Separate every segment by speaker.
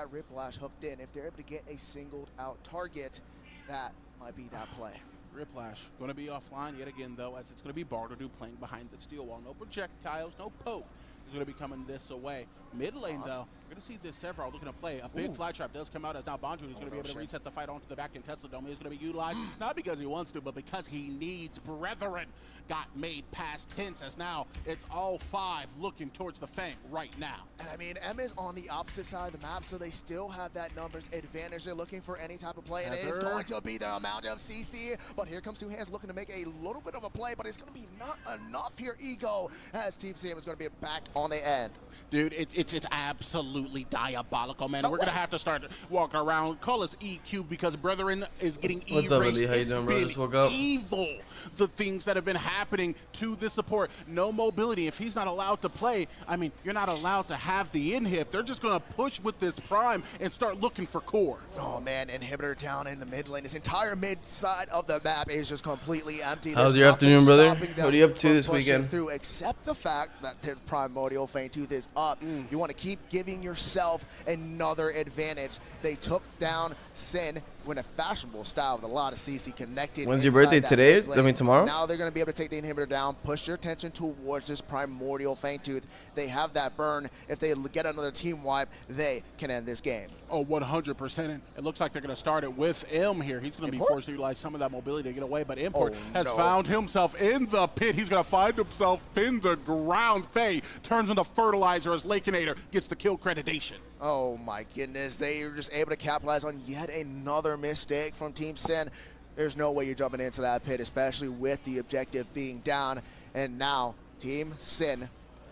Speaker 1: that Riplash hooked in, if they're able to get a singled out target, that might be that play.
Speaker 2: Riplash going to be offline yet again, though, as it's going to be Bardo playing behind the steel wall. No projectiles, no poke. He's going to be coming this away. Mid lane, though, we're going to see this Sephiroth looking to play. A big fly trap does come out as now Bonjour is going to be able to reset the fight onto the back end. Tesla Dome is going to be utilized, not because he wants to, but because he needs. Brethren got made past tense, as now it's all 5 looking towards the Fang right now.
Speaker 1: And I mean, M is on the opposite side of the map, so they still have that numbers advantage. They're looking for any type of play, and it is going to be the amount of CC. But here comes Two Hands looking to make a little bit of a play, but it's going to be not enough here. Ego, as Team CM is going to be back on the end.
Speaker 2: Dude, it's absolutely diabolical, man. We're going to have to start walking around. Call us EQ because Brethren is getting
Speaker 3: What's up,
Speaker 2: erased.
Speaker 3: Willie? How you
Speaker 2: It's
Speaker 3: doing, bro?
Speaker 2: been
Speaker 3: Just woke up.
Speaker 2: evil, the things that have been happening to this support. No mobility. If he's not allowed to play, I mean, you're not allowed to have the inhib. They're just going to push with this prime and start looking for core.
Speaker 1: Oh, man, inhibitor down in the mid lane. This entire mid side of the map is just completely empty.
Speaker 3: How's
Speaker 1: There's
Speaker 3: your
Speaker 1: nothing
Speaker 3: afternoon, brother?
Speaker 1: stopping them
Speaker 3: What are you up to
Speaker 1: from
Speaker 3: this
Speaker 1: pushing
Speaker 3: weekend?
Speaker 1: through, except the fact that their primordial Feintooth is up. You want to keep giving yourself another advantage. They took down Sin in a fashionable style with a lot of CC connected.
Speaker 3: When's your
Speaker 1: inside
Speaker 3: birthday?
Speaker 1: that
Speaker 3: Today?
Speaker 1: mid lane.
Speaker 3: I mean, tomorrow?
Speaker 1: Now they're going to be able to take the inhibitor down, push their attention towards this primordial Feintooth. They have that burn. If they get another team wipe, they can end this game.
Speaker 2: Oh, 100%. And it looks like they're going to start it with M here. He's going to be forced to utilize some of that mobility to get away, but Import has found himself in the pit. He's going to find himself in the ground. Faye turns into fertilizer as Lakeinator gets the kill creditation.
Speaker 1: Oh my goodness, they were just able to capitalize on yet another mistake from Team Sin. There's no way you're jumping into that pit, especially with the objective being down. And now Team Sin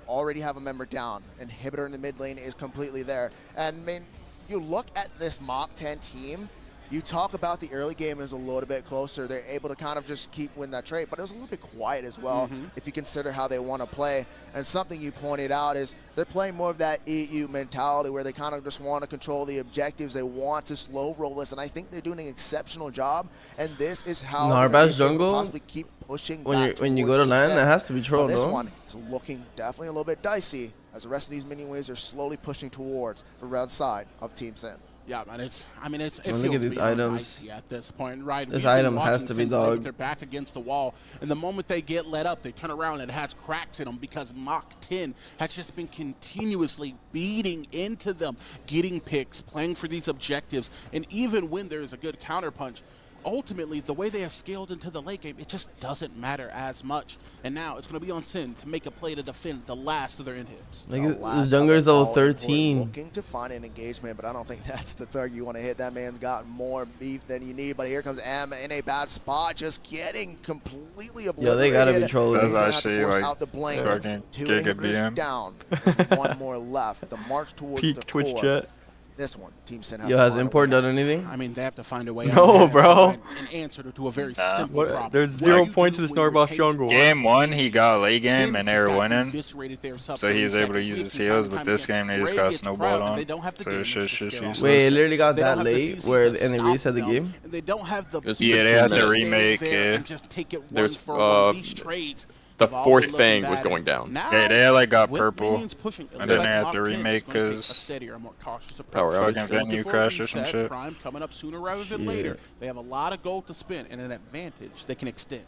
Speaker 1: already have a member down. Inhibitor in the mid lane is completely there. And I mean, you look at this Mach 10 team, you talk about the early game is a little bit closer. They're able to kind of just keep winning that trade, but it was a little bit quiet as well if you consider how they want to play. And something you pointed out is they're playing more of that EU mentality where they kind of just want to control the objectives. They want to slow roll this, and I think they're doing an exceptional job. And this is how
Speaker 3: Narbash jungle,
Speaker 1: possibly keep pushing
Speaker 3: when you go to land, that has to be trolled,
Speaker 1: This
Speaker 3: no?
Speaker 1: one is looking definitely a little bit dicey as the rest of these mini waves are slowly pushing towards the red side of Team Sin.
Speaker 2: Yeah, man, it
Speaker 3: Look
Speaker 2: feels
Speaker 3: at these
Speaker 2: beyond
Speaker 3: items.
Speaker 2: icy at this point, right?
Speaker 3: This item has to be dog.
Speaker 2: They're back against the wall, and the moment they get let up, they turn around and it has cracks in them because Mach 10 has just been continuously beating into them, getting picks, playing for these objectives, and even when there's a good counterpunch, ultimately, the way they have scaled into the late game, it just doesn't matter as much. And now it's going to be on Sin to make a play to defend the last of their inhibs.
Speaker 3: Like, this jungler is level 13.
Speaker 1: Looking to find an engagement, but I don't think that's the target you want to hit. That man's got more beef than you need. But here comes M in a bad spot, just getting completely obliterated.
Speaker 3: Yo, they gotta be trolling.
Speaker 4: That's actually like
Speaker 1: out the blame.
Speaker 4: fucking
Speaker 1: Two
Speaker 4: Giga
Speaker 1: inhibitors
Speaker 4: BM.
Speaker 1: down. There's one more left. The march towards
Speaker 5: Peak
Speaker 1: the
Speaker 5: Twitch
Speaker 1: core.
Speaker 5: chat.
Speaker 1: This one, Team Sin has
Speaker 3: Yo,
Speaker 1: to
Speaker 3: has
Speaker 1: find a
Speaker 3: Import
Speaker 1: way.
Speaker 3: done anything?
Speaker 2: I mean, they have to find a way
Speaker 5: No,
Speaker 2: out. They have to
Speaker 5: bro.
Speaker 2: find an answer to a very simple problem.
Speaker 5: There's
Speaker 2: What do
Speaker 5: 0
Speaker 2: you
Speaker 5: points
Speaker 2: do
Speaker 5: to this
Speaker 2: when your
Speaker 5: Narboss
Speaker 2: tate's
Speaker 5: jungle.
Speaker 4: Game 1, he got late game
Speaker 2: Sin
Speaker 4: and they
Speaker 2: just
Speaker 4: were
Speaker 2: got
Speaker 4: winning.
Speaker 2: eviscerated there sub
Speaker 4: So he was
Speaker 2: 30
Speaker 4: able to
Speaker 2: seconds.
Speaker 4: use his
Speaker 2: Taking
Speaker 4: heals,
Speaker 2: time
Speaker 4: but this
Speaker 2: again.
Speaker 4: game they just
Speaker 2: Ray
Speaker 4: got
Speaker 2: gets
Speaker 4: snowballed
Speaker 2: proud,
Speaker 4: on.
Speaker 2: and they don't have the
Speaker 4: So
Speaker 2: damage
Speaker 4: it's
Speaker 2: to
Speaker 4: just
Speaker 2: scale
Speaker 4: useless.
Speaker 2: on.
Speaker 3: Wait, it literally got
Speaker 2: They don't
Speaker 3: that
Speaker 2: have the
Speaker 3: late
Speaker 2: CC
Speaker 3: where
Speaker 2: to
Speaker 3: and they
Speaker 2: stop
Speaker 3: reset the
Speaker 2: them,
Speaker 3: game?
Speaker 2: and they don't have the
Speaker 4: Yeah, they had the
Speaker 2: stay
Speaker 4: remake,
Speaker 2: there
Speaker 4: yeah.
Speaker 2: and just take it one
Speaker 6: There's,
Speaker 2: for one. These trades
Speaker 6: the
Speaker 2: have all
Speaker 6: fourth
Speaker 2: been
Speaker 6: Fang
Speaker 2: looking
Speaker 6: was
Speaker 2: bad.
Speaker 6: going down.
Speaker 2: Now,
Speaker 4: Yeah, they like got
Speaker 2: with
Speaker 4: purple.
Speaker 2: minions pushing, it
Speaker 4: And
Speaker 2: looks
Speaker 4: then they
Speaker 2: like
Speaker 4: had the
Speaker 2: Mach 10 is
Speaker 4: remake
Speaker 2: gonna take a
Speaker 4: 'cause
Speaker 2: steadier, more cautious approach.
Speaker 6: Power outage.
Speaker 4: Fucking venue
Speaker 2: Looking for a
Speaker 4: crash or some
Speaker 2: reset,
Speaker 4: shit.
Speaker 2: Prime coming up sooner rather than later. They have a lot of gold to spend and an advantage they can extend.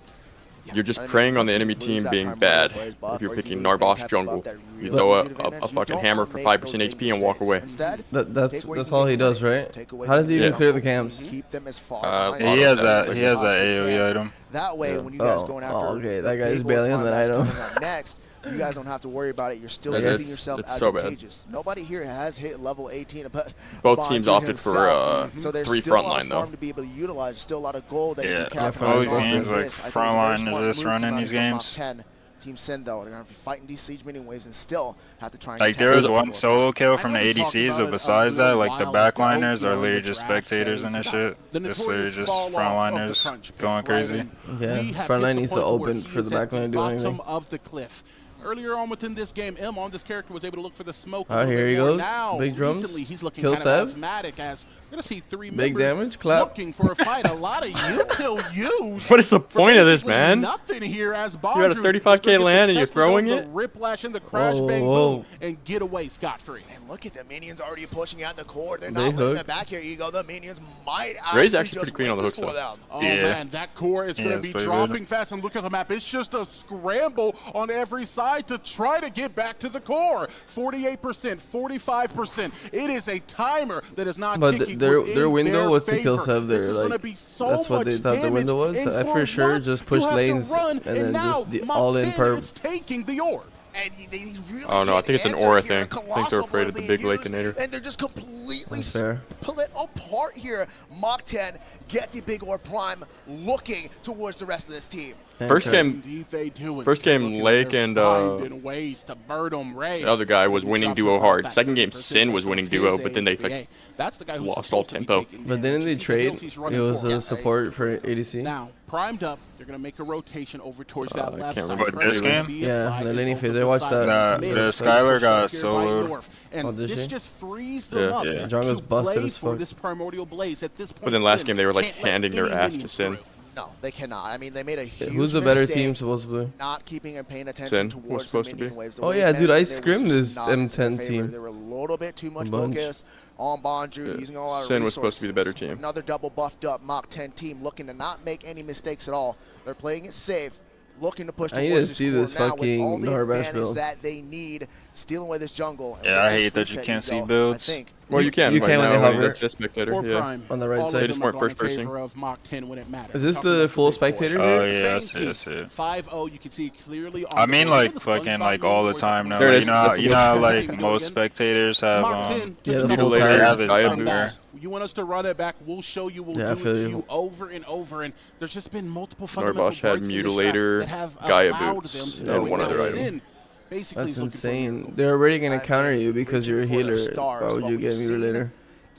Speaker 6: You're just
Speaker 1: I mean,
Speaker 6: preying on the
Speaker 1: once you
Speaker 6: enemy
Speaker 1: lose
Speaker 6: team
Speaker 1: that
Speaker 6: being
Speaker 1: primordial
Speaker 6: bad.
Speaker 1: plays buff,
Speaker 6: If you're
Speaker 1: or if
Speaker 6: picking
Speaker 1: you lose any
Speaker 6: Narboss
Speaker 1: type of
Speaker 6: jungle,
Speaker 1: buff that
Speaker 6: you
Speaker 1: really
Speaker 6: throw
Speaker 1: gives you
Speaker 6: a
Speaker 1: advantage, you
Speaker 6: fucking
Speaker 1: don't
Speaker 6: hammer
Speaker 1: wanna
Speaker 6: for
Speaker 1: make
Speaker 6: 5%
Speaker 1: those
Speaker 6: HP and walk
Speaker 1: mistakes.
Speaker 6: away.
Speaker 1: Instead,
Speaker 3: That's
Speaker 1: take where you can
Speaker 3: all
Speaker 1: get
Speaker 3: he does,
Speaker 1: advantage,
Speaker 3: right?
Speaker 1: take away
Speaker 3: How does he
Speaker 1: the
Speaker 3: even clear the
Speaker 1: jungle,
Speaker 3: cams?
Speaker 1: Keep them as far
Speaker 6: Uh,
Speaker 1: behind
Speaker 4: He
Speaker 1: as
Speaker 4: has that.
Speaker 1: you
Speaker 4: He has that
Speaker 1: possibly
Speaker 4: AOE
Speaker 1: can.
Speaker 4: item.
Speaker 1: That way, when you guys going after
Speaker 3: okay,
Speaker 1: the
Speaker 3: that guy's
Speaker 1: big
Speaker 3: bailing
Speaker 1: old
Speaker 3: on
Speaker 1: prime
Speaker 3: that
Speaker 1: that's
Speaker 3: item.
Speaker 1: coming up next, you guys don't have to worry about it. You're still
Speaker 6: That's-
Speaker 1: keeping yourself
Speaker 6: it's so bad.
Speaker 1: advantageous. Nobody here has hit level 18, but
Speaker 6: Both teams
Speaker 1: Bonjour
Speaker 6: opted for
Speaker 1: himself. So there's
Speaker 6: 3
Speaker 1: still a lot
Speaker 6: frontline
Speaker 1: of
Speaker 6: though.
Speaker 1: farm to be able to utilize. Still a lot of gold that you
Speaker 4: Yeah,
Speaker 1: can capitalize
Speaker 4: most
Speaker 1: on.
Speaker 4: games like
Speaker 1: This, I think, is a very
Speaker 4: frontline
Speaker 1: smart
Speaker 4: is just
Speaker 1: move
Speaker 4: running
Speaker 1: coming
Speaker 4: these
Speaker 1: from Mach
Speaker 4: games.
Speaker 1: 10. Team Sin though, they're gonna be fighting these siege mini waves and still have to try and
Speaker 4: Like
Speaker 1: contest
Speaker 4: there was
Speaker 1: the
Speaker 4: one
Speaker 1: board.
Speaker 4: solo kill from the
Speaker 2: I know we talked
Speaker 4: ADCs,
Speaker 2: about
Speaker 4: but
Speaker 2: it
Speaker 4: besides
Speaker 2: a
Speaker 4: that,
Speaker 2: little
Speaker 4: like the
Speaker 2: while ago,
Speaker 4: backliners
Speaker 2: you
Speaker 4: are
Speaker 2: know,
Speaker 4: literally
Speaker 2: the
Speaker 4: just
Speaker 2: draft
Speaker 4: spectators and
Speaker 2: phase
Speaker 4: that
Speaker 2: about
Speaker 4: shit.
Speaker 2: the
Speaker 4: Just
Speaker 2: notorious
Speaker 4: literally just
Speaker 2: fall off of the
Speaker 4: frontliners
Speaker 2: crunch pick,
Speaker 4: going
Speaker 2: right?
Speaker 4: crazy.
Speaker 2: And
Speaker 3: Yeah,
Speaker 2: we have
Speaker 3: frontline
Speaker 2: hit the
Speaker 3: needs to
Speaker 2: point where
Speaker 3: open
Speaker 2: he
Speaker 3: for
Speaker 2: is
Speaker 3: the
Speaker 2: at
Speaker 3: backline to do
Speaker 2: bottom
Speaker 3: anything.
Speaker 2: of the cliff. Earlier on within this game, on this character was able to look for the smoke.
Speaker 3: Here he goes.
Speaker 2: Now,
Speaker 3: Big drums.
Speaker 2: recently, he's looking
Speaker 3: Kill
Speaker 2: kind of
Speaker 3: Sev.
Speaker 2: asthmatic as we're going to see 3
Speaker 3: Big
Speaker 2: members
Speaker 3: damage. Clap.
Speaker 2: looking for a fight. A lot of you kill use.
Speaker 5: What is the
Speaker 2: for
Speaker 5: point of this,
Speaker 2: basically
Speaker 5: man?
Speaker 2: Nothing here as
Speaker 5: You're at a
Speaker 2: Bondrew
Speaker 5: 35K
Speaker 2: is gonna get
Speaker 5: land
Speaker 2: to
Speaker 5: and you're
Speaker 2: test it on
Speaker 5: throwing
Speaker 2: the
Speaker 5: it?
Speaker 2: Whiplash and the crash bang
Speaker 3: Whoa.
Speaker 2: boom and get away scot-free.
Speaker 1: And look at the minions already pushing out the core. They're
Speaker 3: Big
Speaker 1: not letting
Speaker 3: hook.
Speaker 1: them back here, Ego. The minions might
Speaker 5: Ray's
Speaker 1: actually
Speaker 5: actually
Speaker 1: just
Speaker 5: pretty clean on the
Speaker 1: win this
Speaker 5: hooks,
Speaker 1: for them.
Speaker 2: Oh
Speaker 4: Yeah.
Speaker 2: man, that core is going
Speaker 4: Yeah,
Speaker 2: to be
Speaker 4: it's pretty
Speaker 2: dropping
Speaker 4: good.
Speaker 2: fast, and look at the map. It's just a scramble on every side to try to get back to the core. 48%, 45%. It is a timer that is not
Speaker 3: But
Speaker 2: ticking
Speaker 3: their
Speaker 2: within
Speaker 3: window
Speaker 2: their
Speaker 3: was to kill
Speaker 2: favor.
Speaker 3: Sev
Speaker 2: This
Speaker 3: there.
Speaker 2: is gonna
Speaker 3: Like,
Speaker 2: be so
Speaker 3: that's what they
Speaker 2: much
Speaker 3: thought the window was.
Speaker 2: damage,
Speaker 3: I
Speaker 2: and
Speaker 3: for sure
Speaker 2: what?
Speaker 3: just push
Speaker 2: You have to
Speaker 3: lanes
Speaker 2: run,
Speaker 3: and then
Speaker 2: now
Speaker 3: just the all-in
Speaker 2: Mach 10
Speaker 3: perp.
Speaker 2: is taking the orb.
Speaker 1: And they really
Speaker 5: Oh, no, I
Speaker 1: can't
Speaker 5: think it's an
Speaker 1: answer
Speaker 5: aura
Speaker 1: here.
Speaker 5: thing. I think they're afraid of the big lake invader.
Speaker 1: And they're just completely
Speaker 3: That's fair.
Speaker 1: split apart here. Mach 10 get the big orb prime looking towards the rest of this team.
Speaker 5: First
Speaker 3: Okay.
Speaker 5: game,
Speaker 2: Indeed they do it.
Speaker 5: First game,
Speaker 2: Looking,
Speaker 5: Lake
Speaker 2: they're
Speaker 5: and,
Speaker 2: finding ways to burn 'em, Ray.
Speaker 5: the other guy was winning
Speaker 2: Dropping
Speaker 5: duo
Speaker 2: about
Speaker 5: hard.
Speaker 2: that
Speaker 5: Second game,
Speaker 2: 30%
Speaker 5: Sin was winning
Speaker 2: of his
Speaker 5: duo, but then they
Speaker 2: HPA.
Speaker 5: like
Speaker 2: That's the guy who's
Speaker 5: lost all
Speaker 2: supposed to be
Speaker 5: tempo.
Speaker 2: taking
Speaker 3: But didn't they
Speaker 2: damage.
Speaker 3: trade?
Speaker 2: He's
Speaker 3: It
Speaker 2: running
Speaker 3: was
Speaker 2: for.
Speaker 3: a support for ADC.
Speaker 2: Now, primed up, they're going to make a rotation over towards that
Speaker 5: I
Speaker 2: left
Speaker 5: can't
Speaker 2: side.
Speaker 5: remember.
Speaker 4: What, this
Speaker 2: Pressure
Speaker 4: game?
Speaker 2: will be
Speaker 3: Yeah,
Speaker 2: applied
Speaker 3: the
Speaker 2: in
Speaker 3: laning
Speaker 2: both
Speaker 3: phase.
Speaker 2: of
Speaker 3: I
Speaker 2: the
Speaker 3: watched
Speaker 2: sides.
Speaker 3: that.
Speaker 2: Mid,
Speaker 4: The
Speaker 2: they
Speaker 4: Skylar
Speaker 2: push
Speaker 4: got
Speaker 2: up here by
Speaker 4: soloed.
Speaker 2: North, and
Speaker 3: Oh, did
Speaker 2: this
Speaker 3: she?
Speaker 2: just frees them
Speaker 5: Yeah.
Speaker 2: up
Speaker 5: Yeah.
Speaker 3: Jungle was
Speaker 2: to
Speaker 3: busted
Speaker 2: play
Speaker 3: as
Speaker 2: for
Speaker 3: fuck.
Speaker 2: this primordial blaze. At this point,
Speaker 5: But then last
Speaker 2: Sin
Speaker 5: game they were like
Speaker 2: can't let
Speaker 5: handing their
Speaker 2: any
Speaker 5: ass to
Speaker 2: minions
Speaker 5: Sin.
Speaker 2: through.
Speaker 1: No, they cannot. I mean, they made a huge
Speaker 3: Who's the better
Speaker 1: mistake
Speaker 3: team supposedly?
Speaker 1: not keeping and paying attention
Speaker 5: Sin was
Speaker 1: towards the
Speaker 5: supposed to
Speaker 1: minion
Speaker 5: be.
Speaker 1: waves. The
Speaker 3: Oh,
Speaker 1: wave
Speaker 3: yeah, dude, I
Speaker 1: management there was
Speaker 3: scrimmed
Speaker 1: just
Speaker 3: this
Speaker 1: not in their
Speaker 3: M10
Speaker 1: favor.
Speaker 3: team.
Speaker 1: They were a little bit too much
Speaker 3: A bunch.
Speaker 1: focus on Bondrew,
Speaker 5: Yeah.
Speaker 1: using a lot of
Speaker 5: Sin
Speaker 1: resources.
Speaker 5: was supposed to be the better team.
Speaker 1: Another double buffed up Mach 10 team looking to not make any mistakes at all. They're playing it safe, looking to push
Speaker 3: I need
Speaker 1: towards
Speaker 3: to see
Speaker 1: core
Speaker 3: this
Speaker 1: now with all
Speaker 3: fucking
Speaker 1: the
Speaker 3: Norbash
Speaker 1: advantage
Speaker 3: build.
Speaker 1: that they need, stealing away this jungle. And
Speaker 4: Yeah,
Speaker 1: with
Speaker 4: I
Speaker 1: this
Speaker 4: hate that you
Speaker 1: reset
Speaker 4: can't see
Speaker 1: ego,
Speaker 4: builds.
Speaker 1: I think
Speaker 5: Well, you can
Speaker 3: You
Speaker 5: right
Speaker 3: can when
Speaker 5: now
Speaker 3: they
Speaker 5: when
Speaker 3: hover.
Speaker 5: that's just spectator.
Speaker 2: Or
Speaker 5: Yeah.
Speaker 2: prime.
Speaker 3: On the right
Speaker 2: All of
Speaker 3: side.
Speaker 5: They
Speaker 2: them
Speaker 5: just
Speaker 2: are
Speaker 5: weren't
Speaker 2: going
Speaker 5: first
Speaker 2: in
Speaker 5: person.
Speaker 2: favor of Mach 10 when it matters.
Speaker 3: Is this
Speaker 2: Talking
Speaker 3: the
Speaker 2: about
Speaker 3: full
Speaker 2: big boys.
Speaker 3: spectator
Speaker 4: Oh
Speaker 3: here?
Speaker 4: yeah, I
Speaker 2: Same
Speaker 4: see, I
Speaker 2: team.
Speaker 4: see it.
Speaker 2: 5-0, you can see clearly on
Speaker 4: I
Speaker 2: the
Speaker 4: mean,
Speaker 2: board.
Speaker 4: like
Speaker 2: The
Speaker 4: fucking
Speaker 2: SpongeBob
Speaker 4: like all the
Speaker 2: boys
Speaker 4: time now.
Speaker 5: There it
Speaker 4: You
Speaker 5: is.
Speaker 4: know,
Speaker 5: That's
Speaker 4: you
Speaker 5: the
Speaker 4: know how
Speaker 5: good
Speaker 4: like
Speaker 2: thing.
Speaker 4: most spectators have
Speaker 2: Mach 10,
Speaker 3: Yeah,
Speaker 2: give
Speaker 3: the
Speaker 2: them
Speaker 3: full
Speaker 2: the
Speaker 3: tires.
Speaker 2: ball.
Speaker 5: Yeah,
Speaker 2: Come
Speaker 5: boost.
Speaker 2: back. You want us to run it back, we'll show you, we'll
Speaker 3: Yeah, I
Speaker 2: do it
Speaker 3: feel
Speaker 2: to
Speaker 3: you.
Speaker 2: you over and over. And there's just been multiple fundamental
Speaker 5: Narbosh had
Speaker 2: breaks in this
Speaker 5: Mutilator,
Speaker 2: draft that have
Speaker 5: Gaia
Speaker 2: allowed
Speaker 5: boots,
Speaker 2: them to
Speaker 5: and
Speaker 2: do it.
Speaker 5: one
Speaker 2: Now,
Speaker 5: other item.
Speaker 2: Sin basically
Speaker 3: That's
Speaker 2: is looking for a
Speaker 3: insane.
Speaker 2: miracle.
Speaker 3: They're already gonna
Speaker 1: And
Speaker 3: counter
Speaker 1: they
Speaker 3: you because you're a
Speaker 1: reaching for their
Speaker 3: healer.
Speaker 1: stars,
Speaker 3: Why would
Speaker 1: but
Speaker 3: you
Speaker 1: we've
Speaker 3: get
Speaker 1: seen
Speaker 3: later?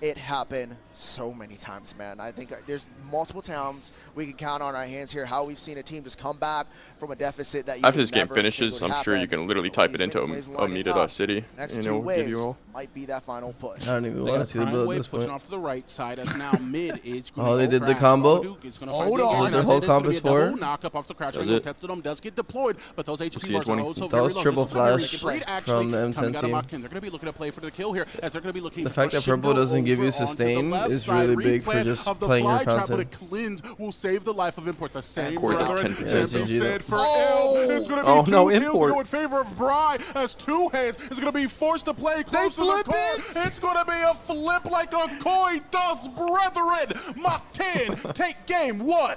Speaker 1: it happen so many times, man. I think there's multiple times we can count on our hands here how we've seen a team just come back from a deficit that you
Speaker 5: After
Speaker 1: would
Speaker 5: this game
Speaker 1: never think
Speaker 5: finishes,
Speaker 1: would
Speaker 5: I'm sure you
Speaker 1: happen.
Speaker 5: can literally
Speaker 1: But
Speaker 5: type
Speaker 1: these
Speaker 5: it into
Speaker 1: minion waves lining
Speaker 5: Meet at
Speaker 1: up.
Speaker 5: City,
Speaker 1: Next
Speaker 5: and
Speaker 1: two
Speaker 5: it'll give
Speaker 1: waves
Speaker 5: you all.
Speaker 1: might be that final push.
Speaker 3: I don't even
Speaker 2: They
Speaker 3: want
Speaker 2: got
Speaker 3: to see the
Speaker 2: prime
Speaker 3: build at
Speaker 2: wave
Speaker 3: this
Speaker 2: pushing
Speaker 3: point.
Speaker 2: off to the right side as now mid is going
Speaker 3: Oh, they did the combo?
Speaker 1: Hold on.
Speaker 3: Their whole comp is four?
Speaker 2: Knock up off the crouch
Speaker 5: Does
Speaker 2: angle.
Speaker 5: it?
Speaker 2: Teptidum does get deployed, but those HP
Speaker 5: see
Speaker 2: bars are
Speaker 5: 20.
Speaker 2: also
Speaker 3: That
Speaker 2: very
Speaker 3: was
Speaker 2: low.
Speaker 3: triple
Speaker 2: This is gonna be
Speaker 3: flash
Speaker 2: great, actually,
Speaker 3: from the M10
Speaker 2: coming out of
Speaker 3: team.
Speaker 2: Mach 10. They're going to be looking to play for the kill here as they're going to be looking
Speaker 3: The
Speaker 2: for
Speaker 3: fact that purple
Speaker 2: Shindo
Speaker 3: doesn't give you
Speaker 2: over onto the
Speaker 3: sustain
Speaker 2: left
Speaker 3: is
Speaker 2: side.
Speaker 3: really big for
Speaker 2: Replant
Speaker 3: just
Speaker 2: of the
Speaker 3: playing your
Speaker 2: fly trap, but a
Speaker 3: content.
Speaker 2: cleanse will save the life of Import. The same
Speaker 5: Import did
Speaker 2: brethren
Speaker 5: 10%.
Speaker 2: can be
Speaker 3: GG though.
Speaker 2: said for
Speaker 1: Oh!
Speaker 2: L. It's going to be
Speaker 5: Oh,
Speaker 2: two
Speaker 5: no,
Speaker 2: kills
Speaker 5: Import.
Speaker 2: to go in favor of Bry as Two Hands is going to be forced to play close to the
Speaker 1: flip
Speaker 2: core.
Speaker 1: it!
Speaker 2: It's going to be a flip like a coin toss, brethren. Mach 10 take game one.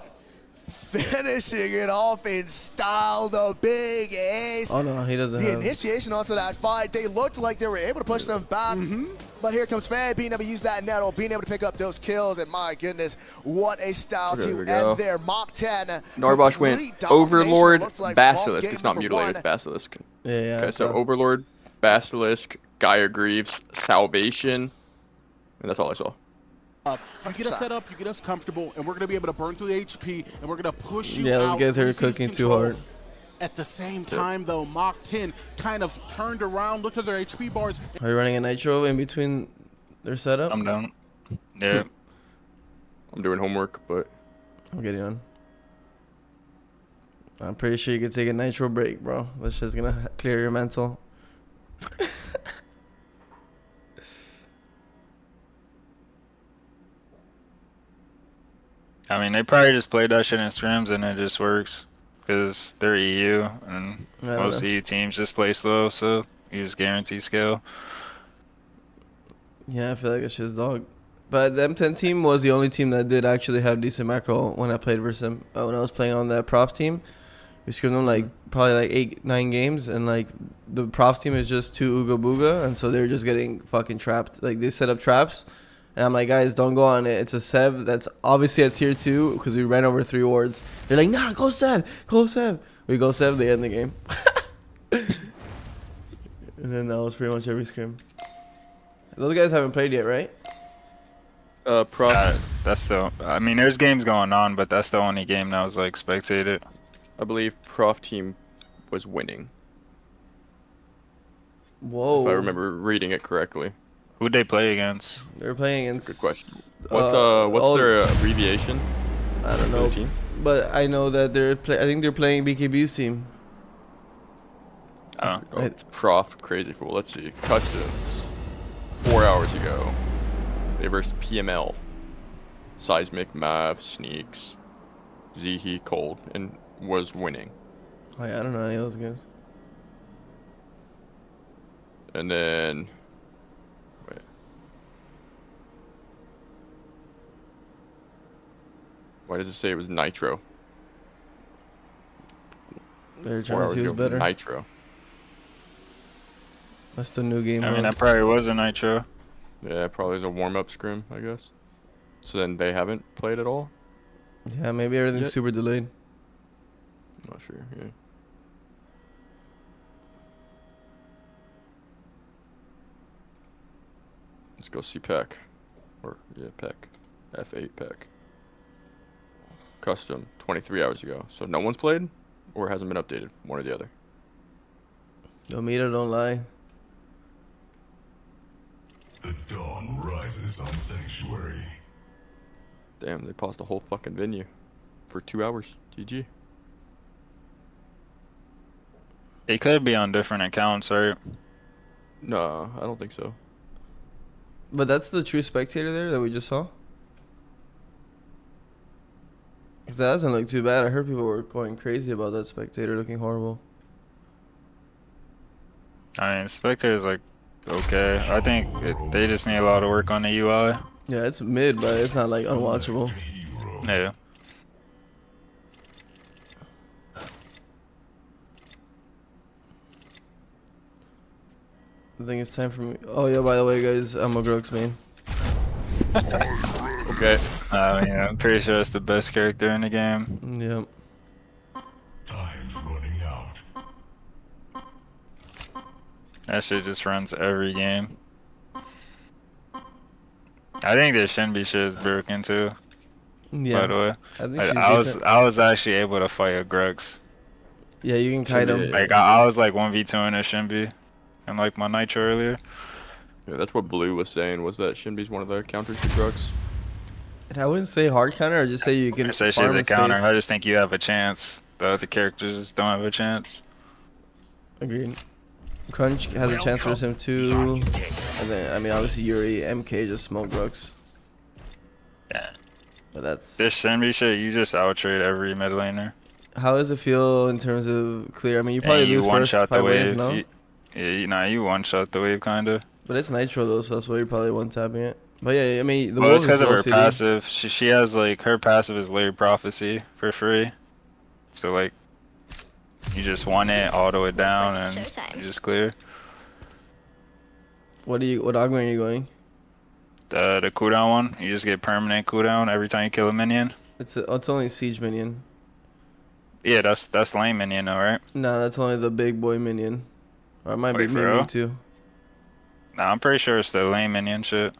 Speaker 1: Finishing it off in style, the big ace.
Speaker 3: Oh no, he doesn't
Speaker 1: The
Speaker 3: have.
Speaker 1: initiation onto that fight, they looked like they were able to push them back. But here comes Fan being able to use that nettle, being able to pick up those kills, and my goodness, what a style
Speaker 5: There we
Speaker 1: to
Speaker 5: go.
Speaker 1: end there. Mach 10.
Speaker 5: Narbosh went
Speaker 1: complete domination.
Speaker 5: Overlord,
Speaker 1: It looks like
Speaker 5: Basilisk.
Speaker 1: game
Speaker 5: It's not
Speaker 1: number
Speaker 5: Mutilator,
Speaker 1: one.
Speaker 5: it's Basilisk.
Speaker 3: Yeah,
Speaker 5: Okay, so Overlord, Basilisk, Gaia Greaves, Salvation, and that's all I saw.
Speaker 2: You get us set up, you get us comfortable, and we're going to be able to burn through the HP, and we're going to push you
Speaker 3: Yeah, those
Speaker 2: out.
Speaker 3: guys are
Speaker 2: with seize
Speaker 3: cooking too
Speaker 2: control.
Speaker 3: hard.
Speaker 2: At the same time, though, Mach 10 kind of turned around, looked at their HP bars.
Speaker 3: Are you running a nitro in between their setup?
Speaker 4: I'm down. Yeah.
Speaker 5: I'm doing homework, but
Speaker 3: I'm getting on. I'm pretty sure you could take a nitro break, bro. That's just gonna clear your mental.
Speaker 4: I mean, they probably just played that shit in scrims and it just works because they're EU and
Speaker 3: I don't
Speaker 4: most
Speaker 3: know.
Speaker 4: EU teams just play slow, so you just guarantee skill.
Speaker 3: Yeah, I feel like it's just dog. But the M10 team was the only team that did actually have decent macro when I played versus them. When I was playing on that prof team, we screwed them like probably like 8-9 games, and like the prof team is just 2 Ooga Booga, and so they're just getting fucking trapped. Like they set up traps, and I'm like, guys, don't go on it. It's a Sev that's obviously at tier 2 because we ran over 3 wards. They're like, nah, go Sev, go Sev. We go Sev, they end the game. And then that was pretty much every scrim. Those guys haven't played yet, right?
Speaker 5: Prof,
Speaker 4: That's the. I mean, there's games going on, but that's the only game that was like spectated.
Speaker 5: I believe Prof team was winning.
Speaker 3: Whoa.
Speaker 5: If I remember reading it correctly.
Speaker 4: Who'd they play against?
Speaker 3: They're playing against.
Speaker 5: Good question. What's their abbreviation?
Speaker 3: I don't
Speaker 5: for
Speaker 3: know.
Speaker 5: the team?
Speaker 3: But I know that I think they're playing BKB's team.
Speaker 4: Oh.
Speaker 5: It's Prof Crazy Fool. Let's see. Customs. 4 hours ago. They versed PML. Seismic, Mav, Sneaks, Zihi, Cold, and was winning.
Speaker 3: Oh, yeah, I don't know any of those guys.
Speaker 5: And then, wait. Why does it say it was Nitro?
Speaker 3: They're
Speaker 5: 4
Speaker 3: trying to
Speaker 5: hours
Speaker 3: see who's
Speaker 5: ago,
Speaker 3: better.
Speaker 5: Nitro.
Speaker 3: That's the new game.
Speaker 4: I mean,
Speaker 3: mode.
Speaker 4: that probably was a Nitro.
Speaker 5: Yeah, probably is a warm-up scrim, I guess. So then they haven't played at all?
Speaker 3: Yeah, maybe everything's
Speaker 5: Yet.
Speaker 3: super delayed.
Speaker 5: I'm not sure, yeah. Let's go see Peck. Or, yeah, Peck. F8 Peck. Custom, 23 hours ago. So no one's played? Or hasn't been updated? One or the other.
Speaker 3: Yo, Mita, don't lie.
Speaker 6: The dawn rises on Sanctuary.
Speaker 5: Damn, they paused the whole fucking venue. For 2 hours. GG.
Speaker 4: They could be on different accounts, right?
Speaker 5: No, I don't think so.
Speaker 3: But that's the true spectator there that we just saw? 'Cause that doesn't look too bad. I heard people were going crazy about that spectator looking horrible.
Speaker 4: I mean, Spectator's like okay. I think they just need a lot of work on the UI.
Speaker 3: Yeah, it's mid, but it's not like unwatchable.
Speaker 4: Yeah.
Speaker 3: I think it's time for me. Oh yeah, by the way, guys, I'm a Grux main.
Speaker 5: Okay.
Speaker 4: I mean, I'm pretty sure it's the best character in the game.
Speaker 3: Yep.
Speaker 6: Time's running out.
Speaker 4: That shit just runs every game. I think the Shinbi shit is broken too.
Speaker 3: Yeah.
Speaker 4: By the way,
Speaker 3: I think
Speaker 4: I,
Speaker 3: she's
Speaker 4: I
Speaker 3: decent.
Speaker 4: was actually able to fight a Grux.
Speaker 3: Yeah, you can kite him.
Speaker 5: Yeah.
Speaker 4: Like I was like 1v2 in a Shinbi, and like my Nitro earlier.
Speaker 5: Yeah, that's what Blue was saying, was that Shinbi's one of the counters to Grux.
Speaker 3: And I wouldn't say hard counter. I just say you can.
Speaker 4: I say she's
Speaker 3: farm
Speaker 4: a
Speaker 3: in
Speaker 4: counter.
Speaker 3: space.
Speaker 4: I just think you have a chance. The other characters just don't have a chance.
Speaker 3: Agreed. Crunch has a chance versus him too. And then, I mean, obviously Yuri, MK just smoke Grux.
Speaker 4: Yeah.
Speaker 3: But that's.
Speaker 4: This Shinbi shit, you just outtrade every mid laner.
Speaker 3: How does it feel in terms of clear? I mean, you probably
Speaker 4: And you
Speaker 3: lose
Speaker 4: one
Speaker 3: first
Speaker 4: shot
Speaker 3: 5
Speaker 4: the
Speaker 3: waves,
Speaker 4: wave.
Speaker 3: no?
Speaker 4: You one shot the wave kinda.
Speaker 3: But it's Nitro though, so that's why you're probably one tapping it. But yeah, I mean, the
Speaker 4: Well, it's
Speaker 3: wolves is
Speaker 4: because of
Speaker 3: low
Speaker 4: her
Speaker 3: CD.
Speaker 4: passive. She has like her passive is Layered Prophecy for free. So like, you just want it all the way down
Speaker 7: like
Speaker 4: and
Speaker 7: showtime.
Speaker 4: you just clear.
Speaker 3: What augment are you going?
Speaker 4: The cooldown one, you just get permanent cooldown every time you kill a minion.
Speaker 3: It's only siege minion.
Speaker 4: Yeah, that's lane minion though, right?
Speaker 3: No, that's only the big boy minion. Or it might be
Speaker 4: Wait, for
Speaker 3: minion
Speaker 4: real?
Speaker 3: too.
Speaker 4: Nah, I'm pretty sure it's the lane minion shit.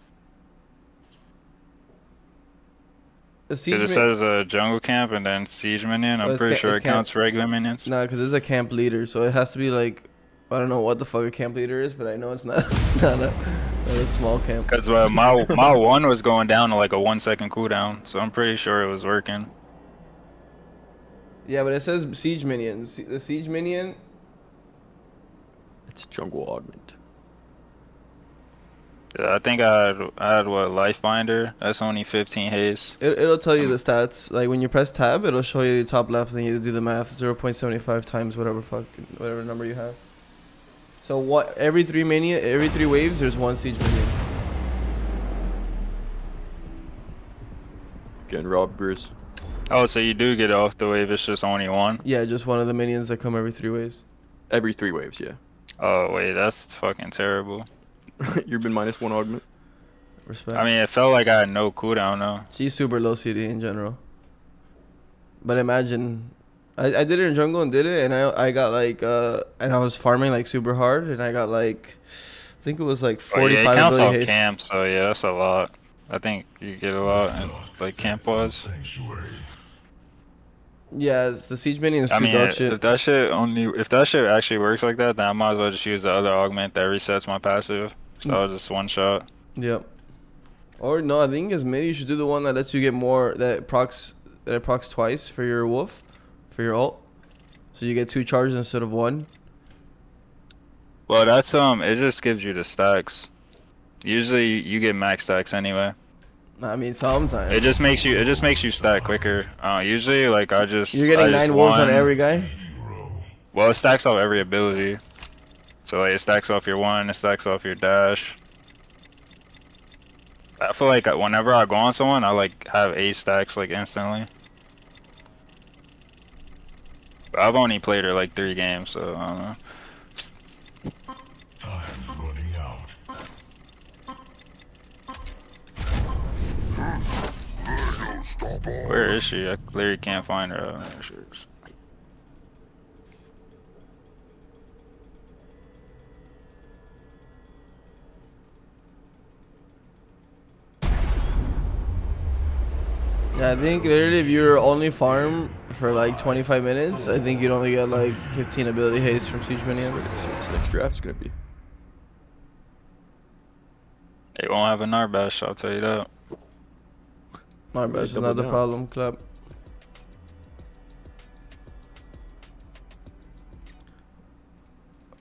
Speaker 3: The siege
Speaker 4: Because it says jungle camp and then siege minion.
Speaker 3: Well,
Speaker 4: I'm
Speaker 3: it's
Speaker 4: pretty
Speaker 3: ca-
Speaker 4: sure
Speaker 3: it's
Speaker 4: it counts for regular minions.
Speaker 3: No, because it's a camp leader, so it has to be like, I don't know what the fuck a camp leader is, but I know it's not not a small camp.
Speaker 4: Because my one was going down to like a 1 second cooldown, so I'm pretty sure it was working.
Speaker 3: Yeah, but it says siege minion. The siege minion.
Speaker 5: It's jungle augment.
Speaker 4: Yeah, I think I had what, life binder. That's only 15 haste.
Speaker 3: It'll tell you the stats. Like when you press tab, it'll show you the top left, and you do the math. 0.75 times whatever number you have. So what? Every 3 waves, there's 1 siege minion.
Speaker 5: Getting robbed, Bruce.
Speaker 4: Oh, so you do get off the wave. It's just only one.
Speaker 3: Yeah, just one of the minions that come every 3 waves.
Speaker 5: Every 3 waves, yeah.
Speaker 4: Oh wait, that's fucking terrible.
Speaker 5: You've been -1 augment.
Speaker 3: Respect.
Speaker 4: I mean, it felt like I had no cooldown though.
Speaker 3: She's super low CD in general. But imagine, I did it in jungle and did it, and I got like and I was farming like super hard, and I got like, I think it was like
Speaker 4: Oh, yeah,
Speaker 3: 45
Speaker 4: it counts
Speaker 3: ability
Speaker 4: off
Speaker 3: haste.
Speaker 4: camp, so yeah, that's a lot. I think you get a lot, and like camp was.
Speaker 6: Sanctuary.
Speaker 3: Yeah, it's the siege minion is
Speaker 4: I
Speaker 3: too
Speaker 4: mean,
Speaker 3: dog shit.
Speaker 4: if that shit actually works like that, then I might as well just use the other augment that resets my passive. So I'll just one shot.
Speaker 3: Yep. Or no, I think as mini you should do the one that lets you get more that procs twice for your wolf, for your ult. So you get 2 charges instead of 1.
Speaker 4: Well, that's it just gives you the stacks. Usually you get max stacks anyway.
Speaker 3: I mean sometimes.
Speaker 4: It just makes you stack quicker. Usually like
Speaker 3: You're getting 9 wolves on every guy.
Speaker 4: Well, it stacks off every ability. So like it stacks off your 1, it stacks off your dash. I feel like whenever I go on someone, I like have 8 stacks like instantly. But I've only played her like 3 games, so I don't know.
Speaker 6: Time's running out.
Speaker 4: Where is she? I literally can't find her. There she is.
Speaker 3: Yeah, I think literally if you're only farm for like 25 minutes, I think you'd only get like 15 ability haste from siege minion.
Speaker 5: Let's see what this next draft's gonna be.
Speaker 4: They won't have a Narbash, I'll tell you that.
Speaker 3: Narbash is
Speaker 5: double
Speaker 3: not the
Speaker 5: down.
Speaker 3: problem, club.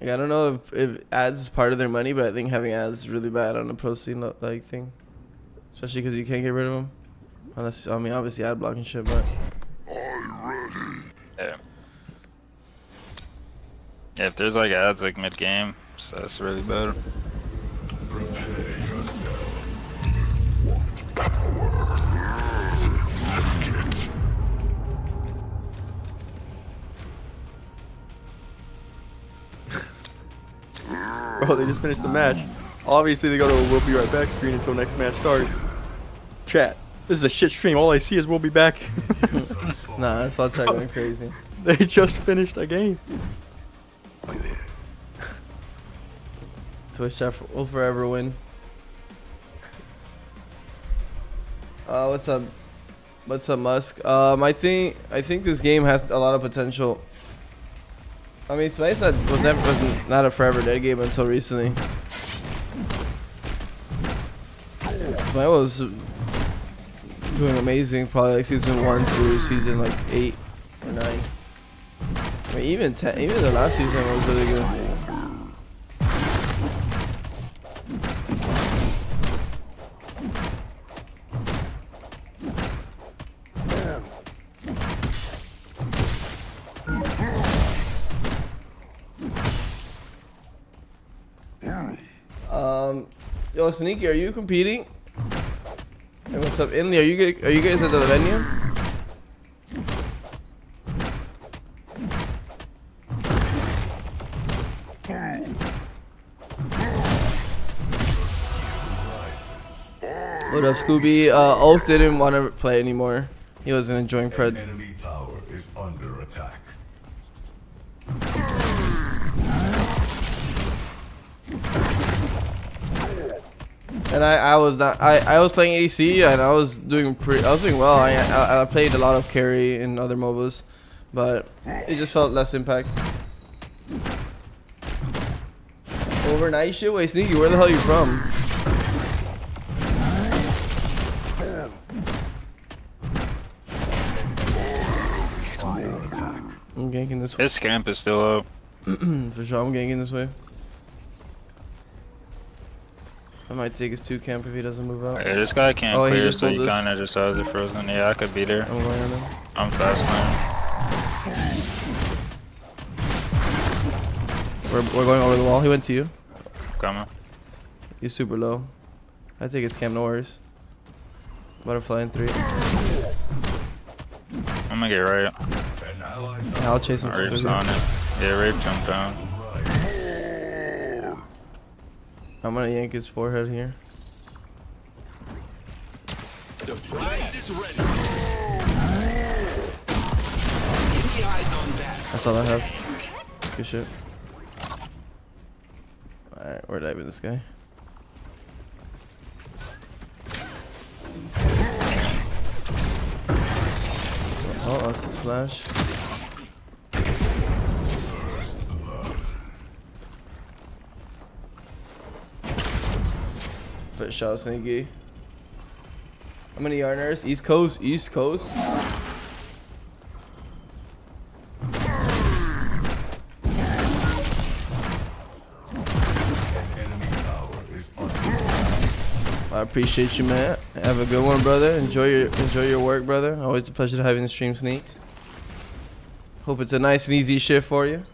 Speaker 3: Like, I don't know if ads is part of their money, but I think having ads is really bad on a pro scene like thing, especially because you can't get rid of them. Unless, I mean, obviously ad blocking shit, but
Speaker 4: Yeah. Yeah, if there's like ads like mid game, so that's really bad.
Speaker 6: Prepare yourself.
Speaker 5: Bro, they just finished the match. Obviously, they go to a "We'll be right back" screen until next match starts. Chat. This is a shit stream. All I see is "We'll be back."
Speaker 3: nah, I thought chat going crazy.
Speaker 5: They just finished a game.
Speaker 3: Twitch chat will forever win. What's up? What's up, Musk? I think this game has a lot of potential. I mean, SMITE was not a forever dead game until recently. SMITE was doing amazing, probably like season 1 through season like 8 or 9. I mean, even the last season was really good. Yo, Sneaky, are you competing? Hey, what's up, Inley? Are you guys at the venue? What up, Scooby? Oath didn't want to play anymore. He wasn't enjoying Pred.
Speaker 6: Enemy tower is under attack.
Speaker 3: And I was playing ADC and I was doing well. I played a lot of carry in other MOBAs, but it just felt less impact. Overnight shit? Wait, Sneaky, where the hell are you from? I'm ganking this way.
Speaker 4: His camp is still up.
Speaker 3: For sure, I'm ganking this way. I might take his 2 camp if he doesn't move out.
Speaker 4: Yeah, this guy can't
Speaker 3: Oh, he
Speaker 4: clear,
Speaker 3: just
Speaker 4: so
Speaker 3: pulled
Speaker 4: he
Speaker 3: this.
Speaker 4: kinda just has it frozen. Yeah, I could beat her.
Speaker 3: I'm going on him.
Speaker 4: I'm fast man.
Speaker 3: We're going over the wall. He went to you.
Speaker 4: Coming.
Speaker 3: He's super low. I take his camp, no worries. Butterfly in 3.
Speaker 4: I'm gonna get right.
Speaker 6: An allied
Speaker 3: Yeah, I'll chase him.
Speaker 4: Rape's on it. Yeah, Rape jumped down.
Speaker 3: I'm gonna yank his forehead here.
Speaker 7: Surprise is ready. Keep your eyes on that.
Speaker 3: That's all I have. Good shit. Alright, we're diving this guy. Oh, that's a splash. First shot, Sneaky. How many yarners? East Coast, East Coast. I appreciate you, man. Have a good one, brother. Enjoy your work, brother. Always a pleasure to have you in the stream, Sneaks. Hope it's a nice and easy shift for you.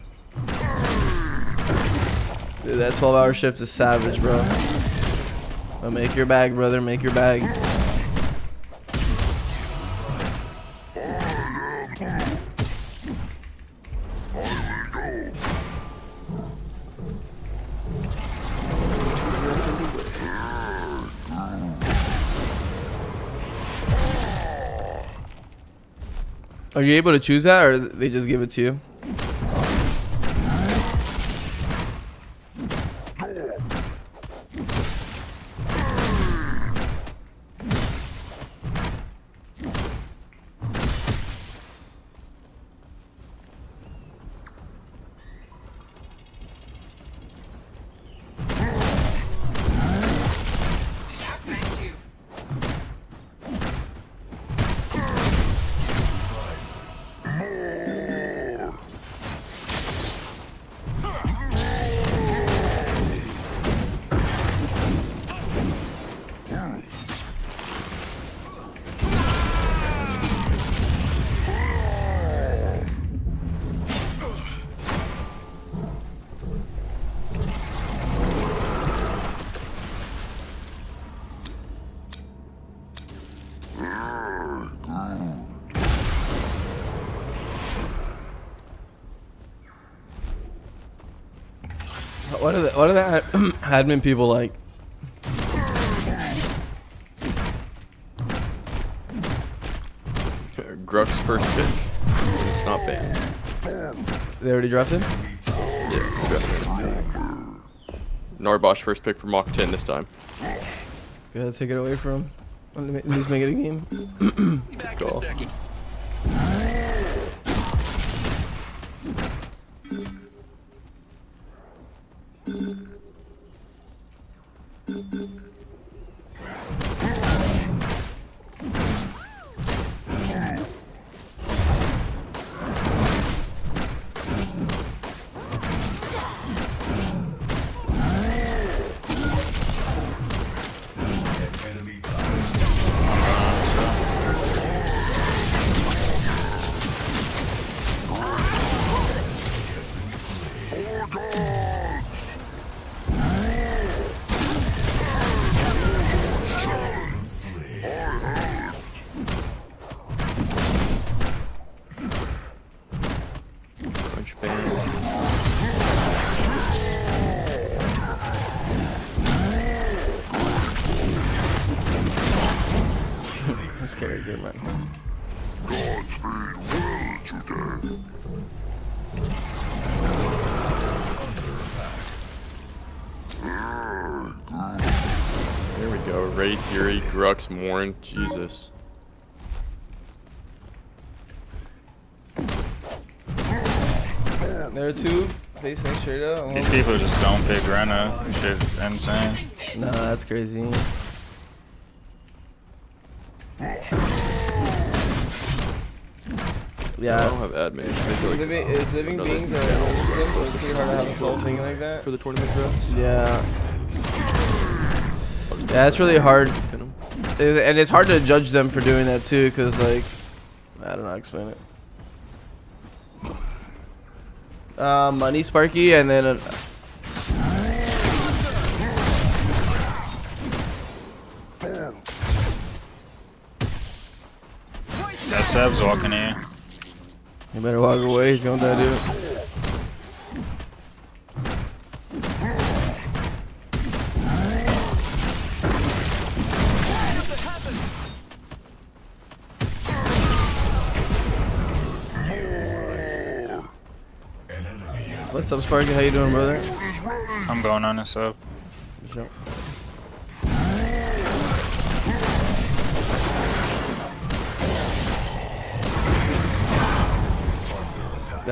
Speaker 3: Dude, that 12-hour shift is savage, bro. But make your bag, brother. Make your bag. Are you able to choose that, or they just give it to you? What are the admin people like?
Speaker 5: Gruck's first pick. It's not banned.
Speaker 3: They already dropped it?
Speaker 5: Yeah, drafted. Narbosh first pick for Mach 10 this time.
Speaker 3: Gotta take it away from him. At least make it a game.
Speaker 7: Be back in a
Speaker 5: Cool.
Speaker 7: second.
Speaker 5: Punch ban.
Speaker 3: That's very good, man.
Speaker 5: There we go. Ray, Fury, Grux, Morn. Jesus.
Speaker 3: There are two facing straight up.
Speaker 4: These people just don't pick Rena. Shit's insane.
Speaker 3: Nah, that's crazy. Yeah.
Speaker 5: I don't have admin.
Speaker 3: Living beings are so it's pretty hard to have a slow thing like that.
Speaker 5: For the tournament draft?
Speaker 3: Yeah. Yeah, it's really hard. And it's hard to judge them for doing that too, because, like, I don't know how to explain it. Money Sparky, and then
Speaker 4: That Seb's walking in.
Speaker 3: you better walk away. He's going to do it. What's up, Sparky? How you doing, brother?
Speaker 4: I'm going on this up.
Speaker 3: Sure.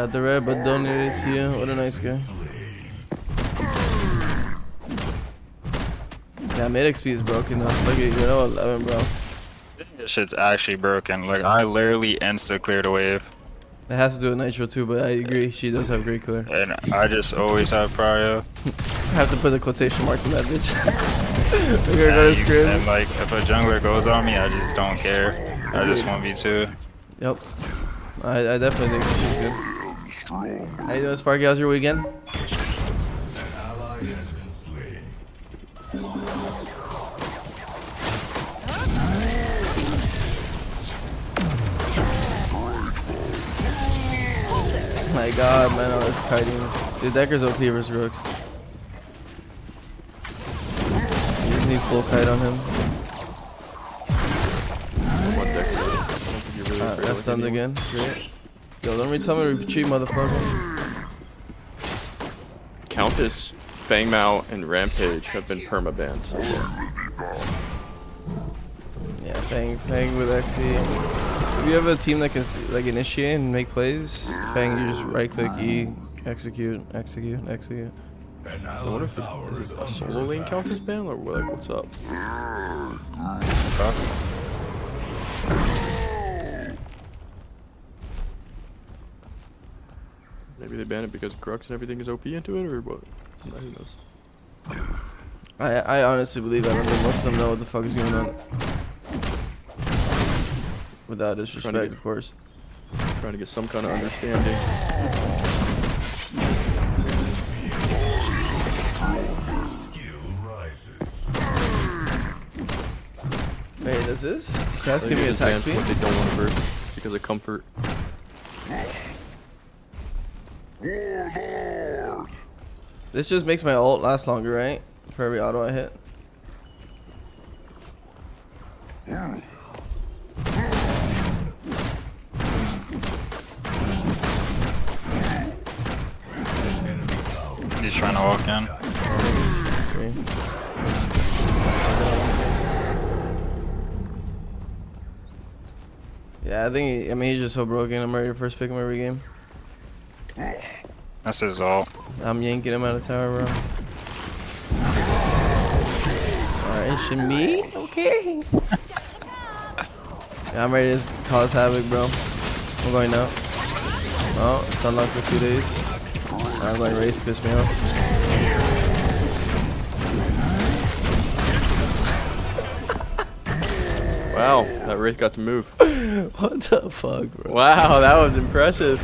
Speaker 3: Got the red, but donated to you. What a nice guy. Yeah, mid XP is broken though. Look at you, you're 11, bro.
Speaker 4: This shit's actually broken. Like, I literally insta-cleared a wave.
Speaker 3: It has to do with Nitro too, but I agree. She does have great clear.
Speaker 4: And I just always have prio.
Speaker 3: I have to put the quotation marks in that bitch. We're gonna go to scrim.
Speaker 4: And like, if a jungler goes on me, I just don't care. I just 1v2.
Speaker 3: Yep. I definitely think she's good. How you doing, Sparky? How's your weekend?
Speaker 6: An ally has been slain.
Speaker 3: My god, man, I was kiting. Dude, Decker's OP versus Rooks. You just need full kite on him.
Speaker 5: One deck. I don't think you're really afraid of
Speaker 3: That's done
Speaker 5: anyone.
Speaker 3: again. Great. Yo, don't tell me to retreat, motherfucker.
Speaker 5: Countess, Fangmao, and Rampage have been permabanned so far.
Speaker 3: Yeah, Fang with XE. If you have a team that can like initiate and make plays, Fang, you just right click E, execute.
Speaker 6: An
Speaker 5: I wonder
Speaker 6: ally
Speaker 5: if
Speaker 6: tower is
Speaker 5: a
Speaker 6: under
Speaker 5: solo lane
Speaker 6: attack.
Speaker 5: Countess ban or like what's up? Maybe they ban it because Crux and everything is OP into it, or what? Who knows?
Speaker 3: I honestly believe I don't think most of them know what the fuck is going on. Without disrespect, of course.
Speaker 5: Trying to get some kind of understanding.
Speaker 6: Skill rises.
Speaker 3: Hey, does this? Can I
Speaker 5: They
Speaker 3: give me
Speaker 5: just
Speaker 3: attack
Speaker 5: ban
Speaker 3: speed?
Speaker 5: what they don't want to burst because of comfort.
Speaker 3: This just makes my ult last longer, right? For every auto I hit.
Speaker 4: He's trying to walk in.
Speaker 3: Three. Yeah, I think I mean he's just so broken. I'm ready to first pick him every game.
Speaker 4: That's his ult.
Speaker 3: I'm yanking him out of tower, bro. Alright, shimmy. Okay. Yeah, I'm ready to cause havoc, bro. I'm going now. Oh, it's unlocked for 2 days. I'm going Wraith, piss me off.
Speaker 5: Wow, that Wraith got to move.
Speaker 3: What the fuck, bro?
Speaker 5: Wow, that was impressive.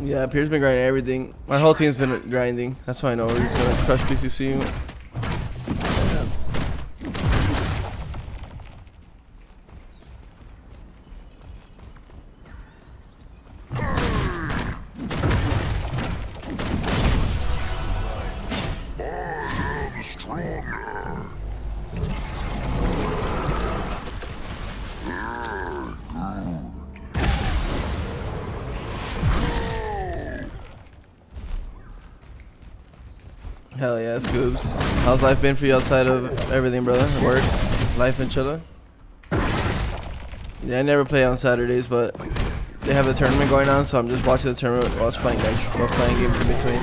Speaker 3: Yeah, Pierre's been grinding everything. My whole team's been grinding. That's why I know we're just gonna crush PCC. Hell yeah, Scoobs. How's life been for you outside of everything, brother? Work, life, and chilling? Yeah, I never play on Saturdays, but they have the tournament going on, so I'm just watching the tournament while playing games in between.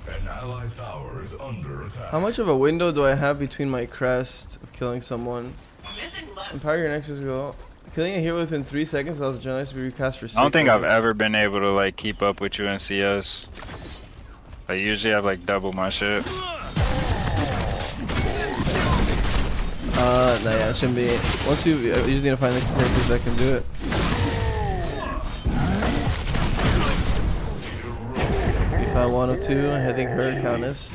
Speaker 6: An allied tower is under attack.
Speaker 3: How much of a window do I have between my crest of killing someone? Empire your next go. Killing a hero within 3 seconds allows the general to be recast for 6
Speaker 4: I don't think I've
Speaker 3: hours.
Speaker 4: ever been able to like keep up with you in CS. I usually have like double my shit.
Speaker 3: No, yeah, it shouldn't be. Once you just need to find the characters that can do it. If I wanted to, I think her Countess.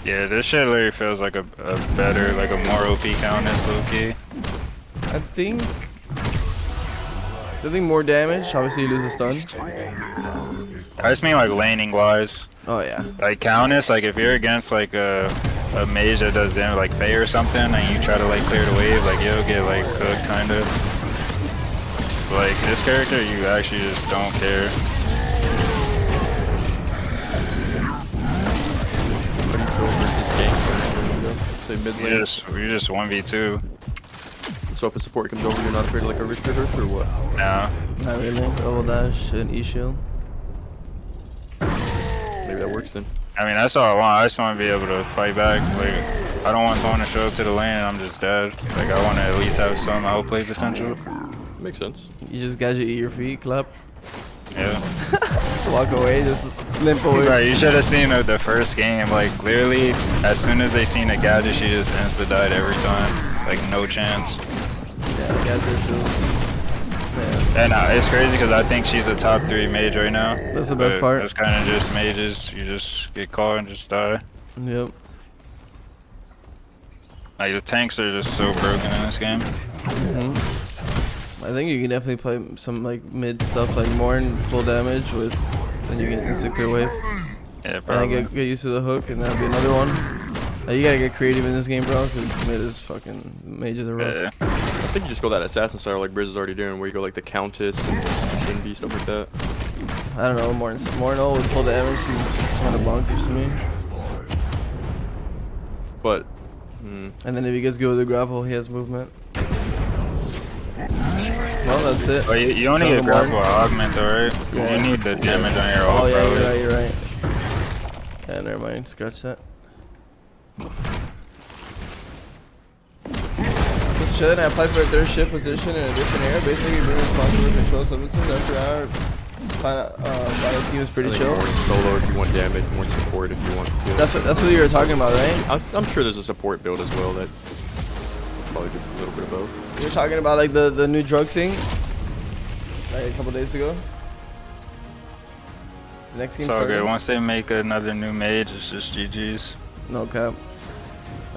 Speaker 4: Yeah, this shit literally feels like a better, like a more OP Countess, low-key.
Speaker 3: I think more damage. Obviously, you lose a stun.
Speaker 4: I just mean like laning wise.
Speaker 3: Oh yeah.
Speaker 4: Like Countess, like if you're against like a mage that does damage, like Faye or something, and you try to like clear the wave, like you'll get like cooked kind of. Like, this character, you actually just don't care.
Speaker 5: How do you feel versus gank? Say mid lane.
Speaker 4: You just 1v2.
Speaker 5: So if a support comes over, you're not afraid of like a Richard Earth or what?
Speaker 4: Nah.
Speaker 3: Not really. Double dash and E shield.
Speaker 5: Maybe that works then.
Speaker 4: I mean, that's all I want. I just want to be able to fight back. Like, I don't want someone to show up to the lane and I'm just dead. Like, I want to at least have some outplay potential.
Speaker 5: Makes sense.
Speaker 3: You just gotta eat your feet, clap.
Speaker 4: Yeah.
Speaker 3: Walk away, just limp away.
Speaker 4: Right, you should have seen the first game. Like, literally, as soon as they seen a gadget, she just insta-died every time. Like, no chance.
Speaker 3: Yeah, gadget feels. Yeah.
Speaker 4: And it's crazy because I think she's a top 3 mage right now.
Speaker 3: That's the best part.
Speaker 4: It's kind of just mages. You just get caught and just die.
Speaker 3: Yep.
Speaker 4: Like, the tanks are just so broken in this game.
Speaker 3: I think you can definitely play some like mid stuff like more in full damage with, then you can instant clear wave.
Speaker 4: Yeah,
Speaker 3: And
Speaker 4: probably.
Speaker 3: get used to the hook, and that'll be another one. You gotta get creative in this game, bro, because mid is fucking mages are rough.
Speaker 4: Yeah.
Speaker 5: I think you just go that assassin style like Briz is already doing, where you go like the Countess and Shinbi, stuff like that.
Speaker 3: I don't know, Morno with full damage seems kind of bonkers to me.
Speaker 5: But,
Speaker 3: And then if he gets good with the grapple, he has movement. Well, that's it.
Speaker 4: But you only get grapple or augment though, right?
Speaker 3: Yeah.
Speaker 4: You need the damage on your ult,
Speaker 3: Oh yeah,
Speaker 4: probably.
Speaker 3: you're right. Yeah, never mind. Scratch that. Should I apply for a third shift position in a different area? Basically, being responsible to control Summonsons after hour. Final team is pretty
Speaker 5: I think
Speaker 3: chill.
Speaker 5: more solo if you want damage, more support if you want to.
Speaker 3: That's what you were talking about, right?
Speaker 5: I'm sure there's a support build as well that probably do a little bit of both.
Speaker 3: You're talking about like the new drug thing, like a couple days ago. The next game
Speaker 4: It's all
Speaker 3: started?
Speaker 4: good. Once they make another new mage, it's just GG's.
Speaker 3: No cap.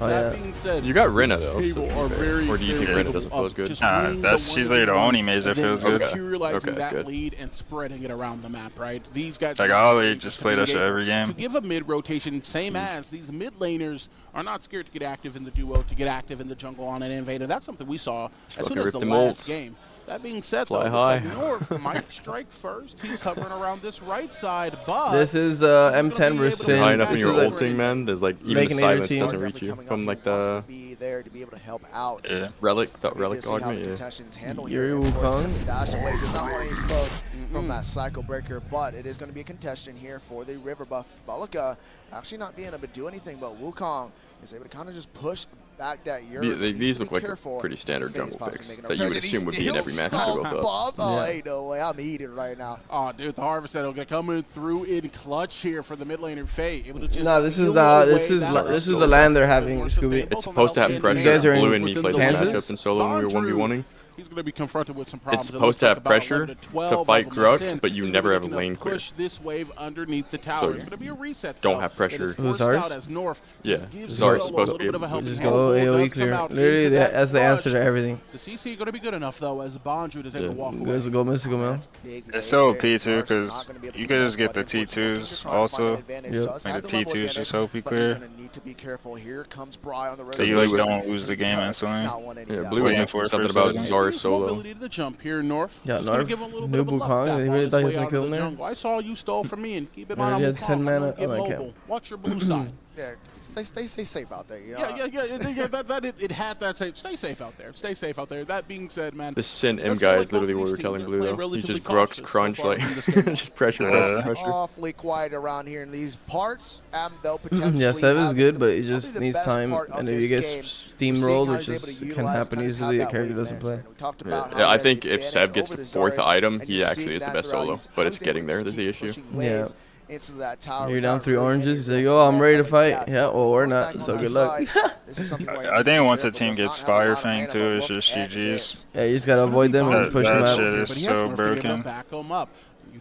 Speaker 3: Oh
Speaker 2: That
Speaker 3: yeah.
Speaker 2: being said,
Speaker 5: You got Reyna, though,
Speaker 2: these
Speaker 5: so
Speaker 2: people
Speaker 5: to be
Speaker 2: are
Speaker 5: fair.
Speaker 2: very,
Speaker 5: Or do you think
Speaker 2: very
Speaker 5: Reyna doesn't feel as
Speaker 2: capable of
Speaker 5: good?
Speaker 2: just
Speaker 4: Nah,
Speaker 2: winning
Speaker 4: that's-
Speaker 2: the
Speaker 4: she's
Speaker 2: one
Speaker 4: like the
Speaker 2: v one
Speaker 4: only mage that
Speaker 2: and then
Speaker 4: feels good.
Speaker 2: materializing
Speaker 5: Okay,
Speaker 2: that
Speaker 5: good.
Speaker 2: lead and spreading it around the map, right? These guys
Speaker 4: Like,
Speaker 2: are
Speaker 4: Ollie
Speaker 2: scared
Speaker 4: just
Speaker 2: to
Speaker 4: play that
Speaker 2: be
Speaker 4: shit
Speaker 2: able
Speaker 4: every game.
Speaker 2: To give a mid rotation, same as these mid laners are not scared to get active in the duo, to get active in the jungle on an invader. That's something we saw as soon
Speaker 5: fucking
Speaker 2: as
Speaker 5: rip
Speaker 2: the
Speaker 5: them
Speaker 2: last
Speaker 5: ults.
Speaker 2: game. That being said,
Speaker 5: Fly
Speaker 2: though,
Speaker 5: high.
Speaker 2: looks like North might strike first. He's hovering around this right side, but
Speaker 3: This is
Speaker 2: he's gonna
Speaker 3: M10
Speaker 2: be able
Speaker 3: versus
Speaker 2: to
Speaker 3: Sin.
Speaker 5: High enough
Speaker 2: back
Speaker 5: when
Speaker 3: This
Speaker 5: you're
Speaker 3: is
Speaker 2: up
Speaker 3: like
Speaker 5: ulting, man. There's like even the
Speaker 3: making a
Speaker 5: silence
Speaker 3: routine.
Speaker 5: doesn't
Speaker 1: Definitely
Speaker 5: reach you
Speaker 1: coming up.
Speaker 5: from
Speaker 1: He
Speaker 5: like
Speaker 1: wants to
Speaker 5: the
Speaker 1: be there to be able to help out.
Speaker 4: Yeah.
Speaker 5: relic, that
Speaker 1: We
Speaker 5: relic
Speaker 1: did see how the
Speaker 5: augment. Yeah.
Speaker 1: contention is handled
Speaker 3: Yuri
Speaker 1: here. Of course,
Speaker 3: Wukong.
Speaker 1: gonna be dashed away. Does not want any smoke from that cycle breaker, but it is going to be a contestant here for the river buff. Balika actually not being able to do anything, but Wukong is able to kind of just push back that Yuri.
Speaker 5: These look like a pretty standard jungle picks that you would assume would be in every match to go up.
Speaker 1: Oh,
Speaker 3: Yeah.
Speaker 1: ain't no way. I'm eating right now.
Speaker 2: Oh, dude, the Harvest Settle gonna come in through in clutch here for the mid laner Faye. Able to just
Speaker 3: No, this is
Speaker 2: steal
Speaker 3: the
Speaker 2: away
Speaker 3: this is
Speaker 2: that
Speaker 3: this is
Speaker 2: Russell.
Speaker 3: the land they're having,
Speaker 2: More
Speaker 3: Scooby.
Speaker 2: sustainable
Speaker 5: It's
Speaker 2: than
Speaker 5: supposed to
Speaker 2: that
Speaker 5: have
Speaker 2: in
Speaker 5: pressure.
Speaker 3: You guys are in
Speaker 5: Blue and me
Speaker 2: within
Speaker 5: played
Speaker 2: the
Speaker 5: the
Speaker 3: Kansas?
Speaker 5: matchup in solo when we were 1v1ing.
Speaker 2: He's going to be confronted with some problems.
Speaker 5: It's
Speaker 2: It
Speaker 5: supposed
Speaker 2: looks
Speaker 5: to have
Speaker 2: like about
Speaker 5: pressure
Speaker 2: 11 to 12
Speaker 5: to fight
Speaker 2: of them are
Speaker 5: Grux,
Speaker 2: Sin.
Speaker 5: but you
Speaker 2: He's
Speaker 5: never
Speaker 2: really
Speaker 5: have a
Speaker 2: gonna
Speaker 5: lane clear.
Speaker 2: push this wave underneath the tower.
Speaker 5: So
Speaker 2: It's going to be a reset.
Speaker 5: don't
Speaker 2: though,
Speaker 5: have
Speaker 2: that
Speaker 5: pressure.
Speaker 2: is
Speaker 3: Who's
Speaker 2: forced
Speaker 3: ours?
Speaker 2: out as North
Speaker 5: Yeah,
Speaker 2: just gives
Speaker 5: Zar's
Speaker 2: Solo
Speaker 5: supposed
Speaker 2: a little
Speaker 5: to be
Speaker 2: bit of a
Speaker 5: able
Speaker 2: helping
Speaker 3: Just
Speaker 2: hand.
Speaker 3: go
Speaker 2: Bull
Speaker 3: AoE
Speaker 2: does come
Speaker 3: clear.
Speaker 2: out
Speaker 3: Literally,
Speaker 2: into that
Speaker 3: that's the answer
Speaker 2: clutch.
Speaker 3: to everything.
Speaker 2: The CC going to be good enough though, as Bonju is able to walk
Speaker 3: You
Speaker 2: away.
Speaker 3: guys will go mystical, man.
Speaker 4: It's so OP too, because you could just get the T2s also.
Speaker 3: Yep.
Speaker 4: Like the T2s just help you clear.
Speaker 1: Here comes Bry on the
Speaker 4: So you like
Speaker 5: Blue
Speaker 4: don't lose the game instantly.
Speaker 5: Yeah,
Speaker 4: Waiting
Speaker 5: Blue waiting
Speaker 4: for
Speaker 5: for
Speaker 4: it
Speaker 5: something
Speaker 4: for a
Speaker 5: about
Speaker 4: second.
Speaker 5: Zara solo.
Speaker 2: Mobility to the jump here, North.
Speaker 3: Yeah,
Speaker 2: Just gonna
Speaker 3: North.
Speaker 2: give him a little
Speaker 3: New
Speaker 2: bit of a luck
Speaker 3: Wukong,
Speaker 2: tap
Speaker 3: they
Speaker 2: on
Speaker 3: really
Speaker 2: his
Speaker 3: thought he
Speaker 2: way
Speaker 3: was gonna
Speaker 2: out
Speaker 3: kill
Speaker 2: of
Speaker 3: him
Speaker 2: the
Speaker 3: there?
Speaker 2: jungle. I saw you stole from me, and keep in
Speaker 3: Yeah,
Speaker 2: mind
Speaker 3: he
Speaker 2: I'm
Speaker 3: had 10
Speaker 2: Wukong.
Speaker 3: mana.
Speaker 2: Get
Speaker 3: Oh, okay.
Speaker 2: mobile. Watch your blue side.
Speaker 1: Yeah, stay safe out there. You know?
Speaker 2: It had that safe. Stay safe out there. Stay safe out there. That being said, man.
Speaker 5: The Sin M
Speaker 2: let's
Speaker 5: guy
Speaker 2: feel
Speaker 5: is literally what
Speaker 2: both
Speaker 5: we're
Speaker 2: these
Speaker 5: telling
Speaker 2: teams
Speaker 5: Blue
Speaker 2: are
Speaker 5: though.
Speaker 2: playing
Speaker 5: He's just
Speaker 2: relatively
Speaker 5: Grux
Speaker 2: cautious
Speaker 5: crunch
Speaker 2: so far
Speaker 5: like
Speaker 2: in this game.
Speaker 5: just pressure,
Speaker 4: Yeah.
Speaker 5: pressure.
Speaker 1: Awfully quiet around here in these parts, and they'll potentially.
Speaker 3: Yeah, Sev is
Speaker 1: have
Speaker 3: good, but he
Speaker 1: probably
Speaker 3: just
Speaker 1: the
Speaker 3: needs
Speaker 1: best
Speaker 3: time.
Speaker 1: part of
Speaker 3: And if
Speaker 1: this
Speaker 3: you get
Speaker 1: game.
Speaker 3: steamrolled,
Speaker 1: We're
Speaker 3: which
Speaker 1: seeing how he's able to
Speaker 3: just can
Speaker 1: utilize
Speaker 3: happen
Speaker 1: kind of
Speaker 3: easily,
Speaker 1: how
Speaker 3: the
Speaker 1: that
Speaker 3: character
Speaker 1: wave
Speaker 3: doesn't play.
Speaker 1: management. We talked
Speaker 5: Yeah,
Speaker 1: about how
Speaker 5: yeah, I
Speaker 1: he
Speaker 5: think
Speaker 1: has
Speaker 5: if
Speaker 1: the
Speaker 5: Sev
Speaker 1: advantage
Speaker 5: gets
Speaker 1: over
Speaker 5: the
Speaker 1: the
Speaker 5: fourth
Speaker 1: Zarus,
Speaker 5: item,
Speaker 1: and
Speaker 5: he
Speaker 1: you're
Speaker 5: actually
Speaker 1: seeing
Speaker 5: is the
Speaker 1: that
Speaker 5: best
Speaker 1: throughout.
Speaker 5: solo.
Speaker 1: He's
Speaker 5: But it's
Speaker 1: able
Speaker 5: getting
Speaker 1: to
Speaker 5: there. There's the
Speaker 1: keep
Speaker 5: issue.
Speaker 1: pushing
Speaker 3: Yeah.
Speaker 1: waves into that tower
Speaker 3: You're down
Speaker 1: without
Speaker 3: 3
Speaker 1: really
Speaker 3: oranges.
Speaker 1: getting
Speaker 3: He's like, oh, I'm ready to
Speaker 1: threat.
Speaker 3: fight. Yeah, well, we're not.
Speaker 1: Back
Speaker 3: So
Speaker 1: on
Speaker 3: good
Speaker 1: that
Speaker 3: luck.
Speaker 1: side. This is something where he
Speaker 4: I
Speaker 1: needs to
Speaker 4: think
Speaker 1: be
Speaker 4: once a
Speaker 1: careful,
Speaker 4: team
Speaker 1: does
Speaker 4: gets
Speaker 1: not have a lot
Speaker 4: Fire
Speaker 1: of
Speaker 4: Fang
Speaker 1: mana,
Speaker 4: too,
Speaker 1: but
Speaker 4: it's
Speaker 1: look
Speaker 4: just
Speaker 1: at
Speaker 4: GG's.
Speaker 1: this.
Speaker 3: Yeah, you just gotta avoid them and push them
Speaker 4: That
Speaker 3: out.
Speaker 4: shit is
Speaker 2: But he has
Speaker 4: so
Speaker 2: North picking him
Speaker 4: broken.
Speaker 2: Back him up. You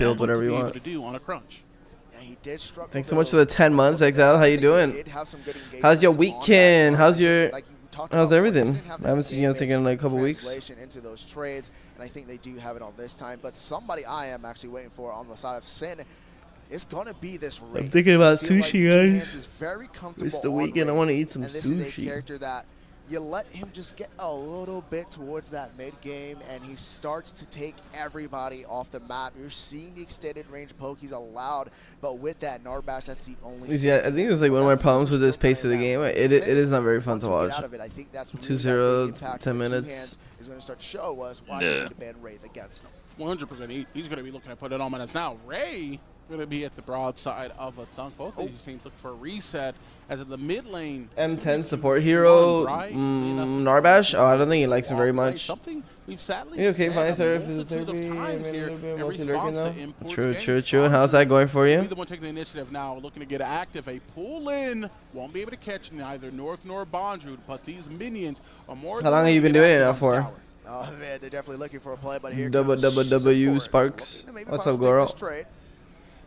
Speaker 3: build
Speaker 2: to
Speaker 3: whatever
Speaker 2: be
Speaker 3: you
Speaker 2: able
Speaker 3: want.
Speaker 2: to do on a crunch.
Speaker 1: Yeah, he did struggle.
Speaker 3: Thanks so much for the 10 months, Exile. How you doing? How's your weekend? How's your how's everything? I haven't seen you in like a couple weeks.
Speaker 1: Into those trades, and I think they do have it on this time. But somebody I am actually waiting for on the side of Sin is gonna be this Wraith.
Speaker 3: I'm thinking about
Speaker 1: I feel
Speaker 3: sushi,
Speaker 1: like
Speaker 3: guys.
Speaker 1: is very comfortable
Speaker 3: It's the
Speaker 1: on
Speaker 3: weekend. I
Speaker 1: Wraith,
Speaker 3: want to eat some
Speaker 1: and this is a
Speaker 3: sushi.
Speaker 1: character that you let him just get a little bit towards that mid game, and he starts to take everybody off the map. You're seeing the extended range poke he's allowed, but with that Narbash, that's the only.
Speaker 3: Yeah, I think it's like one of my problems with this pace of the game. It is not very fun to watch. 2-0, 10 minutes.
Speaker 1: Is going to start to show us why you need to ban Wraith against him.
Speaker 2: 100%. He's going to be looking to put it on minutes now. Ray going to be at the broadside of a thunk. Both of these teams look for a reset. As in the mid lane,
Speaker 3: M10 support hero, Narbash. Oh, I don't think he likes him very much.
Speaker 2: Something we've sadly
Speaker 3: okay, fine, sir. True. How's that going for you?
Speaker 2: Be the one taking the initiative now, looking to get active. A pull in won't be able to catch neither North nor Bondrewd, but these minions are more.
Speaker 3: How long have you been doing it now for?
Speaker 1: Oh man, they're definitely looking for a play, but here
Speaker 3: W Sparks. What's up, girl?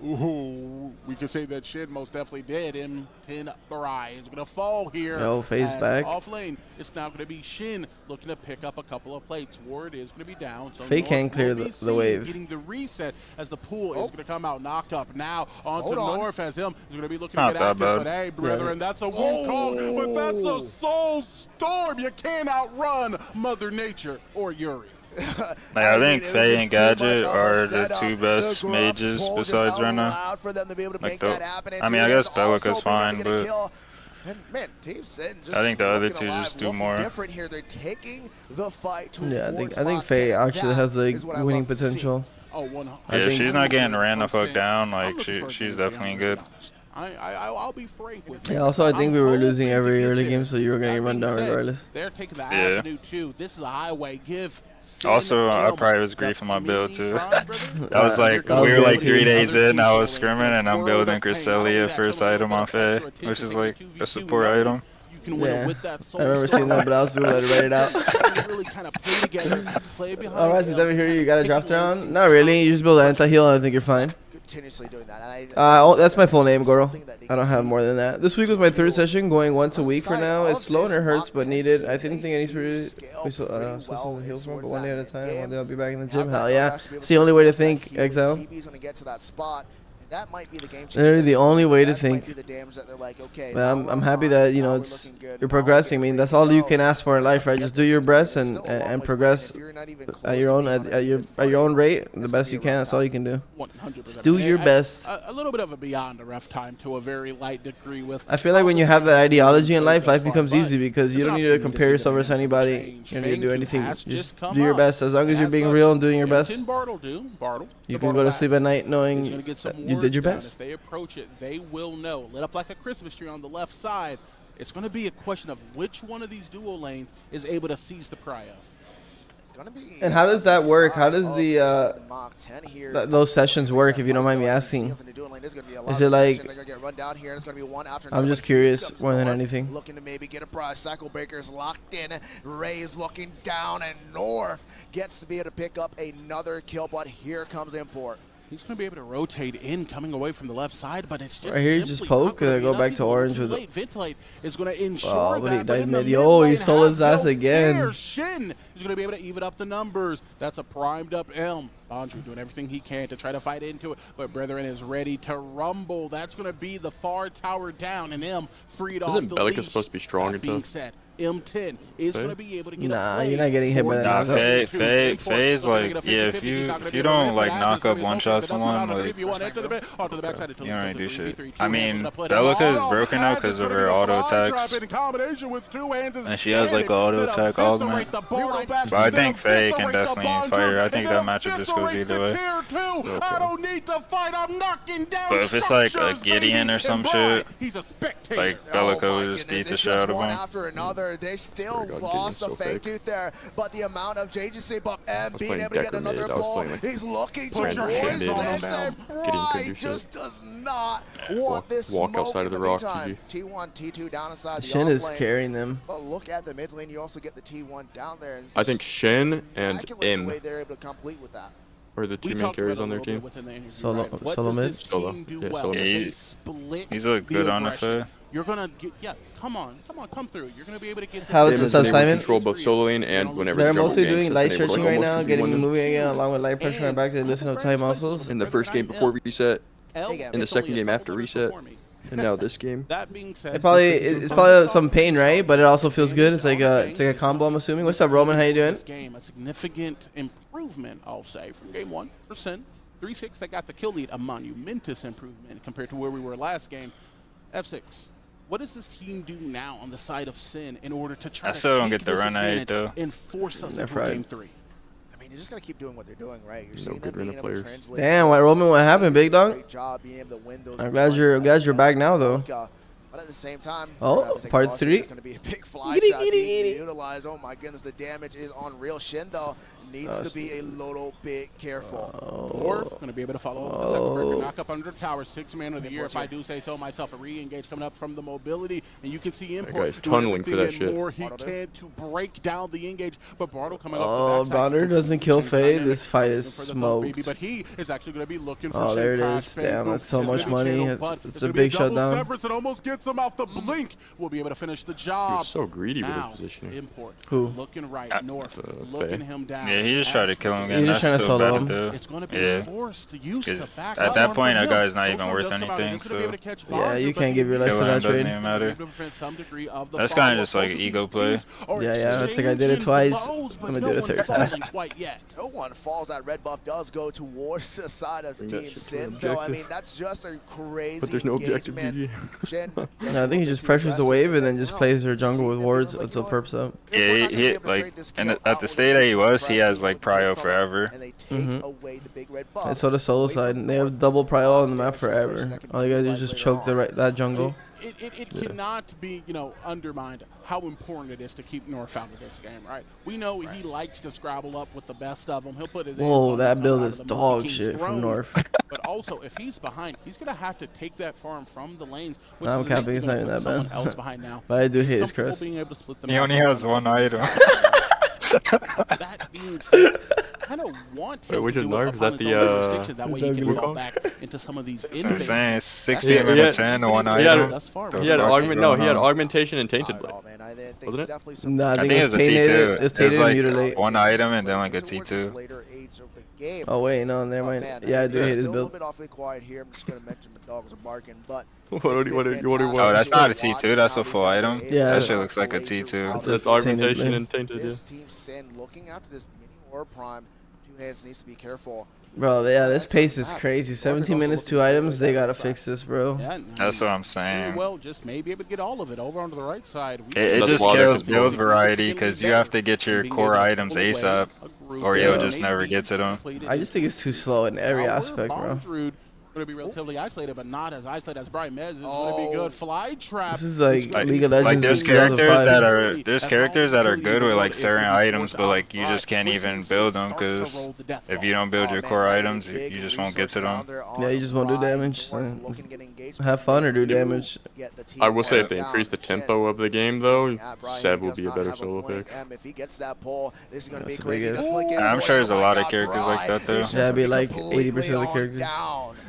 Speaker 2: Ooh, we can say that Shin most definitely did. M10 Barai is going to fall here.
Speaker 3: Yo, phase back.
Speaker 2: Off lane, it's now going to be Shin looking to pick up a couple of plates. Ward is going to be down. So
Speaker 3: Faye can clear the wave.
Speaker 2: Getting the reset as the pool is going to come out. Knock up now onto North as him is going to be looking to get active. But hey, brethren, that's a weak call. But that's a soul storm. You can't outrun Mother Nature or Yuri.
Speaker 4: I think Faye and Gadget are the two best mages besides Rena. I mean, I guess Bellica's fine, but
Speaker 1: man, Team Sin just
Speaker 4: I think the other two just do more.
Speaker 1: Different here. They're taking the fight.
Speaker 3: Yeah, I think Faye actually has the winning potential.
Speaker 2: Oh,
Speaker 4: yeah, she's not getting ran the fuck down. Like she's definitely good.
Speaker 2: I'll be frank with you.
Speaker 3: Yeah, also I think we were losing every early game, so you were getting run down regardless.
Speaker 2: They're taking the avenue too. This is a highway. Give.
Speaker 4: Also, I probably was griefing my build too. I was like, we were like 3 days in, I was scrimming, and I'm building Cresselia first item on Faye, which is like a support item.
Speaker 3: Yeah, I remember seeing that, but I was just letting it read out. Alright, since I'm here, you got a drop down? Not really, you just build anti-heal and I think you're fine.
Speaker 1: Continuously doing that.
Speaker 3: That's my full name, Goro. I don't have more than that. This week was my third session, going once a week for now. It's slow and it hurts, but needed. I didn't think I need to heal from, but one day at a time. One day I'll be back in the gym. Hell yeah. It's the only way to think, Exile.
Speaker 1: That might be the game changer.
Speaker 3: Literally the only way to think.
Speaker 1: Man,
Speaker 3: I'm happy that you're progressing. I mean, that's all you can ask for in life, right? Just do your best and progress at your own rate, the best you can. That's all you can do.
Speaker 2: 100%.
Speaker 3: Just do your best.
Speaker 2: A little bit of a beyond a rough time to a very light degree with.
Speaker 3: I feel like when you have that ideology in life, life becomes easy because you don't need to compare yourself with anybody. You don't need to do anything. Just do your best. As long as you're being real and doing your best, you can go to sleep at night knowing that you did your best.
Speaker 2: If they approach it, they will know. Lit up like a Christmas tree on the left side. It's going to be a question of which one of these duo lanes is able to seize the prio.
Speaker 3: And how does that work? How does those sessions work, if you don't mind me asking? Is it like, I'm just curious more than anything.
Speaker 1: Looking to maybe get a prize. Cycle Breaker's locked in. Ray's looking down, and North gets to be able to pick up another kill, but here comes Import.
Speaker 2: He's going to be able to rotate in, coming away from the left side, but it's just
Speaker 3: right here. You just poke and go back to orange with
Speaker 2: it. Ventilate is going to ensure that.
Speaker 3: But he sold his ass again.
Speaker 2: Shin is going to be able to even up the numbers. That's a primed up Elm. Bondrewd doing everything he can to try to fight into it, but Brethren is ready to rumble. That's going to be the far tower down, and M freed off the leash.
Speaker 5: Isn't Bellica supposed to be strong
Speaker 2: that being said, M10 is going to be able to get
Speaker 3: a play. You're not getting hit by that.
Speaker 4: Faye's like, yeah, if you don't like knock up one shot someone, like, you don't really do shit. I mean, Bellica is broken now because of her auto attacks, and she has like an auto attack augment. But I think Faye can definitely fight her. I think that matchup just goes either way. But if it's like a Gideon or some shit, like Bellica would just beat the shit out of him.
Speaker 1: They still lost a fake tooth there, but the amount of JGC, but M being able to get another ball, he's looking towards this, and Bry just does not want this smoke
Speaker 5: outside of the rock.
Speaker 1: T1, T2 down inside the
Speaker 3: Shin is carrying them.
Speaker 1: But look at the mid lane, you also get the T1 down there.
Speaker 5: I think Shin and M
Speaker 1: they're able to complete with that.
Speaker 5: Are the two main carries on their team.
Speaker 3: Solo mid?
Speaker 5: Solo.
Speaker 4: Yeah, he's look good on the Faye.
Speaker 2: You're gonna get, come through. You're gonna be able to get.
Speaker 3: How is this up, Simon?
Speaker 5: Control both solo lane and whenever
Speaker 3: they're mostly doing light stretching right now, getting the moving again, along with light pressure on back to loosen up tight muscles.
Speaker 5: In the first game before reset, in the second game after reset.
Speaker 8: And now this game.
Speaker 2: That being said,
Speaker 3: It's probably some pain, right? But it also feels good. It's like a combo, I'm assuming. What's up, Roman? How you doing?
Speaker 2: This game, a significant improvement, I'll say, from game 1 for Sin. 3-6, they got the kill lead, a monumentous improvement compared to where we were last game. F6, what does this team do now on the side of Sin in order to try
Speaker 4: I still don't
Speaker 2: to
Speaker 4: get
Speaker 2: take
Speaker 4: the
Speaker 2: this
Speaker 4: run
Speaker 2: advantage
Speaker 4: rate, though.
Speaker 2: and force us into
Speaker 3: right.
Speaker 2: game 3?
Speaker 1: I mean, you're just gonna keep doing what they're doing, right? You're
Speaker 8: No
Speaker 1: seeing them
Speaker 8: good
Speaker 1: being
Speaker 8: random
Speaker 1: able to
Speaker 8: players.
Speaker 1: translate.
Speaker 3: Damn, White Roman, what happened, big dog?
Speaker 1: Great job being able to win those
Speaker 3: I'm glad you're
Speaker 1: runs
Speaker 3: back now, though.
Speaker 1: But at the same time,
Speaker 3: Oh,
Speaker 1: we're gonna have to take a
Speaker 3: part
Speaker 1: pause
Speaker 3: 3.
Speaker 1: here. It's going to be a big fly
Speaker 3: Giddy,
Speaker 1: trap
Speaker 3: giddy,
Speaker 1: being
Speaker 3: giddy.
Speaker 1: utilized. Oh my goodness, the damage is unreal. Shin, though, needs to be a little bit careful.
Speaker 2: Or going to be able to follow up with the second breaker. Knock up under the tower. 6th man of the year, if I do say so myself. A re-engage coming up from the mobility. And you can see Import
Speaker 8: guy's tunneling for that shit.
Speaker 2: more he can to break down the engage. But Bartle coming off
Speaker 3: Oh,
Speaker 2: the backside.
Speaker 3: Bronner doesn't kill Fade. This fight is smoked.
Speaker 2: But he is actually going to be looking for
Speaker 3: Oh, there it
Speaker 2: Crash
Speaker 3: is.
Speaker 2: Fade.
Speaker 3: Damn, that's so
Speaker 2: It's
Speaker 3: much
Speaker 2: gonna be
Speaker 3: money.
Speaker 2: channeled,
Speaker 3: It's
Speaker 2: but
Speaker 3: a
Speaker 2: gonna be
Speaker 3: big
Speaker 2: double
Speaker 3: shutdown.
Speaker 2: severance that almost gets him out the blink. We'll be able to finish the job.
Speaker 8: He was so greedy with
Speaker 2: Now,
Speaker 8: his positioning.
Speaker 2: Import.
Speaker 3: Who?
Speaker 2: Looking right, north.
Speaker 8: Faye.
Speaker 2: Looking him down.
Speaker 4: Yeah, he just tried to kill him again.
Speaker 3: He just
Speaker 4: That's
Speaker 3: trying to
Speaker 4: so
Speaker 3: solo
Speaker 4: bad,
Speaker 3: him.
Speaker 4: though.
Speaker 2: It's going to be
Speaker 4: Yeah.
Speaker 2: forced used to
Speaker 4: 'Cause
Speaker 2: back
Speaker 4: at
Speaker 2: up
Speaker 4: that
Speaker 2: on
Speaker 4: point,
Speaker 2: from
Speaker 4: that
Speaker 2: him.
Speaker 4: guy's not even
Speaker 2: Soulstorm
Speaker 4: worth
Speaker 2: does come out, and
Speaker 4: anything,
Speaker 2: he's gonna be able
Speaker 4: so-
Speaker 2: to catch
Speaker 3: Yeah,
Speaker 2: Bonds,
Speaker 3: you
Speaker 2: but
Speaker 3: can't
Speaker 2: the
Speaker 3: give your life
Speaker 2: immediate
Speaker 3: for that
Speaker 4: doesn't
Speaker 3: trade.
Speaker 4: even matter.
Speaker 2: able to prevent some degree of the
Speaker 4: That's kinda
Speaker 2: follow-up.
Speaker 4: just like
Speaker 2: Both
Speaker 4: an
Speaker 2: of
Speaker 4: ego
Speaker 2: these
Speaker 4: play.
Speaker 2: teams are
Speaker 3: Yeah, I think I did it
Speaker 2: exchanging
Speaker 3: twice.
Speaker 2: blows, but
Speaker 3: I'm gonna
Speaker 2: no
Speaker 3: do it a
Speaker 2: one's
Speaker 3: third time.
Speaker 2: falling quite yet.
Speaker 1: No one falls. That red buff does go towards the side of
Speaker 8: Bring that
Speaker 1: Team
Speaker 8: shit to
Speaker 1: Sin,
Speaker 8: an
Speaker 1: though. I
Speaker 8: objective.
Speaker 1: mean, that's just a crazy
Speaker 8: But there's no objective,
Speaker 1: engagement.
Speaker 8: GG.
Speaker 1: Shin,
Speaker 3: I think he just pressures the wave and then just plays her jungle with wards until perps up.
Speaker 4: Yeah, he like, and at the state that he was, he has like prio forever.
Speaker 1: And they take away the big red buff.
Speaker 3: And so the solo side, they have double prio on the map forever. All you gotta do is just choke that jungle.
Speaker 2: It cannot be, undermined how important it is to keep North out of this game, right? We know he likes to scrabble up with the best of them. He'll put his hands
Speaker 3: Whoa,
Speaker 2: on
Speaker 3: that
Speaker 2: them
Speaker 3: build
Speaker 2: out
Speaker 3: is
Speaker 2: of the
Speaker 3: dog
Speaker 2: Monkey King's
Speaker 3: shit from
Speaker 2: throne.
Speaker 3: North.
Speaker 2: But also, if he's behind, he's going to have to take that farm from the lanes, which
Speaker 3: I'm
Speaker 2: is
Speaker 3: capping, it's not even
Speaker 2: put
Speaker 3: that
Speaker 2: someone
Speaker 3: bad.
Speaker 2: else behind now.
Speaker 3: But I do
Speaker 2: He's
Speaker 3: hate his
Speaker 2: comfortable
Speaker 3: crest.
Speaker 2: being able to split them
Speaker 4: He
Speaker 2: out.
Speaker 4: only has one item.
Speaker 2: That being said, I kind of want him
Speaker 8: which
Speaker 2: to
Speaker 8: is
Speaker 2: do
Speaker 8: Narv?
Speaker 2: it
Speaker 8: Is
Speaker 2: upon
Speaker 8: that
Speaker 2: his
Speaker 8: the,
Speaker 2: own jurisdiction. That way he can
Speaker 8: Wukong?
Speaker 2: fall back into some of these
Speaker 4: That's
Speaker 2: invades.
Speaker 4: insane. 16
Speaker 8: Yeah,
Speaker 4: minutes
Speaker 8: yeah.
Speaker 4: in, the one
Speaker 8: Yeah,
Speaker 4: item.
Speaker 2: Thus far,
Speaker 4: The
Speaker 8: He had
Speaker 4: fuck is
Speaker 8: augment. No,
Speaker 4: going
Speaker 8: he had
Speaker 4: on?
Speaker 8: augmentation and tainted blade.
Speaker 1: Oh, man, I think
Speaker 8: Wasn't it?
Speaker 1: definitely some
Speaker 3: Nah, I
Speaker 4: I
Speaker 3: think
Speaker 4: think it
Speaker 3: it's
Speaker 4: was a
Speaker 3: tainted.
Speaker 4: T2.
Speaker 3: It's
Speaker 4: It's
Speaker 3: tainted and
Speaker 4: like
Speaker 3: mutilate.
Speaker 4: one item and then like a T2.
Speaker 1: Later age of the game.
Speaker 3: Oh wait, no, never mind.
Speaker 1: Man,
Speaker 3: Yeah, I do
Speaker 1: they're
Speaker 3: hate his
Speaker 1: still a little
Speaker 3: build.
Speaker 1: bit awfully quiet here. I'm just gonna mention the dogs are barking, but
Speaker 8: What do you want?
Speaker 4: Oh, that's not a T2, that's a full item?
Speaker 3: Yeah,
Speaker 4: That
Speaker 3: that's-
Speaker 4: shit looks like a T2.
Speaker 8: That's
Speaker 3: Tainted
Speaker 8: augmentation
Speaker 3: blade.
Speaker 8: and tainted. Yeah.
Speaker 1: This team Sin looking after this mini or prime. Two hands needs to be careful.
Speaker 3: Bro, yeah, this pace is crazy. 17 minutes, 2 items. They gotta fix this, bro.
Speaker 2: Yeah,
Speaker 4: That's what I'm
Speaker 2: very
Speaker 4: saying.
Speaker 2: well, just may be able to get all of it over onto the right side.
Speaker 4: It
Speaker 8: That's
Speaker 4: just
Speaker 8: why they're
Speaker 4: kills
Speaker 8: controlling.
Speaker 4: build variety because you have to get your core items ASAP, or you'll just never get to them.
Speaker 3: I just think it's too slow in every aspect, bro.
Speaker 2: Going to be relatively isolated, but not as isolated as Bright Mez. It's going to be good. Fly trap.
Speaker 3: This is like
Speaker 4: Like,
Speaker 3: League of Legends.
Speaker 4: like there's
Speaker 3: in
Speaker 4: characters
Speaker 3: 2005.
Speaker 4: that are good with like certain items, but like you just can't even build them because if you don't build your core items, you just won't get to them.
Speaker 3: Yeah, you just won't do damage. Have fun or do damage.
Speaker 8: I will say if they increase the tempo of the game, though, Seb will be a better solo pick.
Speaker 1: If he gets that pull, this is going to be
Speaker 3: That's
Speaker 1: crazy.
Speaker 3: big.
Speaker 4: I'm sure there's a lot of characters like that, though.
Speaker 3: Yeah, it'd be like 80% of the characters.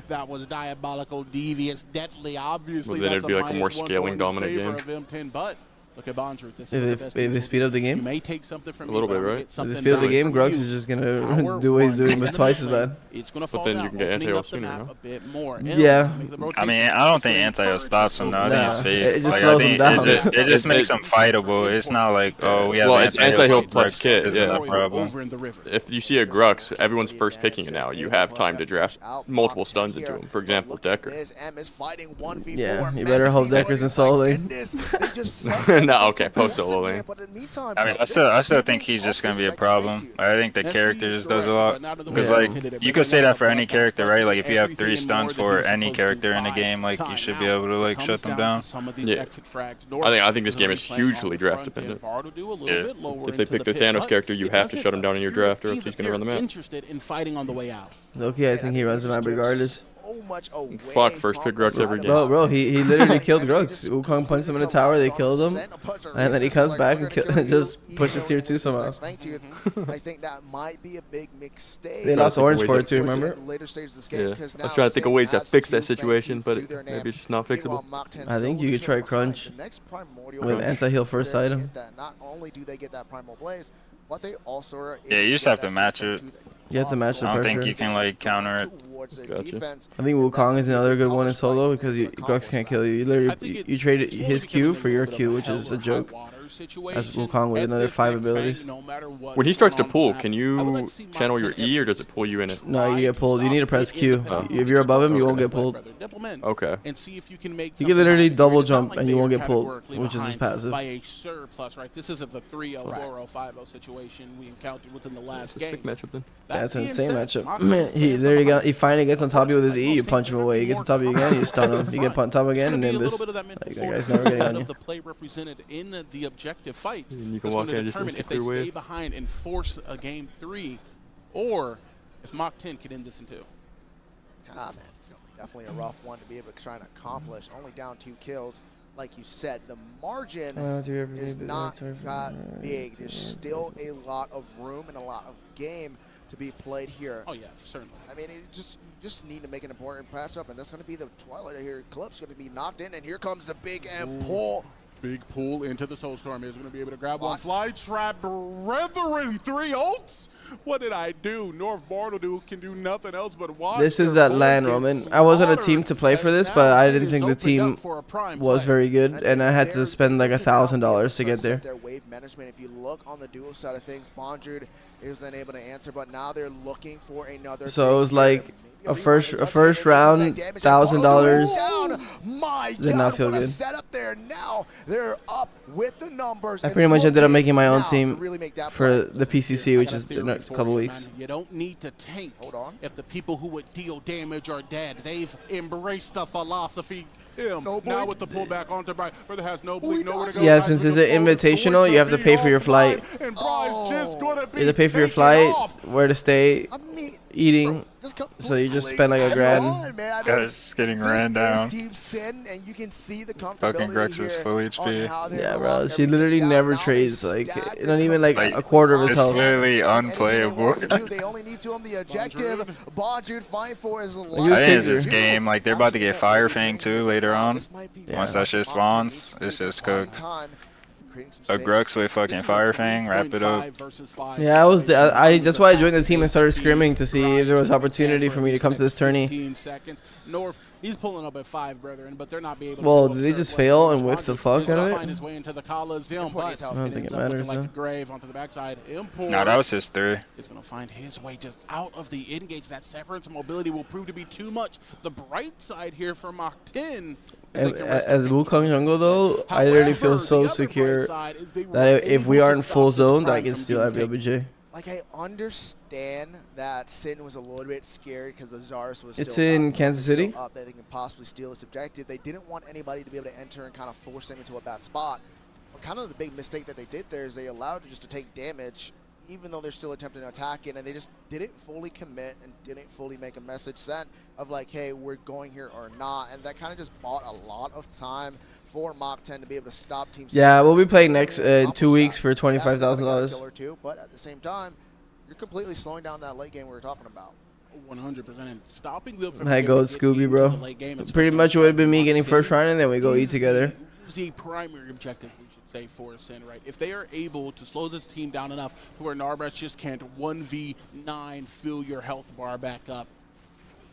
Speaker 2: That was diabolical, devious, deadly. Obviously,
Speaker 8: Well, then
Speaker 2: that's
Speaker 8: it'd be like a more
Speaker 2: -1 going
Speaker 8: scaling
Speaker 2: in
Speaker 8: dominant
Speaker 2: favor
Speaker 8: game.
Speaker 2: of M10, but look at Bondru. This
Speaker 3: If
Speaker 2: is the
Speaker 3: they-
Speaker 2: best
Speaker 3: if they
Speaker 2: team.
Speaker 3: speed up the game?
Speaker 2: You may take something from
Speaker 8: A little
Speaker 2: me, but
Speaker 8: bit,
Speaker 2: I'm gonna
Speaker 8: right?
Speaker 2: get
Speaker 3: If
Speaker 2: something
Speaker 3: they speed up the
Speaker 2: back
Speaker 3: game,
Speaker 2: from
Speaker 3: Grux
Speaker 2: you.
Speaker 3: is just gonna
Speaker 2: Power
Speaker 3: do what he's
Speaker 2: one,
Speaker 3: doing,
Speaker 2: take
Speaker 3: but
Speaker 2: it
Speaker 3: twice as
Speaker 2: away.
Speaker 3: bad.
Speaker 2: It's gonna
Speaker 8: But
Speaker 2: fall
Speaker 8: then
Speaker 2: down,
Speaker 8: you can get
Speaker 2: opening
Speaker 8: anti-heal
Speaker 2: up the
Speaker 8: sooner,
Speaker 2: map
Speaker 8: no?
Speaker 2: a bit more.
Speaker 3: Yeah.
Speaker 4: I mean, I don't think anti-heal stops him though. I think it's
Speaker 3: Nah,
Speaker 4: fake.
Speaker 3: it just
Speaker 4: Like,
Speaker 3: slows
Speaker 4: I think
Speaker 3: him down.
Speaker 4: it just makes him fightable. It's not like, oh, we have
Speaker 8: Well, it's anti-heal
Speaker 4: so
Speaker 8: plus
Speaker 4: Grux
Speaker 8: kit,
Speaker 4: isn't
Speaker 8: yeah.
Speaker 4: a problem.
Speaker 2: Over in the river.
Speaker 8: If you see a Grux, everyone's first picking it now. You have time to draft multiple stuns into him. For example, Decker.
Speaker 3: Yeah, you better hold Deckers in solo lane.
Speaker 8: No, okay, post solo lane.
Speaker 4: I mean, I still think he's just gonna be a problem. I think the character just does a lot. Because like, you could say that for any character, right? Like, if you have 3 stuns for any character in the game, like, you should be able to like shut them down.
Speaker 8: Yeah. I think this game is hugely draft dependent.
Speaker 4: Yeah.
Speaker 8: If they pick the Thanos character, you have to shut him down in your draft, or else he's gonna run the map.
Speaker 2: Interested in fighting on the way out.
Speaker 3: Okay, I think he runs the map regardless.
Speaker 8: Fuck, first pick Grux every game.
Speaker 3: Bro, he literally killed Grux. Wukong punched him in the tower, they killed him, and then he comes back and just pushes tier 2 somehow.
Speaker 1: I think that might be a big mistake.
Speaker 3: They lost orange for it too, remember?
Speaker 8: Yeah, I was trying to think of ways to fix that situation, but maybe it's just not fixable.
Speaker 3: I think you could try Crunch with anti-heal first item.
Speaker 1: Not only do they get that primal blaze, but they also are
Speaker 4: Yeah, you just have to match it.
Speaker 3: You have to match the
Speaker 4: I don't think
Speaker 3: pressure.
Speaker 4: you can like counter it.
Speaker 1: towards their
Speaker 8: Gotcha.
Speaker 1: defense.
Speaker 3: I think Wukong is another good one in solo because Grux can't kill you. You literally you trade his Q for your Q, which is a joke. As Wukong with another 5 abilities.
Speaker 8: When he starts to pull, can you channel your E or does it pull you in it?
Speaker 3: No, you get pulled. You need to press Q. If you're above him, you won't get pulled.
Speaker 8: Okay.
Speaker 3: You can literally double jump and you won't get pulled, which is his passive.
Speaker 2: By a surplus, right? This isn't the 3-0, 4-0, 5-0 situation we encountered within the last game.
Speaker 8: Matchup then.
Speaker 3: That's an insane matchup. Man, he finally gets on top of you with his E. You punch him away. He gets on top of you again. You stun him. You get on top again, and then this. Like, that guy's never getting on you.
Speaker 2: The play represented in the objective fight
Speaker 8: You can
Speaker 2: is
Speaker 8: walk
Speaker 2: going to
Speaker 8: in, just
Speaker 2: determine if
Speaker 8: skip
Speaker 2: they
Speaker 8: their
Speaker 2: stay
Speaker 8: way.
Speaker 2: behind and force a game 3, or if Mach 10 can end this in 2.
Speaker 1: Ah, man, it's gonna be definitely a rough one to be able to try and accomplish. Only down 2 kills. Like you said, the margin is not that big. There's still a lot of room and a lot of game to be played here.
Speaker 2: Oh yeah, certainly.
Speaker 1: I mean, you just need to make an important matchup, and that's going to be the Twilight here. Clip's going to be knocked in, and here comes the big M pull.
Speaker 2: Big pull into the Soulstorm. Is going to be able to grab one. Fly trap, brethren, 3 ults. What did I do? North Bartle can do nothing else but watch.
Speaker 3: This is that LAN, Roman. I wasn't a team to play for this, but I didn't think the team was very good, and I had to spend like $1,000 to get there.
Speaker 1: Their wave management. If you look on the duo side of things, Bondrude is unable to answer, but now they're looking for another.
Speaker 3: So it was like a first round, $1,000.
Speaker 1: My
Speaker 3: Did not feel
Speaker 1: what a
Speaker 3: good.
Speaker 1: setup there. Now they're up with the numbers.
Speaker 3: I pretty much ended up making my own
Speaker 1: now
Speaker 3: team
Speaker 1: to really make that
Speaker 3: for
Speaker 1: play.
Speaker 3: the PCC, which is in a couple weeks.
Speaker 2: You don't need to tank.
Speaker 1: Hold on.
Speaker 2: If the people who would deal damage are dead, they've embraced the philosophy.
Speaker 1: No
Speaker 2: now
Speaker 1: blink.
Speaker 2: with the pullback onto Bryce, brother has no blink, nowhere to go.
Speaker 3: Yeah, since it's an invitational, you have to pay for your flight.
Speaker 2: And Bryce just gonna be
Speaker 3: You have to pay for your
Speaker 2: taken
Speaker 3: flight,
Speaker 2: off.
Speaker 3: where to stay,
Speaker 1: I mean,
Speaker 3: eating.
Speaker 1: just
Speaker 3: So you just spend like a grand.
Speaker 4: Guys getting ran down.
Speaker 1: Team Sin, and you can see the
Speaker 4: Fucking Grux is full HP.
Speaker 3: Yeah, bro. She literally never trades, like, not even like a quarter of his
Speaker 4: It's
Speaker 3: health.
Speaker 4: literally unplayable.
Speaker 1: They only need to him the objective. Bondrude fighting for his life.
Speaker 3: He was
Speaker 4: I think it's this
Speaker 3: crazy.
Speaker 4: game. Like, they're about to get Fire Fang too later on.
Speaker 3: Yeah.
Speaker 4: Once that shit spawns, it's just cooked. A Grux with fucking Fire Fang, wrap it up.
Speaker 3: Yeah, I was. That's why I joined the team and started scrimming to see if there was opportunity for me to come to this tourney.
Speaker 2: 15 seconds. North, he's pulling up at 5, brethren, but they're not be able to.
Speaker 3: Well,
Speaker 2: pull up
Speaker 3: did they
Speaker 2: serve
Speaker 3: just
Speaker 2: whatsoever.
Speaker 3: fail and whip the fuck
Speaker 2: He's
Speaker 3: out
Speaker 2: gonna
Speaker 3: of
Speaker 2: find
Speaker 3: it?
Speaker 2: his way into the Coliseum, but
Speaker 1: I
Speaker 3: don't think
Speaker 2: ends
Speaker 3: it
Speaker 2: up looking
Speaker 3: matters,
Speaker 2: like
Speaker 3: though.
Speaker 2: a grave onto the backside. Import.
Speaker 4: No, that was his 3.
Speaker 2: Is going to find his way just out of the engage. That severance mobility will prove to be too much. The bright side here for Mach 10.
Speaker 3: As Wukong jungle though, I literally feel so secure that if we aren't full zoned, I can steal every OBJ.
Speaker 1: Like, I understand that Sin was a little bit scared because the Zarus was still
Speaker 3: It's in
Speaker 1: up,
Speaker 3: Kansas
Speaker 1: still
Speaker 3: City?
Speaker 1: up, that they can possibly steal this objective. They didn't want anybody to be able to enter and kind of force them into a bad spot. But kind of the big mistake that they did there is they allowed them just to take damage, even though they're still attempting to attack it, and they just didn't fully commit and didn't fully make a message sent of like, hey, we're going here or not, and that kind of just bought a lot of time for Mach 10 to be able to stop Team
Speaker 3: Yeah,
Speaker 1: Sin.
Speaker 3: we'll be playing next in
Speaker 1: Accomplish
Speaker 3: 2 weeks
Speaker 1: that.
Speaker 3: for
Speaker 1: That's the
Speaker 3: $25,000.
Speaker 1: killer too, but at the same time, you're completely slowing down that late game we were talking about.
Speaker 2: 100%. And stopping them from
Speaker 3: I
Speaker 2: being
Speaker 3: go
Speaker 2: able to get
Speaker 3: Scooby,
Speaker 2: into
Speaker 3: bro.
Speaker 2: the late game,
Speaker 3: Pretty
Speaker 2: especially
Speaker 3: much it would have been me
Speaker 2: Mach
Speaker 3: getting
Speaker 2: 10,
Speaker 3: first round, and then we go eat
Speaker 2: is
Speaker 3: together.
Speaker 2: The primary objective, we should say, for Sin, right? If they are able to slow this team down enough to where Narbash just can't 1v9 fill your health bar back up,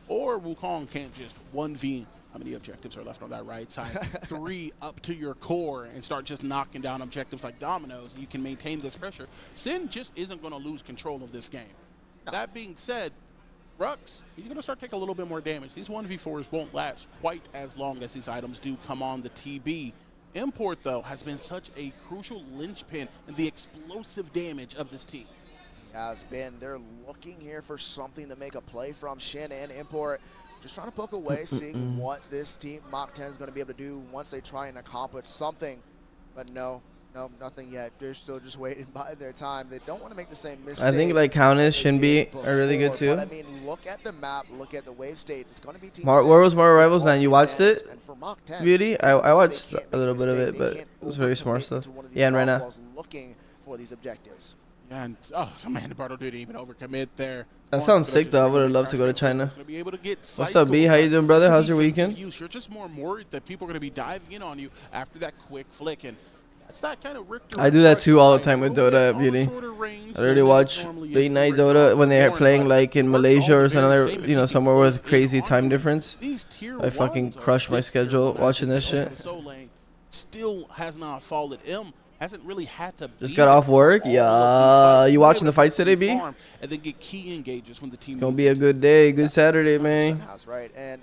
Speaker 2: or Wukong can't just 1v, how many objectives are left on that right side? 3 up to your core and start just knocking down objectives like dominoes, and you can maintain this pressure. Sin just isn't going to lose control of this game. That being said, Grux, he's going to start taking a little bit more damage. These 1v4s won't last quite as long as these items do come on the TB. Import, though, has been such a crucial linchpin in the explosive damage of this team.
Speaker 1: Has been. They're looking here for something to make a play from Shin and Import. Just trying to poke away, seeing what this team, Mach 10, is going to be able to do once they try and accomplish something. But no, nothing yet. They're still just waiting by their time. They don't want to make the same mistake.
Speaker 3: I think like Countess, Shinbi are really good too.
Speaker 1: But I mean, look at the map, look at the wave states. It's going to be Team
Speaker 3: Where was More Rivals 9? You watched it?
Speaker 1: And for Mach 10,
Speaker 3: Beauty? I watched
Speaker 1: they can't
Speaker 3: a little
Speaker 1: make
Speaker 3: bit of
Speaker 1: mistake.
Speaker 3: it, but
Speaker 1: They can't
Speaker 3: it was very smart
Speaker 1: overcommit
Speaker 3: stuff.
Speaker 1: into one of these
Speaker 3: Yeah, and right
Speaker 1: rock
Speaker 3: now.
Speaker 1: walls looking for these objectives.
Speaker 2: Yeah, and Amanda Bartle didn't even overcommit there.
Speaker 3: That sounds sick though. I would have loved to go to China.
Speaker 2: Gonna be able to get
Speaker 3: What's up, B? How you doing, brother? How's your weekend?
Speaker 2: You're just more worried that people are going to be diving in on you after that quick flick, and It's that kind of Richter
Speaker 3: I do that too all the time with
Speaker 2: reflection,
Speaker 3: Dota
Speaker 2: right?
Speaker 3: Beauty.
Speaker 2: Shorter range,
Speaker 3: I already
Speaker 2: so
Speaker 3: watch
Speaker 2: it normally
Speaker 3: late
Speaker 2: is
Speaker 3: night
Speaker 2: the
Speaker 3: Dota when they are
Speaker 2: born,
Speaker 3: playing
Speaker 2: but
Speaker 3: like in
Speaker 2: it works
Speaker 3: Malaysia
Speaker 2: all
Speaker 3: or
Speaker 2: the very
Speaker 3: another,
Speaker 2: same if
Speaker 3: you know,
Speaker 2: keep
Speaker 3: somewhere
Speaker 2: close
Speaker 3: with
Speaker 2: in
Speaker 3: crazy
Speaker 2: on
Speaker 3: time
Speaker 2: you.
Speaker 3: difference.
Speaker 2: These tier
Speaker 3: I fucking
Speaker 2: ones are
Speaker 3: crush my
Speaker 2: this tier
Speaker 3: schedule
Speaker 2: one,
Speaker 3: watching
Speaker 2: I
Speaker 3: this
Speaker 2: should say.
Speaker 3: shit.
Speaker 2: Soul Lane still has not followed him. Hasn't really had to
Speaker 3: Just
Speaker 2: be
Speaker 3: got
Speaker 2: there
Speaker 3: off
Speaker 2: for
Speaker 3: work.
Speaker 2: all of these
Speaker 3: Yeah,
Speaker 2: fights.
Speaker 3: you
Speaker 2: He's
Speaker 3: watching the
Speaker 2: able to
Speaker 3: fights today, B?
Speaker 2: farm and then get key engages when the team
Speaker 3: It's gonna
Speaker 2: needs
Speaker 3: be a
Speaker 2: it to.
Speaker 3: good day, good
Speaker 1: Yes,
Speaker 3: Saturday,
Speaker 1: 100%
Speaker 3: man.
Speaker 1: has, right? And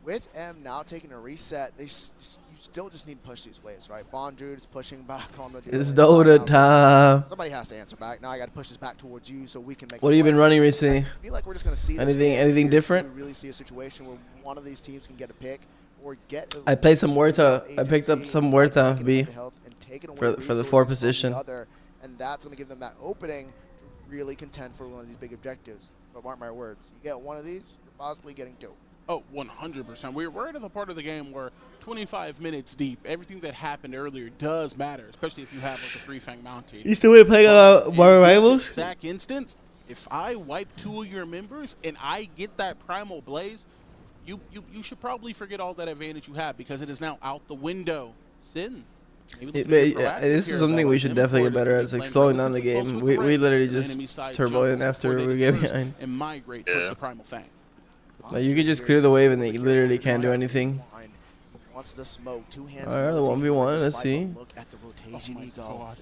Speaker 1: with M now taking a reset, you still just need to push these waves, right? Bondrude's pushing back on the
Speaker 3: It's
Speaker 1: side
Speaker 3: Dota
Speaker 1: now.
Speaker 3: time.
Speaker 1: Somebody has to answer back. Now I got to push this back towards you so we can make.
Speaker 3: What have you been running recently?
Speaker 1: I feel like we're just gonna see this
Speaker 3: Anything-
Speaker 1: dance
Speaker 3: anything
Speaker 1: here.
Speaker 3: different?
Speaker 1: We really see a situation where one of these teams can get a pick or get.
Speaker 3: I played some
Speaker 1: just
Speaker 3: Huerta.
Speaker 1: enough
Speaker 3: I picked up
Speaker 1: agency
Speaker 3: some
Speaker 1: by
Speaker 3: Huerta,
Speaker 1: taking
Speaker 3: B,
Speaker 1: away the health and taking away
Speaker 3: for the
Speaker 1: resources
Speaker 3: 4
Speaker 1: from the
Speaker 3: position.
Speaker 1: other, and that's gonna give them that opening to really contend for one of these big objectives. But mark my words, you get one of these, you're possibly getting two.
Speaker 2: Oh, 100%. We're at the part of the game where 25 minutes deep, everything that happened earlier does matter, especially if you have like a 3-fang Mountie.
Speaker 3: You still playing Mario Rivals?
Speaker 2: In this exact instance, if I wipe 2 of your members and I get that Primal Blaze, you should probably forget all that advantage you have because it is now out the window. Sin.
Speaker 3: This is something we should definitely get better at, is like slowing down the game. We literally just turbo in after we get behind.
Speaker 2: And migrate towards the Primal Fang.
Speaker 3: Like you can just clear the wave and they literally can't do anything.
Speaker 1: Wants the smoke, 2 hands.
Speaker 3: Alright, the 1v1, let's see.
Speaker 1: Look at the rotation he
Speaker 2: God.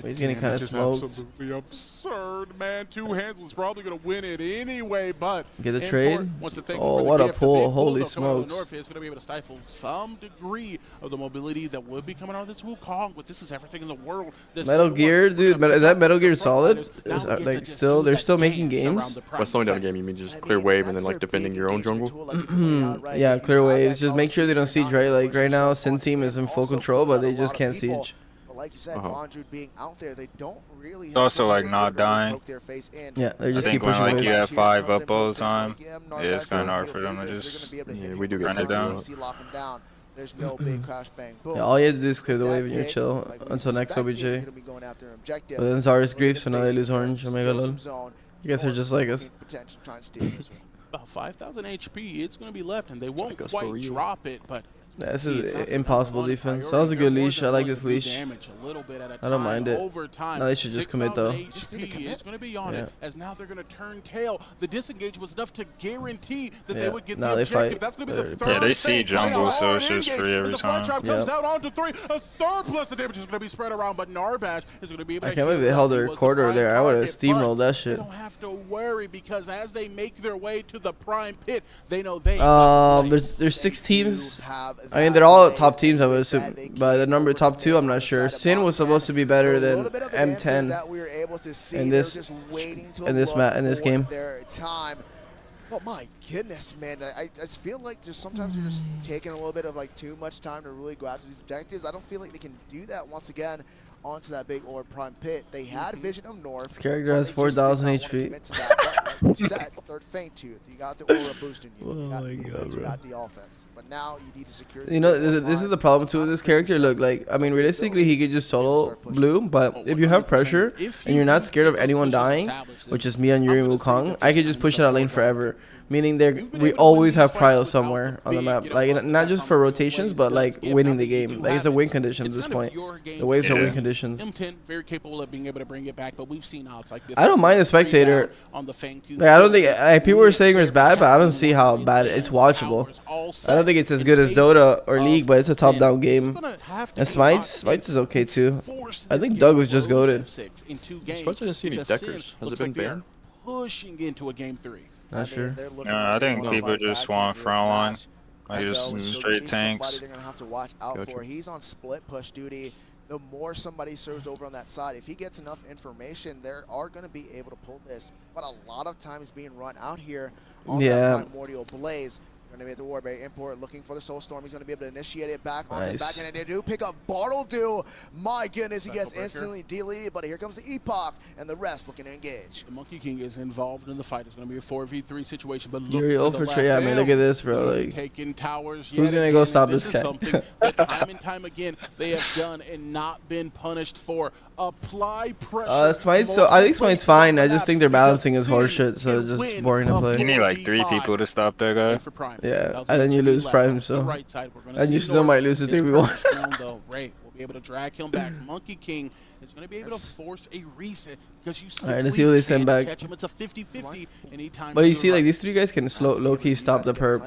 Speaker 3: He's getting kind of
Speaker 2: Damage is
Speaker 3: smoked.
Speaker 2: absolutely absurd, man. 2 hands was probably going to win it anyway, but
Speaker 3: Get the
Speaker 2: Import
Speaker 3: trade?
Speaker 2: wants to thank
Speaker 3: Oh,
Speaker 2: him for
Speaker 3: what
Speaker 2: the
Speaker 3: a
Speaker 2: gift.
Speaker 3: pull.
Speaker 2: Big
Speaker 3: Holy
Speaker 2: though, coming out of the
Speaker 3: smokes.
Speaker 2: North is going to be able to stifle some degree of the mobility that would be coming out of this Wukong, but this is everything in the world. This
Speaker 3: Metal
Speaker 2: second
Speaker 3: Gear,
Speaker 2: one, we're
Speaker 3: dude.
Speaker 2: gonna
Speaker 3: Is that
Speaker 2: pick
Speaker 3: Metal
Speaker 2: up
Speaker 3: Gear
Speaker 2: the
Speaker 3: solid?
Speaker 2: frontliners.
Speaker 3: Is
Speaker 2: Now we
Speaker 3: that,
Speaker 2: get
Speaker 3: like
Speaker 2: to just
Speaker 3: still
Speaker 2: do
Speaker 3: they're
Speaker 2: that
Speaker 3: still making
Speaker 2: dance around
Speaker 3: games?
Speaker 2: the
Speaker 8: By slowing down the
Speaker 2: Primal
Speaker 8: game, you mean just
Speaker 1: I
Speaker 8: clear
Speaker 1: mean,
Speaker 8: wave and
Speaker 1: that's
Speaker 8: then like
Speaker 1: their
Speaker 8: defending
Speaker 1: big
Speaker 8: your own
Speaker 1: engagement
Speaker 8: jungle?
Speaker 1: tool, like you pointed out, right?
Speaker 3: Yeah,
Speaker 1: If you
Speaker 3: clear
Speaker 1: have
Speaker 3: waves.
Speaker 1: that
Speaker 3: Just make sure they don't
Speaker 1: policy,
Speaker 3: siege,
Speaker 1: you're
Speaker 3: right?
Speaker 1: not
Speaker 3: Like
Speaker 1: gonna
Speaker 3: right
Speaker 1: push
Speaker 3: now,
Speaker 1: yourself
Speaker 3: Sin
Speaker 1: onto
Speaker 3: team
Speaker 1: it.
Speaker 3: is in full
Speaker 1: Also
Speaker 3: control,
Speaker 1: close
Speaker 3: but
Speaker 1: out
Speaker 3: they
Speaker 1: a
Speaker 3: just
Speaker 1: lot of
Speaker 3: can't
Speaker 1: people.
Speaker 3: siege.
Speaker 1: But like you said, Bondrude being out there, they don't really have
Speaker 4: also,
Speaker 1: somebody
Speaker 4: like,
Speaker 1: that's able
Speaker 4: not
Speaker 1: to really
Speaker 4: dying.
Speaker 1: poke their face in.
Speaker 3: Yeah, they
Speaker 4: I
Speaker 3: just
Speaker 4: think
Speaker 3: keep
Speaker 4: when
Speaker 3: pushing
Speaker 4: like
Speaker 3: waves.
Speaker 4: you have 5
Speaker 1: Comes in,
Speaker 4: up all the
Speaker 1: pokes in,
Speaker 4: time,
Speaker 1: like, yeah,
Speaker 4: yeah, it's kind of hard
Speaker 1: Narbash,
Speaker 4: for them to
Speaker 1: they're
Speaker 4: just
Speaker 1: gonna be able to hit
Speaker 8: we do
Speaker 1: with
Speaker 8: get
Speaker 4: run it
Speaker 1: this
Speaker 4: down.
Speaker 1: CC lock them down. There's no big crash bang boom.
Speaker 3: Yeah, all you have to do is clear the
Speaker 1: That
Speaker 3: wave and you're
Speaker 1: pick,
Speaker 3: chill
Speaker 1: like we
Speaker 3: until next
Speaker 1: expected, you're
Speaker 3: OBJ.
Speaker 1: gonna be going after an objective.
Speaker 3: But then Zarya's
Speaker 1: A little
Speaker 3: grief,
Speaker 1: bit
Speaker 3: so
Speaker 1: of
Speaker 3: now they
Speaker 1: basic
Speaker 3: lose
Speaker 1: there,
Speaker 3: orange. Omega
Speaker 1: still
Speaker 3: lol.
Speaker 1: some zone,
Speaker 3: You guys are
Speaker 1: or
Speaker 3: just like us.
Speaker 1: potentially try and steal this one.
Speaker 2: About 5,000 HP, it's going to be left, and they won't
Speaker 8: like us for
Speaker 2: quite
Speaker 8: real.
Speaker 2: drop it, but
Speaker 3: Yeah, this
Speaker 2: see,
Speaker 3: is
Speaker 2: it's not the
Speaker 3: impossible
Speaker 2: number one
Speaker 3: defense. That
Speaker 2: priority.
Speaker 3: was a
Speaker 2: They're
Speaker 3: good
Speaker 2: more
Speaker 3: leash.
Speaker 2: than
Speaker 3: I like
Speaker 2: willing
Speaker 3: this
Speaker 2: to do
Speaker 3: leash.
Speaker 2: damage a little bit at a
Speaker 3: I don't
Speaker 2: time
Speaker 3: mind it.
Speaker 2: over time.
Speaker 3: No, they should just commit, though.
Speaker 2: 6,000
Speaker 1: Just need to
Speaker 2: HP
Speaker 1: commit.
Speaker 2: is going to be on
Speaker 3: Yeah.
Speaker 2: it, as now they're going to turn tail. The disengage was enough to guarantee that they
Speaker 3: Yeah.
Speaker 2: would get
Speaker 3: Now
Speaker 2: the
Speaker 3: they
Speaker 2: objective.
Speaker 3: fight.
Speaker 2: That's going to be
Speaker 3: They're-
Speaker 2: the third
Speaker 4: Yeah, they see
Speaker 2: thing.
Speaker 4: jungle,
Speaker 2: Hard
Speaker 4: so it's just
Speaker 2: engage
Speaker 4: free
Speaker 2: as
Speaker 4: every
Speaker 2: the flat
Speaker 4: time.
Speaker 2: trap comes
Speaker 3: Yep.
Speaker 2: out onto 3. A surplus of damage is going to be spread around, but Narbash is going to be able to
Speaker 3: I can't
Speaker 2: heal
Speaker 3: believe they
Speaker 2: it up.
Speaker 3: held
Speaker 2: He
Speaker 3: their
Speaker 2: was the
Speaker 3: quarter
Speaker 2: prime
Speaker 3: there. I would have
Speaker 2: target,
Speaker 3: steamrolled
Speaker 2: but
Speaker 3: that shit.
Speaker 2: They don't have to worry because as they make their way to the prime pit, they know they
Speaker 3: There's 6 teams.
Speaker 1: Have
Speaker 3: I mean, they're all top teams, I would assume. But the number top 2, I'm not sure. Sin was supposed to be better than M10 in this game.
Speaker 1: Their time. But my goodness, man, I just feel like just sometimes you're just taking a little bit of like too much time to really go after these objectives. I don't feel like they can do that once again onto that big orb prime pit. They had vision of north.
Speaker 3: This character
Speaker 1: but
Speaker 3: has
Speaker 1: they just
Speaker 3: 4,000
Speaker 1: did not wanna
Speaker 3: HP.
Speaker 1: commit to that. But like you said, third Fang Tooth. You got the aura boosting you.
Speaker 3: Oh
Speaker 1: You got
Speaker 3: my
Speaker 1: the
Speaker 3: God,
Speaker 1: defense, you
Speaker 3: bro.
Speaker 1: got the offense. But now you need to secure.
Speaker 3: You know, this is the problem too with this character. Look, like, I mean, realistically, he could just solo blue, but if you have pressure and you're not scared of anyone dying, which is me on Yuri and Wukong, I could just push that lane forever. Meaning we always have prio somewhere on the map. Like, not just for rotations, but like winning the game. Like, it's a win condition at this point. The waves are win conditions.
Speaker 2: M10 very capable of being able to bring it back, but we've seen odds like this.
Speaker 3: I don't mind the spectator.
Speaker 2: On the Fang Tooth.
Speaker 3: Like, I don't think people were saying it was bad, but I don't see how bad it's watchable. I don't think it's as good as Dota or League, but it's a top-down game. And Smites is okay too. I think Doug was just goated.
Speaker 8: Surprised I didn't see any deckers. Has it been banned?
Speaker 2: Pushing into a game 3.
Speaker 3: Not sure.
Speaker 4: Yeah, I think people just want front line. Like just straight tanks.
Speaker 1: They're gonna have to watch out
Speaker 8: Gotcha.
Speaker 1: for. He's on split push duty. The more somebody serves over on that side, if he gets enough information, they are going to be able to pull this. But a lot of times being run out here on that primordial blaze. Going to be at the Warberry import looking for the Soul Storm. He's going to be able to initiate it back onto his back end. And they do pick up Bartledew. My goodness, he gets instantly deleted. But here comes the Epoch and the rest looking to engage.
Speaker 2: The Monkey King is involved in the fight. It's going to be a 4v3 situation. But look
Speaker 3: Yuri
Speaker 2: to the
Speaker 3: for
Speaker 2: left.
Speaker 3: Trey. I mean, look at this, bro. Like,
Speaker 2: taking towers.
Speaker 3: who's gonna go stop
Speaker 2: this
Speaker 3: this
Speaker 2: is
Speaker 3: guy?
Speaker 2: something that time and time again they have done and not been punished for. Apply pressure.
Speaker 3: Smites, so I think Smite's fine. I just think their balancing is horseshit, so it's just boring to
Speaker 4: You
Speaker 3: play.
Speaker 4: need like 3 people to stop that guy.
Speaker 3: Yeah, and then you lose Prime, so. And you still might lose the 3v1.
Speaker 2: be able to drag him back. Monkey King is going to be able to force a reset because you
Speaker 3: Alright, let's see who they send back.
Speaker 2: catch him. It's a 50-50 anytime.
Speaker 3: But you see, like, these three guys can low-key stop the perp.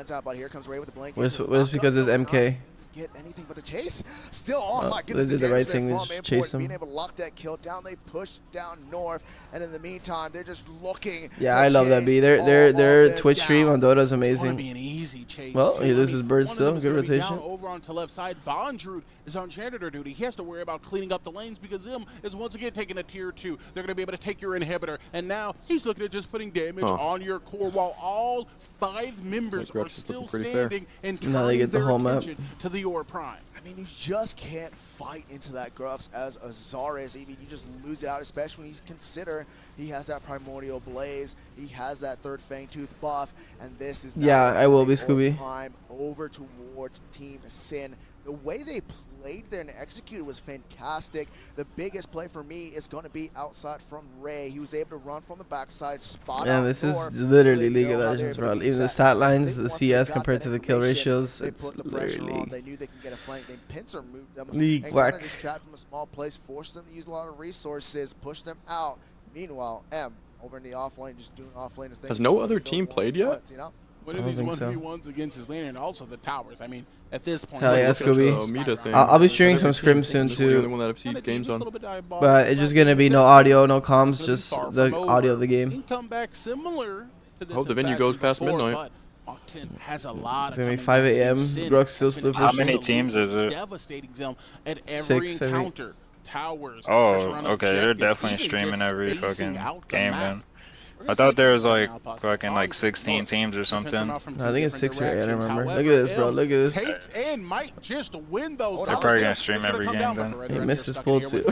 Speaker 3: Just because it's MK.
Speaker 1: Get anything but the chase. Still on. My goodness,
Speaker 3: they did the right thing. They just chased him.
Speaker 1: Being able to lock that kill down, they push down north, and in the meantime, they're just looking.
Speaker 3: Yeah, I love that B. Their Twitch stream on Dota is amazing.
Speaker 2: Be an easy chase.
Speaker 3: Well, he loses bird still. Good rotation.
Speaker 2: Over on to left side, Bondrud is on janitor duty. He has to worry about cleaning up the lanes because him is once again taking a tier 2. They're going to be able to take your inhibitor, and now he's looking at just putting damage on your core while all 5 members are still standing and turning their attention to the Ore Prime.
Speaker 1: I mean, you just can't fight into that Grux as a Zarus. Even you just lose it out, especially when you consider he has that Primordial Blaze, he has that third Fang Tooth buff, and this is
Speaker 3: I will be Scooby.
Speaker 1: Prime over towards Team Sin. The way they played there and executed was fantastic. The biggest play for me is going to be outside from Ray. He was able to run from the backside, spot out.
Speaker 3: This is literally League of Legends, bro. Even the stat lines, the CS compared to the kill ratios, it's literally
Speaker 1: They knew they could get a flank. They pincer moved them
Speaker 3: League
Speaker 1: and
Speaker 3: whack.
Speaker 1: kind of just trapped them in a small place, forced them to use a lot of resources, pushed them out. Meanwhile, M over in the offlane, just doing offlane things.
Speaker 8: Has no other team played yet?
Speaker 1: You know?
Speaker 2: One of these 1v1s against his lane and also the towers. I mean, at this point,
Speaker 3: hell yeah, Scooby. I'll be streaming some scrims soon too. But it's just gonna be no audio, no comms, just the audio of the game.
Speaker 2: Come back similar to this.
Speaker 8: Hope the venue goes past midnight.
Speaker 2: Has a lot
Speaker 3: it's gonna be 5 a.m. Grux still split.
Speaker 4: How many teams is it?
Speaker 2: Devastating them at every encounter. Towers.
Speaker 4: Oh, okay. They're definitely streaming every fucking game then. I thought there was like fucking like 16 teams or something.
Speaker 3: No, I think it's 6 or 8. I don't remember. Look at this, bro. Look at this.
Speaker 2: Takes and might just win those.
Speaker 4: They're probably gonna stream every game then.
Speaker 3: He missed his pull too.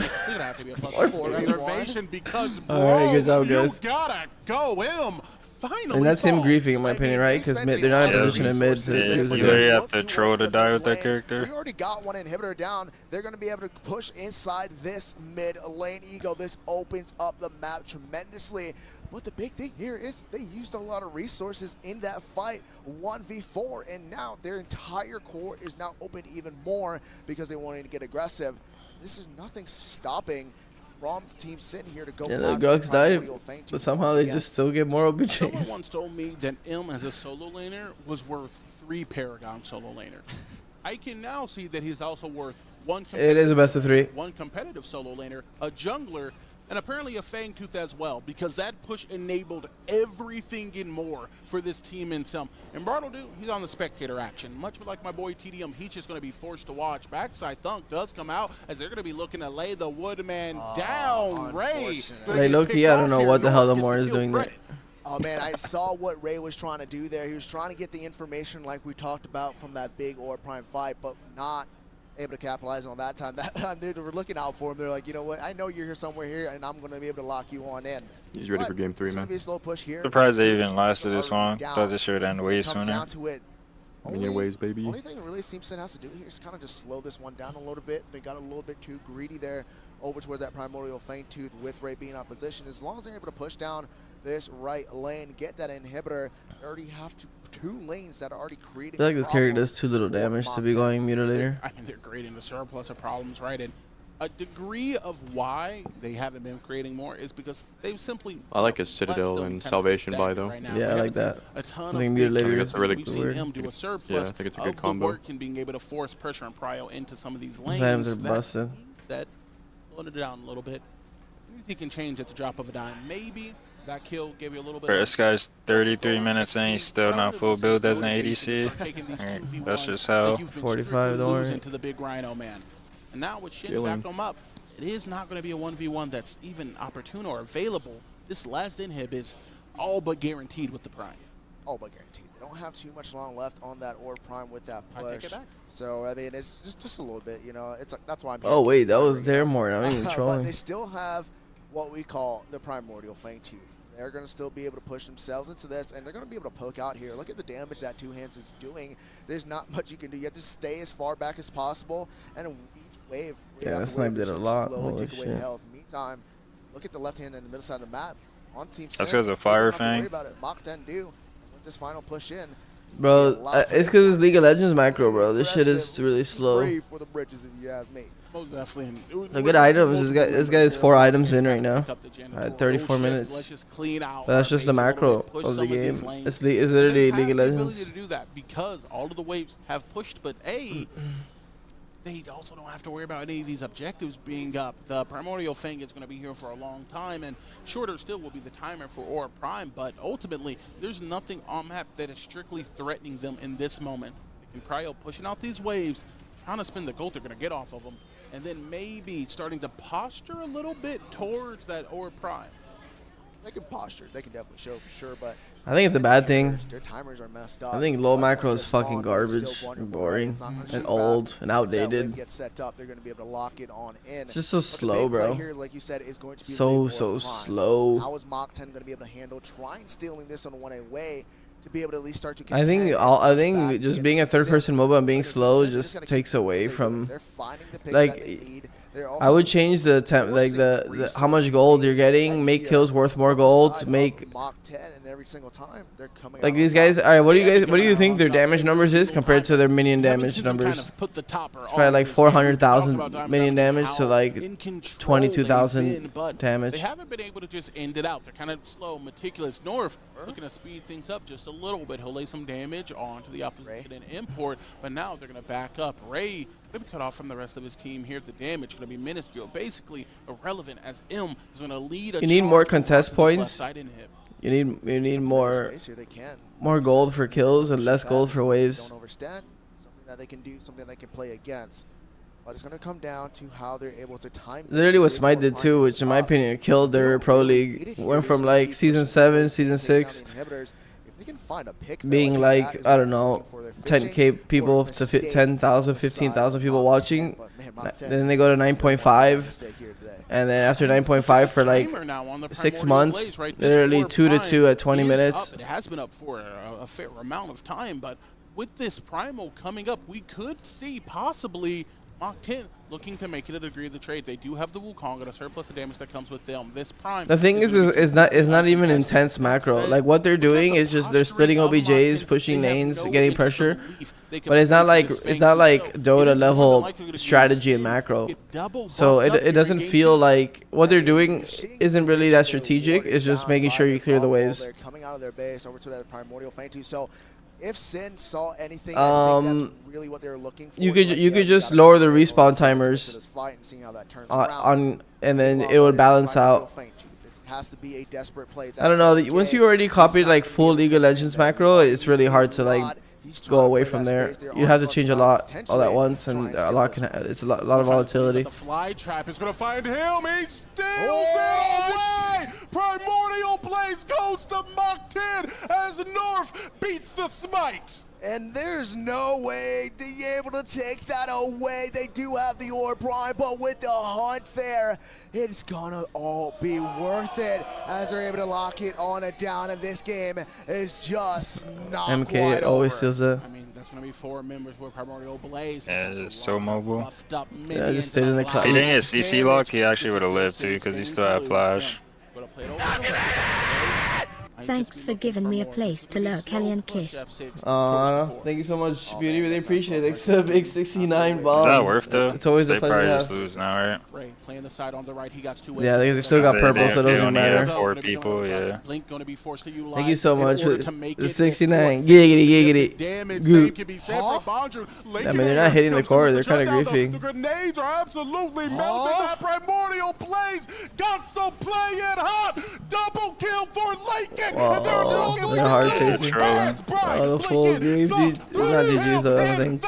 Speaker 2: Reservation because
Speaker 3: alright, good job, guys.
Speaker 2: You gotta go him. Finally,
Speaker 3: and that's him griefing, in my opinion, right? Because they're not in a position in mid.
Speaker 4: You literally have to troll to die with that character.
Speaker 1: We already got one inhibitor down. They're going to be able to push inside this mid lane Ego. This opens up the map tremendously. But the big thing here is they used a lot of resources in that fight, 1v4, and now their entire core is now open even more because they wanted to get aggressive. This is nothing stopping from Team Sin here to go.
Speaker 3: Yeah, the Grux died, but somehow they just still get more OBJs.
Speaker 2: Someone once told me that M as a solo laner was worth 3 Paragon solo laner. I can now see that he's also worth 1.
Speaker 3: It is a best of 3.
Speaker 2: 1 competitive solo laner, a jungler, and apparently a Fang Tooth as well, because that push enabled everything and more for this team in some. And Bartledew, he's on the spectator action. Much like my boy TDM, he's just going to be forced to watch. Backside Thunk does come out as they're going to be looking to lay the Woodman down. Ray.
Speaker 3: Hey, low-key, I don't know what the hell the Moore is doing there.
Speaker 1: Oh, man, I saw what Ray was trying to do there. He was trying to get the information like we talked about from that big Ore Prime fight, but not able to capitalize on that time. That time they were looking out for him. They're like, you know what? I know you're here somewhere here, and I'm going to be able to lock you on in.
Speaker 8: He's ready for game 3, man.
Speaker 1: It's going to be a slow push here.
Speaker 4: Surprised they even lasted this long. Thought this should end way sooner.
Speaker 1: Down to it.
Speaker 8: Ways, baby.
Speaker 1: Only thing that really Team Sin has to do here is kind of just slow this one down a little bit. They got a little bit too greedy there over towards that Primordial Fang Tooth with Ray being in opposition. As long as they're able to push down this right lane, get that inhibitor, they already have 2 lanes that are already creating.
Speaker 3: I feel like this character does too little damage to be going mutilator.
Speaker 2: I mean, they're creating the surplus of problems, right? And a degree of why they haven't been creating more is because they've simply.
Speaker 8: I like his Citadel and Salvation buy though.
Speaker 2: Right
Speaker 3: yeah, I like that.
Speaker 2: A ton
Speaker 3: I think mutilator is
Speaker 8: really
Speaker 2: we've seen him do a surplus
Speaker 8: I think it's a good combo.
Speaker 2: Work and being able to force pressure and prio into some of these lanes.
Speaker 3: Vans are busted.
Speaker 2: That slowed it down a little bit. Anything can change at the drop of a dime. Maybe that kill gave you a little bit.
Speaker 4: This guy's 33 minutes and he's still not full build as an ADC. That's just how.
Speaker 3: 45, don't worry.
Speaker 2: Into the big Rhino man. And now with Shin backed him up, it is not going to be a 1v1 that's even opportune or available. This last inhib is all but guaranteed with the Prime.
Speaker 1: All but guaranteed. They don't have too much long left on that Ore Prime with that push.
Speaker 2: I take it back.
Speaker 1: So, I mean, it's just a little bit, you know. It's like, that's why I'm.
Speaker 3: Oh, wait, that was their more. I'm even trolling.
Speaker 1: But they still have what we call the Primordial Fang Tooth. They're going to still be able to push themselves into this, and they're going to be able to poke out here. Look at the damage that Two Hands is doing. There's not much you can do. You have to stay as far back as possible, and each wave.
Speaker 3: Yeah, that snipe did a lot.
Speaker 1: Slowly take away the health. Meantime, look at the left hand and the middle side of the map. On Team Sin,
Speaker 4: that's because of Fire Fang.
Speaker 1: Worry about it. Mach 10 do. With this final push in.
Speaker 3: Bro, it's because it's League of Legends macro, bro. This shit is really slow.
Speaker 1: Brave for the bridges, if you ask me.
Speaker 2: Most definitely.
Speaker 3: The good items. This guy has 4 items in right now. At 34 minutes.
Speaker 2: Let's just clean out.
Speaker 3: But that's just the macro of the game. It's literally League of Legends.
Speaker 2: To do that because all of the waves have pushed, but they also don't have to worry about any of these objectives being up. The Primordial Fang is going to be here for a long time, and shorter still will be the timer for Aura Prime, but ultimately, there's nothing on map that is strictly threatening them in this moment. They can Cryo pushing out these waves, trying to spin the gold they're going to get off of them, and then maybe starting to posture a little bit towards that Aura Prime.
Speaker 1: They can posture. They can definitely show for sure, but
Speaker 3: I think it's a bad thing.
Speaker 1: Their timers are messed up.
Speaker 3: I think low macro is fucking garbage and boring and old and outdated.
Speaker 1: Get set up, they're going to be able to lock it on in.
Speaker 3: It's just so slow, bro.
Speaker 1: Here, like you said, is going to be
Speaker 3: so slow.
Speaker 1: How is Mach 10 going to be able to handle trying stealing this on one away to be able to at least start to?
Speaker 3: I think just being a third-person mobile and being slow just takes away from, like, I would change the temp, like the how much gold you're getting, make kills worth more gold, make
Speaker 1: Mach 10 and every single time they're coming.
Speaker 3: Like these guys, all right, what do you think their damage numbers is compared to their minion damage numbers? It's probably like 400,000 minion damage to like 22,000 damage.
Speaker 2: They haven't been able to just end it out. They're kind of slow, meticulous. North looking to speed things up just a little bit. He'll lay some damage onto the opposition and import, but now they're going to back up. Ray going to be cut off from the rest of his team here. The damage going to be minuscule, basically irrelevant, as M is going to lead.
Speaker 3: You need more contest points. You need more gold for kills and less gold for waves.
Speaker 1: Don't overstand. Something that they can do, something they can play against. But it's going to come down to how they're able to time.
Speaker 3: Literally what SMITE did too, which in my opinion killed their pro league. Went from like season 7, season 6. Being like, I don't know, 10k people to 10,000, 15,000 people watching. Then they go to 9.5. And then after 9.5 for like 6 months, literally 2-2 at 20 minutes.
Speaker 2: It has been up for a fair amount of time, but with this Primal coming up, we could see possibly Mach 10 looking to make it a degree of the trade. They do have the Wukong and a surplus of damage that comes with them. This Prime.
Speaker 3: The thing is not even intense macro. Like what they're doing is just they're splitting OBJs, pushing nanes, getting pressure. But it's not like Dota level strategy and macro. So it doesn't feel like what they're doing isn't really that strategic. It's just making sure you clear the waves.
Speaker 1: They're coming out of their base over to that Primordial Fang too. So if Sin saw anything, I think that's really what they were looking for.
Speaker 3: You could just lower the respawn timers and then it would balance out.
Speaker 1: Has to be a desperate play.
Speaker 3: I don't know. Once you already copied like full League of Legends macro, it's really hard to like go away from there. You have to change a lot all at once, and a lot it's a lot of volatility.
Speaker 2: The fly trap is going to find him. He steals it away. Primordial Blaze goes to Mach 10 as North beats the SMITE.
Speaker 1: And there's no way to be able to take that away. They do have the Aura Prime, but with the hunt there, it's gonna all be worth it as they're able to lock it on and down. And this game is just not
Speaker 3: MK always steals it.
Speaker 2: I mean, that's gonna be 4 members with Primordial Blaze.
Speaker 4: Yeah, it's so mobile.
Speaker 3: Yeah, just stayed in the cloud.
Speaker 4: If he didn't hit CC lock, he actually would have lived too, because he still had flash.
Speaker 9: Thanks for giving me a place to lurk, Alien Kiss.
Speaker 3: Thank you so much, Beauty. Really appreciate it. It's a big 69 ball.
Speaker 4: Is that worth though?
Speaker 3: It's always a pleasure
Speaker 4: probably
Speaker 3: to
Speaker 4: just
Speaker 3: have.
Speaker 4: lose now, right?
Speaker 2: Ray playing the side on the right. He got 2.
Speaker 3: Yeah, they still got purple, so it doesn't matter.
Speaker 4: 4 people, yeah.
Speaker 3: Thank you so much. The 69. Giggity.
Speaker 2: Damage save can be said for Bondru.
Speaker 3: I mean, they're not hitting the core. They're kind of griefing.
Speaker 2: The grenades are absolutely melting. That Primordial Blaze got some play it hot. Double kill for Laken.
Speaker 3: They're hard chasing. Oh, the full games. Not GG's though, I think.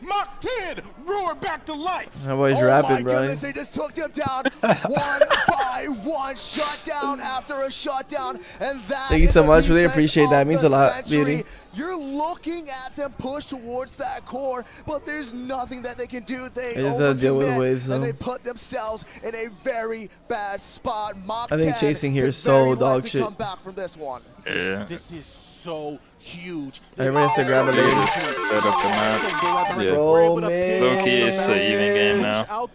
Speaker 2: Mach 10 roar back to life.
Speaker 3: That boy's rapping, bro.
Speaker 1: They just took him down one by one, shutdown after a shutdown, and that.
Speaker 3: Thank you so much. Really appreciate that. It means a lot, Beauty.
Speaker 1: You're looking at them push towards that core, but there's nothing that they can do. They
Speaker 3: just deal with waves, though.
Speaker 1: And they put themselves in a very bad spot. Mach
Speaker 3: I think chasing here is so dog shit.
Speaker 1: Come back from this one.
Speaker 4: Yeah.
Speaker 2: This is so huge.
Speaker 3: Everybody has to grab a lady.
Speaker 4: Set up the map.
Speaker 5: Yeah.
Speaker 3: Bro, man.
Speaker 4: Low-key, it's the even game now.
Speaker 3: And
Speaker 4: get all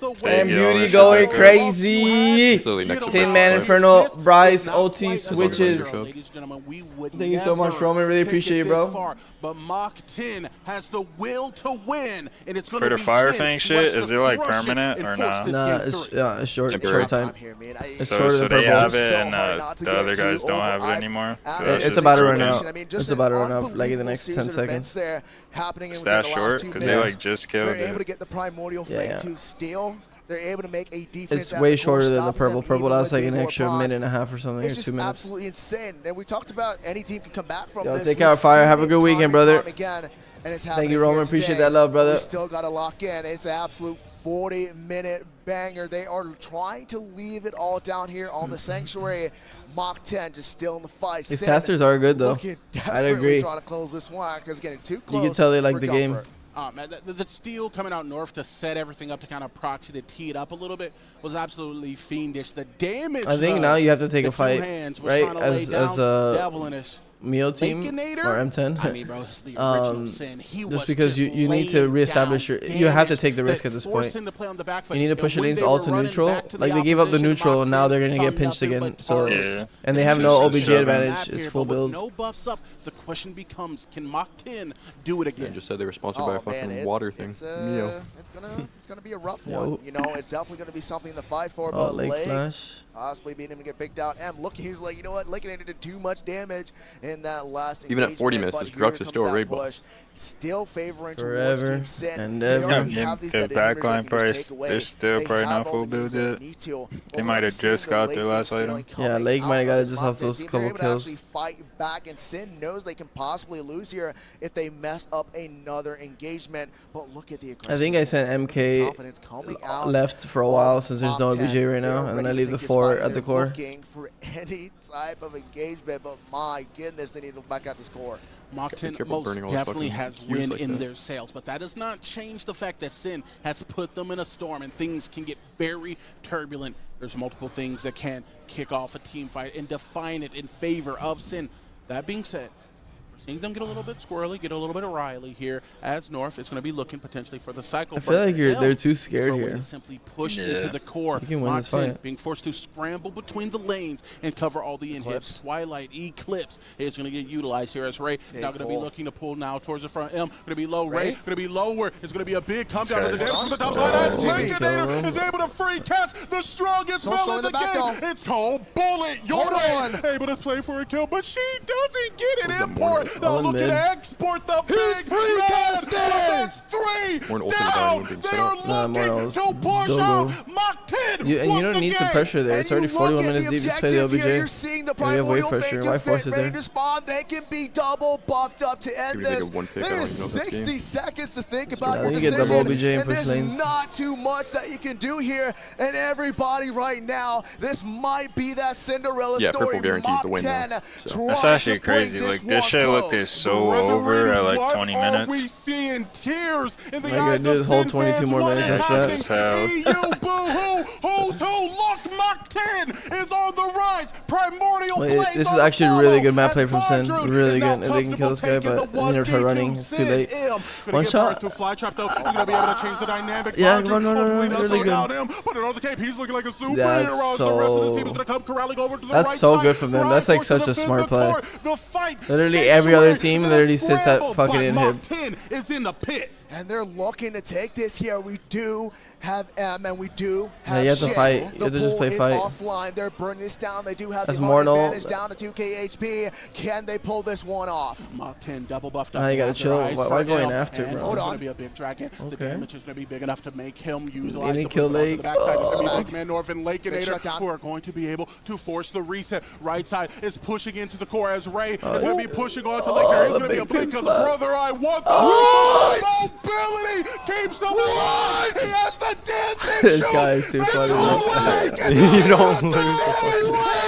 Speaker 3: Beauty
Speaker 4: that
Speaker 3: going
Speaker 4: shit back up.
Speaker 3: crazy.
Speaker 5: Literally next to
Speaker 3: Tin
Speaker 5: the
Speaker 3: Man
Speaker 5: back.
Speaker 3: Inferno, Bryce, OT switches.
Speaker 2: Ladies and gentlemen, we would
Speaker 3: Thank you so much,
Speaker 2: never
Speaker 3: Roman. Really
Speaker 2: take
Speaker 3: appreciate
Speaker 2: it
Speaker 3: you, bro.
Speaker 2: this far, but Mach 10 has the will to win, and it's going
Speaker 4: For
Speaker 2: to
Speaker 4: the
Speaker 2: be
Speaker 4: Fire
Speaker 2: Sin
Speaker 4: Fang
Speaker 2: who
Speaker 4: shit,
Speaker 2: has to
Speaker 4: is it like
Speaker 2: crush it
Speaker 4: permanent
Speaker 2: and
Speaker 4: or
Speaker 2: force
Speaker 4: nah?
Speaker 2: this
Speaker 3: Nah,
Speaker 2: game
Speaker 3: it's
Speaker 2: through.
Speaker 3: short
Speaker 5: Temporary.
Speaker 3: time.
Speaker 1: Here, man.
Speaker 3: It's
Speaker 4: So,
Speaker 3: shorter
Speaker 4: so
Speaker 3: than
Speaker 4: they
Speaker 3: purple.
Speaker 4: have
Speaker 1: So
Speaker 4: it, and
Speaker 1: hard not to
Speaker 4: the
Speaker 1: get
Speaker 4: other guys
Speaker 1: too
Speaker 4: don't have it
Speaker 1: over-hyped.
Speaker 4: anymore. So
Speaker 1: It's
Speaker 4: just
Speaker 3: about to run
Speaker 4: situation.
Speaker 3: out.
Speaker 1: I mean, just
Speaker 3: It's about to run
Speaker 1: an
Speaker 3: out, like in the next
Speaker 1: unbelievable
Speaker 3: 10
Speaker 1: series of events
Speaker 3: seconds.
Speaker 1: there happening
Speaker 4: Is
Speaker 1: within
Speaker 4: that
Speaker 1: the
Speaker 4: short?
Speaker 1: last 2
Speaker 4: Because they
Speaker 1: minutes.
Speaker 4: like just killed
Speaker 1: They're able to
Speaker 4: it.
Speaker 1: get the primordial
Speaker 3: Yeah,
Speaker 1: flame
Speaker 3: yeah.
Speaker 1: to steal. They're able to make a defense.
Speaker 3: It's
Speaker 1: at
Speaker 3: way
Speaker 1: the core,
Speaker 3: shorter than the
Speaker 1: stopping
Speaker 3: purple.
Speaker 1: them
Speaker 3: Purple
Speaker 1: even
Speaker 3: lasts
Speaker 1: with
Speaker 3: like an
Speaker 1: Big
Speaker 3: extra
Speaker 1: Orpon.
Speaker 3: minute and a half or something, or
Speaker 1: It's
Speaker 3: 2
Speaker 1: just
Speaker 3: minutes.
Speaker 1: absolutely insane. And we talked about any team can come back from
Speaker 3: Yo,
Speaker 1: this.
Speaker 3: take
Speaker 1: We've
Speaker 3: out Fire.
Speaker 1: seen
Speaker 3: Have a
Speaker 1: it
Speaker 3: good
Speaker 1: time
Speaker 3: weekend,
Speaker 1: and
Speaker 3: brother.
Speaker 1: time again, and it's
Speaker 3: Thank
Speaker 1: happening
Speaker 3: you, Roman.
Speaker 1: here
Speaker 3: Appreciate
Speaker 1: today.
Speaker 3: that love, brother.
Speaker 1: We still got to lock in. It's an absolute 40-minute banger. They are trying to leave it all down here on the Sanctuary. Mach 10 just still in the fight.
Speaker 3: These
Speaker 1: Sin
Speaker 3: casters are good, though.
Speaker 1: looking
Speaker 3: I'd
Speaker 1: desperately
Speaker 3: agree.
Speaker 1: trying to close this one because getting too close.
Speaker 3: You can tell they like
Speaker 1: for
Speaker 3: the game.
Speaker 1: comfort.
Speaker 2: Man, the steal coming out north to set everything up to kind of proxy to tee it up a little bit was absolutely fiendish. The damage.
Speaker 3: I think now you have to take
Speaker 2: the
Speaker 3: a fight,
Speaker 2: two hands was
Speaker 3: right?
Speaker 2: trying to lay
Speaker 3: As
Speaker 2: down
Speaker 3: a
Speaker 2: devilish.
Speaker 3: Mio team
Speaker 2: Baconator?
Speaker 3: or M10.
Speaker 2: I mean, bro, it's the original Sin. He was
Speaker 3: just because you need to
Speaker 2: laying
Speaker 3: reestablish your.
Speaker 2: down
Speaker 3: You have to
Speaker 2: damage
Speaker 3: take the risk
Speaker 2: that
Speaker 3: at this
Speaker 2: forced
Speaker 3: point.
Speaker 2: him to play on the back foot.
Speaker 3: You need to
Speaker 2: And
Speaker 3: push it
Speaker 2: when
Speaker 3: into
Speaker 2: they were
Speaker 3: alt to
Speaker 2: running
Speaker 3: neutral.
Speaker 2: back to
Speaker 3: Like they gave up the
Speaker 2: opposition,
Speaker 3: neutral, and now
Speaker 2: Mach
Speaker 3: they're
Speaker 2: 10
Speaker 3: gonna get
Speaker 2: saw
Speaker 3: pinched
Speaker 2: nothing
Speaker 3: again.
Speaker 2: but
Speaker 3: So,
Speaker 2: targets.
Speaker 4: Yeah.
Speaker 3: and they have
Speaker 4: It's
Speaker 3: no
Speaker 4: just
Speaker 3: OBJ
Speaker 4: shoving.
Speaker 3: advantage.
Speaker 2: Map
Speaker 3: It's
Speaker 2: here,
Speaker 3: full
Speaker 2: but with
Speaker 3: build.
Speaker 2: no buffs up, the question becomes: can Mach 10 do it
Speaker 5: They
Speaker 2: again?
Speaker 5: just said they were sponsored by a fucking water thing.
Speaker 1: It's gonna be a rough
Speaker 3: Yo.
Speaker 1: one. You know, it's definitely gonna be something to fight for.
Speaker 3: Oh,
Speaker 1: But
Speaker 3: leg
Speaker 1: Leg
Speaker 3: flash.
Speaker 1: possibly being able to get picked out. M, look, he's like, you know what? Liquidated did too much damage in that last
Speaker 5: Even at 40
Speaker 1: engagement,
Speaker 5: minutes,
Speaker 1: but
Speaker 5: this Grux
Speaker 1: here
Speaker 5: is still a
Speaker 1: comes that
Speaker 5: raid buff.
Speaker 1: push. Still favoring towards
Speaker 3: Forever
Speaker 1: Team Sin.
Speaker 3: and
Speaker 1: They
Speaker 3: ever.
Speaker 1: already
Speaker 4: Yeah,
Speaker 1: have these
Speaker 4: the
Speaker 1: that Inhibitor
Speaker 4: backline
Speaker 1: they can just
Speaker 4: price,
Speaker 1: take away.
Speaker 4: they're still
Speaker 1: They
Speaker 4: probably
Speaker 1: have
Speaker 4: not
Speaker 1: all
Speaker 4: full
Speaker 1: the means
Speaker 4: build
Speaker 1: they
Speaker 4: yet.
Speaker 1: need to.
Speaker 4: They might have just got their last item.
Speaker 3: Yeah, Lake might have got just off those couple
Speaker 1: They're able to
Speaker 3: kills.
Speaker 1: actually fight back, and Sin knows they can possibly lose here if they mess up another engagement. But look at the aggression.
Speaker 3: I think I sent MK
Speaker 1: confidence coming out
Speaker 3: left for a while since there's no OBJ right now, and then I leave the 4 at the core.
Speaker 1: Looking for any type of engagement, but my goodness, they need to back out this core.
Speaker 2: Mach 10
Speaker 5: careful
Speaker 2: most
Speaker 5: burning all the
Speaker 2: definitely
Speaker 5: fucking
Speaker 2: has
Speaker 5: cubes
Speaker 2: win
Speaker 5: like
Speaker 2: in
Speaker 5: that.
Speaker 2: their sails, but that does not change the fact that Sin has put them in a storm and things can get very turbulent. There's multiple things that can kick off a team fight and define it in favor of Sin. That being said, we're seeing them get a little bit squirrely, get a little bit of Riley here as North is going to be looking potentially for the cycle.
Speaker 3: I feel like they're too scared
Speaker 2: for a way
Speaker 3: here.
Speaker 2: to simply push
Speaker 4: Yeah.
Speaker 2: into the core.
Speaker 3: You can win
Speaker 2: Mach
Speaker 3: this
Speaker 2: 10
Speaker 3: fight.
Speaker 2: being forced to scramble between the lanes and cover all the inhibs. Twilight Eclipse is going to get utilized here as Ray is now going to be looking to pull now towards the front. M going to be low. Ray going to be lower. It's going to be a big come down to the
Speaker 4: Okay.
Speaker 2: damage from the top side. As
Speaker 3: Oh,
Speaker 2: Baconator is able to free cast the strongest
Speaker 1: Don't show
Speaker 2: spell
Speaker 1: in
Speaker 2: in
Speaker 1: the
Speaker 2: the
Speaker 1: back,
Speaker 2: game.
Speaker 1: though.
Speaker 2: It's called Bullet.
Speaker 1: Hold
Speaker 2: Yore
Speaker 1: on.
Speaker 2: able to play for a kill, but she doesn't get it.
Speaker 5: Where's the
Speaker 2: Import.
Speaker 5: Morning?
Speaker 2: Now
Speaker 3: All in
Speaker 2: looking
Speaker 3: mid.
Speaker 2: to export the big
Speaker 1: free
Speaker 2: red.
Speaker 1: casting.
Speaker 2: That's 3
Speaker 5: More an ultimate
Speaker 2: down.
Speaker 5: value would be
Speaker 2: They
Speaker 5: set
Speaker 2: are
Speaker 5: up.
Speaker 3: Nah,
Speaker 2: looking
Speaker 3: Morales.
Speaker 2: to push
Speaker 3: Go,
Speaker 2: out
Speaker 3: go.
Speaker 2: Mach 10.
Speaker 3: And you
Speaker 2: won
Speaker 3: don't
Speaker 2: the
Speaker 3: need to
Speaker 2: game.
Speaker 3: pressure there. It's
Speaker 1: And
Speaker 3: already
Speaker 1: you look
Speaker 3: 41
Speaker 1: at
Speaker 3: minutes
Speaker 1: the
Speaker 3: deep. Just play the
Speaker 1: objective here,
Speaker 3: OBJ.
Speaker 1: you're seeing the
Speaker 3: And you have wave
Speaker 1: primordial
Speaker 3: pressure.
Speaker 1: fang
Speaker 3: Why
Speaker 1: just
Speaker 3: force it
Speaker 1: ready
Speaker 3: there?
Speaker 1: to spawn. They can be double buffed up to end
Speaker 5: Give me like a
Speaker 1: this.
Speaker 5: one pick, I don't
Speaker 1: There's
Speaker 5: even know if that's
Speaker 1: 60
Speaker 5: game.
Speaker 1: seconds to think about
Speaker 3: Yeah,
Speaker 1: your
Speaker 3: you get
Speaker 1: decision,
Speaker 3: double OBJ and
Speaker 1: and
Speaker 3: push
Speaker 1: there's
Speaker 3: lanes.
Speaker 1: not too much that you can do here. And everybody right now, this might be that Cinderella
Speaker 5: Yeah,
Speaker 1: story.
Speaker 5: purple guarantees
Speaker 1: Mach
Speaker 5: the win,
Speaker 1: 10
Speaker 5: though, so.
Speaker 1: trying
Speaker 4: That's
Speaker 1: to
Speaker 4: actually
Speaker 1: bring
Speaker 4: crazy. Like, this
Speaker 1: one
Speaker 4: shit looked
Speaker 1: close.
Speaker 4: so over at like 20
Speaker 2: What are we
Speaker 4: minutes.
Speaker 2: seeing? Tears in the
Speaker 3: Like,
Speaker 2: eyes
Speaker 3: dude,
Speaker 2: of
Speaker 3: hold
Speaker 2: Sin
Speaker 3: 22
Speaker 2: fans.
Speaker 3: more
Speaker 2: What
Speaker 3: minutes
Speaker 2: is
Speaker 3: after that.
Speaker 2: happening? EU boo-hoo, who's who? Look, Mach 10 is on the rise. Primordial
Speaker 3: Wait,
Speaker 2: Blaze
Speaker 3: this
Speaker 2: on
Speaker 3: is
Speaker 2: the
Speaker 3: actually
Speaker 2: follow
Speaker 3: really good map
Speaker 2: as
Speaker 3: play from Sin.
Speaker 2: Bondrewd
Speaker 3: Really
Speaker 2: is now
Speaker 3: good. If they can kill this guy,
Speaker 2: comfortable
Speaker 3: but
Speaker 2: taking
Speaker 3: then you're
Speaker 2: the
Speaker 3: running.
Speaker 2: 1v2
Speaker 3: It's too late.
Speaker 2: Sin. Gonna
Speaker 3: One
Speaker 2: get
Speaker 3: shot.
Speaker 2: burned through fly trap though. He's gonna be able to change the dynamic.
Speaker 3: Yeah,
Speaker 2: Bondrewd
Speaker 3: run,
Speaker 2: hopefully does
Speaker 3: really
Speaker 2: so
Speaker 3: good.
Speaker 2: without him. But another cape, he's looking like a superhero.
Speaker 3: That's
Speaker 2: The rest of this team
Speaker 3: so-
Speaker 2: is gonna come corralling over to the
Speaker 3: That's
Speaker 2: right
Speaker 3: so
Speaker 2: side.
Speaker 3: good from them. That's like
Speaker 2: Reinforce
Speaker 3: such a
Speaker 2: to defend
Speaker 3: smart
Speaker 2: the
Speaker 3: play.
Speaker 2: core. The fight.
Speaker 3: Literally every other
Speaker 2: Sanctuary
Speaker 3: team
Speaker 2: to
Speaker 3: literally sits at
Speaker 2: scramble,
Speaker 3: fucking
Speaker 2: but
Speaker 3: inhib.
Speaker 2: Mach 10 is in the pit.
Speaker 1: And they're looking to take this here. We do have M, and we do have
Speaker 3: you have to
Speaker 1: Shin.
Speaker 3: fight. You
Speaker 1: The
Speaker 3: have to just
Speaker 1: pool
Speaker 3: play
Speaker 1: is
Speaker 3: fight.
Speaker 1: offline. They're burning this down. They do have
Speaker 3: That's
Speaker 1: the
Speaker 3: Mortal.
Speaker 1: advantage down to 2k HP. Can they pull this one off?
Speaker 2: Mach 10 double buffed up.
Speaker 3: Nah, you
Speaker 2: They
Speaker 3: gotta
Speaker 2: have their
Speaker 3: chill.
Speaker 2: eyes
Speaker 3: Why
Speaker 2: for
Speaker 3: going
Speaker 2: L,
Speaker 3: after,
Speaker 2: and
Speaker 3: bro?
Speaker 1: Hold
Speaker 2: It's
Speaker 1: on.
Speaker 2: gonna be a big dragon. The
Speaker 3: Okay.
Speaker 2: damage is gonna be big enough to make him utilize
Speaker 3: Any
Speaker 2: the
Speaker 3: kill
Speaker 2: put it onto
Speaker 3: leg?
Speaker 2: the backside. This is gonna be
Speaker 1: Oh.
Speaker 2: big man North and
Speaker 1: Big
Speaker 2: Lakeinator
Speaker 1: shutdown.
Speaker 2: who are going to be able to force the reset. Right side is pushing into the core as Ray is gonna be pushing on to Lakeinator. It's
Speaker 3: the
Speaker 2: gonna be a
Speaker 3: big
Speaker 2: blink
Speaker 3: pink
Speaker 2: because
Speaker 3: slap.
Speaker 2: brother, I want the mobility keeps him alive. He has the dead thing.
Speaker 3: This guy is too funny. You don't lose.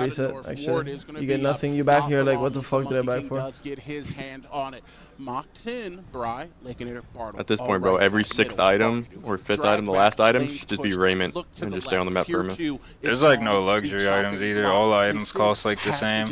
Speaker 3: reset, actually. You get nothing, you back here like, what the fuck did I back for?
Speaker 2: Does get his hand on it. Mach 10, Bry, Lakeinator, Bartle.
Speaker 8: At this point, bro, every 6th item or 5th item, the last item, should just be Raymond and just stay on the map permanent.
Speaker 4: There's like no luxury items either. All the items cost like the same.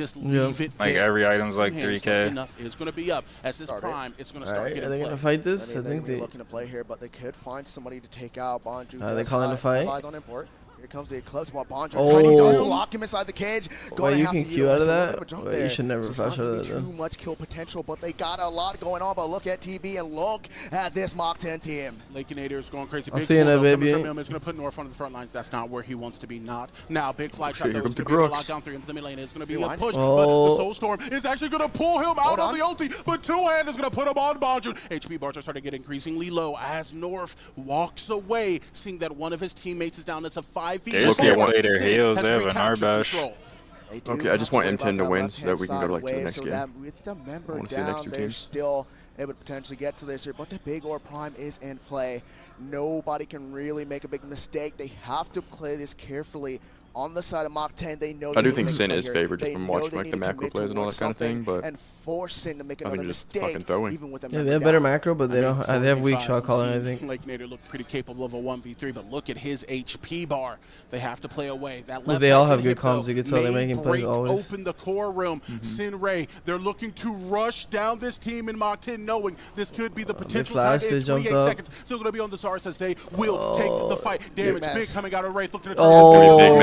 Speaker 4: Like every item's like 3K.
Speaker 2: It's going to be up as this prime. It's going to start getting
Speaker 3: Are they gonna fight this? I think
Speaker 1: they're
Speaker 3: they
Speaker 1: looking to play here, but they could find somebody to take out Bonju.
Speaker 3: Are they calling a fight?
Speaker 1: On import. Here comes the Eclipse while Bonju
Speaker 3: does
Speaker 1: lock him inside the cage.
Speaker 3: Well, you can Q out of that? Well, you should never flash out of that.
Speaker 1: Too much kill potential, but they got a lot going on. But look at TB and look at this Mach 10 team.
Speaker 2: Lakeinator is going crazy.
Speaker 3: I'll see you in a bit,
Speaker 2: Is going to put North on the front lines. That's not where he wants to be. Not now. Big fly trap. Though, it's going to be a lockdown 3 into the mid lane. It's going to be a push, but the Soul Storm is actually going to pull him out of the ulti. But two-hand is going to put him on Bonju. HP bars are starting to get increasingly low as North walks away, seeing that one of his teammates is down. It's a 5v4.
Speaker 4: Their heals, they have an R-bash.
Speaker 8: Okay, I just want M10 to win so that we can go to like to the next game.
Speaker 1: With the member
Speaker 8: I want to see the next two
Speaker 1: they're
Speaker 8: teams.
Speaker 1: still able to potentially get to this here, but the big Orb Prime is in play. Nobody can really make a big mistake. They have to play this carefully. On the side of Mach 10, they know.
Speaker 8: I do think Sin is favored just from watching like the macro plays and all that kind of thing, but
Speaker 1: and force Sin to make another
Speaker 8: just fucking
Speaker 1: mistake.
Speaker 8: throwing.
Speaker 1: Even with a
Speaker 3: Yeah, they have better macro, but they don't. They have weak shot calling, I think.
Speaker 2: Lakeinator looked pretty capable of a 1v3, but look at his HP bar. They have to play away. That left
Speaker 3: They all
Speaker 2: side
Speaker 3: have good
Speaker 2: hit, though,
Speaker 3: comms. You can tell they're making plays
Speaker 2: break
Speaker 3: always.
Speaker 2: Open the core room. Sin Ray, they're looking to rush down this team in Mach 10, knowing this could be the potential time in 28 seconds. Still going to be on this RSS day. Will take the fight. Damage big coming out of Wraith. Looking to turn
Speaker 8: Big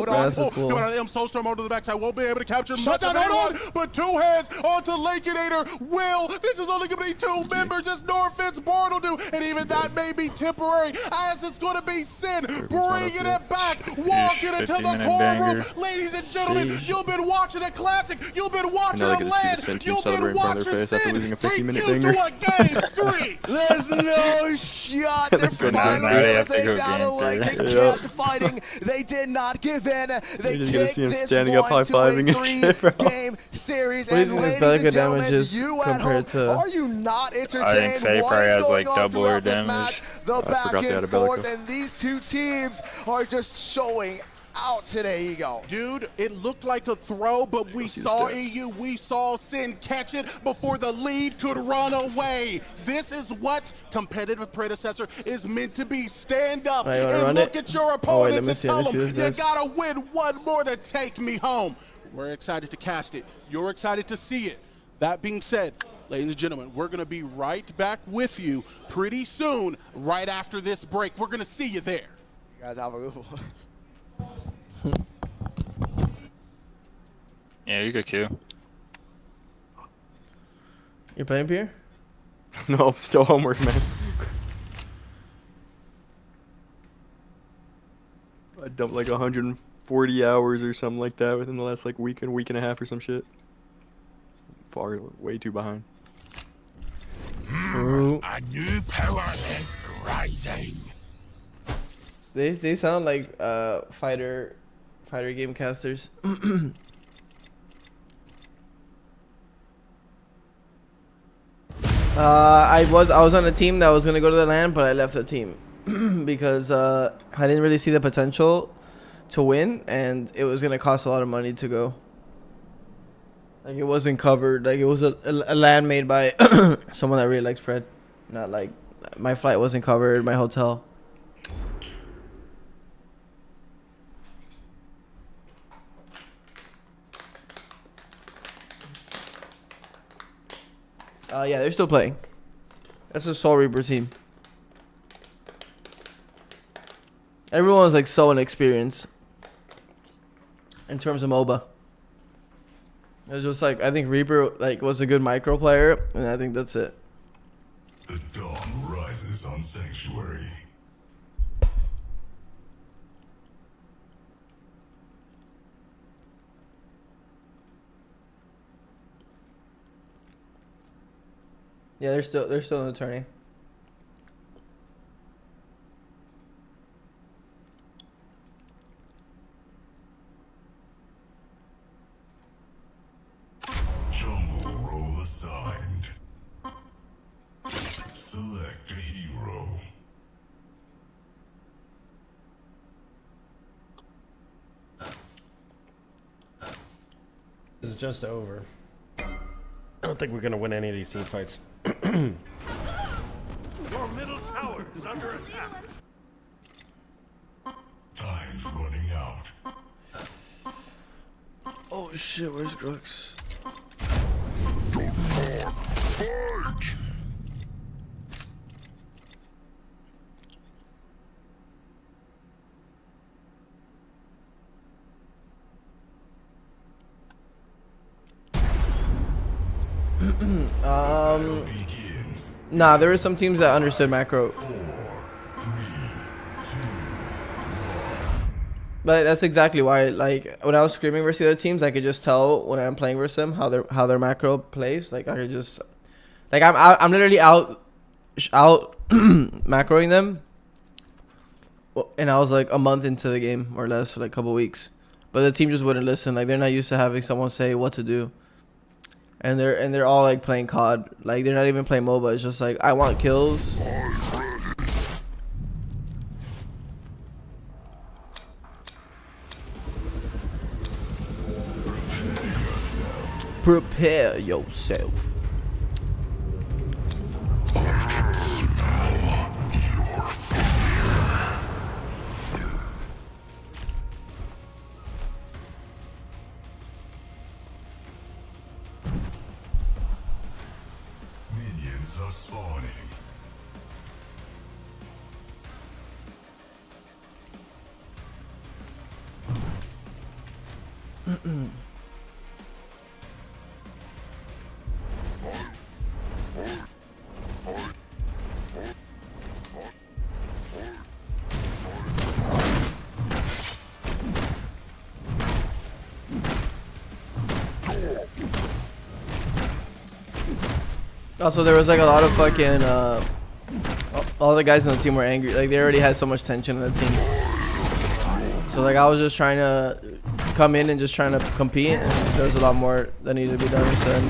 Speaker 3: massive pull.
Speaker 2: Coming out of the Soulstorm over the backside. Won't be able to capture much of anyone, but two hands onto Lakeinator. Will, this is only going to be 2 members as Norfit's Bartle do, and even that may be temporary as it's going to be Sin bringing it back, walking into the core room. Ladies and gentlemen, you've been watching a classic. You've been watching a land. You've been watching Sin take you to a game 3.
Speaker 1: There's no shot. They're finally able to take down a leg. They kept fighting. They did not give in. They take this one to a 3-game series.
Speaker 3: What do you think his Bellica
Speaker 1: gentlemen,
Speaker 3: damage is
Speaker 1: you at
Speaker 3: compared
Speaker 1: home,
Speaker 3: to?
Speaker 1: are you not entertained?
Speaker 4: I think Faye
Speaker 1: What
Speaker 4: probably
Speaker 1: is
Speaker 4: has
Speaker 1: going
Speaker 4: like
Speaker 1: on
Speaker 4: double
Speaker 1: throughout
Speaker 4: her
Speaker 1: this
Speaker 4: damage.
Speaker 1: match? The
Speaker 8: I
Speaker 1: back
Speaker 8: forgot they had
Speaker 1: and
Speaker 8: a
Speaker 1: forth,
Speaker 8: Bellica.
Speaker 1: and these two teams are just showing out today, Ego.
Speaker 2: Dude, it looked like a throw, but we saw EU, we saw Sin catch it before the lead could run away. This is what competitive predecessor is meant to be. Stand up and look at your opponent and tell them, you gotta win one more to take me home. We're excited to cast it. You're excited to see it. That being said, ladies and gentlemen, we're gonna be right back with you pretty soon, right after this break. We're gonna see you there.
Speaker 1: You guys have a good one.
Speaker 4: Yeah, you could Q.
Speaker 3: You're playing Pierre?
Speaker 8: No, I'm still homework, man. I dumped like 140 hours or something like that within the last like week and a half or some shit. Way too behind.
Speaker 3: True.
Speaker 7: A new power is rising.
Speaker 3: They sound like fighter game casters. I was on a team that was gonna go to the LAN, but I left the team because I didn't really see the potential to win, and it was gonna cost a lot of money to go. Like it wasn't covered. Like it was a LAN made by someone that really likes Pred. Not like my flight wasn't covered, my hotel. Yeah, they're still playing. That's a Soul Reaper team. Everyone's like so inexperienced in terms of MOBA. It was just like I think Reaper like was a good micro player, and I think that's it.
Speaker 6: The dawn rises on Sanctuary.
Speaker 3: Yeah, they're still in the tourney.
Speaker 6: Jungle role assigned. Select a hero.
Speaker 10: It's just over. I don't think we're gonna win any of these team fights.
Speaker 7: Your middle tower is under attack.
Speaker 6: Time's running out.
Speaker 3: Oh shit, where's Grux?
Speaker 6: Fight!
Speaker 3: Nah, there were some teams that understood macro.
Speaker 6: 4, 3, 2.
Speaker 3: But that's exactly why, like, when I was screaming versus the other teams, I could just tell when I'm playing versus them how their macro plays. Like, I could just, like, I'm literally out macroing them, and I was like a month into the game or less, like a couple weeks. But the team just wouldn't listen. Like, they're not used to having someone say what to do, and they're all like playing COD. Like, they're not even playing MOBA. It's just like, I want kills. Prepare yourself.
Speaker 6: Minions are spawning.
Speaker 3: Also, there was like a lot of fucking all the guys on the team were angry. Like, they already had so much tension in the team. So like, I was just trying to come in and just trying to compete, and there was a lot more that needed to be done instead.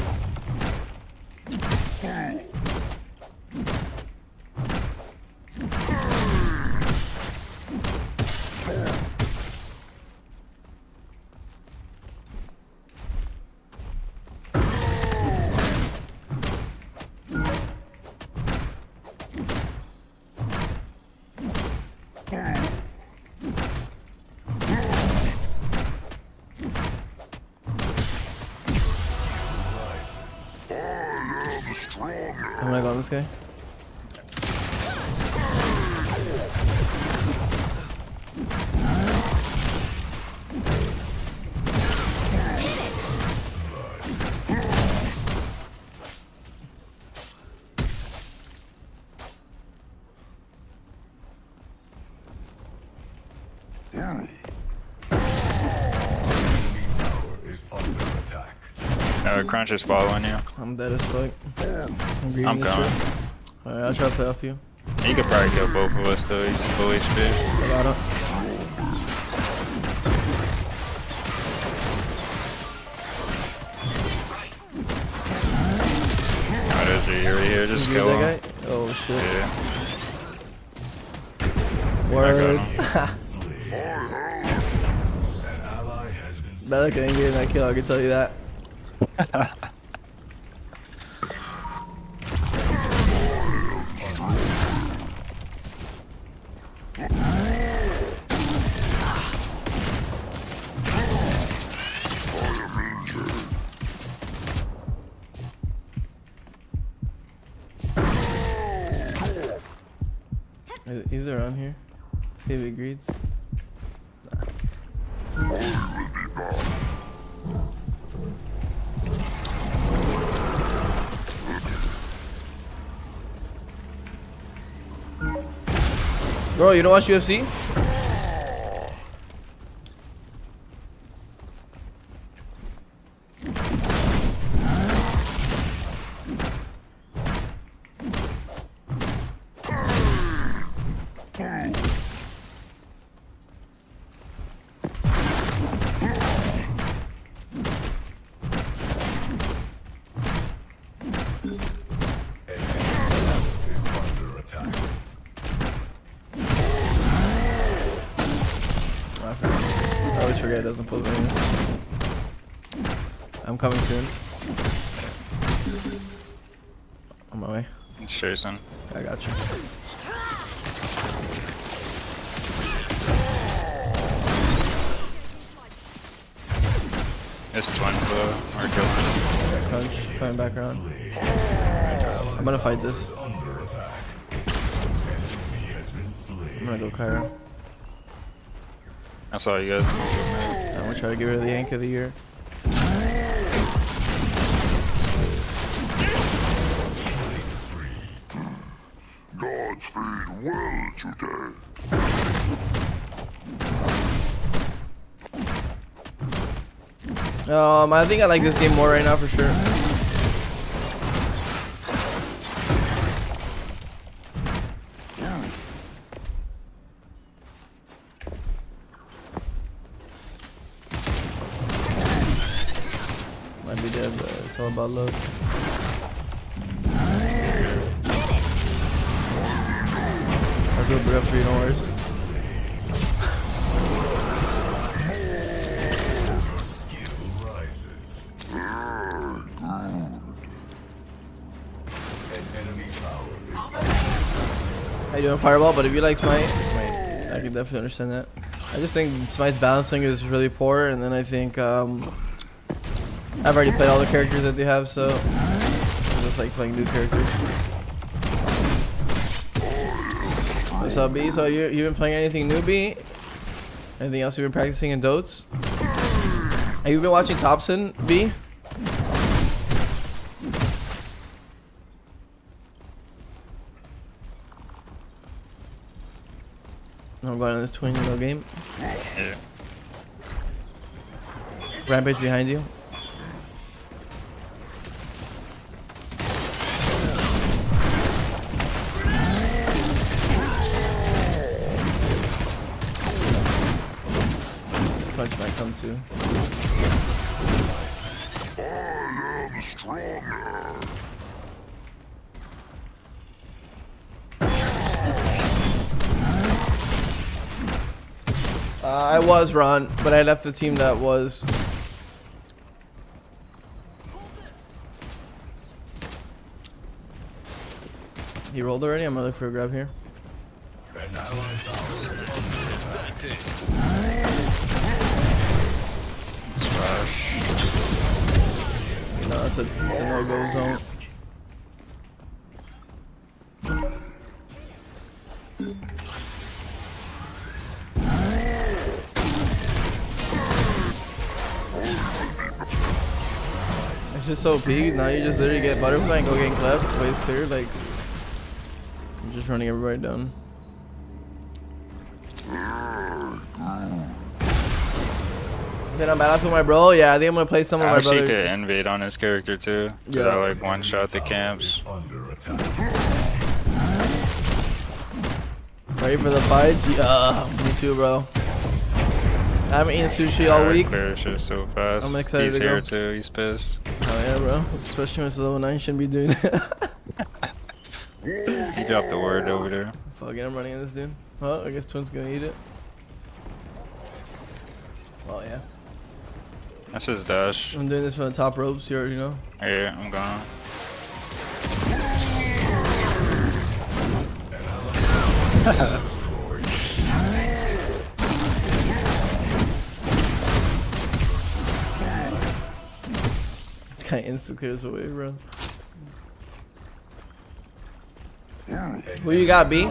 Speaker 3: I'm gonna go on this guy.
Speaker 4: Crunch is following you.
Speaker 3: I'm dead as fuck.
Speaker 4: I'm going.
Speaker 3: Alright, I'll try to play off you.
Speaker 4: He could probably kill both of us though. He's full HP.
Speaker 3: I got him.
Speaker 4: Oh, there's a Yuri here. Just kill him.
Speaker 3: Oh shit.
Speaker 4: Yeah.
Speaker 3: Word. Better can get in that kill, I can tell you that. He's around here. See if he greets. Bro, you don't watch UFC? I always forget it doesn't pull veins. I'm coming soon. On my way.
Speaker 4: Sure, son.
Speaker 3: I got you.
Speaker 4: It's twins though. We're killing.
Speaker 3: Crunch. Coming back around. I'm gonna fight this. I'm gonna go Kyra.
Speaker 4: That's all you guys.
Speaker 3: I'm gonna try to get rid of the Yank of the year.
Speaker 7: Gods feed well today.
Speaker 3: I think I like this game more right now for sure. Might be dead, but it's all about love. I'll go bring up for you, no worries. How you doing, Fireball? But if you like Smite, I can definitely understand that. I just think Smite's balancing is really poor, and then I think I've already played all the characters that they have, so I just like playing new characters. What's up, B? So you've been playing anything new, B? Anything else you've been practicing in Dotes? Have you been watching Thompson, B? I'm going on this twin game.
Speaker 4: Yeah.
Speaker 3: Rampage behind you. Punch might come too.
Speaker 7: I am stronger.
Speaker 3: I was Ron, but I left the team that was. He rolled already? I'm gonna look for a grab here. No, it's a no-go zone. It's just so big. Now you just literally get butterfly and go getting left. Waves clear. Like, I'm just running everybody down. Then I'm battling with my bro. Yeah, I think I'm gonna play some of my brothers.
Speaker 4: Actually, could invade on his character too. Yeah. I like one shot the camps.
Speaker 3: Ready for the fights? Yeah, me too, bro. I haven't eaten sushi all week.
Speaker 4: Clear shit so fast.
Speaker 3: I'm excited to go.
Speaker 4: He's here too. He's pissed.
Speaker 3: Oh yeah, bro. Especially when it's level 9, shouldn't be doing that.
Speaker 4: He dropped the word over there.
Speaker 3: Fuck it, I'm running in this dude. Oh, I guess Twin's gonna eat it. Well, yeah.
Speaker 4: That's his dash.
Speaker 3: I'm doing this for the top ropes, you already know.
Speaker 4: Yeah, I'm gone. It's kind of instant clears away, bro. Who you got, B?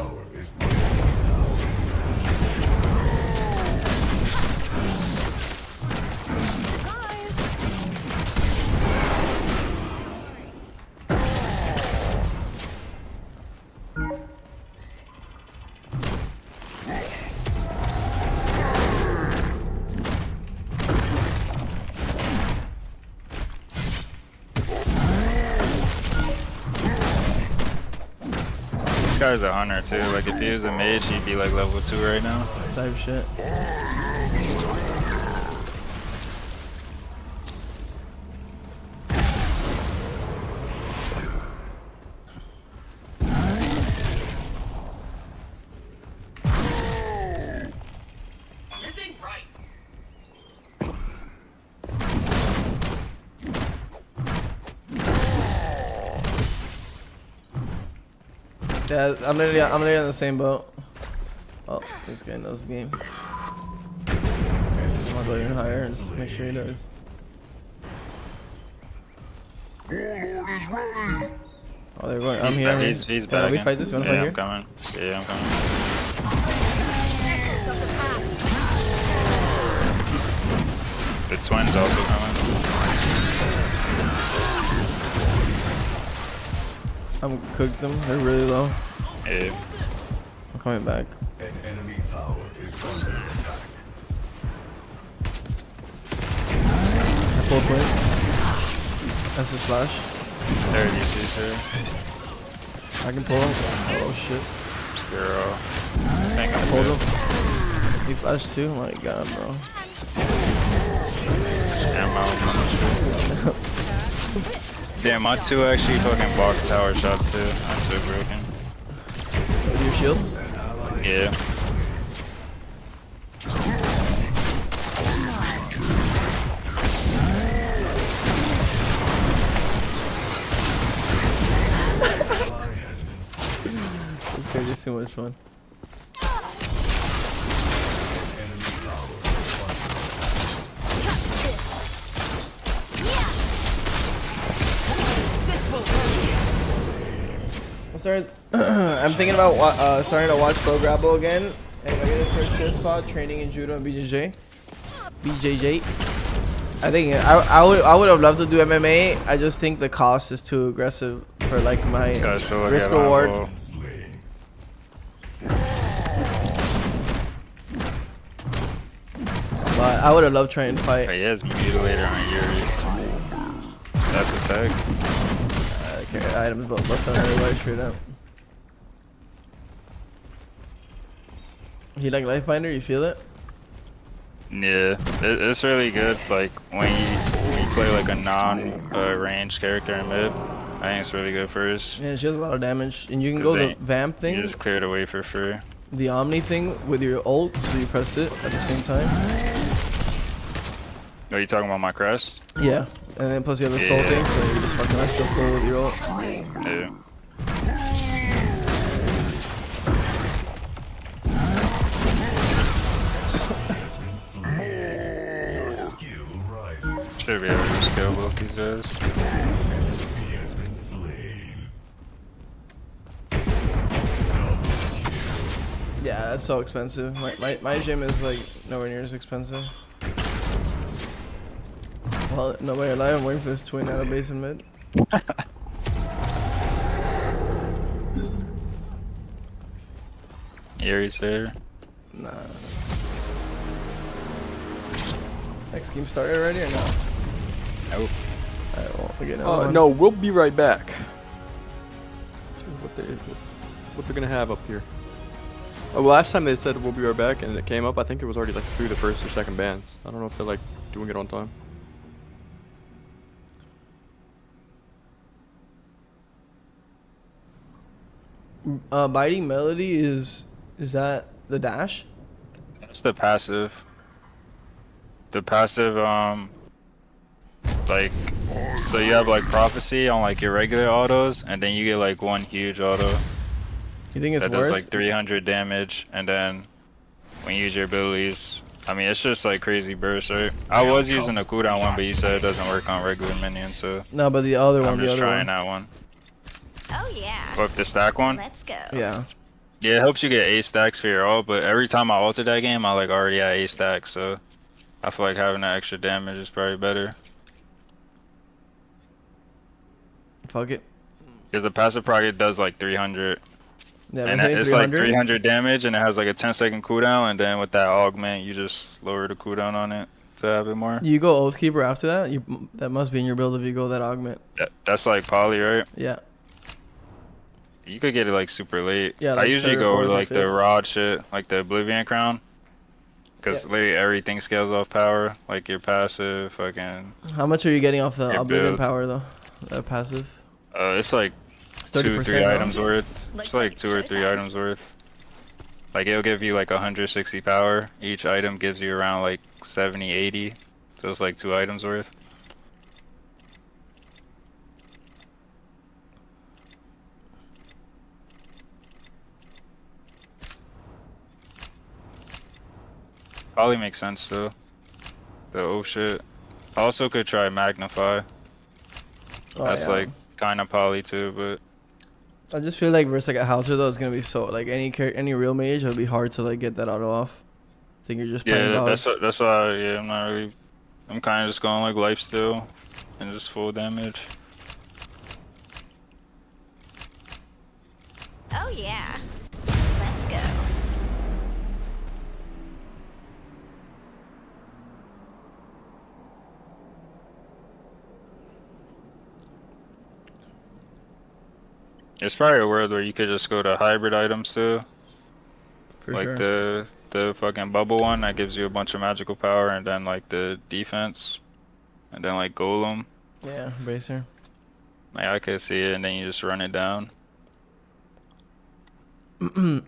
Speaker 4: This guy's a hunter too. Like if he was a mage, he'd be like level 2 right now.
Speaker 3: Type shit. Yeah, I'm literally on the same boat. Oh, this guy knows the game. I'm gonna go even higher and just make sure he does. Oh, they're going. I'm here.
Speaker 4: He's back.
Speaker 3: We fight this. You wanna fight here?
Speaker 4: I'm coming. Yeah, I'm coming. The twins also coming.
Speaker 3: I'm cooked them. They're really low.
Speaker 4: Yeah.
Speaker 3: I'm coming back.
Speaker 6: An enemy tower is under attack.
Speaker 3: Full twins. That's his flash.
Speaker 4: There, you see, sir.
Speaker 3: I can pull him. Oh shit.
Speaker 4: Girl.
Speaker 3: I pulled him. He flashed too. Oh my god, bro.
Speaker 4: Damn, my two actually fucking box tower shots too. I'm so broken.
Speaker 3: With your shield?
Speaker 4: Yeah.
Speaker 3: Okay, just too much fun. I'm thinking about starting to watch Pro Grapple again, and if I get a first tier spot, training in judo and BJJ. I think I would have loved to do MMA. I just think the cost is too aggressive for like my risk reward. But I would have loved trying to fight.
Speaker 4: He has Mutilator on yours. That's attack.
Speaker 3: Okay, items, but bust on everybody straight up. You like Lifebinder? You feel it?
Speaker 4: Yeah, it's really good. Like when you play like a non-ranged character in mid, I think it's really good for us.
Speaker 3: Yeah, she has a lot of damage, and you can go the vamp thing.
Speaker 4: You just clear it away for free.
Speaker 3: The Omni thing with your ult, so you press it at the same time.
Speaker 4: Are you talking about my crest?
Speaker 3: Yeah, and then plus you have the soul thing, so you just fucking like so cool with your ult.
Speaker 4: Yeah. Should be able to just kill both these guys.
Speaker 3: Yeah, that's so expensive. My gym is like nowhere near as expensive. Well, nobody alive. I'm waiting for this twin out of base and mid.
Speaker 4: Ares there.
Speaker 3: Nah. Next game started already or not?
Speaker 4: Nope.
Speaker 3: Alright, well, again.
Speaker 11: No, we'll be right back. What they're gonna have up here. Oh, last time they said we'll be right back, and it came up. I think it was already like through the first or second bands. I don't know if they're like doing it on time.
Speaker 3: Biting Melody is that the dash?
Speaker 4: That's the passive. The passive, like, so you have like prophecy on like your regular autos, and then you get like one huge auto.
Speaker 3: You think it's
Speaker 4: that
Speaker 3: worth?
Speaker 4: does like 300 damage, and then when you use your abilities, I mean it's just like crazy burst, right? I was using a cooldown one, but you said it doesn't work on regular minions, so
Speaker 3: no, but the other one,
Speaker 4: I'm just trying that one.
Speaker 12: Oh yeah.
Speaker 4: What, the stack one?
Speaker 12: Let's go.
Speaker 3: Yeah.
Speaker 4: Yeah, it helps you get 8 stacks for your ult, but every time I alter that game, I like already had 8 stacks, so I feel like having that extra damage is probably better.
Speaker 3: Fuck it.
Speaker 4: Because the passive project does like 300.
Speaker 3: Yeah,
Speaker 4: and it's like 300 damage, and it has like a 10-second cooldown, and then with that augment, you just lower the cooldown on it to have it more.
Speaker 3: You go Oathkeeper after that? That must be in your build if you go that augment.
Speaker 4: That's like poly, right?
Speaker 3: Yeah.
Speaker 4: You could get it like super late.
Speaker 3: Yeah, like
Speaker 4: I usually go with like the rod shit, like the Oblivion Crown. Because literally everything scales off power, like your passive, fucking...
Speaker 3: How much are you getting off the Oblivion
Speaker 4: build.
Speaker 3: power though? Passive?
Speaker 4: It's like 2 or 3 items worth. It's like 2 or 3 items worth. Like it'll give you like 160 power. Each item gives you around like 70, 80. So it's like 2 items worth. Probably makes sense too. The oh shit. Also could try magnify. That's like kind of poly too, but
Speaker 3: I just feel like versus like a Hauser though, it's gonna be so like any real mage, it'll be hard to like get that auto off. I think you're just playing dogs.
Speaker 4: That's why I'm not really. I'm kind of just going like lifesteal and just full damage.
Speaker 12: Oh yeah. Let's go.
Speaker 4: There's probably a world where you could just go to hybrid items too.
Speaker 3: For
Speaker 4: like
Speaker 3: sure.
Speaker 4: the fucking bubble one that gives you a bunch of magical power, and then like the defense, and then like golem.
Speaker 3: Yeah, bracer.
Speaker 4: Like I could see it, and then you just run it down.
Speaker 3: No,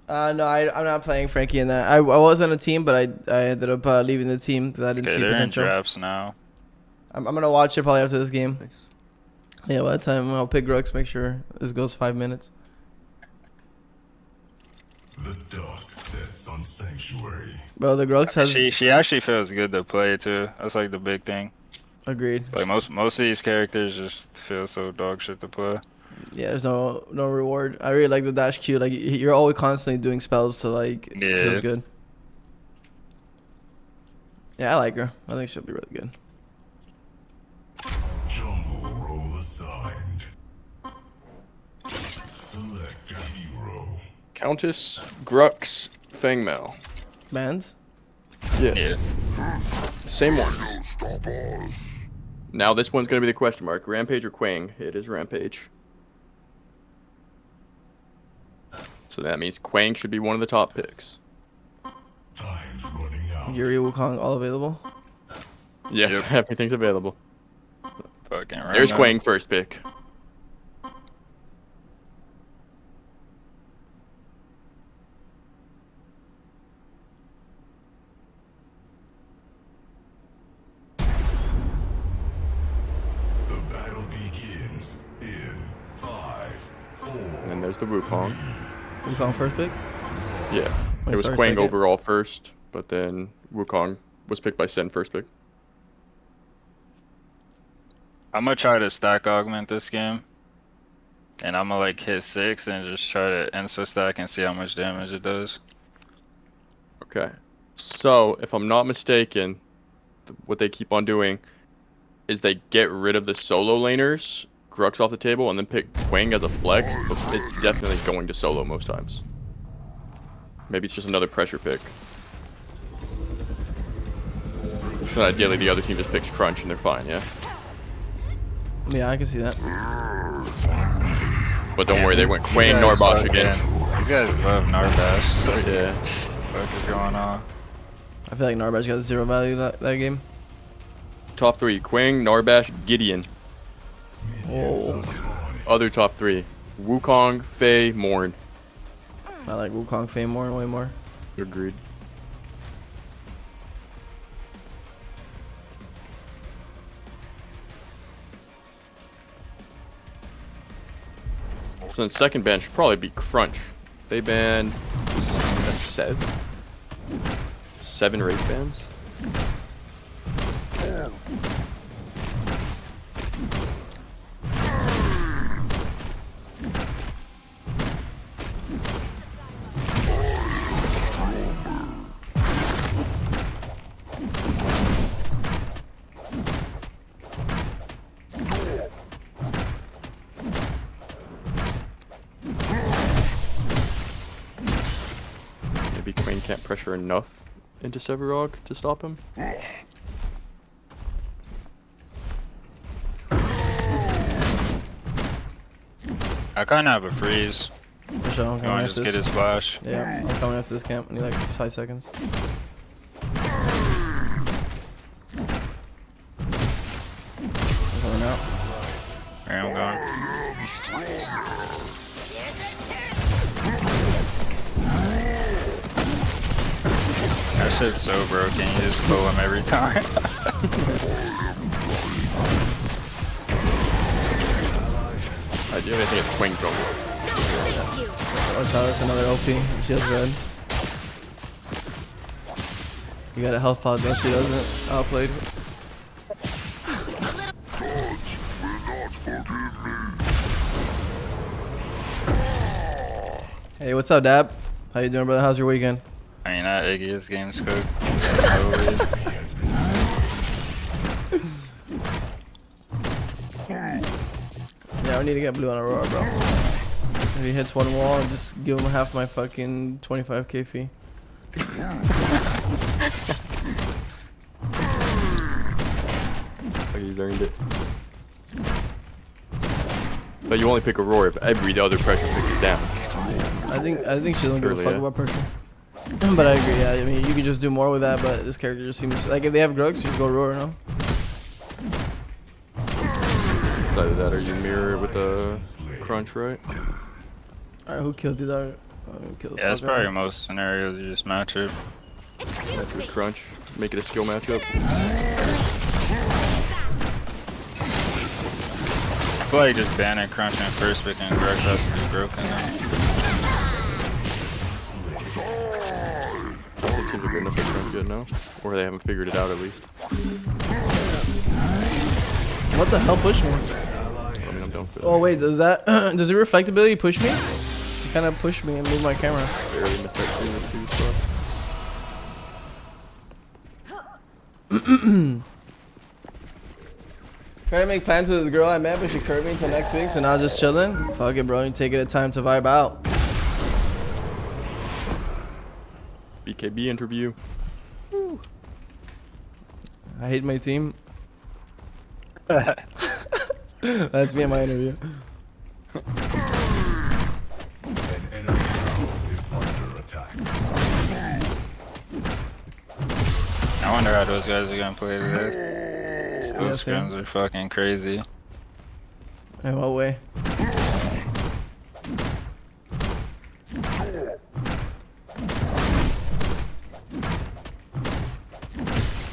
Speaker 3: I'm not playing Frankie in that. I was on a team, but I ended up leaving the team because I didn't see
Speaker 4: they're
Speaker 3: potential.
Speaker 4: in drafts now.
Speaker 3: I'm gonna watch it probably after this game.
Speaker 11: Thanks.
Speaker 3: Yeah, by the time I'll pick Grux, make sure this goes 5 minutes.
Speaker 6: The dust sets on Sanctuary.
Speaker 3: Bro, the Grux has...
Speaker 4: She actually feels good to play too. That's like the big thing.
Speaker 3: Agreed.
Speaker 4: Like most of these characters just feel so dog shit to play.
Speaker 3: Yeah, there's no reward. I really like the dash Q. Like you're always constantly doing spells to like it feels good. Yeah, I like her. I think she'll be really good.
Speaker 6: Jungle roll assigned. Select a hero.
Speaker 5: Countess, Grux, Fangmao.
Speaker 3: Bands?
Speaker 5: Yeah. Same ones. Now this one's gonna be the question mark. Rampage or Quang? It is Rampage. So that means Quang should be one of the top picks.
Speaker 6: Time's running out.
Speaker 3: Yuri, Wukong, all available?
Speaker 5: Yeah, everything's available.
Speaker 4: Fucking right.
Speaker 5: There's Quang first pick.
Speaker 6: The battle begins in 5, 4.
Speaker 5: And then there's the Wukong.
Speaker 3: Wukong first pick?
Speaker 5: Yeah.
Speaker 3: Wait,
Speaker 5: It was
Speaker 3: sorry,
Speaker 5: Quang
Speaker 3: second?
Speaker 5: overall first, but then Wukong was picked by Sen first pick.
Speaker 4: I'm gonna try to stack augment this game, and I'm gonna like hit 6 and just try to insta stack and see how much damage it does.
Speaker 5: Okay. So, if I'm not mistaken, what they keep on doing is they get rid of the solo laners, Grux off the table, and then pick Quang as a flex, but it's definitely going to solo most times. Maybe it's just another pressure pick. So ideally the other team just picks Crunch and they're fine, yeah?
Speaker 3: Yeah, I can see that.
Speaker 5: But don't worry, they went Quang Norbosh again.
Speaker 4: These guys love Narbash. So
Speaker 5: Yeah.
Speaker 4: what is going on?
Speaker 3: I feel like Narbash got 0 value that game.
Speaker 5: Top 3, Quang, Narbash, Gideon.
Speaker 3: Oh.
Speaker 5: Other top 3, Wukong, Faye, Morn.
Speaker 3: I like Wukong Fame more and way more.
Speaker 5: Agreed. So then second ban should probably be Crunch. They banned 7 raid bans. Maybe Queen can't pressure enough into Severog to stop him.
Speaker 4: I kind of have a freeze.
Speaker 3: For sure, I'm
Speaker 4: You
Speaker 3: coming
Speaker 4: want to
Speaker 3: after
Speaker 4: just
Speaker 3: this.
Speaker 4: get his flash?
Speaker 3: Yeah, I'm coming after this camp. I need like 5 seconds. I'm coming out.
Speaker 4: Alright, I'm going. That shit's so broken, you just pull him every time.
Speaker 5: Ideally, I think it's Queen jungle.
Speaker 3: Watch out, it's another OP. She has red. You got a health pod, though. She doesn't. Outplayed. Hey, what's up, Dab? How you doing, brother? How's your weekend?
Speaker 4: I mean, that Iggy, this game's cooked.
Speaker 3: Yeah, we need to get blue on Aurora, bro. If he hits one wall, just give him half my fucking 25k fee.
Speaker 11: He's earned it. But you only pick Aurora if every other pressure pick is down.
Speaker 3: I think she doesn't give a fuck
Speaker 11: yeah.
Speaker 3: about pressure. But I agree, yeah. I mean, you could just do more with that, but this character just seems like if they have Grugs, you just go Aurora, no?
Speaker 11: It's either that or you mirror with a crunch, right?
Speaker 3: Alright, who killed you there?
Speaker 4: Yeah, that's probably most scenarios. You just match it.
Speaker 11: Match with crunch. Make it a skill matchup.
Speaker 4: I feel like just banning crunch and first pick and Greg has to be broken now.
Speaker 11: I think teams are good enough for crunch yet, no? Or they haven't figured it out at least.
Speaker 3: What the hell pushed me?
Speaker 11: I mean, I'm done for that.
Speaker 3: Oh wait, does that does the reflectability push me? It kind of pushed me and moved my camera.
Speaker 11: Barely missed that 2 spot.
Speaker 3: Trying to make plans with this girl I met, but she curved me until next week, so now just chilling. Fuck it, bro. You take it a time to vibe out.
Speaker 11: BKB interview.
Speaker 3: I hate my team. That's me in my interview.
Speaker 6: An enemy tower is under attack.
Speaker 4: I wonder how those guys are gonna play today. Those scrims are fucking crazy.
Speaker 3: In what way?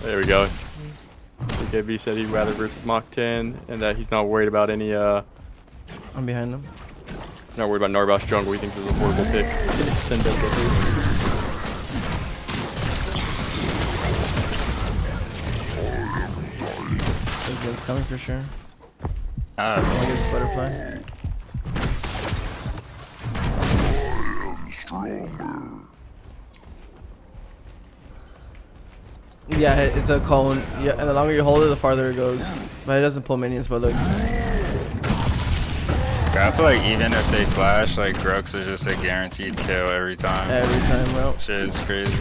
Speaker 11: There we go. BKB said he'd rather versus Mach 10 and that he's not worried about any
Speaker 3: I'm behind him.
Speaker 11: not worried about Narbash jungle. He thinks it's a horrible pick. Send that
Speaker 3: It's coming for sure.
Speaker 4: Ah,
Speaker 3: I get this butterfly. Yeah, it's a cone. Yeah, and the longer you hold it, the farther it goes. But it doesn't pull minions, but look.
Speaker 4: I feel like even if they flash, like Grux is just a guaranteed kill every time.
Speaker 3: Every time, bro.
Speaker 4: Shit is crazy.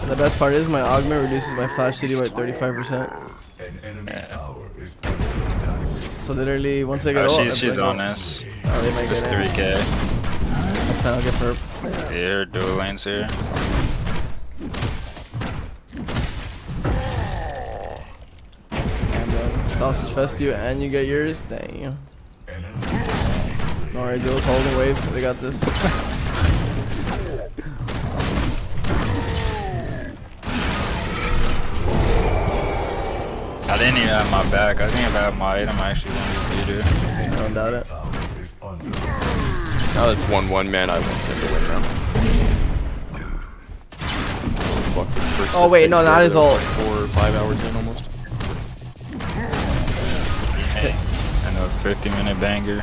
Speaker 3: And the best part is my augment reduces my flash CD by 35%.
Speaker 6: An enemy tower is under attack.
Speaker 3: So literally, once I get ult,
Speaker 4: She's on this.
Speaker 3: Oh, they might
Speaker 4: Just
Speaker 3: get in.
Speaker 4: 3k.
Speaker 3: That's fine, I'll get perp.
Speaker 4: Yeah, her dual lanes here.
Speaker 3: And sausage fest you and you get yours. Dang. Alright, duel's holding wave. They got this.
Speaker 4: I didn't even have my back. I think if I had my item, I actually wouldn't be beater.
Speaker 3: I don't doubt it.
Speaker 11: Now that's 1-1, man. I won't send it win now.
Speaker 3: Oh wait, no, not his ult.
Speaker 11: 4 or 5 hours in almost.
Speaker 4: Hey, I know, 50-minute banger.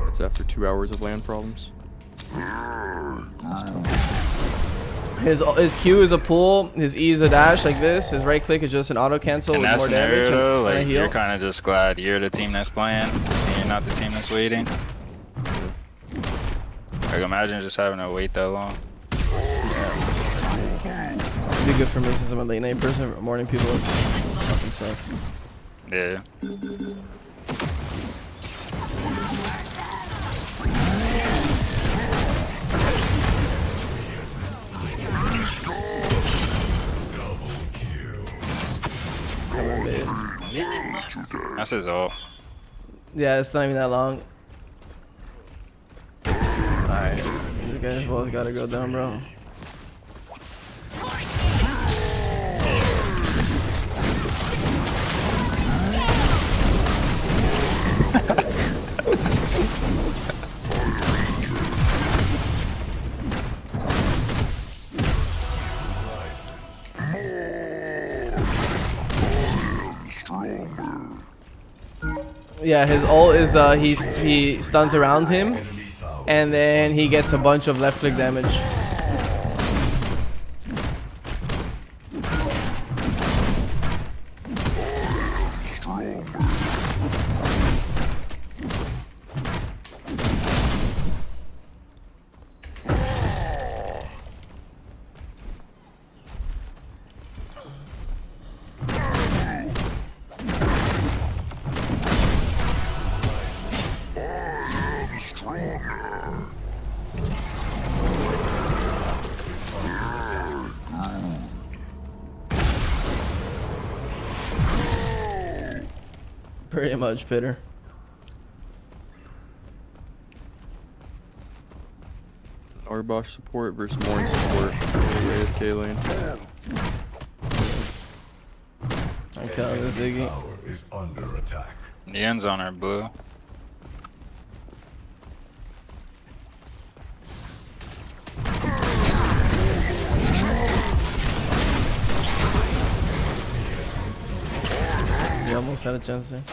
Speaker 11: It's after 2 hours of land problems.
Speaker 3: His Q is a pull, his E is a dash like this, his right click is just an auto cancel
Speaker 4: In
Speaker 3: with
Speaker 4: that
Speaker 3: more
Speaker 4: scenario,
Speaker 3: damage
Speaker 4: though,
Speaker 3: and a
Speaker 4: like,
Speaker 3: heal.
Speaker 4: you're kind of just glad you're the team that's playing, and you're not the team that's waiting. Like, imagine just having to wait that long.
Speaker 3: It'd be good for me since I'm a late night person, but morning people fucking sucks.
Speaker 4: Yeah.
Speaker 3: Come on, babe.
Speaker 4: That's his ult.
Speaker 3: Yeah, it's not even that long. Alright, these guys both gotta go down, bro. Yeah, his ult is he stuns around him, and then he gets a bunch of left click damage. Pretty much, Pitter.
Speaker 11: Arbosh support versus Morn support. AFK lane.
Speaker 3: I count this Iggy.
Speaker 6: Tower is under attack.
Speaker 4: Neon's on our blue.
Speaker 3: He almost had a chance there.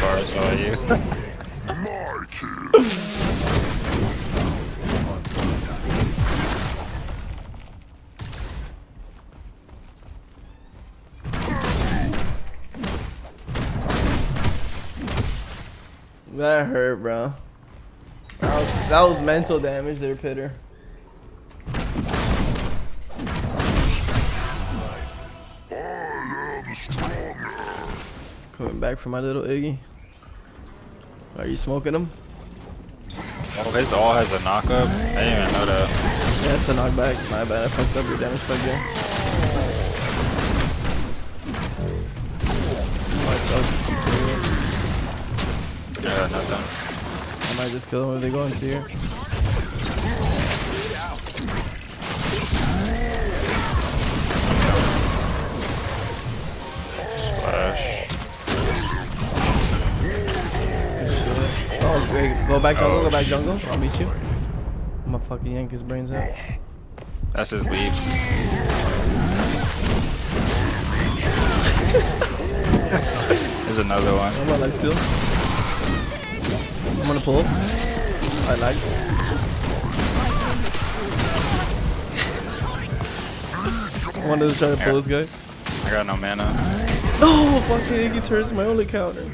Speaker 4: Bars all you.
Speaker 3: That hurt, bro. That was mental damage there, Pitter. Coming back for my little Iggy. Are you smoking him?
Speaker 4: Oh, his all has a knockup. I didn't even know that.
Speaker 3: Yeah, it's a knockback. My bad. I fucked up your damage plug there.
Speaker 4: Yeah, nothing.
Speaker 3: I might just kill them if they go into here.
Speaker 4: Flash.
Speaker 3: Oh, great. Go back jungle, go back jungle. I'll meet you. I'm gonna fucking yank his brains out.
Speaker 4: That's his lead. There's another one.
Speaker 3: I'm gonna like steal. I'm gonna pull. I like. I wanted to try to pull this guy.
Speaker 4: I got no mana.
Speaker 3: No, fucking Iggy turns my only counter.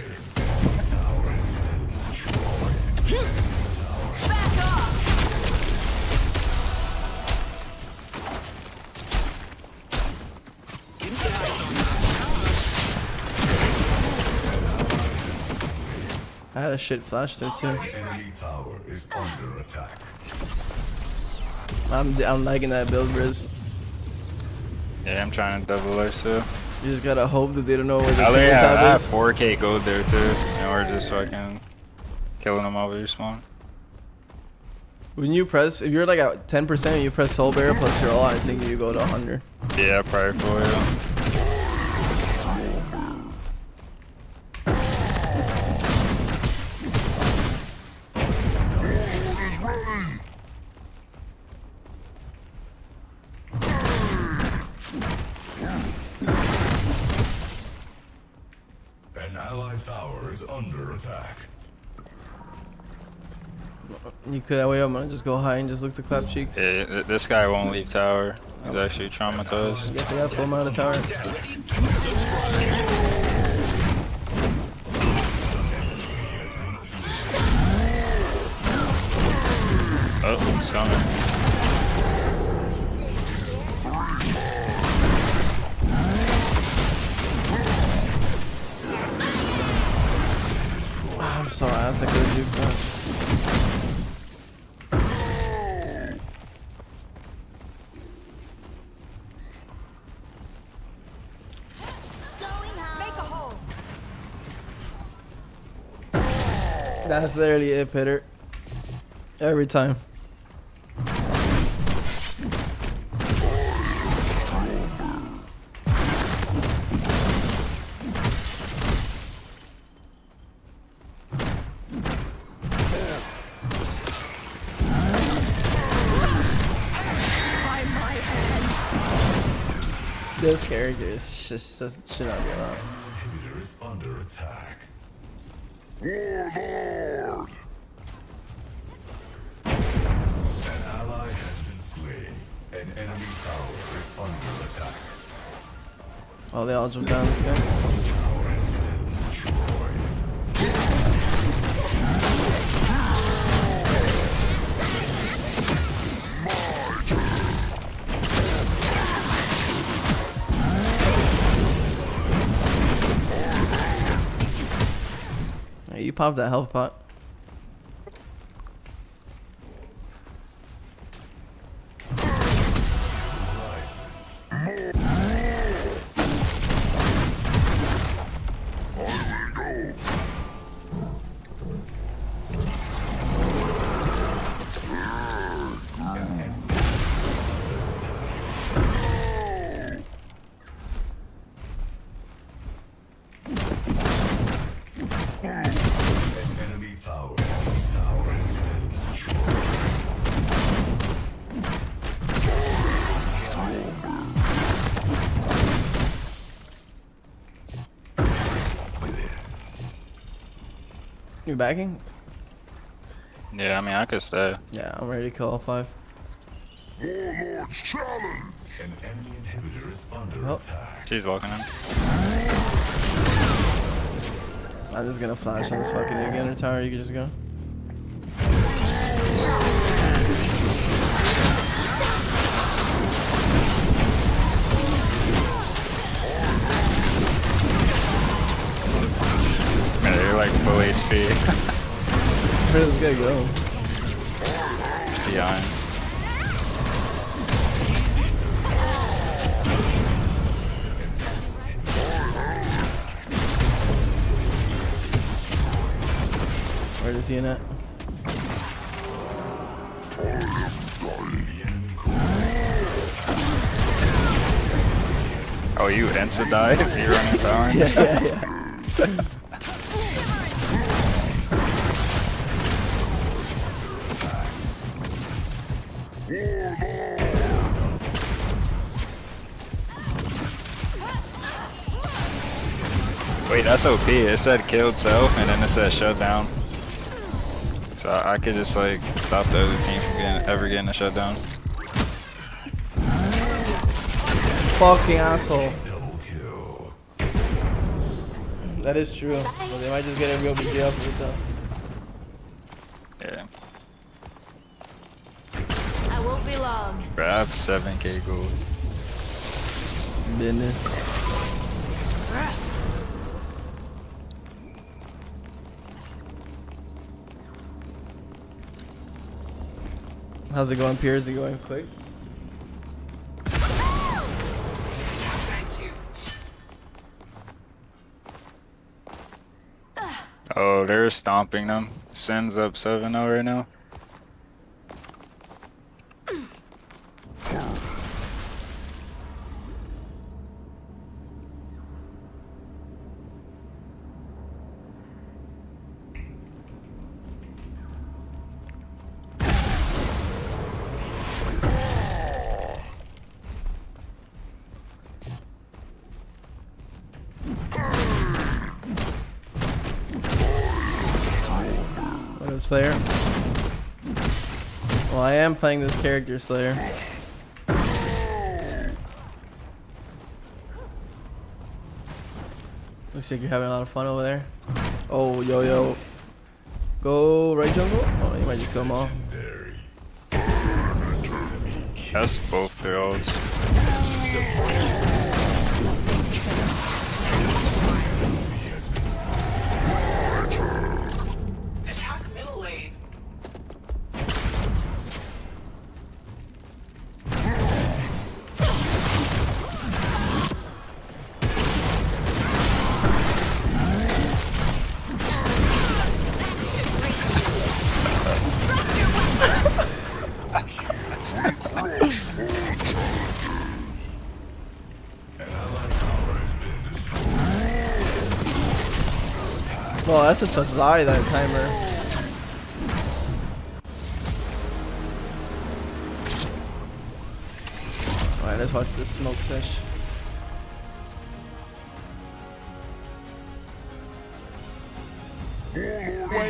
Speaker 3: I had a shit flash there too.
Speaker 6: Enemy tower is under attack.
Speaker 3: I'm liking that build, Briz.
Speaker 4: Yeah, I'm trying to double us too.
Speaker 3: You just gotta hope that they don't know where the
Speaker 4: I have
Speaker 3: is.
Speaker 4: 4K gold there too, and we're just fucking killing them over your spawn.
Speaker 3: When you press, if you're like at 10% and you press Soul Bearer plus your all, I think you go to 100.
Speaker 4: Yeah, probably for you.
Speaker 6: An allied tower is under attack.
Speaker 3: You could that way. I'm gonna just go high and just look to clap cheeks.
Speaker 4: Yeah, this guy won't leave tower. He's actually traumatized.
Speaker 3: Guess I gotta pull him out of the tower.
Speaker 4: Oh, it's coming.
Speaker 3: I'm so ass. I could have juked that. That's literally it, Pitter. Every time. This character is just should not be allowed.
Speaker 6: Inhibitor is under attack.
Speaker 7: Warlord!
Speaker 6: An ally has been slain. An enemy tower is under attack.
Speaker 3: Oh, they all jumped down this guy.
Speaker 6: Tower has been destroyed.
Speaker 3: Hey, you popped that health pot. You backing?
Speaker 4: Yeah, I mean, I could stay.
Speaker 3: Yeah, I'm ready to kill all 5.
Speaker 7: Warlord's challenge!
Speaker 6: An enemy inhibitor is under attack.
Speaker 4: She's walking in.
Speaker 3: I'm just gonna flash on this fucking again tower. You can just go.
Speaker 4: Man, they're like full HP.
Speaker 3: Where does this guy go?
Speaker 4: Behind.
Speaker 3: Where is he in at?
Speaker 4: Oh, you insta dive? You're running power?
Speaker 3: Yeah.
Speaker 4: Wait, that's OP. It said killed self, and then it said shut down. So I could just like stop the other team from ever getting a shutdown.
Speaker 3: Fucking asshole. That is true. Well, they might just get a real big deal for it though.
Speaker 4: Yeah.
Speaker 12: I won't be long.
Speaker 4: Grab 7k gold.
Speaker 3: Business. How's it going, Piers? Is it going quick?
Speaker 4: Oh, they're stomping them. Sin's up 7-0 right now.
Speaker 3: Slayer. Well, I am playing this character, Slayer. Looks like you're having a lot of fun over there. Oh, yo. Go right jungle? Oh, you might just come off.
Speaker 4: That's both their ults.
Speaker 3: Oh, that's such a lie, that timer. Alright, let's watch this smoke sesh.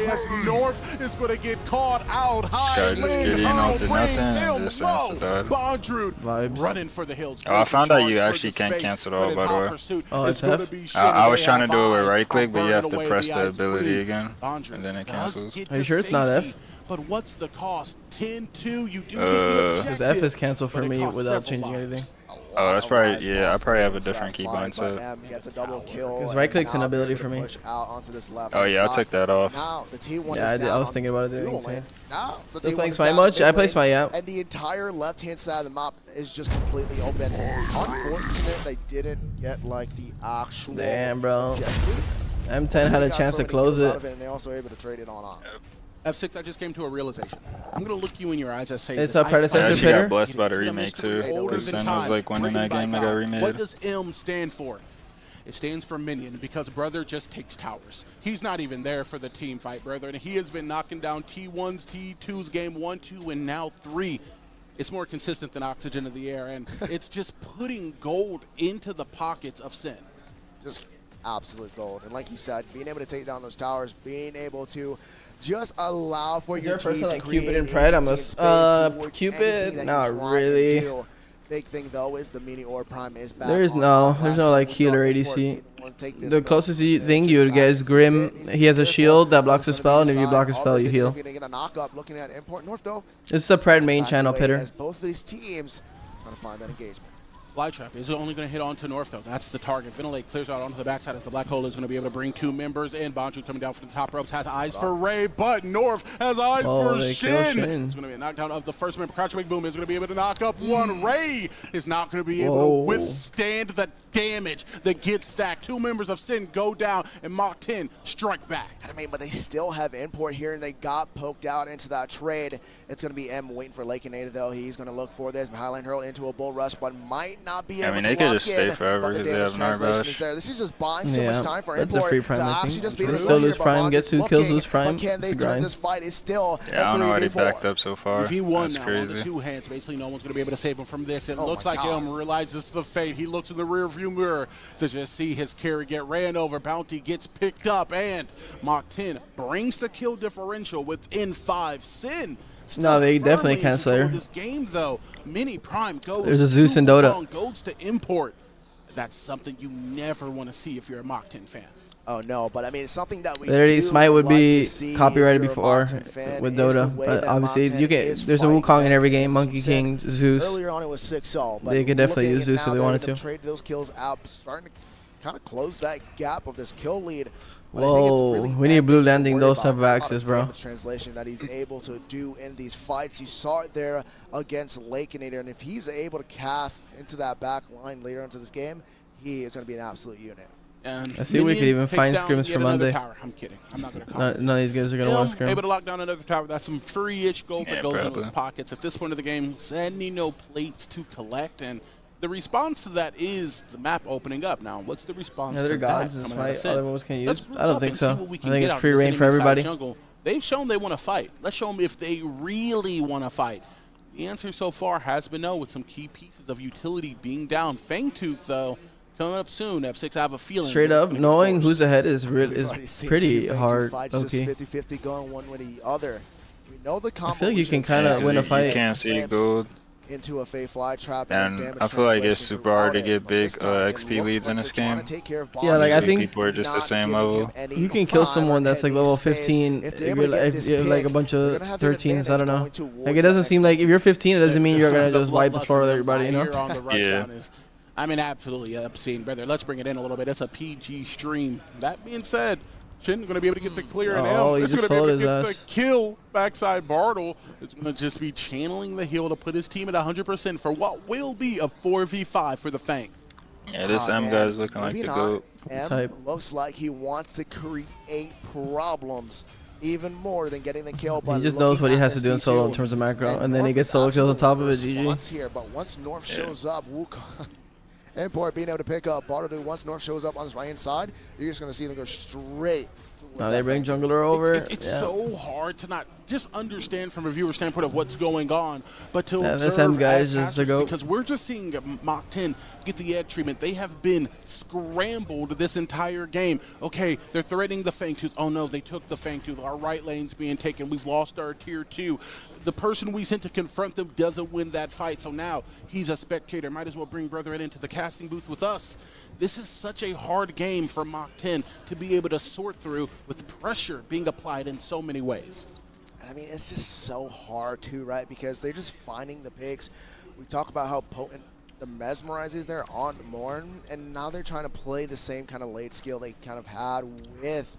Speaker 2: away as North is going to get caught out high.
Speaker 4: Guy just getting onto nothing and just answered that.
Speaker 2: Bondrewd running for the hills.
Speaker 4: Oh, I found out you actually can't cancel it all, by the way.
Speaker 3: Oh, it's F?
Speaker 4: I was trying to do it with right click, but you have to press the ability again, and then it cancels.
Speaker 3: Are you sure it's not F?
Speaker 2: But what's the cost? 10-2, you do get the
Speaker 3: Because
Speaker 2: objective.
Speaker 3: F is canceled for me without changing anything.
Speaker 4: Oh, that's probably, yeah, I probably have a different keybind set.
Speaker 3: Because right click's an ability for me.
Speaker 4: Oh yeah, I'll take that off.
Speaker 3: Yeah, I was thinking about it doing too.
Speaker 1: Now, the
Speaker 3: Still
Speaker 1: T1
Speaker 3: playing
Speaker 1: is
Speaker 3: SMITE
Speaker 1: down
Speaker 3: much?
Speaker 1: mid
Speaker 3: I play
Speaker 1: lane,
Speaker 3: SMITE, yeah.
Speaker 1: and the entire left-hand side of the map is just completely open. Unfortunate they didn't get like the actual.
Speaker 3: Damn, bro.
Speaker 1: objective.
Speaker 3: M10 had a chance to close it.
Speaker 1: And they also able to trade it on off.
Speaker 2: F6, I just came to a realization. I'm going to look you in your eyes as say
Speaker 3: It's
Speaker 2: this.
Speaker 3: a predecessor
Speaker 4: I actually
Speaker 3: pitter.
Speaker 4: got blessed by the remake too, because Sin was like winning that game that got remade.
Speaker 2: What does M stand for? It stands for minion, because brother just takes towers. He's not even there for the team fight, brother, and he has been knocking down T1s, T2s, game 1, 2, and now 3. It's more consistent than oxygen in the air, and it's just putting gold into the pockets of Sin.
Speaker 1: Just absolute gold. And like you said, being able to take down those towers, being able to just allow for your team to create
Speaker 3: Cupid and Pride? I'm Cupid? Not really.
Speaker 1: Big thing though is the mini orb prime is back.
Speaker 3: There's no like healer ADC. The closest thing you would get is Grim. He has a shield that blocks a spell, and if you block a spell, you heal. It's a Pride main channel pitter.
Speaker 1: Both of these teams trying to find that engagement.
Speaker 2: Flytrap is only going to hit onto North, though. That's the target. Ventilate clears out onto the backside as the Black Hole is going to be able to bring 2 members in. Bondrewd coming down from the top ropes has eyes for Ray, but North has eyes for Shin. It's going to be a knockdown of the first member. Crouch Big Boom is going to be able to knock up one. Ray is not going to be able to withstand the damage that gets stacked. 2 members of Sin go down, and Mach 10 strike back.
Speaker 1: I mean, but they still have import here, and they got poked out into that trade. It's going to be M waiting for Lake and Ada, though. He's going to look for this. Highline hurl into a bull rush, but might not be able to
Speaker 4: they could just stay forever
Speaker 1: because
Speaker 4: they have no rush.
Speaker 1: This is just buying so much time for
Speaker 3: that's
Speaker 1: import
Speaker 3: a free prime,
Speaker 1: to
Speaker 3: I
Speaker 1: actually
Speaker 3: think.
Speaker 1: just be able to
Speaker 3: Still lose prime, get 2 kills, lose prime.
Speaker 1: But can they turn this fight? Is still
Speaker 4: I don't know why they
Speaker 1: 3v4.
Speaker 4: backed up so far.
Speaker 2: If he won
Speaker 4: That's
Speaker 2: now on
Speaker 4: crazy.
Speaker 2: the 2 hands, basically no one's going to be able to save him from this. It looks like M realizes the fate. He looks in the rear view mirror to just see his carry get ran over. Bounty gets picked up, and Mach 10 brings the kill differential within 5. Sin
Speaker 3: no, they definitely can't Slayer.
Speaker 2: This game, though, Mini Prime goes.
Speaker 3: There's a Zeus and Dota.
Speaker 2: Goes to import. That's something you never want to see if you're a Mach 10 fan.
Speaker 1: Oh no, but I mean it's something that we
Speaker 3: literally SMITE would be copyrighted
Speaker 1: if
Speaker 3: before with Dota, but obviously you get there's a Wukong in every game, Monkey King, Zeus.
Speaker 1: Earlier on it was 6-0, but
Speaker 3: they could definitely use Zeus if they wanted to.
Speaker 1: Trade those kills out, starting to kind of close that gap of this kill lead.
Speaker 3: Whoa, really we need blue landing those type of axes, bro.
Speaker 1: Translation that he's able to do in these fights. You saw it there against Lakeinator, and if he's able to cast into that back line later into this game, he is going to be an absolute unit.
Speaker 2: And
Speaker 3: I see we could even find scrims for Monday.
Speaker 2: Tower. I'm kidding. I'm not going to
Speaker 3: none of these guys are going to want to scrim.
Speaker 2: Able to lock down another tower. That's some free-ish gold that goes into his pockets. At this point of the game, sadly no plates to collect, and the response to that is the map opening up. Now, what's the response to
Speaker 3: gods
Speaker 2: that?
Speaker 3: Other ones can use? I don't think so. I think it's free reign for everybody.
Speaker 2: They've shown they want to fight. Let's show them if they really want to fight. The answer so far has been no, with some key pieces of utility being down. Fangtooth, though, coming up soon. F6, I have a feeling.
Speaker 3: Straight up, knowing who's ahead is pretty hard.
Speaker 1: Okay. 50-50 going one way or the other. We know the combo.
Speaker 3: I feel like you can kind of win a fight.
Speaker 4: You can't see gold.
Speaker 1: Into a Fey fly trap
Speaker 4: and I feel like it's super hard to get big XP leads in this game.
Speaker 3: Yeah, like I think
Speaker 4: people are just the same level.
Speaker 3: You can kill someone that's like level 15 if you're like a bunch of 13s. I don't know. Like it doesn't seem like if you're 15, it doesn't mean you're gonna just wipe the floor with everybody, you know?
Speaker 2: Yeah. I mean, absolutely obscene, brother. Let's bring it in a little bit. It's a PG stream. That being said, Shin going to be able to get the clear and
Speaker 3: L.
Speaker 2: He's going to be able to get the kill. Backside Bartle is going to just be channeling the heal to put his team at 100% for what will be a 4v5 for the Fang.
Speaker 4: Yeah, this M guy is looking like the GOAT.
Speaker 1: M looks like he wants to create problems even more than getting the kill. But
Speaker 3: he just knows what he has to do in solo in terms of macro, and then he gets solo kills on top of it. GG.
Speaker 1: Here, but once North shows up, Import being able to pick up Bartle. Once North shows up on his right-hand side, you're just going to see them go straight.
Speaker 3: Now they bring jungler over.
Speaker 2: It's so hard to not just understand from a viewer standpoint of what's going on, but to
Speaker 3: this
Speaker 2: observe
Speaker 3: guys
Speaker 2: as
Speaker 3: just to
Speaker 2: casters,
Speaker 3: go.
Speaker 2: because we're just seeing Mach 10 get the egg treatment. They have been scrambled this entire game. Okay, they're threatening the Fang Tooth. Oh no, they took the Fang Tooth. Our right lane's being taken. We've lost our tier 2. The person we sent to confront them doesn't win that fight, so now he's a spectator. Might as well bring Brethren into the casting booth with us. This is such a hard game for Mach 10 to be able to sort through with pressure being applied in so many ways.
Speaker 1: I mean, it's just so hard too, right? Because they're just finding the picks. We talk about how potent the Mesmerize is there on Morn, and now they're trying to play the same kind of late skill they kind of had with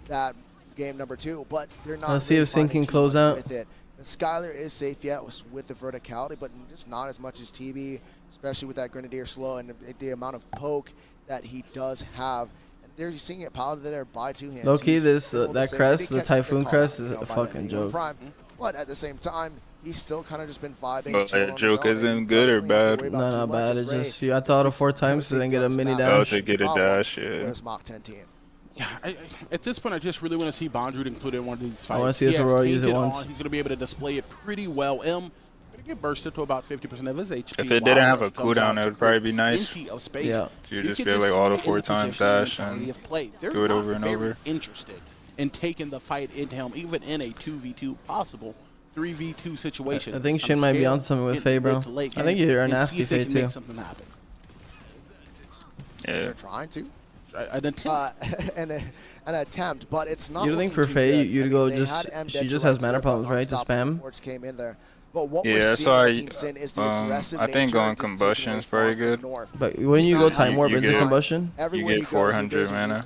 Speaker 1: that game number 2, but they're not.
Speaker 3: Let's see if Sync can close out.
Speaker 1: With it. And Skylar is safe yet with the verticality, but just not as much as TB, especially with that Grenadier slow and the amount of poke that he does have. And they're seeing it piloted there by 2 hands.
Speaker 3: Low key, that crest, the Typhoon crest, is a fucking joke.
Speaker 1: But at the same time, he's still kind of just been vibing.
Speaker 4: But that joke isn't good or bad?
Speaker 1: No,
Speaker 3: not bad. It's just you have to auto 4 times to then get a mini dash.
Speaker 4: Oh, to get a dash, yeah.
Speaker 1: Mach 10 team.
Speaker 2: Yeah, at this point, I just really want to see Bondrewd included in one of these fights.
Speaker 3: I want to see us Aurora use it once.
Speaker 2: He's going to be able to display it pretty well. Going to get bursted to about 50% of his HP.
Speaker 4: If it didn't have a cooldown, it would probably be nice.
Speaker 2: Yeah.
Speaker 4: You just be like auto 4 times dash and do it over and over.
Speaker 2: Interested in taking the fight into him, even in a 2v2 possible 3v2 situation.
Speaker 3: I think Shin might be on something with Faye, bro. I think you're a nasty Faye too.
Speaker 4: Yeah.
Speaker 1: They're trying to.
Speaker 2: An
Speaker 1: attempt, but it's not.
Speaker 3: You don't think for Faye you'd go she just has mana problems, right? To spam.
Speaker 1: Came in there. But what
Speaker 4: yeah, sorry. I think going combustion is very good.
Speaker 3: But when you go time warp into combustion,
Speaker 4: you get 400 mana.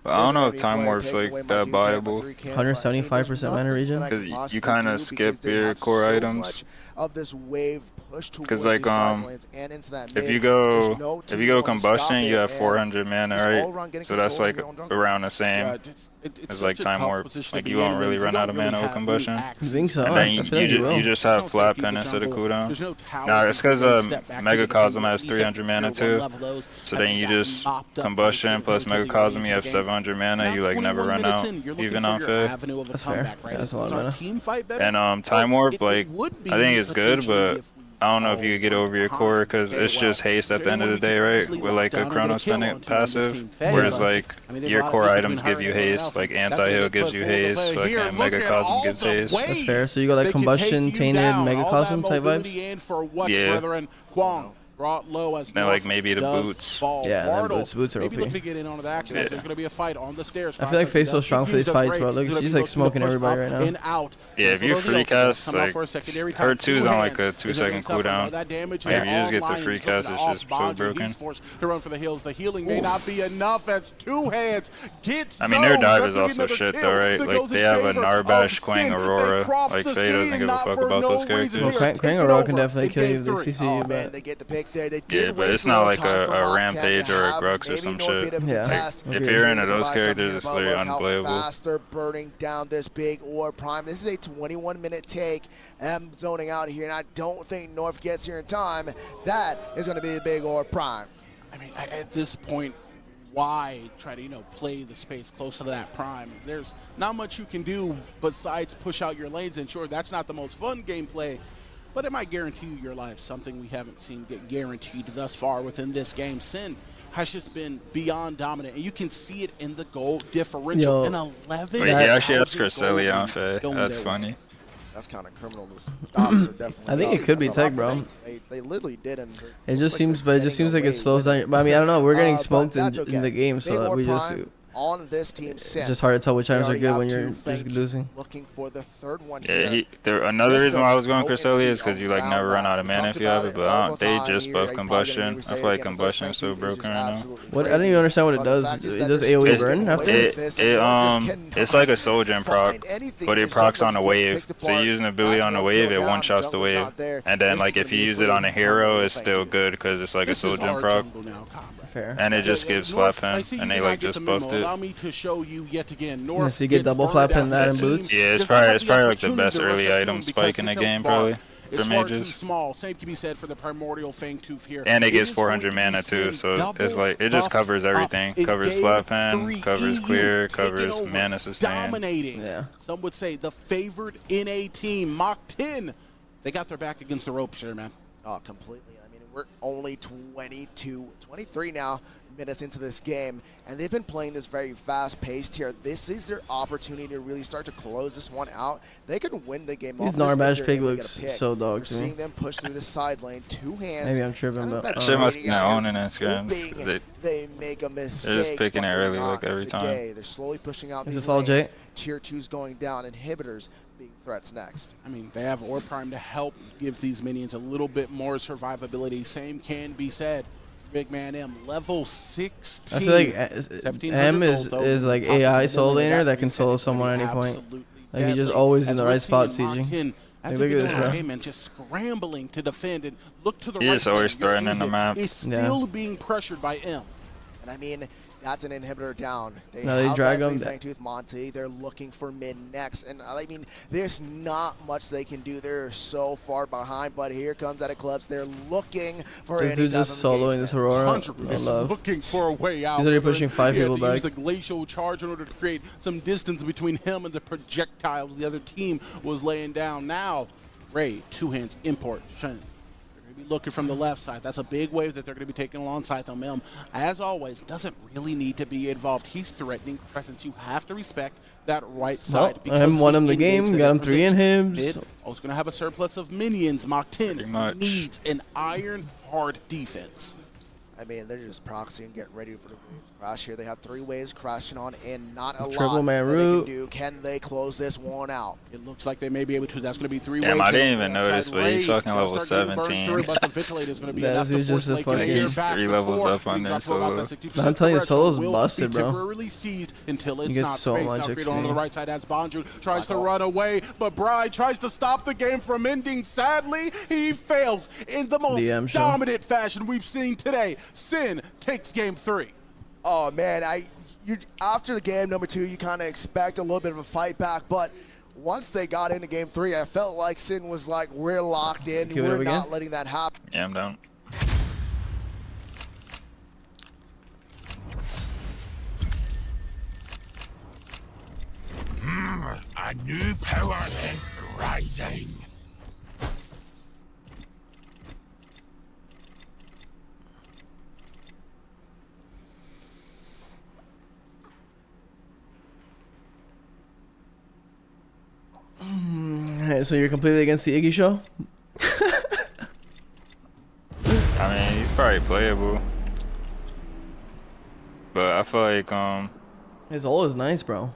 Speaker 4: But I don't know if time warp's like that viable.
Speaker 3: 175% mana regen.
Speaker 4: Because you kind of skip your core items. Because like if you go combustion, you have 400 mana, right? So that's like around the same as like time warp. Like you won't really run out of mana with combustion.
Speaker 3: I think so.
Speaker 4: And then you just have flat pen instead of cooldown. Nah, it's because Megacosm has 300 mana too. So then you just combustion plus Megacosm, you have 700 mana. You like never run out, even on Faye.
Speaker 3: That's fair. That's a lot of mana.
Speaker 4: And time warp, like I think it's good, but I don't know if you could get over your core because it's just haste at the end of the day, right? With like a chrono spending passive, whereas like your core items give you haste, like anti-heal gives you haste, fucking Megacosm gives haste.
Speaker 3: That's fair. So you got like combustion, tainted, Megacosm type vibes.
Speaker 2: Yeah. Brought low as
Speaker 4: then like maybe the boots.
Speaker 3: Yeah, the boots are OP.
Speaker 2: Maybe look to get in on the action. There's going to be a fight on the stairs.
Speaker 3: I feel like Faye's so strong for these fights, bro. Look, she's like smoking everybody right now.
Speaker 4: Yeah, if you free cast, like her 2's on like a 2-second cooldown. Like if you just get the free cast, it's just so broken.
Speaker 2: To run for the heals. The healing may not be enough as 2 hands gets.
Speaker 4: I mean, their dive is also shit though, right? Like they have a Narbash, Quang, Aurora. Like Faye doesn't give a fuck about those characters.
Speaker 3: Well, Quang Aurora can definitely kill you if they CC you,
Speaker 1: but they get the pick there. They
Speaker 4: did but it's not like a Rampage or a Grux or some shit.
Speaker 3: Yeah.
Speaker 4: Like, if you're into those characters, it's literally unplayable.
Speaker 1: Faster burning down this big orb prime. This is a 21-minute take. I'm zoning out here, and I don't think North gets here in time. That is going to be the big orb prime.
Speaker 2: I mean, at this point, why try to play the space close to that prime? There's not much you can do besides push out your lanes, and sure, that's not the most fun gameplay. But it might guarantee you your life, something we haven't seen get guaranteed thus far within this game. Sin has just been beyond dominant, and you can see it in the goal differential. An 11.
Speaker 4: Wait, he actually has Cresselia on Faye. That's funny.
Speaker 1: That's kind of criminal.
Speaker 3: I think it could be tech, bro.
Speaker 1: They literally did. And
Speaker 3: it just seems, but it just seems like it slows down. But I mean, I don't know. We're getting smoked in the game, so we just.
Speaker 1: On this team,
Speaker 3: it's just hard to tell which items are good when you're just losing.
Speaker 1: Looking for the third one.
Speaker 4: Yeah, another reason why I was going Cresselia is because you like never run out of mana if you have it, but they just buff combustion. I feel like combustion is so broken right now.
Speaker 3: What? I don't even understand what it does. It does AoE burn after?
Speaker 4: It's like a soul gem proc, but it procs on a wave. So you use an ability on a wave, it one shots the wave, and then like if you use it on a hero, it's still good because it's like a soul gem proc.
Speaker 3: Fair.
Speaker 4: And it just gives flat pen, and they like just buffed it.
Speaker 2: Allow me to show you yet again.
Speaker 3: So you get double flat pen that and boots.
Speaker 4: Yeah, it's probably like the best early item spike in the game, probably.
Speaker 2: is
Speaker 4: for
Speaker 2: far too
Speaker 4: mages.
Speaker 2: small. Same can be said for the Primordial Fangtooth here.
Speaker 4: And it gives
Speaker 2: is going
Speaker 4: 400
Speaker 2: to be
Speaker 4: mana too,
Speaker 2: Sin
Speaker 4: so it's like it
Speaker 2: double
Speaker 4: just covers
Speaker 2: buffed
Speaker 4: everything.
Speaker 2: up in
Speaker 4: Covers
Speaker 2: game
Speaker 4: flat pen,
Speaker 2: 3.
Speaker 4: covers
Speaker 2: EU
Speaker 4: clear,
Speaker 2: taking
Speaker 4: covers
Speaker 2: over,
Speaker 4: mana sustain.
Speaker 2: dominating.
Speaker 3: Yeah.
Speaker 2: Some would say the favored NA team, Mach 10. They got their back against the ropes here, man.
Speaker 1: Oh, completely. I mean, we're only 23 now minutes into this game, and they've been playing this very fast-paced here. This is their opportunity to really start to close this one out. They could win the game off.
Speaker 3: These Narbash pig looks so dog to me.
Speaker 1: Seeing them push through the side lane, 2 hands.
Speaker 3: Maybe I'm tripping, but
Speaker 4: that shit must be their own in Instagrams.
Speaker 1: They make a mistake.
Speaker 4: They're just picking it early like every time.
Speaker 1: They're slowly pushing out these
Speaker 3: fall,
Speaker 1: lanes.
Speaker 3: Jay?
Speaker 1: Tier 2's going down, inhibitors being threats next.
Speaker 2: I mean, they have Orb Prime to help give these minions a little bit more survivability. Same can be said. Big man M, level 16.
Speaker 3: I feel like M is like AI soul laner that can solo someone at any point. Like he's just always in the right spot sieging. Hey, look at this, bro.
Speaker 2: And just scrambling to defend and look to the right.
Speaker 4: He's always threatening the map.
Speaker 2: Is still being pressured by M.
Speaker 1: And I mean, that's an inhibitor down. They
Speaker 3: drag him.
Speaker 1: Fangtooth Monty. They're looking for mid next. And I mean, there's not much they can do. They're so far behind. But here comes at Eclipse. They're looking for any type of
Speaker 3: just soloing this Aurora. I love.
Speaker 2: Looking for a way out.
Speaker 3: He's already pushing 5 people back.
Speaker 2: Use the glacial charge in order to create some distance between him and the projectiles the other team was laying down. Now, Ray, 2 hands, import, Shen. Looking from the left side. That's a big wave that they're going to be taking alongside them. M, as always, doesn't really need to be involved. He's threatening presence. You have to respect that right side.
Speaker 3: Well, M won him the game, got him 3 inhibs.
Speaker 2: Oh, it's going to have a surplus of minions. Mach 10 needs an iron hard defense.
Speaker 1: I mean, they're just proxying, getting ready for the waves to crash here. They have 3 waves crashing on in, not a
Speaker 3: Triple
Speaker 1: lot
Speaker 3: man
Speaker 1: that they
Speaker 3: root.
Speaker 1: can do. Can they close this one out?
Speaker 2: It looks like they may be able to. That's going to be 3 waves.
Speaker 4: Damn, I didn't even notice, but he's fucking level 17.
Speaker 2: But the ventilator is going to be
Speaker 3: That's
Speaker 2: enough to force
Speaker 3: just a
Speaker 2: Lake
Speaker 3: fucking-
Speaker 2: Invader
Speaker 4: He's
Speaker 2: back
Speaker 4: 3
Speaker 2: for
Speaker 4: levels
Speaker 2: core.
Speaker 4: up on their
Speaker 2: Drop about
Speaker 4: solo.
Speaker 2: that 60%
Speaker 3: I'm telling you, solo's
Speaker 2: will
Speaker 3: busted,
Speaker 2: be
Speaker 3: bro.
Speaker 2: temporarily seized until it's
Speaker 3: You get
Speaker 2: not
Speaker 3: so
Speaker 2: space.
Speaker 3: much
Speaker 2: Now created
Speaker 3: XP.
Speaker 2: on the right side as Bonju tries to run away, but Bride tries to stop the game from ending. Sadly, he failed in the most dominant fashion we've seen today. Sin takes game 3.
Speaker 1: Oh man, after the game number 2, you kind of expect a little bit of a fight back, but once they got into game 3, I felt like Sin was like, we're locked in, we're not letting that happen.
Speaker 4: Yeah, I'm down.
Speaker 7: A new power is rising.
Speaker 3: Hey, so you're completely against the Iggy show?
Speaker 4: I mean, he's probably playable. But I feel like
Speaker 3: His ult is nice, bro.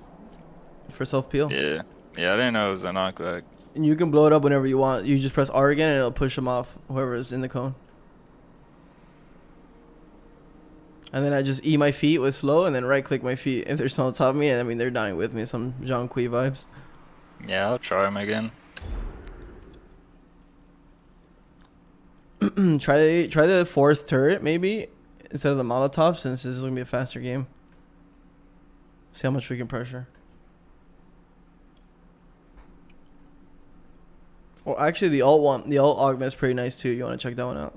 Speaker 3: For self peel.
Speaker 4: Yeah, I didn't know it was a knockback.
Speaker 3: And you can blow it up whenever you want. You just press R again and it'll push him off, whoever's in the cone. And then I just E my feet with slow and then right click my feet if they're still on top of me, and I mean they're dying with me. Some Jean Kui vibes.
Speaker 4: Yeah, I'll try him again.
Speaker 3: try the 4th turret maybe instead of the Molotov, since this is gonna be a faster game. See how much we can pressure. Well, actually, the alt augment's pretty nice too. You want to check that one out?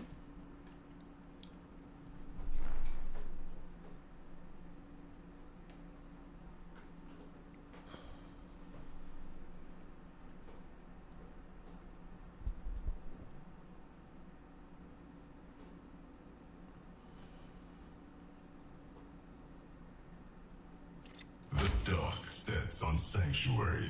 Speaker 6: The dusk sets on Sanctuary.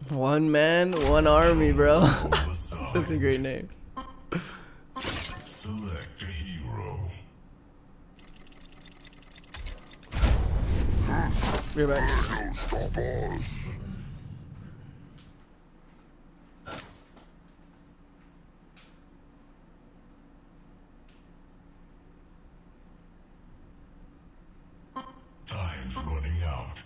Speaker 3: One man, one army, bro. That's a great name.
Speaker 6: Select a hero.
Speaker 3: Be right back.
Speaker 7: Don't stop us.
Speaker 6: Time's running out.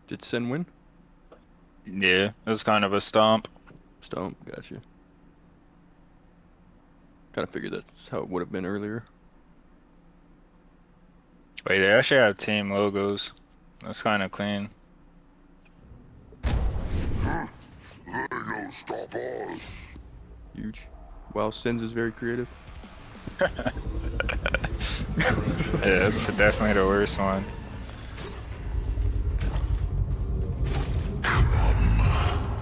Speaker 11: Did Sin win?
Speaker 4: Yeah, it was kind of a stomp.
Speaker 11: Stomp, gotcha. Kind of figured that's how it would have been earlier.
Speaker 4: Wait, they actually have team logos. That's kind of clean.
Speaker 6: They don't stop us.
Speaker 11: Huge. Wow, Sins is very creative.
Speaker 4: Yeah, that's definitely the worst one.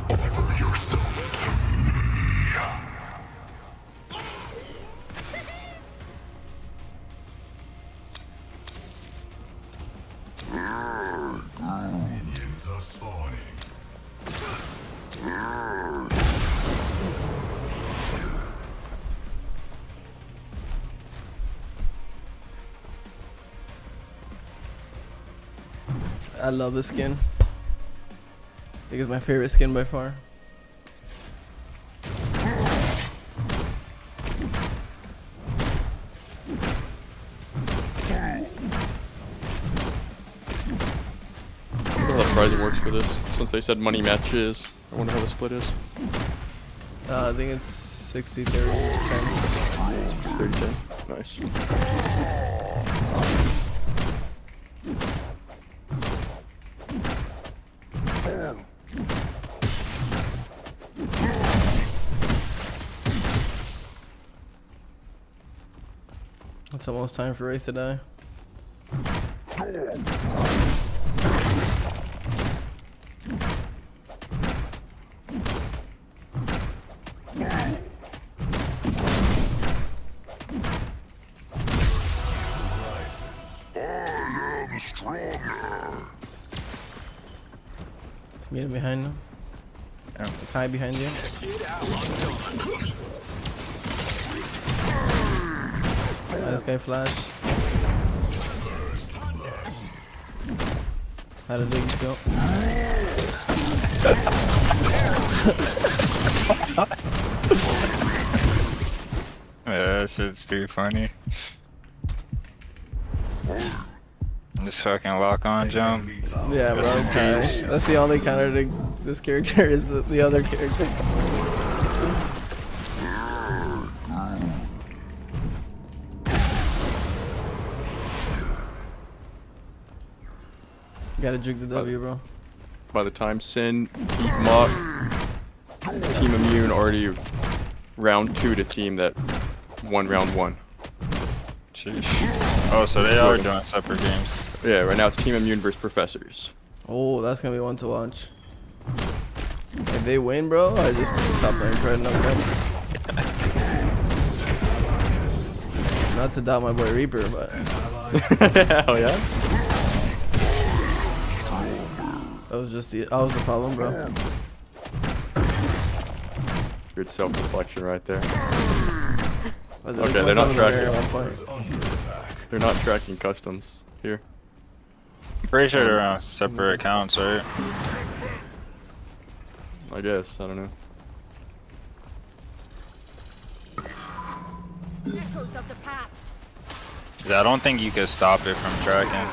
Speaker 6: Offer yourself to me. Minions are spawning.
Speaker 3: I love this skin. I think it's my favorite skin by far.
Speaker 11: I wonder how the pricing works for this, since they said money matches. I wonder how the split is.
Speaker 3: I think it's 60, 30, 10.
Speaker 11: 30, 10. Nice.
Speaker 3: It's almost time for Wraith to die. Get him behind him.
Speaker 4: Yeah.
Speaker 3: Kai behind you. This guy flash. How did it go?
Speaker 4: Yeah, that shit's too funny. Just fucking lock on jump.
Speaker 3: Yeah, bro.
Speaker 4: Rest in
Speaker 3: Kai.
Speaker 4: peace.
Speaker 3: That's the only counter to this character is the other character. Gotta drink the W, bro.
Speaker 11: By the time Sin beat Mock, Team Immune already round 2 to team that won round 1.
Speaker 4: Jeez. Oh, so they are doing separate games.
Speaker 11: Yeah, right now it's Team Immune versus Professors.
Speaker 3: Oh, that's gonna be one to watch. If they win, bro, I just stop playing Pride no problem. Not to doubt my boy Reaper, but
Speaker 11: Hell yeah.
Speaker 3: that was just the problem, bro.
Speaker 11: Good self-reflection right there.
Speaker 3: Was
Speaker 11: Okay, they're not tracking.
Speaker 3: at one point.
Speaker 11: They're not tracking customs here.
Speaker 4: I'm pretty sure they're on separate accounts, right?
Speaker 11: I guess, I don't know.
Speaker 12: Echoes of the past.
Speaker 4: 'Cause I don't think you could stop it from tracking.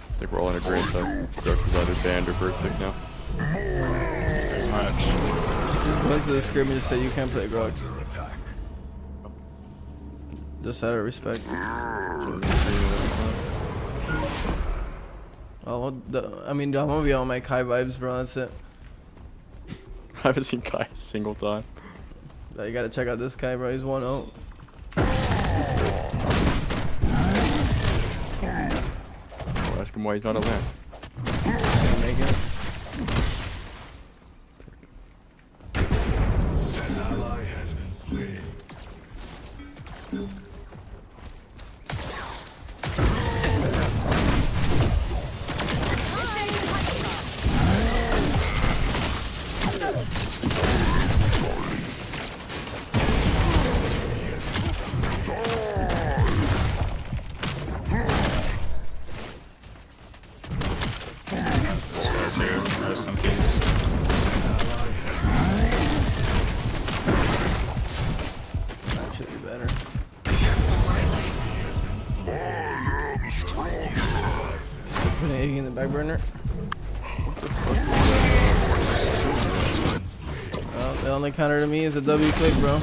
Speaker 11: I think we're all in agreement that Grux is either banned or birth pick now.
Speaker 4: Pretty much.
Speaker 3: Just went to the scrimmage and said you can't play Grux. Just out of respect. Oh, I mean, I'm gonna be on my Kai vibes, bro. That's it.
Speaker 11: I haven't seen Kai a single time.
Speaker 3: You gotta check out this guy, bro. He's 1-0.
Speaker 11: I'll ask him why he's not at land.
Speaker 3: Can't make it.
Speaker 6: An ally has been slain.
Speaker 3: Putting Iggy in the back burner. Oh, the only counter to me is a W click, bro.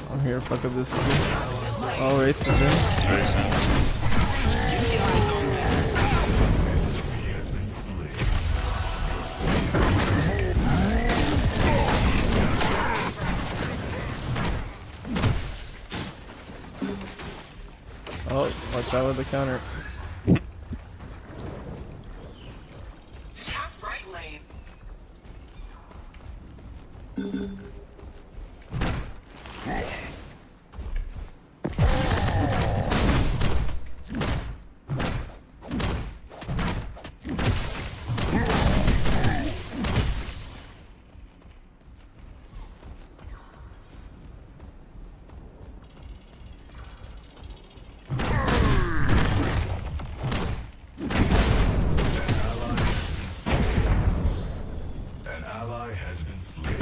Speaker 3: I'm here to fuck up this. Oh, Wraith is in. Oh, watch out with the counter.
Speaker 13: Right lane.
Speaker 6: An ally has been slain.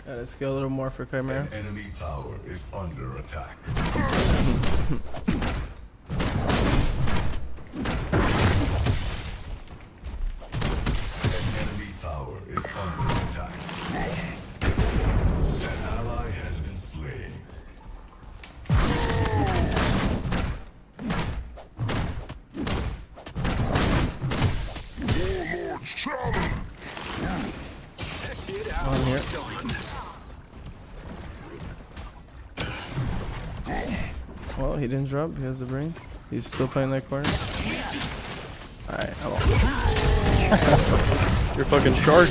Speaker 3: Gotta scale a little more for Chimera.
Speaker 6: An enemy tower is under attack. An enemy tower is under attack. An ally has been slain. Warlord's challenge.
Speaker 3: On here. Well, he didn't drop. He has the brain. He's still playing that corner. Alright, I'm on.
Speaker 11: You're fucking shark.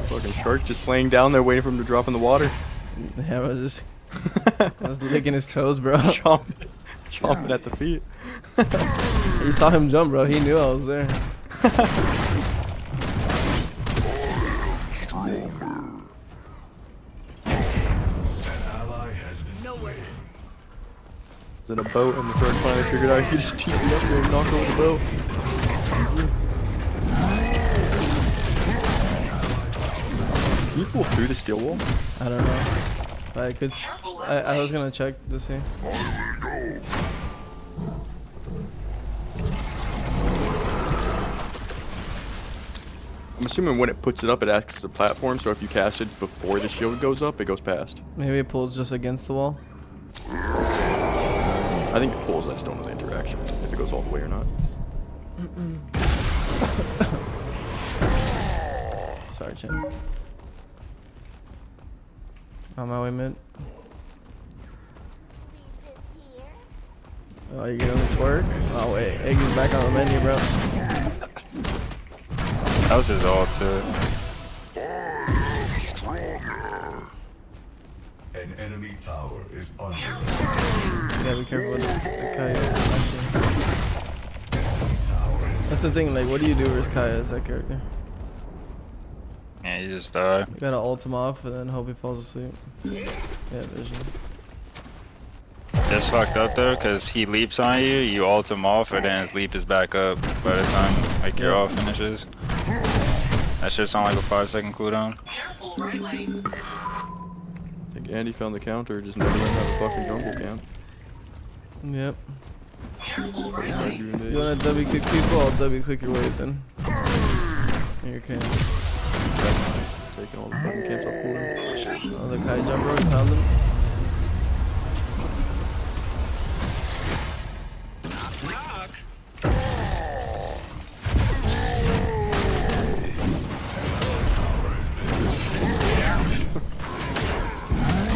Speaker 11: Fucking shark just laying down there waiting for him to drop in the water.
Speaker 3: Yeah, I was licking his toes, bro.
Speaker 11: Chomping at the feet.
Speaker 3: You saw him jump, bro. He knew I was there.
Speaker 11: In a boat, and the third finally figured out he could just TP up there and knock over the boat. Can you pull through the steel wall?
Speaker 3: I don't know. I could. I was gonna check to see.
Speaker 11: I'm assuming when it puts it up, it acts as a platform, so if you cast it before the shield goes up, it goes past.
Speaker 3: Maybe it pulls just against the wall.
Speaker 11: I think it pulls, I just don't know the interaction, if it goes all the way or not.
Speaker 3: Sorry, Chin. On my way mid. Oh, you getting on the twerk? Oh wait, Iggy's back on the menu, bro.
Speaker 4: That was his ult too.
Speaker 6: An enemy tower is under attack.
Speaker 3: Yeah, be careful with the Kaya. That's the thing, like, what do you do versus Kaya as that character?
Speaker 4: Yeah, you just die.
Speaker 3: You gotta ult him off and then hope he falls asleep. Yeah, vision.
Speaker 4: It's fucked up though, cause he leaps on you, you ult him off, and then his leap is back up by the time like your ult finishes. That shit's on like a 5-second cooldown.
Speaker 11: I think Andy found the counter, just never learned how to fucking jungle camp.
Speaker 3: Yep. You wanna W click people? I'll W click your wave then. Here you can.
Speaker 11: taking all the fucking camps off cooldown.
Speaker 3: Oh, the Kai jumper, we found him.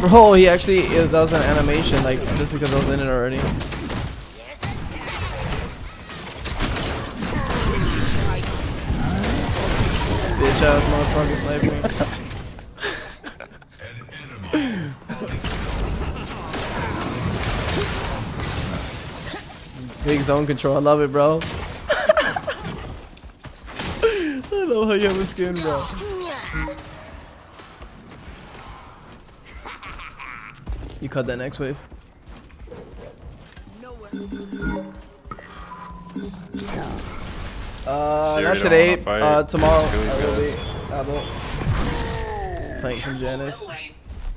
Speaker 3: Bro, he actually, that was an animation, like, just because I was in it already. Bitch ass motherfucker sniping me. Big zone control, I love it, bro. I love how you have a skin, bro. You cut that next wave. Not today. Tomorrow I will be playing some Janice.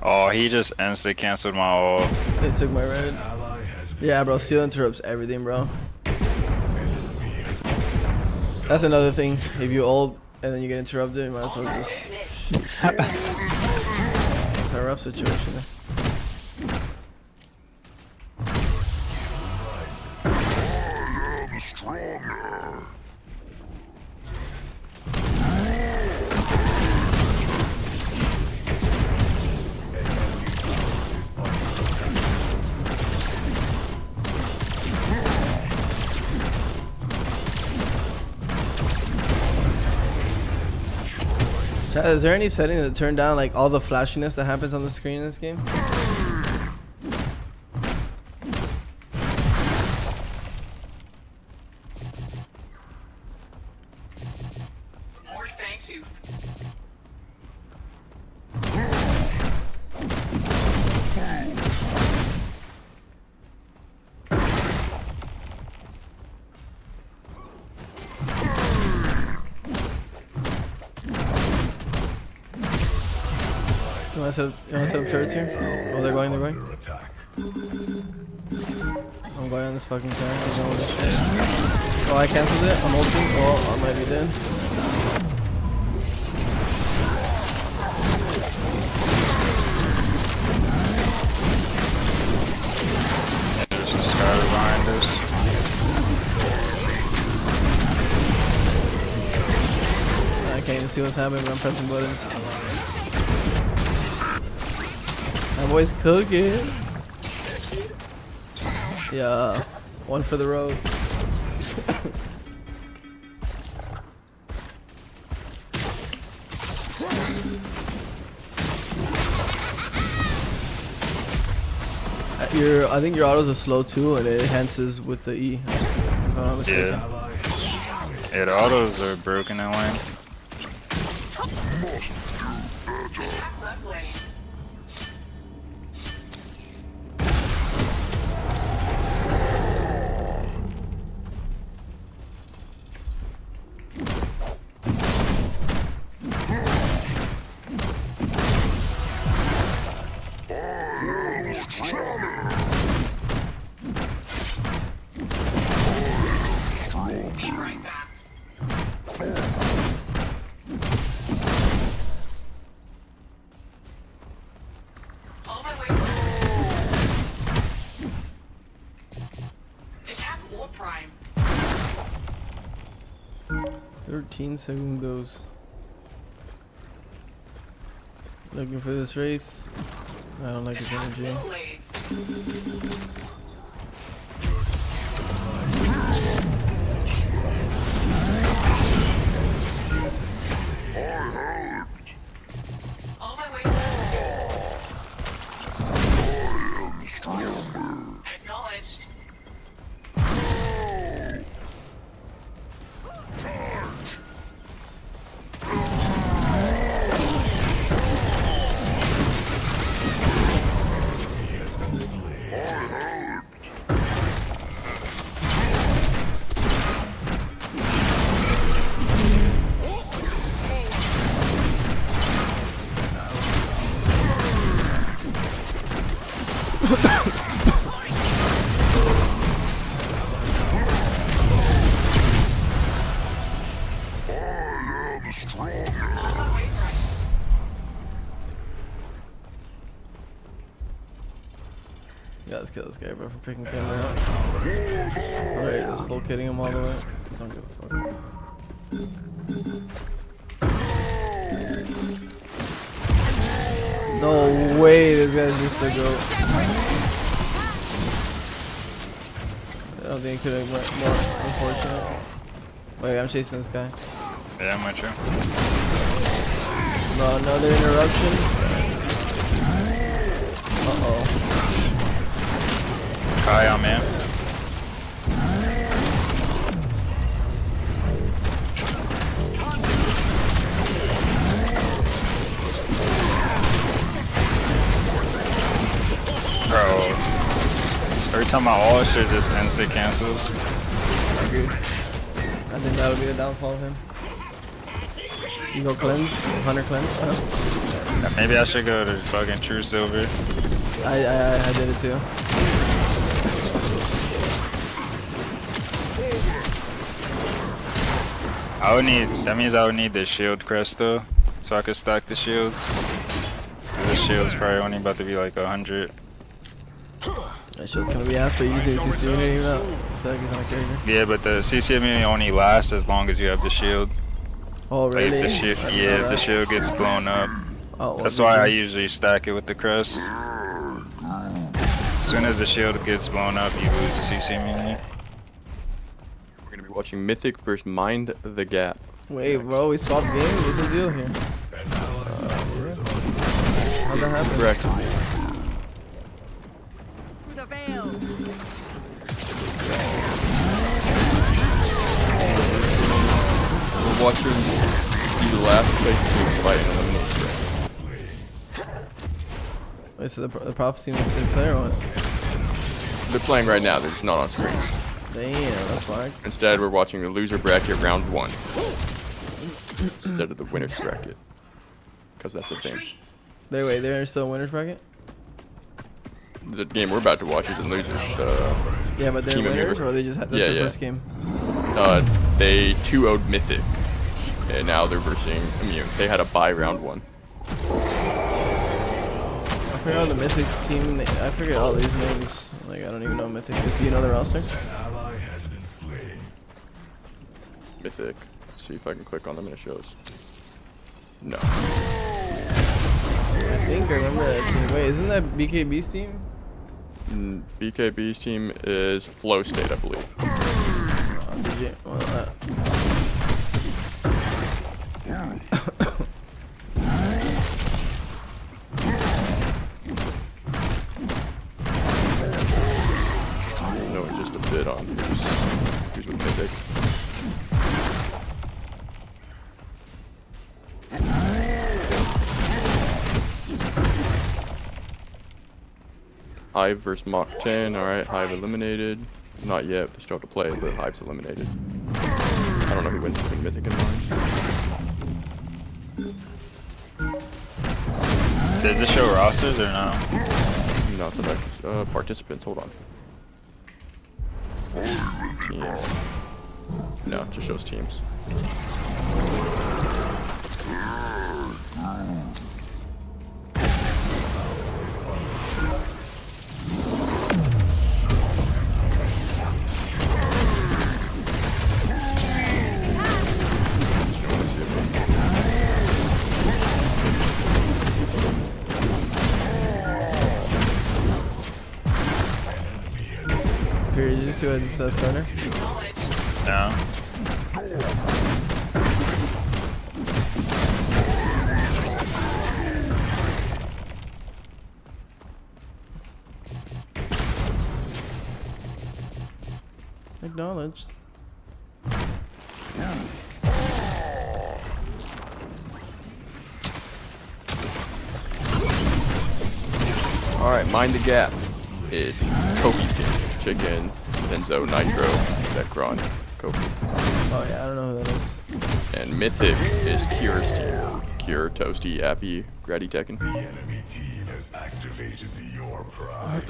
Speaker 4: Oh, he just instantly canceled my ult.
Speaker 3: They took my red. Yeah, bro. Steel interrupts everything, bro. That's another thing. If you ult and then you get interrupted, you might as well just. It's a rough situation. Chat, is there any setting to turn down like all the flashiness that happens on the screen in this game?
Speaker 13: More thanks you.
Speaker 3: You wanna set up turrets here? Oh, they're going. I'm going on this fucking turret. Oh, I cancelled it. I'm ulting. Oh, I might be dead.
Speaker 4: There's a sky behind us.
Speaker 3: I can't even see what's happening when I'm pressing buttons. My boy's cooking. Yeah, one for the road. I think your autos are slow too, and it enhances with the E.
Speaker 4: Yeah. Yeah, the autos are broken in lane.
Speaker 13: On my way.
Speaker 3: 13 segundos. Looking for this Wraith. I don't like his energy.
Speaker 13: Acknowledged.
Speaker 3: Yeah, let's kill this guy, bro, for picking camera out. Alright, just full kidding him all the way. Don't give a fuck. No way, this guy's just a goat. I don't think it could have went more unfortunate. Wait, I'm chasing this guy.
Speaker 4: Yeah, I'm with you.
Speaker 3: No, another interruption. Uh-oh.
Speaker 4: Kai on man. Bro, every time I ult, shit just instant cancels.
Speaker 3: Agreed. I think that would be the downfall of him. You go cleanse, Hunter cleanse.
Speaker 4: Yeah, maybe I should go to fucking True Silver.
Speaker 3: I did it too.
Speaker 4: I would need, that means I would need the shield crest though, so I could stack the shields. The shield's probably only about to be like 100.
Speaker 3: That shield's gonna be ass, but you can CC immunity even out. I feel like he's on a character.
Speaker 4: Yeah, but the CC immunity only lasts as long as you have the shield.
Speaker 3: Oh really?
Speaker 4: Like if the shield gets blown up.
Speaker 3: Oh, well,
Speaker 4: that's why I usually stack it with the crest. As soon as the shield gets blown up, you lose the CC immunity.
Speaker 11: We're gonna be watching Mythic versus Mind the Gap.
Speaker 3: Wait, bro, we swapped games? What's the deal here? How'd that happen?
Speaker 11: Correct.
Speaker 12: The veil.
Speaker 11: We're watching the last place team fight in elimination.
Speaker 3: Wait, so the Prophet team didn't play or what?
Speaker 11: They're playing right now, they're just not on screen.
Speaker 3: Damn, that's fine.
Speaker 11: Instead, we're watching the loser bracket round 1. Instead of the winner's bracket. Because that's a thing.
Speaker 3: Wait, they're still in winner's bracket?
Speaker 11: The game we're about to watch is in losers.
Speaker 3: Yeah, but they're winners, or they just had that's their first game?
Speaker 11: They 2-0'd Mythic. And now they're versing Immune. They had a bye round 1.
Speaker 3: I forget all the Mythic's team. I forget all these names. Like, I don't even know Mythic. Do you know the roster?
Speaker 11: Mythic. Let's see if I can click on them and it shows. No.
Speaker 3: I think I remember that team. Wait, isn't that BKB's team?
Speaker 11: BKB's team is Flow State, I believe. Knowing just a bit on who's with Mythic. Hive versus Mach 10. Alright, Hive eliminated. Not yet, they still have to play, but Hive's eliminated. I don't know who wins between Mythic and Mine.
Speaker 4: Does it show rosters or no?
Speaker 11: Not that I participants, hold on. Teams. No, it just shows teams.
Speaker 3: Did you see what it says, Carter?
Speaker 4: No.
Speaker 3: Acknowledged.
Speaker 11: Alright, Mind the Gap is Kofi's team. Chicken, Enzo, Nitro, Zekron, Kofi.
Speaker 3: Oh yeah, I don't know who that is.
Speaker 11: And Mythic is Cure's team. Cure, Toasty, Appy, Grady Tekken.
Speaker 6: The enemy team has activated the Your Pride.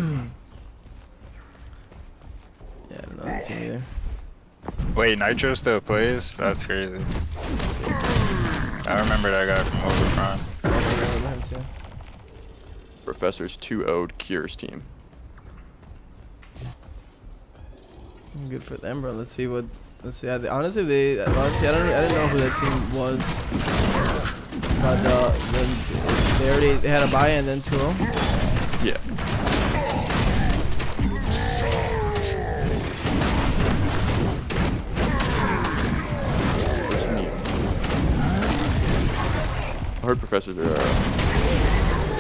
Speaker 3: Yeah, I don't know that team either.
Speaker 4: Wait, Nitro still plays? That's crazy. I remember that guy from Overprime.
Speaker 3: I remember him too.
Speaker 11: Professor's 2-0'd Cure's team.
Speaker 3: Good for them, bro. Let's see what. Let's see. Honestly, I didn't know who that team was. But they had a bye and then 2-0.
Speaker 5: Yeah. I heard professors are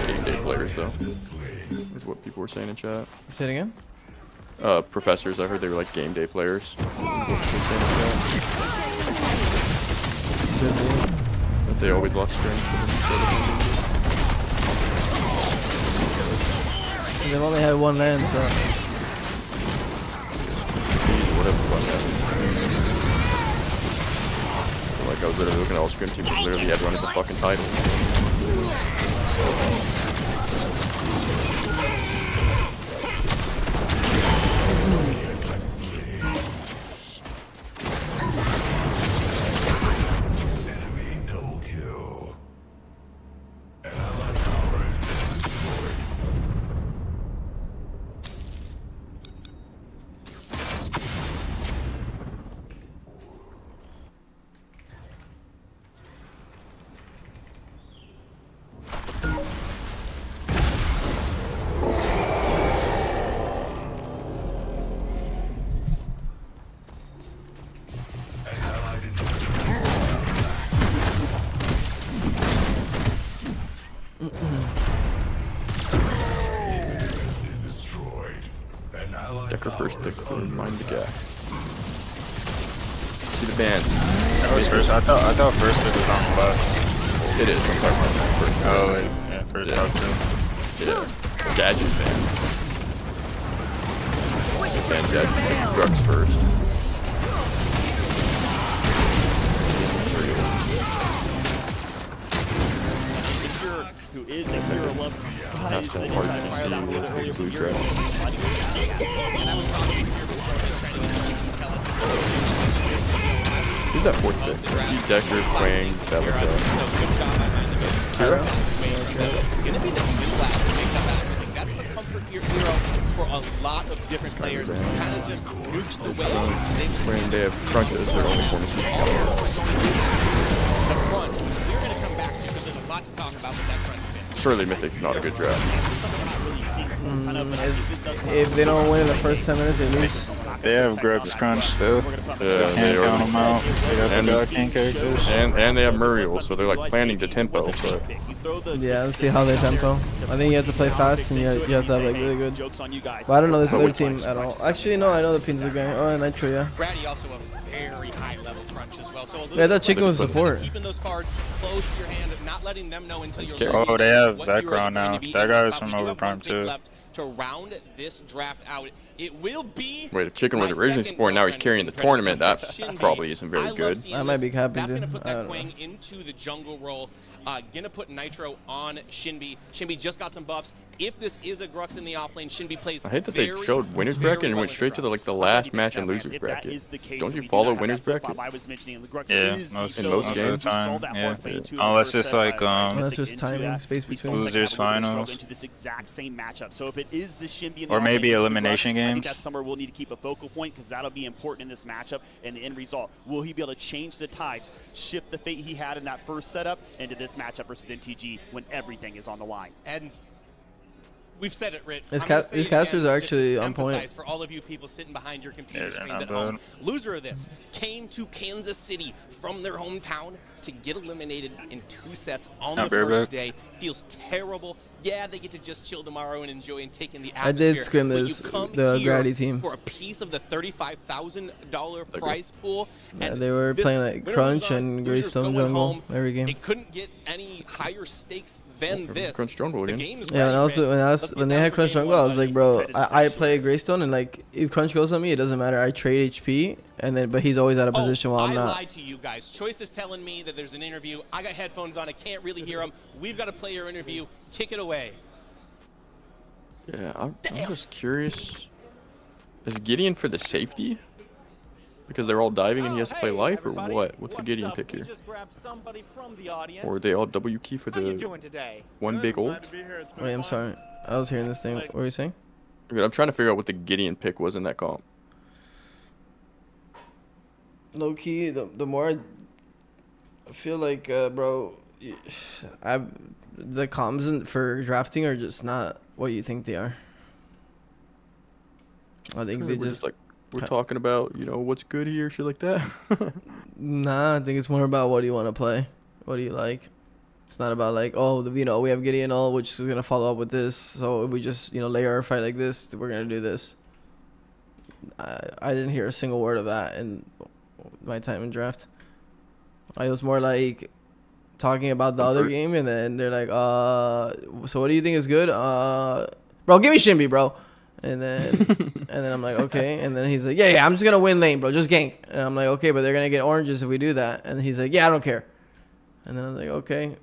Speaker 5: game day players, though. Is what people were saying in chat.
Speaker 3: Say it again.
Speaker 5: Professors, I heard they were like game day players. That they always lost strength.
Speaker 3: They've only had one land, so.
Speaker 5: Whatever the fuck happened. Like I was literally looking at all scrim teams that literally had run as a fucking title. Decker first pick, mind the gap. See the band.
Speaker 4: That was first. I thought first pick was on the left.
Speaker 5: It is. Sometimes on first.
Speaker 4: Oh, yeah, first pick too.
Speaker 5: Yeah. Gadget band. Band gadget. Drugs first.
Speaker 14: Who is a hero level
Speaker 5: That's the hard to see blue draft. Who's that fourth pick? I see Decker, Quang, Belica. Kira?
Speaker 15: Gonna be the new last to make that happen. That's the comfort hero for a lot of different players. Kind of just nukes the way.
Speaker 5: When they have Crunch as their only form of
Speaker 15: The Crunch, we're gonna come back to because there's a lot to talk about with that Crunch pick.
Speaker 5: Surely Mythic's not a good draft.
Speaker 3: If they don't win in the first 10 minutes, they lose.
Speaker 4: They have Greg's Crunch still.
Speaker 5: Yeah, they
Speaker 4: count them out. They got the Dog King characters.
Speaker 5: And they have Muriel, so they're like planning to tempo. But
Speaker 3: yeah, let's see how they tempo. I think you have to play fast and you have to have like really good. But I don't know this other team at all. Actually, no, I know the Pins are going. Oh, and Nitro, yeah.
Speaker 15: Grady also a very high level Crunch as well. So
Speaker 3: yeah, that Chicken was support.
Speaker 15: Keeping those cards close to your hand, not letting them know until you're
Speaker 4: Oh, they have background now. That guy is from Overprime too.
Speaker 15: To round this draft out, it will be.
Speaker 5: Wait, if Chicken was originally support, now he's carrying the tournament. That probably isn't very good.
Speaker 3: I might be happy.
Speaker 15: That's gonna put that Quang into the jungle role. Gonna put Nitro on Shinbi. Shinbi just got some buffs. If this is a Grux in the offlane, Shinbi plays.
Speaker 5: I hate that they showed winners bracket and went straight to the last match in losers bracket. Don't you follow winners bracket?
Speaker 4: Yeah, most of the time. Yeah. Unless it's like
Speaker 3: unless there's timing space between
Speaker 4: losers finals.
Speaker 14: So if it is the Shinbi
Speaker 4: or maybe elimination games.
Speaker 14: I think that's somewhere we'll need to keep a focal point because that'll be important in this matchup and the end result. Will he be able to change the tides, shift the fate he had in that first setup into this matchup versus NTG when everything is on the line?
Speaker 15: And we've said it, Rit.
Speaker 3: These casters are actually on point.
Speaker 15: For all of you people sitting behind your computer screens at home, loser of this came to Kansas City from their hometown to get eliminated in 2 sets on the first day. Feels terrible. Yeah, they get to just chill tomorrow and enjoy and take in the atmosphere.
Speaker 3: I did scrim this, the Grady team.
Speaker 15: For a piece of the $35,000 prize pool.
Speaker 3: Yeah, they were playing like Crunch and Greystone Jungle every game.
Speaker 15: It couldn't get any higher stakes than this.
Speaker 5: Crunch Jungle again.
Speaker 3: Yeah, and also when they had Crunch Jungle, I was like, bro, I play Greystone and like if Crunch goes on me, it doesn't matter. I trade HP and then but he's always out of position while I'm not.
Speaker 15: I lied to you guys. Choice is telling me that there's an interview. I got headphones on. I can't really hear him. We've got to play your interview. Kick it away.
Speaker 5: Yeah, I'm just curious. Is Gideon for the safety? Because they're all diving and he has to play life, or what? What's the Gideon pick here? Or are they all W key for the one big ult?
Speaker 3: Wait, I'm sorry. I was hearing this thing. What were you saying?
Speaker 5: I'm trying to figure out what the Gideon pick was in that comp.
Speaker 3: low key, the more I feel like, bro, the comms for drafting are just not what you think they are. I think they just
Speaker 11: like we're talking about, you know, what's good here, shit like that.
Speaker 3: Nah, I think it's more about what do you want to play, what do you like. It's not about like, oh, you know, we have Gideon all, which is gonna follow up with this, so we just, you know, layer our fight like this, we're gonna do this. I didn't hear a single word of that in my time in draft. I was more like talking about the other game, and then they're like, so what do you think is good? Bro, give me Shinbi, bro. And then I'm like, okay. And then he's like, yeah, I'm just gonna win lane, bro, just gank. And I'm like, okay, but they're gonna get oranges if we do that. And he's like, yeah, I don't care. And then I'm like, okay,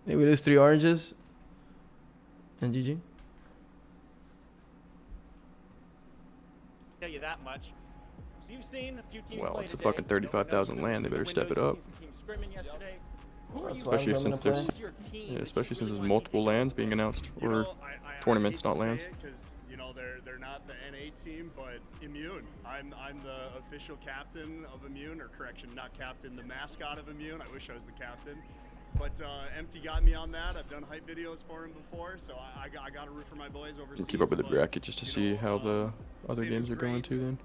Speaker 3: if we lose 3 oranges, and GG.
Speaker 16: Tell you that much. So you've seen a few teams
Speaker 11: Well,
Speaker 16: play
Speaker 11: it's a
Speaker 16: today.
Speaker 11: fucking 35,000 land. They better step it up. Especially since there's multiple lands being announced, or tournaments, not lands.
Speaker 17: You know, they're not the NA team, but Immune. I'm the official captain of Immune, or correction, not captain, the mascot of Immune. I wish I was the captain. But Empty got me on that. I've done hype videos for him before, so I got to root for my boys overseas.
Speaker 11: Keep up with the bracket just to see how the other games are going too. Then.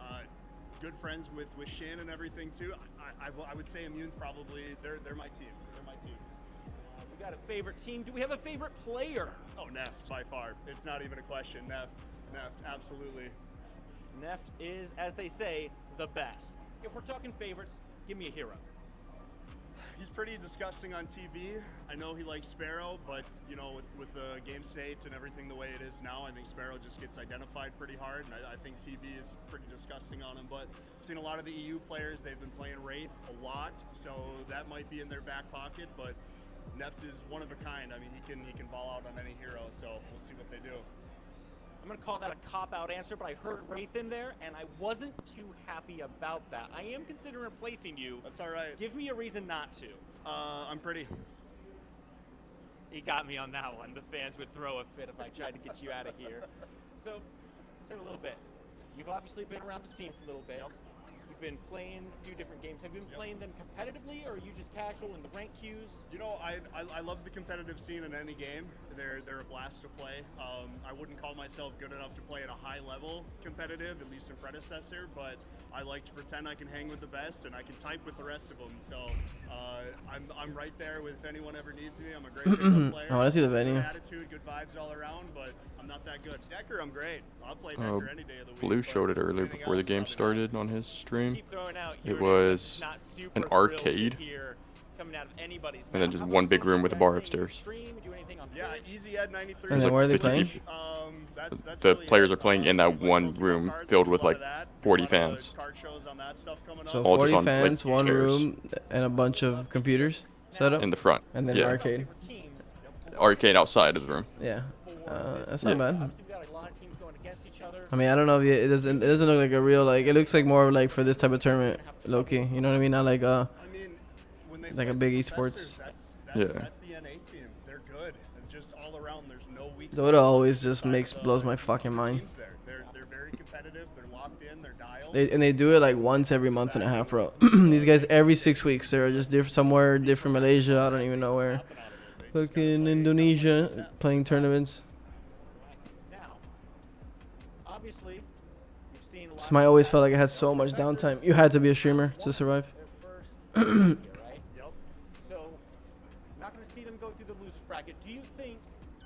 Speaker 17: Good friends with Shin and everything too. I would say Immune's probably they're my team. They're my team.
Speaker 16: We got a favorite team. Do we have a favorite player?
Speaker 17: Oh, Neft by far. It's not even a question. Neft, absolutely.
Speaker 16: Neft is, as they say, the best. If we're talking favorites, give me a hero.
Speaker 17: He's pretty disgusting on TV. I know he likes Sparrow, but you know, with the game state and everything the way it is now, I think Sparrow just gets identified pretty hard, and I think TV is pretty disgusting on him. But I've seen a lot of the EU players, they've been playing Wraith a lot, so that might be in their back pocket, but Neft is one of a kind. I mean, he can ball out on any hero, so we'll see what they do.
Speaker 16: I'm going to call that a cop-out answer, but I heard Wraith in there, and I wasn't too happy about that. I am considering replacing you.
Speaker 17: That's all right.
Speaker 16: Give me a reason not to.
Speaker 17: I'm pretty.
Speaker 16: He got me on that one. The fans would throw a fit if I tried to get you out of here. So, say a little bit. You've obviously been around the scene for a little bit. You've been playing a few different games. Have you been playing them competitively, or are you just casual in the rank queues?
Speaker 17: You know, I love the competitive scene in any game. They're a blast to play. I wouldn't call myself good enough to play at a high level competitive, at least in Predecessor, but I like to pretend I can hang with the best and I can type with the rest of them. So I'm right there with if anyone ever needs me. I'm a great pickup player.
Speaker 3: I want to see the venue.
Speaker 17: Good attitude, good vibes all around, but I'm not that good. Decker, I'm great. I'll play Decker any day of the week.
Speaker 11: Blue showed it earlier before the game started on his stream. It was an arcade, and then just one big room with a bar upstairs.
Speaker 17: Yeah, Easy Ed 93.
Speaker 3: And then where are they playing?
Speaker 11: The players are playing in that one room filled with like 40 fans.
Speaker 3: So
Speaker 11: all
Speaker 3: 40
Speaker 11: just on,
Speaker 3: fans,
Speaker 11: like,
Speaker 3: one
Speaker 11: chairs.
Speaker 3: room, and a bunch of computers set up?
Speaker 11: In the front.
Speaker 3: And then
Speaker 11: yeah.
Speaker 3: arcade.
Speaker 11: Arcade outside of the room.
Speaker 3: Yeah. That's not bad.
Speaker 16: I
Speaker 3: mean, I don't know if it doesn't look like a real, like, it looks like more like for this type of tournament, low-key. You know what I mean? Not like like a big esports.
Speaker 11: Yeah.
Speaker 17: That's the NA team. They're good. And just all around, there's no weakness.
Speaker 3: Dota always just blows my fucking mind.
Speaker 17: They're very competitive. They're locked in. They're dialed.
Speaker 3: They do it like once every month and a half, bro. These guys every 6 weeks. They're just somewhere different, Malaysia. I don't even know where. Fucking Indonesia playing tournaments.
Speaker 16: Obviously, you've seen
Speaker 3: SMITE always felt like it had so much downtime. You had to be a streamer to survive.
Speaker 16: Right? Yep. So, not going to see them go through the losers bracket. Do you think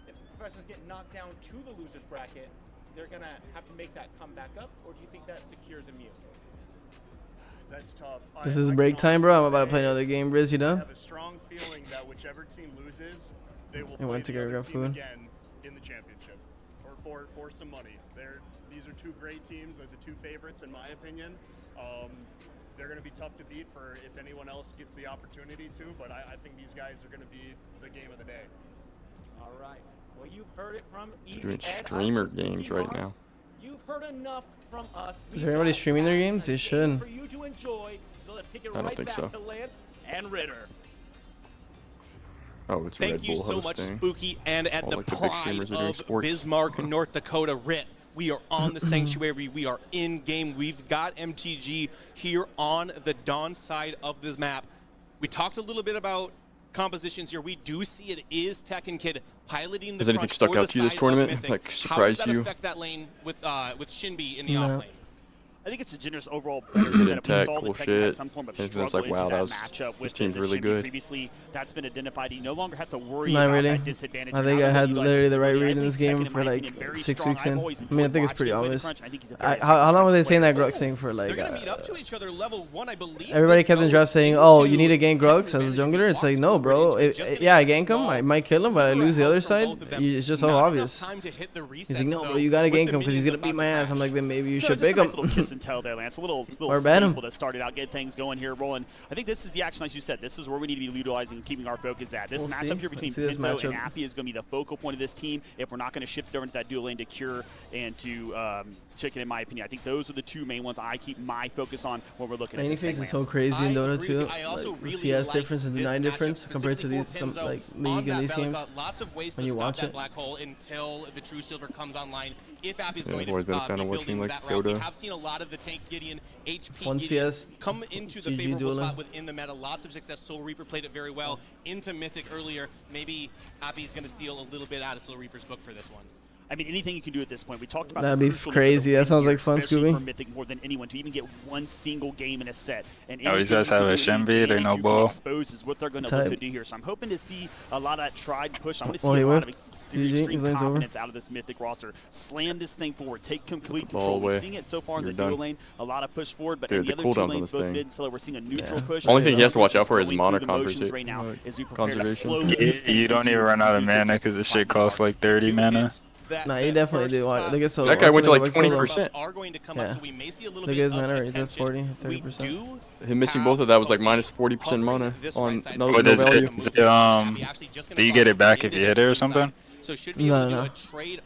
Speaker 16: if the professionals get knocked down to the losers bracket, they're going to have to make that come back up, or do you think that secures Immune?
Speaker 17: That's tough.
Speaker 3: This is break time, bro. I'm about to play another game. Briz, you done?
Speaker 17: I have a strong feeling that whichever team loses, they will
Speaker 3: You went to
Speaker 17: play
Speaker 3: go
Speaker 17: the
Speaker 3: grab
Speaker 17: other team
Speaker 3: food?
Speaker 17: again in the championship, or for some money. These are two great teams. They're the two favorites, in my opinion. They're going to be tough to beat for if anyone else gets the opportunity to, but I think these guys are going to be the game of the day.
Speaker 16: All right. Well, you've heard it from
Speaker 11: They're doing
Speaker 16: Easy Ed.
Speaker 11: streamer games right now.
Speaker 16: You've heard enough from us.
Speaker 3: Is everybody streaming their games? They should.
Speaker 16: For you to enjoy. So let's kick it
Speaker 11: I don't
Speaker 16: right
Speaker 11: think
Speaker 16: back
Speaker 11: so.
Speaker 16: to Lance and Ritter.
Speaker 11: Oh, it's
Speaker 15: Thank
Speaker 11: Red
Speaker 15: you
Speaker 11: Bull
Speaker 15: so much,
Speaker 11: hosting.
Speaker 15: Spooky, and at
Speaker 11: All,
Speaker 15: the
Speaker 11: like, the big
Speaker 15: pride
Speaker 11: streamers are doing
Speaker 15: of
Speaker 11: sports.
Speaker 15: Bismarck, North Dakota, Rit. We are on the Sanctuary. We are in game. We've got MTG here on the Dawn side of this map. We talked a little bit about compositions here. We do see it is Tech and Kid piloting the
Speaker 11: Has anything stuck out to you this tournament? Like, surprised
Speaker 15: How does that
Speaker 11: you?
Speaker 15: affect that lane with Shinbi in the off lane?
Speaker 14: I think it's a generous overall better setup. We saw the Tech had some form of struggle
Speaker 11: like, wow,
Speaker 14: into that matchup with
Speaker 11: team's
Speaker 14: the
Speaker 11: really
Speaker 14: Shinbi
Speaker 11: good.
Speaker 14: previously. That's been identified. You no longer have to worry
Speaker 3: Not
Speaker 14: about
Speaker 3: really.
Speaker 14: that disadvantage.
Speaker 3: I think I had literally the right read in this game for like 6 weeks in. I mean, I think it's pretty obvious. How long were they saying that Grux thing for? Like, everybody kept in draft saying, "Oh, you need to gank Grux as a jungler." It's like, no, bro. Yeah, I gank him, I might kill him, but I lose the other side. It's just so obvious. He's like, "No, bro, you gotta gank him because he's gonna beat my ass." I'm like, then maybe you should pick him.
Speaker 14: Little kiss and tell there, Lance. A little
Speaker 3: Or ban him.
Speaker 14: staple that started out, get things going here, rolling. I think this is the action, like you said. This is where we need to be utilizing and keeping our focus at. This matchup here between Pinzo and Appy is going to be the focal point of this team. If we're not going to shift it over into that dual lane to Cure and to Chicken, in my opinion, I think those are the two main ones I keep my focus on when we're looking at this thing.
Speaker 3: Is so crazy in Dota too. Like, the CS difference and the 9 difference compared to these like League and these games. When you watch it.
Speaker 15: Black hole until the True Silver comes online. If Appy's going
Speaker 11: I've always been a fan of watching like Dota.
Speaker 15: We have seen a lot of the tank Gideon, HP
Speaker 3: One
Speaker 15: Gideon
Speaker 3: CS,
Speaker 15: come into the favorable spot within the meta. Lots of success. Soul Reaper played it very well into Mythic earlier. Maybe Appy's going to steal a little bit out of Soul Reaper's book for this one.
Speaker 14: I mean, anything you can do at this point. We talked about
Speaker 3: that'd be crazy. That sounds like fun, Scooby.
Speaker 14: For Mythic more than anyone to even get one single game in a set. And
Speaker 4: oh, he does have a Shinbi. They no ball.
Speaker 14: Expose is what they're going to look to do here. So I'm hoping to see a lot of that tried push. I'm going to see a lot of extreme confidence out of this Mythic roster. Slam this thing forward. Take complete control. We're seeing it so far in the dual lane. A lot of push forward, but in the other two lanes, both mid and solo, we're seeing a neutral push.
Speaker 11: Only thing he has to watch out for is mana
Speaker 14: conservation. Right now, as we prepare to slowly
Speaker 4: You don't even run out of mana because the shit costs like 30 mana.
Speaker 3: Nah, he definitely did. Look at Solo.
Speaker 11: That guy went to like 20%.
Speaker 3: Yeah. Look at his mana rate. He's at 40, 30%.
Speaker 11: Him missing both of that was like minus 40% mana on no
Speaker 4: value. Do you get it back if you hit it or something?
Speaker 3: No.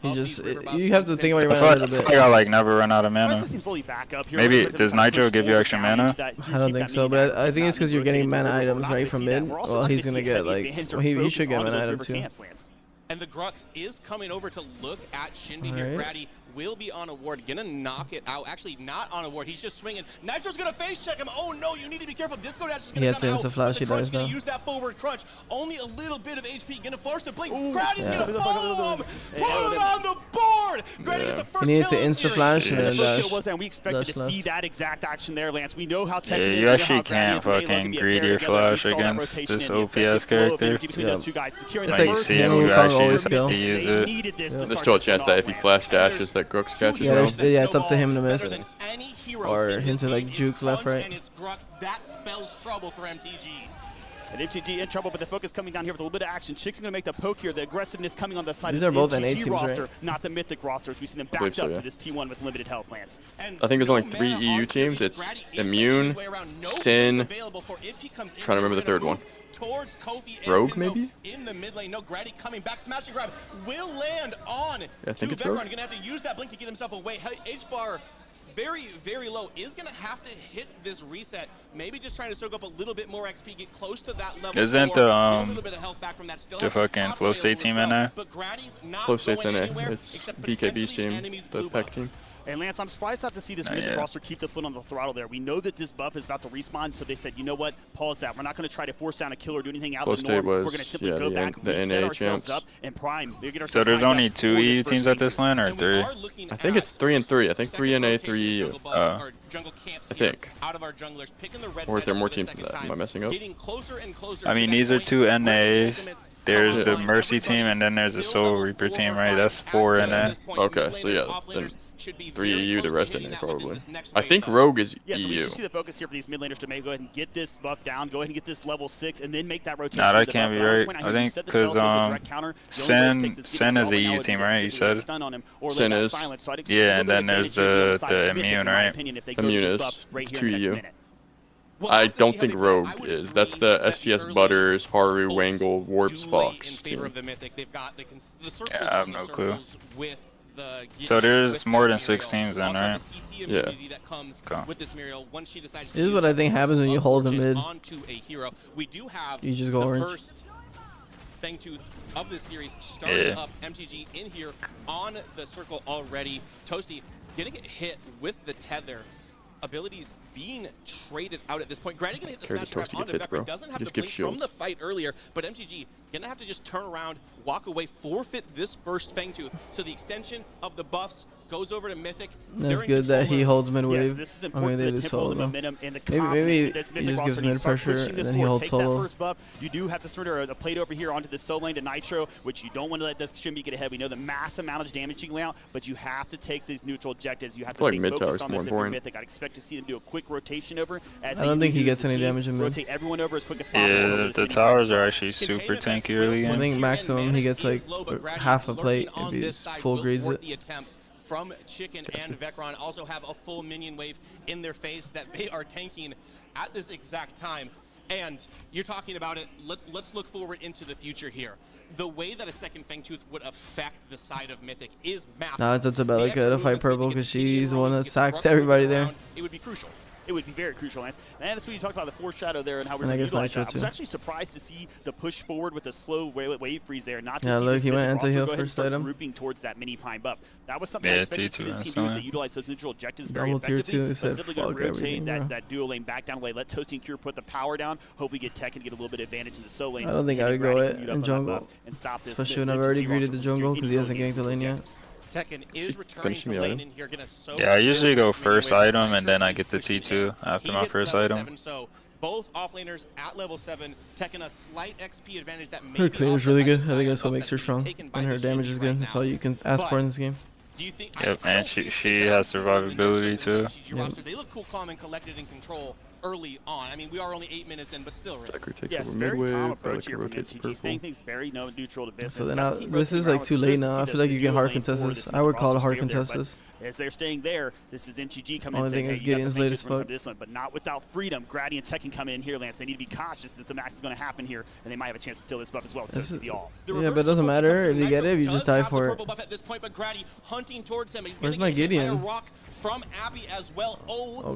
Speaker 3: You just you have to think about your mana a little bit.
Speaker 4: I think I like never run out of mana. Maybe does Nitro give you extra mana?
Speaker 3: I don't think so, but I think it's because you're getting mana items right from mid. Well, he's gonna get like he should get mana item too.
Speaker 15: And the Grux is coming over to look at Shinbi here. Grady will be on a ward, gonna knock it out. Actually, not on a ward. He's just swinging. Nitro's gonna face check him. Oh no, you need to be careful. Disco Dash is gonna come out.
Speaker 3: Flash, he does
Speaker 15: gonna use that forward crunch. Only a little bit of HP. Gonna force the blink. Grady's gonna follow him. Put him on the board. Grady gets the first kill.
Speaker 3: He needs to insta flash and then dash.
Speaker 14: We expected to see that exact action there, Lance. We know how
Speaker 4: Tech is. You actually can't fucking greed your flash against this OPS character. Like, see him, you actually just get to use it.
Speaker 11: There's still a chance that if he flash dashes, that Grux catches him.
Speaker 3: Yeah, it's up to him to miss. Or him to like juke left, right.
Speaker 15: That spells trouble for MTG.
Speaker 14: And MTG in trouble, but the focus coming down here with a little bit of action. Chicken going to make the poke here. The aggressiveness coming on the side
Speaker 3: of
Speaker 14: the
Speaker 3: both
Speaker 14: MTG
Speaker 3: teams,
Speaker 14: roster,
Speaker 3: right?
Speaker 14: not the Mythic rosters. We see them backed up to this T1 with limited health, Lance.
Speaker 11: I think there's only 3 EU teams. It's Immune, Sin, trying to remember the third one.
Speaker 15: Towards Kofi
Speaker 11: Rogue, maybe?
Speaker 15: In the mid lane. No, Grady coming back. Smash and grab. Will land on
Speaker 11: I think it's
Speaker 15: Vecron.
Speaker 11: Rogue.
Speaker 15: Going to have to use that blink to get himself away. H-bar very, very low. Is going to have to hit this reset. Maybe just trying to soak up a little bit more XP, get close to that level.
Speaker 4: Isn't the fucking Flow State team in there?
Speaker 11: Flow State's in there. It's BKB's team, the PEC team.
Speaker 14: And Lance, I'm surprised not to see this Mythic roster keep the foot on the throttle there. We know that this buff is about to respawn, so they said, you know what, pause that. We're not going to try to force down a kill or do anything out of the norm. We're going to simply go back, reset ourselves up, and prime.
Speaker 4: So there's only 2 EU teams at this line, or 3?
Speaker 11: I think it's 3 and 3. I think 3 NA, 3 EU. I think. Or is there more teams than that? Am I messing up?
Speaker 4: I mean, these are 2 NAs. There's the Mercy team, and then there's the Soul Reaper team, right? That's 4 NA.
Speaker 11: Okay, so yeah, then 3 EU, the rest NA probably. I think Rogue is EU.
Speaker 14: So we should see the focus here for these mid laners to maybe go ahead and get this buff down, go ahead and get this level 6, and then make that rotation.
Speaker 4: Nah, that can't be right. I think because Sin is the EU team, right? You said.
Speaker 11: Sin is.
Speaker 4: Yeah, and then there's the Immune, right?
Speaker 11: Immune is. It's 2 EU. I don't think Rogue is. That's the STS Butters, Haru, Wangle, Warps, Fox team.
Speaker 4: Yeah, I have no clue. So there's more than 6 teams then, right?
Speaker 11: Yeah.
Speaker 3: This is what I think happens when you hold the mid. You just go orange.
Speaker 15: Fangtooth of this series starting up. MTG in here on the circle already. Toasty getting it hit with the tether. Abilities being traded out at this point. Granny gonna hit the smash grab on the Vector. Doesn't have the blink from the fight earlier, but MTG gonna have to just turn around, walk away, forfeit this first Fangtooth. So the extension of the buffs goes over to Mythic.
Speaker 3: That's good that he holds mid wave.
Speaker 14: Yes, this is important for the tempo, the momentum, and the confidence
Speaker 3: maybe
Speaker 14: that this
Speaker 3: he
Speaker 14: Mythic
Speaker 3: just
Speaker 14: roster
Speaker 3: gives
Speaker 14: needs
Speaker 3: mid
Speaker 14: to start
Speaker 3: pressure
Speaker 14: pushing
Speaker 3: and
Speaker 14: this
Speaker 3: then he
Speaker 14: forward.
Speaker 3: holds
Speaker 14: Take
Speaker 3: solo.
Speaker 14: that first buff. You do have to surrender a plate over here onto the solo lane to Nitro, which you don't want to let this Shimmy get ahead. We know the mass amount of damage you can lay out, but you have to take these neutral objectives. You have to stay focused on this if you're Mythic. I'd expect to see them do a quick rotation over. As
Speaker 3: I don't think he gets any damage in mid.
Speaker 14: Rotate everyone over as quick as possible.
Speaker 4: Yeah, the towers are actually super tanky early game.
Speaker 3: I think maximum he gets like half a plate if he's full grades it.
Speaker 15: From Chicken and Vecron also have a full minion wave in their face that they are tanking at this exact time. And you're talking about it, let's look forward into the future here. The way that a second Fangtooth would affect the side of Mythic is massive.
Speaker 3: Nah, it's up to Belica to fight purple because she's the one that sacked everybody there.
Speaker 15: It would be crucial.
Speaker 14: It would be very crucial, Lance. And that's when you talked about the foreshadow there and how we're
Speaker 3: And
Speaker 14: going to utilize
Speaker 3: Nitro
Speaker 14: that. I was actually surprised to see the push forward with the slow wave freeze there, not to see
Speaker 3: look,
Speaker 14: this
Speaker 3: he went
Speaker 14: roster
Speaker 3: anti-heal
Speaker 14: go ahead and
Speaker 3: first
Speaker 14: start
Speaker 3: item.
Speaker 14: grouping towards that mini prime buff. That was something I expected to see this team do, is they utilize those neutral objectives very
Speaker 3: Double tier
Speaker 14: effectively.
Speaker 3: two,
Speaker 14: But simply going to rotate
Speaker 3: everything,
Speaker 14: that duo lane back down away, let Toasty and Cure put the power down, hopefully get Tech and get a little bit of advantage in the solo lane.
Speaker 3: I don't think I would go it in jungle,
Speaker 14: especially
Speaker 3: when I've already greeted the jungle because he hasn't ganked the lane yet.
Speaker 15: Tekken is returning to lane in here, gonna soak
Speaker 4: Yeah, I usually go first item and then I get the T2 after my first item.
Speaker 15: So both offlaners at level 7, Tekken a slight XP advantage that
Speaker 3: Her clear is really good. I think that's what makes her strong. And her damage is good. That's all you can ask for in this game.
Speaker 4: Yep, and she has survivability too.
Speaker 15: Yep. They look cool, calm, and collected in control early on. I mean, we are only 8 minutes in, but still. Really.
Speaker 14: Yes, very calm approach here from MTG. Staying things very neutral to business.
Speaker 3: So then this is like too late now. I feel like you can hard contest this. I would call it a hard contest this.
Speaker 14: As they're staying there, this is MTG coming in
Speaker 3: and saying, hey, you got the late as fuck.
Speaker 14: This one, but not without freedom. Grady and Tekken coming in here, Lance. They need to be cautious that some act is going to happen here, and they might have a chance to steal this buff as well.
Speaker 3: Yeah, but it doesn't matter if you get it, if you just die for it.
Speaker 15: At this point, but Grady hunting towards him. He's
Speaker 3: Where's my Gideon?
Speaker 15: From Abby as well.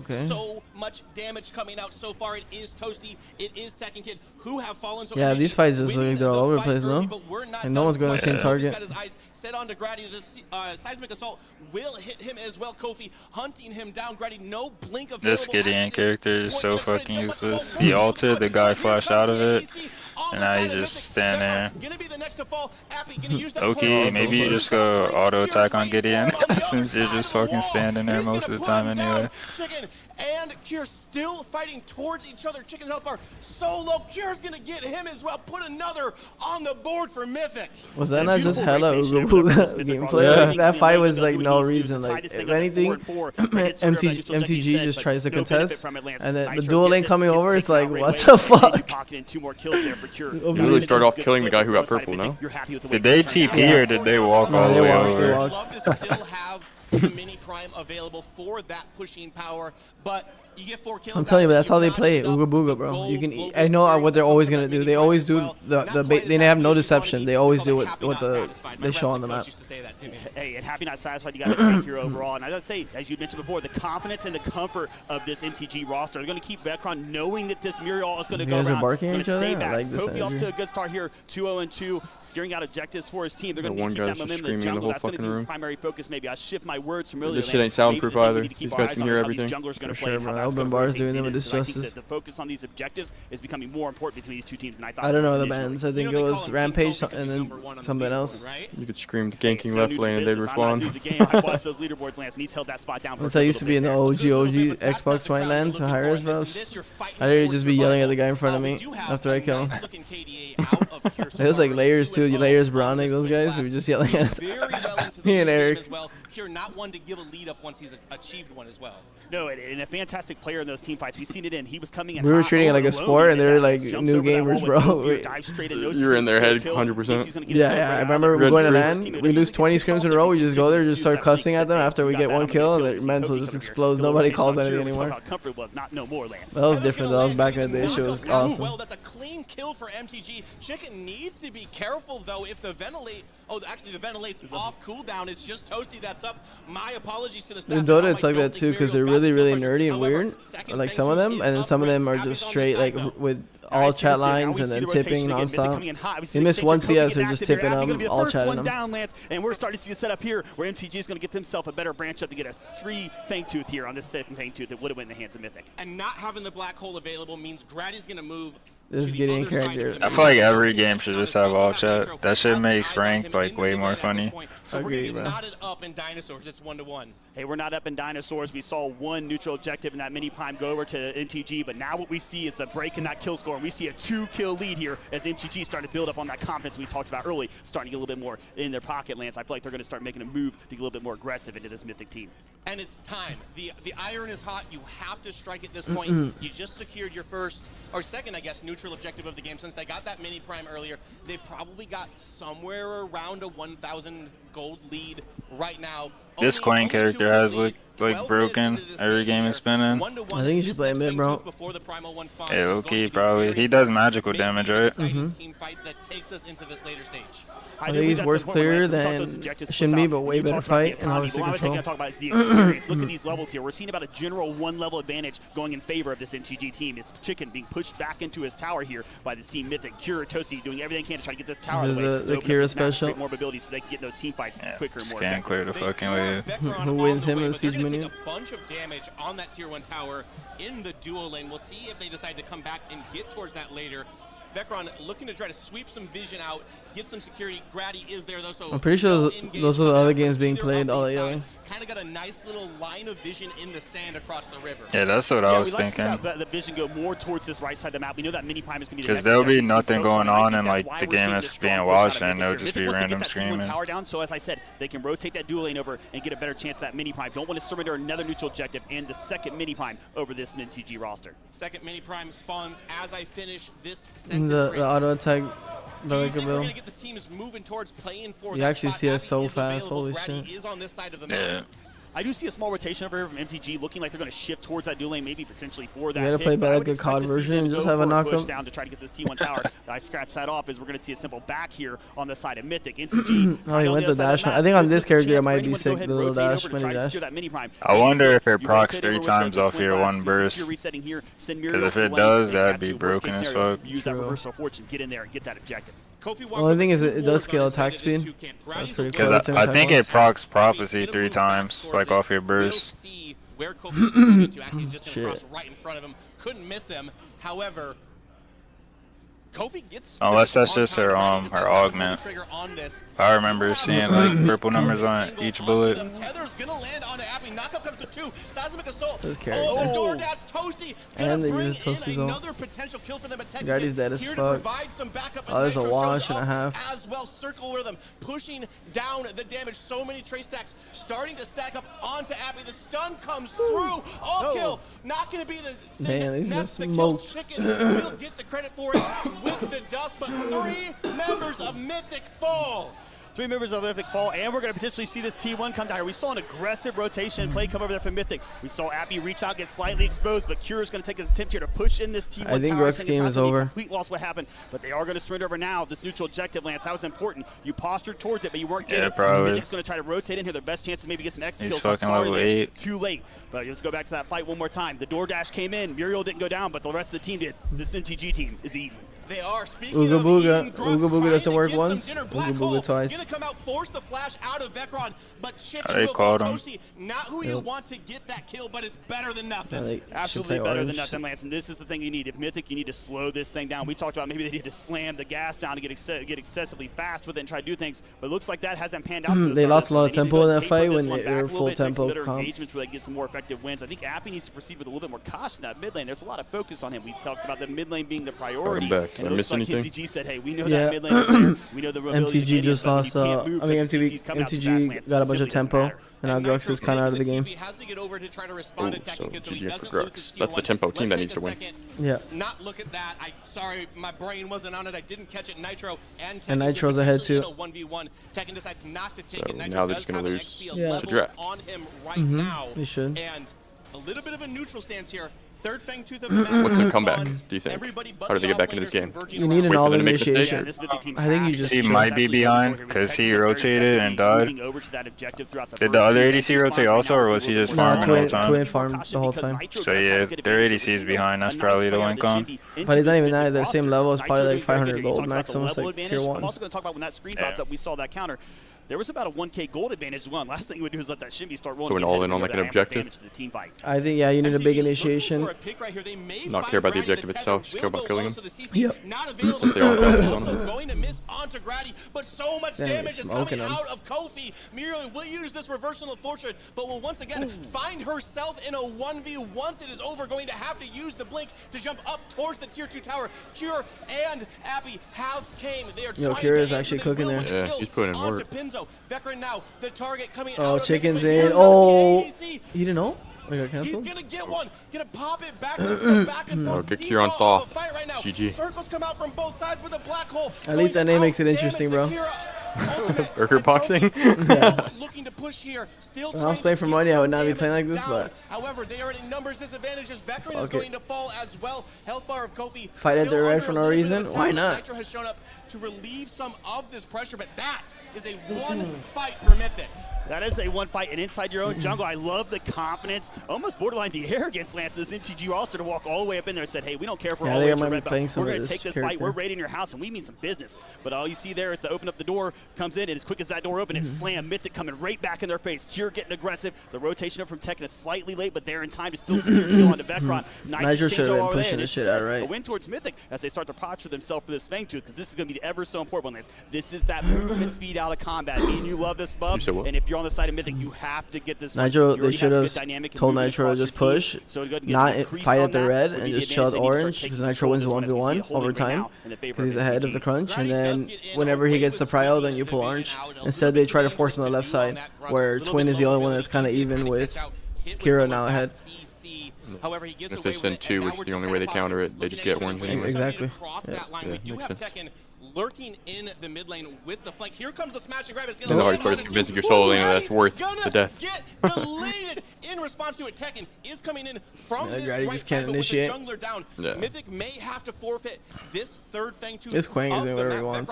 Speaker 15: So much damage coming out so far. It is Toasty, it is Tekken Kid who have fallen. So
Speaker 3: yeah, these fights just like they're all over the place, no? And no one's going to the same target.
Speaker 15: He's got his eyes set on to Grady. The seismic assault will hit him as well. Kofi hunting him down. Grady, no blink of
Speaker 4: this Gideon character is so fucking useless. He ulted, the guy flashed out of it, and now he just stand there. Okay, maybe you just go auto attack on Gideon since you're just fucking standing there most of the time anyway.
Speaker 15: Chicken and Cure still fighting towards each other. Chicken's health bar so low. Cure's gonna get him as well. Put another on the board for Mythic.
Speaker 3: Was that not just hella gameplay? Yeah. That fight was like no reason. Like if anything, MTG just tries to contest, and then the dual lane coming over is like, what the fuck?
Speaker 15: You really start off killing the guy who got purple, no?
Speaker 4: Did they TP or did they walk all the way over?
Speaker 15: The mini prime available for that pushing power, but you get 4 kills.
Speaker 3: I'm telling you, but that's how they play it. Ooga booga, bro. You can. I know what they're always gonna do. They always do they have no deception. They always do what they show on the map.
Speaker 14: Hey, and happy not satisfied, you got to take here overall. And I gotta say, as you mentioned before, the confidence and the comfort of this MTG roster are going to keep Vecron knowing that this Muriel is going to go around.
Speaker 3: Barking at each other?
Speaker 14: Stay back.
Speaker 3: Like
Speaker 14: Kofi off to a good start here, 2-0-2, steering out objectives for his team. They're going to keep that momentum in the jungle. That's going to be the primary focus. Maybe I shift my words from earlier.
Speaker 11: This shit ain't soundproof either. These guys can hear everything.
Speaker 14: For
Speaker 3: sure, bro. Open bars doing them with this justice.
Speaker 14: The focus on these objectives is becoming more important between these two teams than I thought.
Speaker 3: I don't know the bands. I think it was Rampage and then something else.
Speaker 11: You could scream ganking left lane and they'd respond.
Speaker 14: I watched those leaderboards, Lance, and he's held that spot down.
Speaker 3: That's how I used to be in the OG Xbox Smite land, so high-res buffs. I'd really just be yelling at the guy in front of me after I kill him. It was like layers too, layers Browning, those guys, we were just yelling at me and Eric.
Speaker 15: Cure not one to give a lead up once he's achieved one as well.
Speaker 14: No, and a fantastic player in those team fights. We've seen it in. He was coming in.
Speaker 3: We were treating it like a sport, and they were like new gamers, bro.
Speaker 11: You were in their head 100%.
Speaker 3: Yeah, I remember we going to land. We lose 20 scrims in a row. We just go there, just start cussing at them after we get one kill, and their mental just explodes. Nobody calls anything anymore. That was different. That was back in the day. Shit was awesome.
Speaker 15: Well, that's a clean kill for MTG. Chicken needs to be careful though. If the ventilate, actually the ventilate's off cooldown. It's just Toasty that's up. My apologies to the staff.
Speaker 3: In Dota, it's like that too, because they're really nerdy and weird. Like some of them, and then some of them are just straight like with all chat lines and then tipping nonstop. They missed one CS, they're just tipping them, all chatting them.
Speaker 14: Down, Lance, and we're starting to see a setup here where MTG is going to get himself a better branch up to get a 3 Fangtooth here on this 5th Fangtooth that would have went in the hands of Mythic.
Speaker 15: And not having the black hole available means Grady's going to move.
Speaker 3: This is getting character.
Speaker 4: I feel like every game should just have all chat. That shit makes ranked like way more funny.
Speaker 15: So we're going to get knotted up in dinosaurs. It's 1-1.
Speaker 14: Hey, we're not up in dinosaurs. We saw one neutral objective in that mini prime go over to MTG, but now what we see is the break in that kill score, and we see a 2-kill lead here as MTG starting to build up on that confidence we talked about early, starting to get a little bit more in their pocket, Lance. I feel like they're going to start making a move to get a little bit more aggressive into this Mythic team.
Speaker 15: And it's time. The iron is hot. You have to strike at this point. You just secured your first, or second, I guess, neutral objective of the game. Since they got that mini prime earlier, they've probably got somewhere around a 1,000 gold lead right now.
Speaker 4: This Queen character has looked like broken every game it's been in.
Speaker 3: I think you should play mid, bro.
Speaker 4: Yeah, okay, probably. He does magical damage, right?
Speaker 3: I think he's worse clear than Shinbi, but way better fight and obviously control.
Speaker 14: Talk about is the experience. Look at these levels here. We're seeing about a general 1-level advantage going in favor of this MTG team. This Chicken being pushed back into his tower here by this team Mythic. Kira Toasty doing everything they can to try to get this tower away.
Speaker 3: The Kira special.
Speaker 14: More mobility so they can get those team fights quicker and more
Speaker 4: Scan clear the fucking way.
Speaker 3: Who wins him in the siege minion?
Speaker 15: A bunch of damage on that tier 1 tower in the duo lane. We'll see if they decide to come back and get towards that later. Vecron looking to try to sweep some vision out, get some security. Grady is there though, so
Speaker 3: I'm pretty sure those are the other games being played all the
Speaker 15: kind of got a nice little line of vision in the sand across the river.
Speaker 4: Yeah, that's what I was thinking.
Speaker 14: The vision go more towards this right side of the map. We know that mini prime is going to be
Speaker 4: because there'll be nothing going on and like the game is being watched and there'll just be random screaming.
Speaker 14: Tower down, so as I said, they can rotate that dual lane over and get a better chance at that mini prime. Don't want to surrender another neutral objective and the second mini prime over this MTG roster.
Speaker 15: Second mini prime spawns as I finish this
Speaker 3: sentence. The auto attack.
Speaker 15: We're gonna get the teams moving towards playing for.
Speaker 3: You actually see us so fast. Holy shit!
Speaker 15: Is on this side of the map.
Speaker 14: I do see a small rotation over here from MTG, looking like they're going to shift towards that dual lane, maybe potentially for that.
Speaker 3: You gotta play better good COD version and just have a knockup
Speaker 14: down to try to get this T1 tower. I scratch that off as we're going to see a simple back here on the side of Mythic. MTG.
Speaker 3: Oh, he went the dash. I think on this character it might be sick. The little dash, mini dash.
Speaker 4: I wonder if it procs 3 times off your one burst. Because if it does, that'd be broken as fuck.
Speaker 14: Use that reversal fortune, get in there and get that objective.
Speaker 3: The only thing is it does scale attack speed. That's pretty cool.
Speaker 4: Because I think it procs prophecy 3 times, like off your burst.
Speaker 15: See where Kofi's moving to. Actually, he's just going to cross right in front of him. Couldn't miss him. However, Kofi gets
Speaker 4: unless that's just her augment. I remember seeing like purple numbers on each bullet.
Speaker 15: Tether's gonna land on Appy. Knockup comes to 2. Seismic assault.
Speaker 3: The
Speaker 15: DoorDash Toasty.
Speaker 3: And they use Toasty's ult.
Speaker 15: Another potential kill for them.
Speaker 3: Guardy's dead as fuck. Oh, there's a wash and a half.
Speaker 15: As well, circle with them, pushing down the damage. So many trace stacks starting to stack up onto Appy. The stun comes through. All kill. Not gonna be the thing.
Speaker 3: Man, he's
Speaker 15: that's
Speaker 3: just
Speaker 15: the kill.
Speaker 3: smoked.
Speaker 15: Chicken will get the credit for it. With the dust, but 3 members of Mythic fall.
Speaker 14: 3 members of Mythic fall, and we're going to potentially see this T1 come down here. We saw an aggressive rotation play come over there from Mythic. We saw Appy reach out, get slightly exposed, but Cura's going to take his attempt here to push in this T1
Speaker 3: I think
Speaker 14: tower.
Speaker 3: Ruck's game is over.
Speaker 14: Complete loss what happened, but they are going to surrender over now. This neutral objective, Lance, that was important. You postured towards it, but you weren't getting it.
Speaker 4: Probably.
Speaker 14: Mythic's going to try to rotate in here. Their best chance is maybe get some exit kills.
Speaker 4: He's fucking level 8.
Speaker 14: Too late. But let's go back to that fight one more time. The DoorDash came in. Muriel didn't go down, but the rest of the team did. This MTG team is eaten.
Speaker 15: They are. Speaking
Speaker 3: Ooga
Speaker 15: of
Speaker 3: Booga.
Speaker 15: eating,
Speaker 3: Ooga Booga doesn't work once.
Speaker 15: Ooga
Speaker 3: Booga twice.
Speaker 15: Gonna come out, force the flash out of Vecron, but Chicken
Speaker 4: They
Speaker 15: will
Speaker 4: called
Speaker 15: fall
Speaker 4: him.
Speaker 15: Toasty. Not who you want to get that kill, but it's better than nothing.
Speaker 3: Yeah,
Speaker 14: Absolutely better than nothing, Lance. And this is the thing you need. If Mythic, you need to slow this thing down. We talked about maybe they need to slam the gas down to get excessively fast with it and try to do things. But it looks like that hasn't panned out.
Speaker 3: They lost a lot of tempo in that fight when
Speaker 14: they
Speaker 3: were full tempo.
Speaker 14: Better engagements where they get some more effective wins. I think Appy needs to proceed with a little bit more caution in that mid lane. There's a lot of focus on him. We talked about the mid lane being the priority.
Speaker 11: Did I miss anything?
Speaker 14: MTG said, hey, we know that mid lane is there. We know the
Speaker 3: MTG just lost. MTG got a bunch of tempo, and now Grux is kind of out of the game.
Speaker 15: So
Speaker 8: GG for Grux. That's the tempo team that needs to win.
Speaker 3: Yeah.
Speaker 15: Not look at that. Sorry, my brain wasn't on it. I didn't catch it. Nitro and
Speaker 3: And Nitro's ahead too.
Speaker 15: 1v1. Tekken decides not to take it.
Speaker 8: So
Speaker 15: Nitro
Speaker 8: now they're just
Speaker 15: does
Speaker 8: gonna
Speaker 15: have
Speaker 8: lose
Speaker 15: an XP
Speaker 8: to draft.
Speaker 15: on him right now.
Speaker 3: They should.
Speaker 15: And a little bit of a neutral stance here. Third Fang Tooth of the map.
Speaker 8: What's the comeback, do you think? How do they get back into this game?
Speaker 3: You need an all initiation. I think you just
Speaker 4: he might be behind because he rotated and died. Did the other ADC rotate also, or was he just farming the whole time?
Speaker 3: Twin farmed the whole time.
Speaker 4: So yeah, their ADC is behind. That's probably the win con.
Speaker 3: But he's not even at the same level. It's probably like 500 gold maximum. It's like tier 1.
Speaker 14: I'm also going to talk about when that screen pops up, we saw that counter. There was about a 1k gold advantage as well. And last thing you would do is let that Shinbi start rolling.
Speaker 8: So an all in on like an objective?
Speaker 3: I think, yeah, you need a big initiation.
Speaker 8: Not care about the objective itself, just care about killing him.
Speaker 3: Yep.
Speaker 15: Also going to miss onto Grady, but so much
Speaker 3: Damn,
Speaker 15: damage is coming
Speaker 3: him.
Speaker 15: out of Kofi. Muriel will use this reversal of fortune, but will once again find herself in a 1v. Once it is over, going to have to use the blink to jump up towards the tier 2 tower. Cure and Abby have came. They are trying
Speaker 3: Cure
Speaker 15: to
Speaker 3: is actually cooking there.
Speaker 8: Yeah, he's putting in work.
Speaker 15: Veteran now, the target coming
Speaker 3: oh,
Speaker 15: out
Speaker 3: chicken's in. Oh, he didn't know? I got canceled?
Speaker 15: He's gonna get one, gonna pop it back. This is a back and forth.
Speaker 8: Get Cure on thaw.
Speaker 15: Right now.
Speaker 8: GG.
Speaker 15: Circles come out from both sides with a black hole.
Speaker 3: At least that name makes it interesting, bro.
Speaker 8: Burger boxing?
Speaker 3: Yeah.
Speaker 15: Looking to push here. Still
Speaker 3: I was playing for money, I would not be playing like this, but
Speaker 15: however, they are at a numbers disadvantage as Veteran is going to fall as well. Health bar of Kofi.
Speaker 3: Fight at the red for no reason? Why not?
Speaker 15: Nitro has shown up to relieve some of this pressure, but that is a one fight for Mythic.
Speaker 14: That is a one fight, and inside your own jungle, I love the confidence, almost borderline the arrogance, Lance, this MTG roster to walk all the way up in there and said, hey, we don't care if we're all the way to red belt. We're going to take this fight. We're raiding your house, and we mean some business. But all you see there is to open up the door, comes in, and as quick as that door opened, it's slam, Mythic coming right back in their face. Cure getting aggressive. The rotation up from Tekken is slightly late, but they're in time to still secure the kill onto Vecron. Nice exchange over there.
Speaker 3: The shit out, right?
Speaker 14: A win towards Mythic as they start to posture themselves for this Fang Tooth, because this is going to be ever so important, Lance. This is that movement speed out of combat. Me and you love this buff, and if you're on the side of Mythic, you have to get this.
Speaker 3: Nitro, they should have told Nitro to just push, not fight at the red, and just chill at orange, because Nitro wins 1v1 over time, because he's ahead of the crunch, and then whenever he gets the prio, then you pull orange. Instead, they try to force on the left side, where Twin is the only one that's kind of even with Kira now ahead.
Speaker 15: However, he gets
Speaker 8: if they send 2, which is the only way they counter it, they just get orange anyway.
Speaker 3: Exactly.
Speaker 15: We do have Tekken lurking in the mid lane with the flank. Here comes the smash and grab. It's
Speaker 8: the hard part is convincing your solo laner that's worth the death.
Speaker 15: Get deleted in response to it. Tekken is coming in from this right side, but with the jungler down. Mythic may have to forfeit this third Fang Tooth.
Speaker 3: This Quang is doing whatever he wants.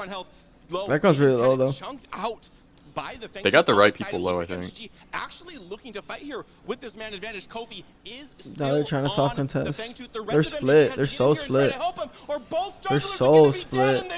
Speaker 15: Background's
Speaker 3: really low, though.
Speaker 15: Out by the
Speaker 8: they got the right people low, I think.
Speaker 15: Actually looking to fight here with this man advantage. Kofi is still
Speaker 3: now they're trying to soft contest. They're
Speaker 15: split.
Speaker 3: They're so split. They're so split.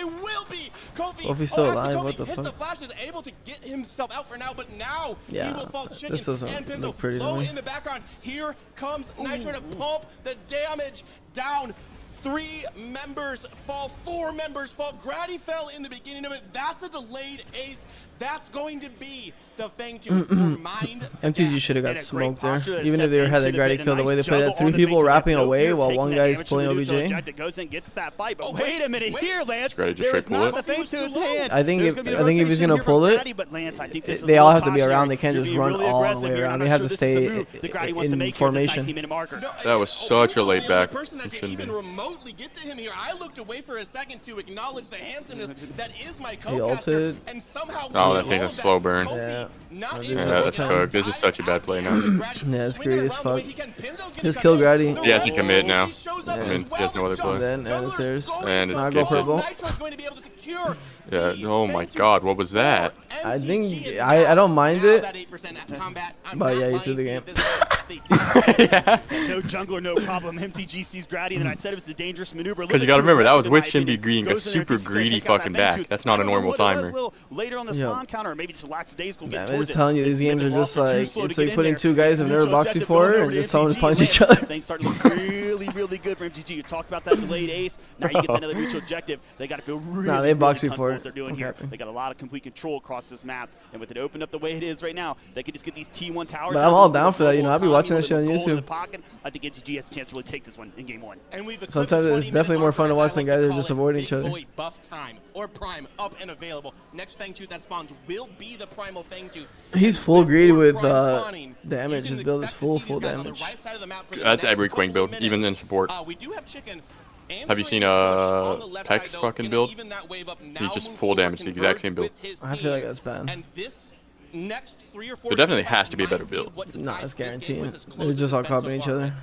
Speaker 15: Kofi's
Speaker 3: still alive. What the
Speaker 15: fuck?
Speaker 3: fuck?
Speaker 15: Flash is able to get himself out for now, but now he will fall. Chicken
Speaker 3: this doesn't
Speaker 15: and Pinzo
Speaker 3: look pretty
Speaker 15: low
Speaker 3: to me.
Speaker 15: in the background. Here comes Nitro to pump the damage down. 3 members fall, 4 members fall. Grady fell in the beginning of it. That's a delayed ace. That's going to be the Fang Tooth for mind.
Speaker 3: MTG should have got smoked there. Even if they had that Grady kill, the way they played that, 3 people wrapping away while 1 guy is pulling OBJ.
Speaker 14: Goes and gets that fight, but wait a minute here, Lance.
Speaker 8: There is
Speaker 14: not the Fang Tooth hand.
Speaker 3: I think if he's gonna pull it, they all have to be around. They can't just run all the way around. They have to stay in formation.
Speaker 8: That was such a laid back.
Speaker 15: Person that can even remotely get to him here. I looked away for a second to acknowledge the handsomeness that is my co-caster, and somehow
Speaker 8: that thing's a slow burn.
Speaker 3: Yeah,
Speaker 8: that's cooked. This is such a bad play now.
Speaker 3: Yeah, it's greedy as fuck. Just kill Grady.
Speaker 8: He has to commit now. I mean, he has no other play.
Speaker 3: Then, and it's theirs.
Speaker 8: And
Speaker 3: it's go purple.
Speaker 8: Yeah, oh my god, what was that?
Speaker 3: I think, I don't mind it, but yeah, you threw the game.
Speaker 14: No jungler, no problem. MTG sees Grady, and I said it was the dangerous maneuver.
Speaker 8: Because you gotta remember, that was with Shinbi Green, a super greedy fucking back. That's not a normal timer.
Speaker 14: Later on the spawn counter, or maybe just lackadaisical get
Speaker 3: I'm
Speaker 14: towards it.
Speaker 3: telling you, these games are just like, it's like putting 2 guys who've never boxed before and just telling them to punch each other.
Speaker 14: Things start to look really, really good for MTG. You talked about that delayed ace. Now you get another mutual objective. They got to feel really,
Speaker 3: they boxed
Speaker 14: really
Speaker 3: before.
Speaker 14: What they're doing here. They got a lot of complete control across this map, and with it opened up the way it is right now, they could just get these T1 towers.
Speaker 3: But I'm all down for that. You know, I'll be watching that shit on YouTube.
Speaker 14: I think MTG has a chance to really take this one in game 1.
Speaker 3: Sometimes it's definitely more fun to watch than guys that are just avoiding each other.
Speaker 15: Buff time or prime up and available. Next Fang Tooth that spawns will be the primal Fang Tooth.
Speaker 3: He's full greedy with damage. His build is full damage.
Speaker 8: That's every Quang build, even in support.
Speaker 15: We do have Chicken.
Speaker 8: Have you seen Peck's fucking build? He's just full damage, the exact same build.
Speaker 3: I feel like that's bad.
Speaker 15: And this next 3 or 4
Speaker 8: there definitely has to be a better build.
Speaker 3: Nah, that's guaranteed. They're just all copying each other.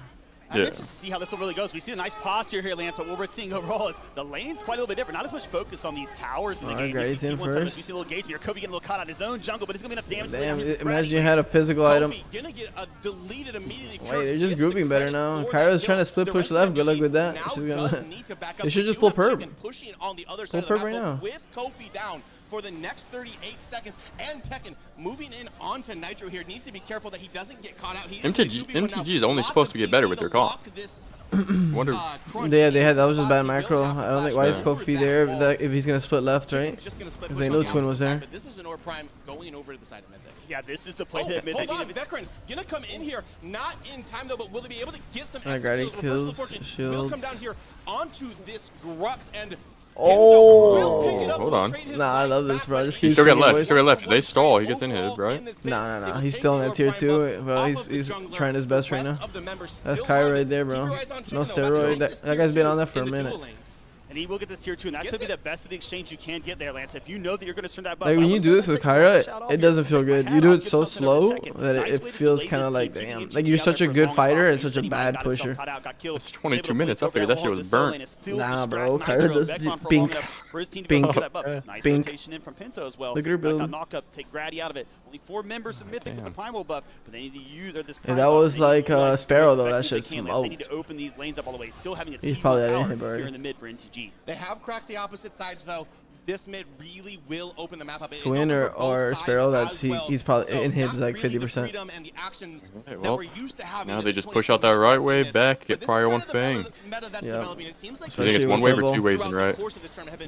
Speaker 14: I'm interested to see how this one really goes. We see a nice posture here, Lance, but what we're seeing overall is the lane's quite a little bit different. Not as much focus on these towers in the game.
Speaker 3: Grady's in first.
Speaker 14: We see a little engagement here. Kofi getting a little caught on his own jungle, but it's going to be enough damage.
Speaker 3: Damn, imagine you had a physical item.
Speaker 15: Gonna get deleted immediately.
Speaker 3: Wait, they're just grouping better now. Kyra's trying to split push left. Good luck with that. They should just pull Perp. Pull Perp right now.
Speaker 15: With Kofi down for the next 38 seconds, and Tekken moving in onto Nitro here. Needs to be careful that he doesn't get caught out.
Speaker 8: MTG is only supposed to get better with their comp.
Speaker 3: Wonder. Yeah, they had that was just bad macro. I don't think why is Kofi there if he's gonna split left, right? Because they know Twin was there.
Speaker 15: This is an Or Prime going over to the side of Mythic.
Speaker 14: Yeah, this is the play that
Speaker 15: Mythic. Hold on, Vecran gonna come in here, not in time though, but will they be able to get some
Speaker 3: extra kills?
Speaker 15: Will come down here onto this Grux and.
Speaker 8: Oh, hold on.
Speaker 3: Nah, I love this, bro. Just
Speaker 8: he still got left. He still got left. If they stall, he gets in hit, right?
Speaker 3: Nah. He's still in that tier 2, bro. He's trying his best right now. That's Kai right there, bro. No steroid. That guy's been on that for a minute.
Speaker 14: And he will get this tier 2, and that's going to be the best of the exchange you can get there, Lance. If you know that you're going to turn that buff.
Speaker 3: Like when you do this with Kyra, it doesn't feel good. You do it so slow that it feels kind of like, damn. Like you're such a good fighter and such a bad pusher.
Speaker 8: It's 22 minutes up there. That shit was burnt.
Speaker 3: Nah, bro. Kyra does bink.
Speaker 14: Nice rotation in from Pinto as well.
Speaker 3: Look at her build.
Speaker 14: Knock up, take Grady out of it. Only 4 members of Mythic with the Primal buff, but they need to use this.
Speaker 3: Yeah, that was like Sparrow though. That shit smoked.
Speaker 14: They need to open these lanes up all the way. Still having a
Speaker 3: He's probably at him
Speaker 14: here in the mid for NTG.
Speaker 15: They have cracked the opposite sides though. This mid really will open the map up.
Speaker 3: Twin or Sparrow, he's probably in him like 50%.
Speaker 8: Okay, well, now they just push out that right wave back, get prior one Fang.
Speaker 3: Yeah.
Speaker 8: You think it's one wave or 2 waves in right?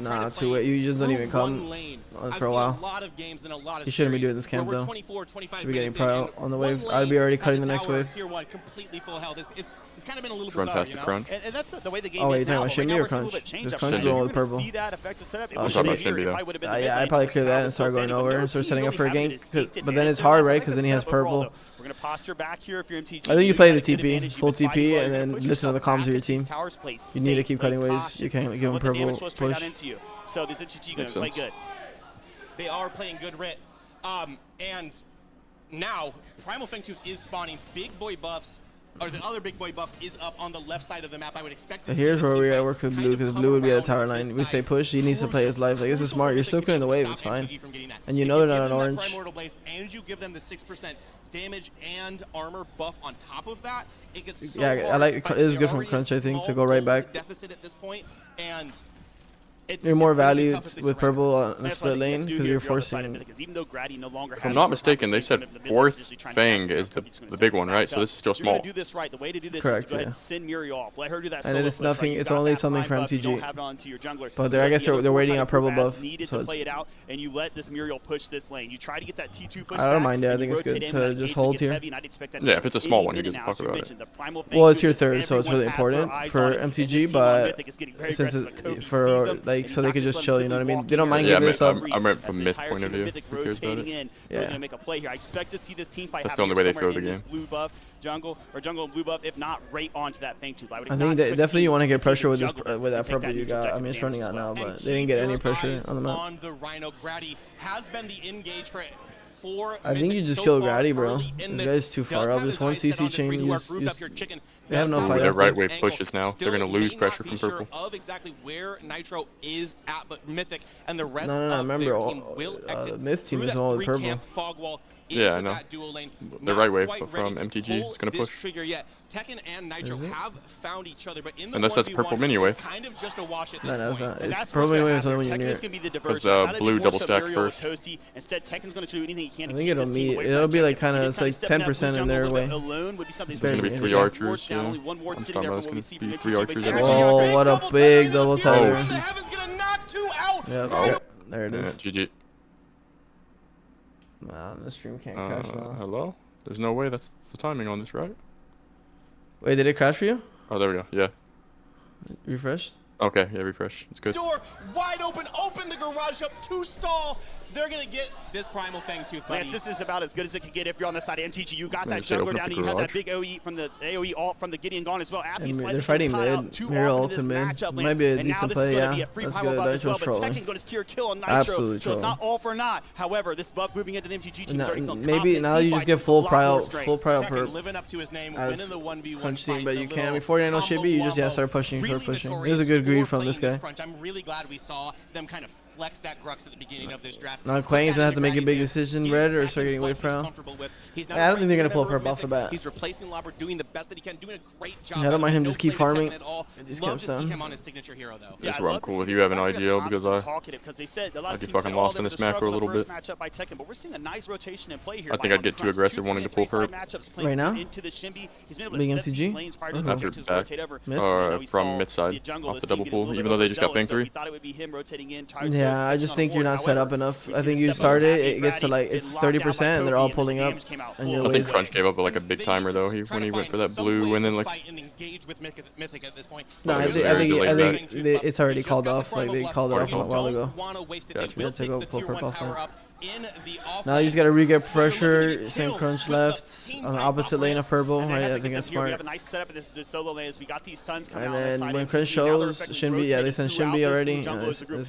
Speaker 3: Nah, 2 waves. You just don't even come for a while. You shouldn't be doing this camp though. Should be getting prior on the wave. I'd be already cutting the next wave.
Speaker 15: It's kind of been a little
Speaker 8: Run
Speaker 15: bizarre,
Speaker 8: past the crunch.
Speaker 14: And that's the way the game
Speaker 3: oh, wait,
Speaker 14: is
Speaker 3: you're
Speaker 14: now.
Speaker 3: talking about Shimmy or Crunch? There's Crunch is the one with purple.
Speaker 14: See that effective setup.
Speaker 8: I'm talking about Shimmy though.
Speaker 3: Yeah, I'd probably clear that and start going over and start setting up for a gank. But then it's hard, right? Because then he has purple.
Speaker 14: We're going to posture back here if you're MTG.
Speaker 3: I think you play the TP, full TP, and then listen to the comms of your team. You need to keep cutting waves. You can't give him purple push.
Speaker 14: So this MTG going to play good.
Speaker 15: They are playing good Rit. And now, Primal Fangtooth is spawning. Big boy buffs. Or the other big boy buff is up on the left side of the map. I would expect to see
Speaker 3: here's where we gotta work with Blue, because Blue would be at tower line. We say push, he needs to play his life. Like, this is smart. You're still clearing the wave, it's fine. And you know they're not on orange.
Speaker 15: And you give them the 6% damage and armor buff on top of that. It gets so
Speaker 3: yeah, I like it is good from Crunch, I think, to go right back.
Speaker 15: Deficit at this point, and
Speaker 3: you're more valued with purple on the split lane because you're forcing.
Speaker 8: If I'm not mistaken, they said 4th Fang is the big one, right? So this is still small.
Speaker 14: Do this right. The way to do this
Speaker 3: correct,
Speaker 14: is to go ahead and send Muriel off. Let her do that.
Speaker 3: And it's nothing. It's only something for MTG. But I guess they're waiting on purple buff. So
Speaker 14: play it out, and you let this Muriel push this lane. You try to get that T2 push.
Speaker 3: I don't mind it. I think it's good to just hold here.
Speaker 8: Yeah, if it's a small one, who gives a fuck about it?
Speaker 3: Well, it's your 3rd, so it's really important for MTG. But since it's for like, so they could just chill. You know what I mean? They don't mind giving this up.
Speaker 8: I meant from myth point of view.
Speaker 14: Yeah. Make a play here. I expect to see this team fight.
Speaker 8: That's the only way they throw the game.
Speaker 14: Blue buff, jungle and blue buff. If not, right onto that Fangtooth.
Speaker 3: I think definitely you want to get pressure with this with that purple you got. I mean, it's running out now, but they didn't get any pressure on the map.
Speaker 15: On the Rhino, Grady has been the engage for.
Speaker 3: I think you just kill Grady, bro. This guy's too far up. This one CC chain, they have no fight.
Speaker 8: Their right wave pushes now. They're going to lose pressure from purple.
Speaker 15: Of exactly where Nitro is at, but Mythic and the rest
Speaker 3: no, remember, the Myth team is all with purple.
Speaker 8: Yeah, I know. The right wave from MTG is going to push.
Speaker 15: Tekken and Nitro have found each other, but in the
Speaker 8: unless that's purple mini wave.
Speaker 15: Kind of just a wash at
Speaker 3: this
Speaker 15: point.
Speaker 3: It's purple mini wave is only when you're near.
Speaker 8: Because blue double stack first.
Speaker 14: Instead, Tekken's going to do anything he can.
Speaker 3: I think it'll meet. It'll be like kind of it's like 10% in their way.
Speaker 8: It's going to be 3 archers. Yeah. I'm talking about it's going to be 3 archers.
Speaker 3: Oh, what a big double tether.
Speaker 8: Oh,
Speaker 3: there it is.
Speaker 8: GG.
Speaker 3: Nah, the stream can't crash now.
Speaker 8: Hello? There's no way that's the timing on this, right?
Speaker 3: Wait, did it crash for you?
Speaker 8: Oh, there we go. Yeah.
Speaker 3: Refreshed?
Speaker 8: Okay, yeah, refresh. It's good.
Speaker 15: Door wide open. Open the garage up to stall. they're going to get this Primal Fangtooth, buddy.
Speaker 14: Lance, this is about as good as it can get if you're on the side of MTG. You got that jungler down, and you have that big AoE from the AoE alt from the Gideon gone as well.
Speaker 3: They're fighting mid. Mirror ult to mid. Might be a decent play, yeah. That's good. That's just trolling.
Speaker 14: Tekken got his kill on Nitro,
Speaker 3: Absolutely
Speaker 14: so it's not all for naught. However, this buff moving into the MTG team is already feeling
Speaker 3: maybe now you just get full prio per
Speaker 15: living up to his name,
Speaker 3: as
Speaker 15: winning the 1v1
Speaker 3: punch team,
Speaker 15: fight,
Speaker 3: but you can before you know Shibby, you just start pushing. This is a good greed from this guy.
Speaker 15: I'm really glad we saw them kind of flex that Grux at the beginning of this draft.
Speaker 3: Now Quang's gonna have to make a big decision, red or start getting away from. I don't think they're gonna pull purple off the bat.
Speaker 15: He's replacing Lobber, doing the best that he can, doing a great job.
Speaker 3: Yeah, I don't mind him just keep farming.
Speaker 15: These love to see him on his signature hero though.
Speaker 8: That's where I'm cool with you having IGL because I'd be fucking lost in this macro a little bit. I think I'd get too aggressive wanting to pull perp.
Speaker 3: Right now? Being MTG?
Speaker 8: After back. Or from mid side off the double pull, even though they just got bang 3.
Speaker 3: Yeah, I just think you're not set up enough. I think you start it gets to like it's 30% and they're all pulling up. And
Speaker 8: I think Crunch gave up like a big timer though. When he went for that blue and then like.
Speaker 3: No, I think it's already called off. Like they called it off a while ago.
Speaker 8: Gotcha.
Speaker 3: Yeah, to go pull purple off. Now you just gotta re-get pressure. Same Crunch left on the opposite lane of purple. I think that's smart. And then when Crunch shows Shinbi, yeah, they sent Shinbi already. This is good.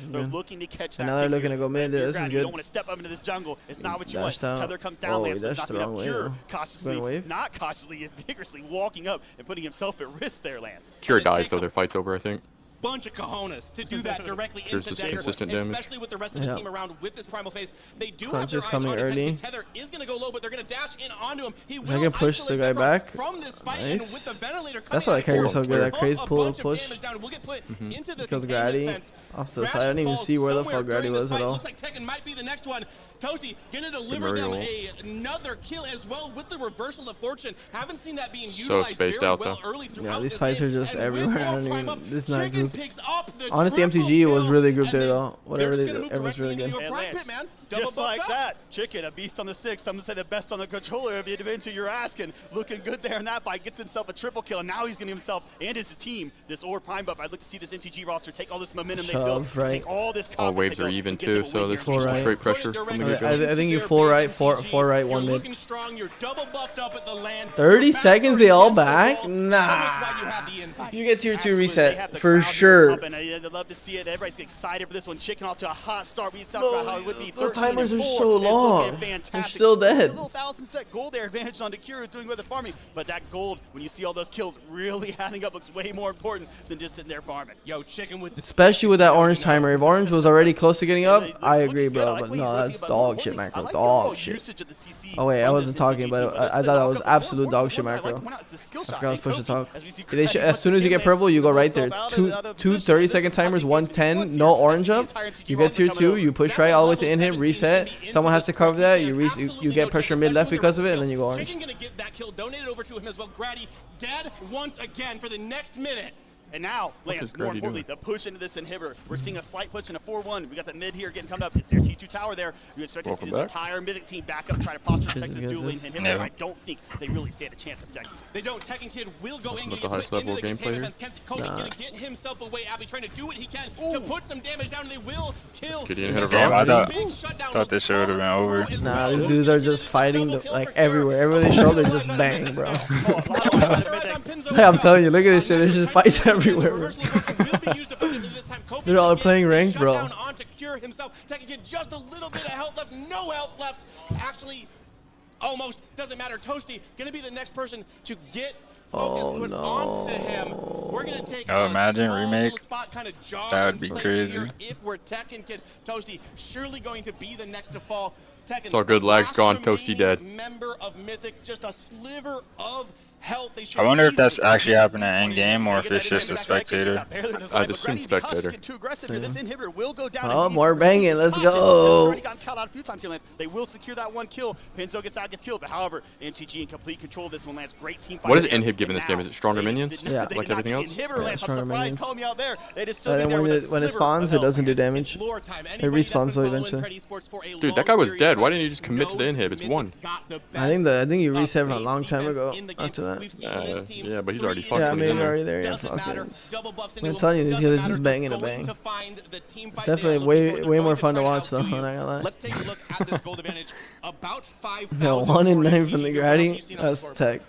Speaker 3: And now they're looking to go mid. This is good. Dashed out. Oh, he dashed the wrong way though.
Speaker 14: Cautiously, not cautiously, and vigorously walking up and putting himself at risk there, Lance.
Speaker 8: Cure dies though. Their fight's over, I think.
Speaker 15: Bunch of cojones to do that directly into Dagger, especially with the rest of the team around with this primal phase. They do have their eyes on it. Tether is going to go low, but they're going to dash in onto him. He will
Speaker 3: push the guy back.
Speaker 15: From this fight, and with the ventilator
Speaker 3: that's why I carry so good. That crazy pull push.
Speaker 15: Killed
Speaker 3: Grady off to the side. I didn't even see where the fuck Grady was at all.
Speaker 15: Looks like Tekken might be the next one. Toasty going to deliver them another kill as well with the reversal of fortune. Haven't seen that being utilized very well early throughout this game.
Speaker 3: Yeah, these fights are just everywhere. I don't even. This is not group. Honestly, MTG was really grouped there though. Whatever they did, it was really good.
Speaker 14: Just like that, Chicken, a beast on the 6. Some say the best on the controller. If it depends who you're asking, looking good there in that fight. Gets himself a triple kill, and now he's getting himself and his team this Orb Prime buff. I'd like to see this MTG roster take all this momentum they built, take all this.
Speaker 8: All waves are even too, so there's just straight pressure from the
Speaker 3: get-go. I think you full right, four right, one mid. 30 seconds, they all back? Nah. You get tier 2 reset for sure.
Speaker 14: I'd love to see it. Everybody's excited for this one. Chicken off to a hot start. We talked about how it would be.
Speaker 3: Those timers are so long. They're still dead.
Speaker 14: A little 1,000 gold there advantage on Kira doing with the farming, but that gold, when you see all those kills really adding up, looks way more important than just sitting there farming.
Speaker 15: Yo, Chicken with the
Speaker 3: especially with that orange timer. If orange was already close to getting up, I agree, bro. But no, that's dog shit macro. Dog shit. Oh wait, I wasn't talking, but I thought that was absolute dog shit macro. I forgot I was pushing talk. As soon as you get purple, you go right there. Two 30-second timers, 110, no orange up. You get tier 2, you push right all the way to in-hit, reset. Someone has to cover that. You get pressure mid-left because of it, and then you go orange.
Speaker 15: Chicken gonna get that kill donated over to him as well. Grady dead once again for the next minute.
Speaker 14: And now, Lance, more importantly, the push into this inhibitor. We're seeing a slight push in a 4-1. We got the mid here getting coming up. It's their T2 tower there. You expect to see this entire Mythic team back up, try to posture protect this dual lane inhibitor. I don't think they really stand a chance of decking.
Speaker 15: They don't. Tekken Kid will go in, get put into the container fence. Kobe gonna get himself away. Abby trying to do what he can to put some damage down, and they will kill.
Speaker 4: I thought this shit would have been over.
Speaker 3: Nah, these dudes are just fighting like everywhere. Everywhere they show, they're just bang, bro. Hey, I'm telling you, look at this shit. There's just fights everywhere, bro. They're all playing ranked, bro.
Speaker 15: On to cure himself. Tekken Kid just a little bit of health left, no health left. Actually, almost doesn't matter. Toasty gonna be the next person to get focus put onto him. We're gonna take
Speaker 4: imagine remake.
Speaker 15: Spot, kind of
Speaker 4: that would be crazy.
Speaker 15: If we're Tekken Kid, Toasty surely going to be the next to fall. Tekken,
Speaker 8: it's all good. Lag's gone. Toasty dead.
Speaker 15: Member of Mythic, just a sliver of health.
Speaker 4: I wonder if that's actually happening in end game or if it's just a spectator.
Speaker 8: I just assume spectator.
Speaker 3: Oh, more banging. Let's go.
Speaker 14: They will secure that one kill. Penzo gets out, gets killed. But however, MTG in complete control of this one. Lance, great team fight.
Speaker 8: What is inhib given this game? Is it stronger minions?
Speaker 3: Yeah.
Speaker 8: Like everything else?
Speaker 3: Yeah, stronger minions. When it spawns, it doesn't do damage. It respawns though eventually.
Speaker 8: Dude, that guy was dead. Why didn't you just commit to the inhib? It's 1.
Speaker 3: I think you reset from a long time ago after that. that.
Speaker 15: We've seen this team
Speaker 8: yeah, but he's already fucked.
Speaker 3: Yeah, maybe
Speaker 8: him.
Speaker 3: already there. Yeah,
Speaker 15: Doesn't
Speaker 3: fuck
Speaker 15: matter.
Speaker 3: it.
Speaker 15: Double buffs
Speaker 3: I'm
Speaker 15: into
Speaker 3: telling you,
Speaker 15: him.
Speaker 3: these
Speaker 15: Doesn't
Speaker 3: guys are just
Speaker 15: matter.
Speaker 3: banging a
Speaker 15: Going
Speaker 3: bang.
Speaker 15: to find the team fight
Speaker 3: Definitely
Speaker 15: they're
Speaker 3: way
Speaker 15: looking for.
Speaker 3: way
Speaker 15: They're
Speaker 3: more
Speaker 15: going
Speaker 3: fun to
Speaker 15: try
Speaker 3: watch though.
Speaker 15: outdo
Speaker 3: I'm
Speaker 15: you.
Speaker 3: not gonna lie.
Speaker 15: Let's take a look at this gold advantage. About 5,000.
Speaker 3: Yeah, 1 in 9
Speaker 15: for
Speaker 3: from the
Speaker 15: MTG.
Speaker 3: Grady.
Speaker 15: What else
Speaker 3: That's tech.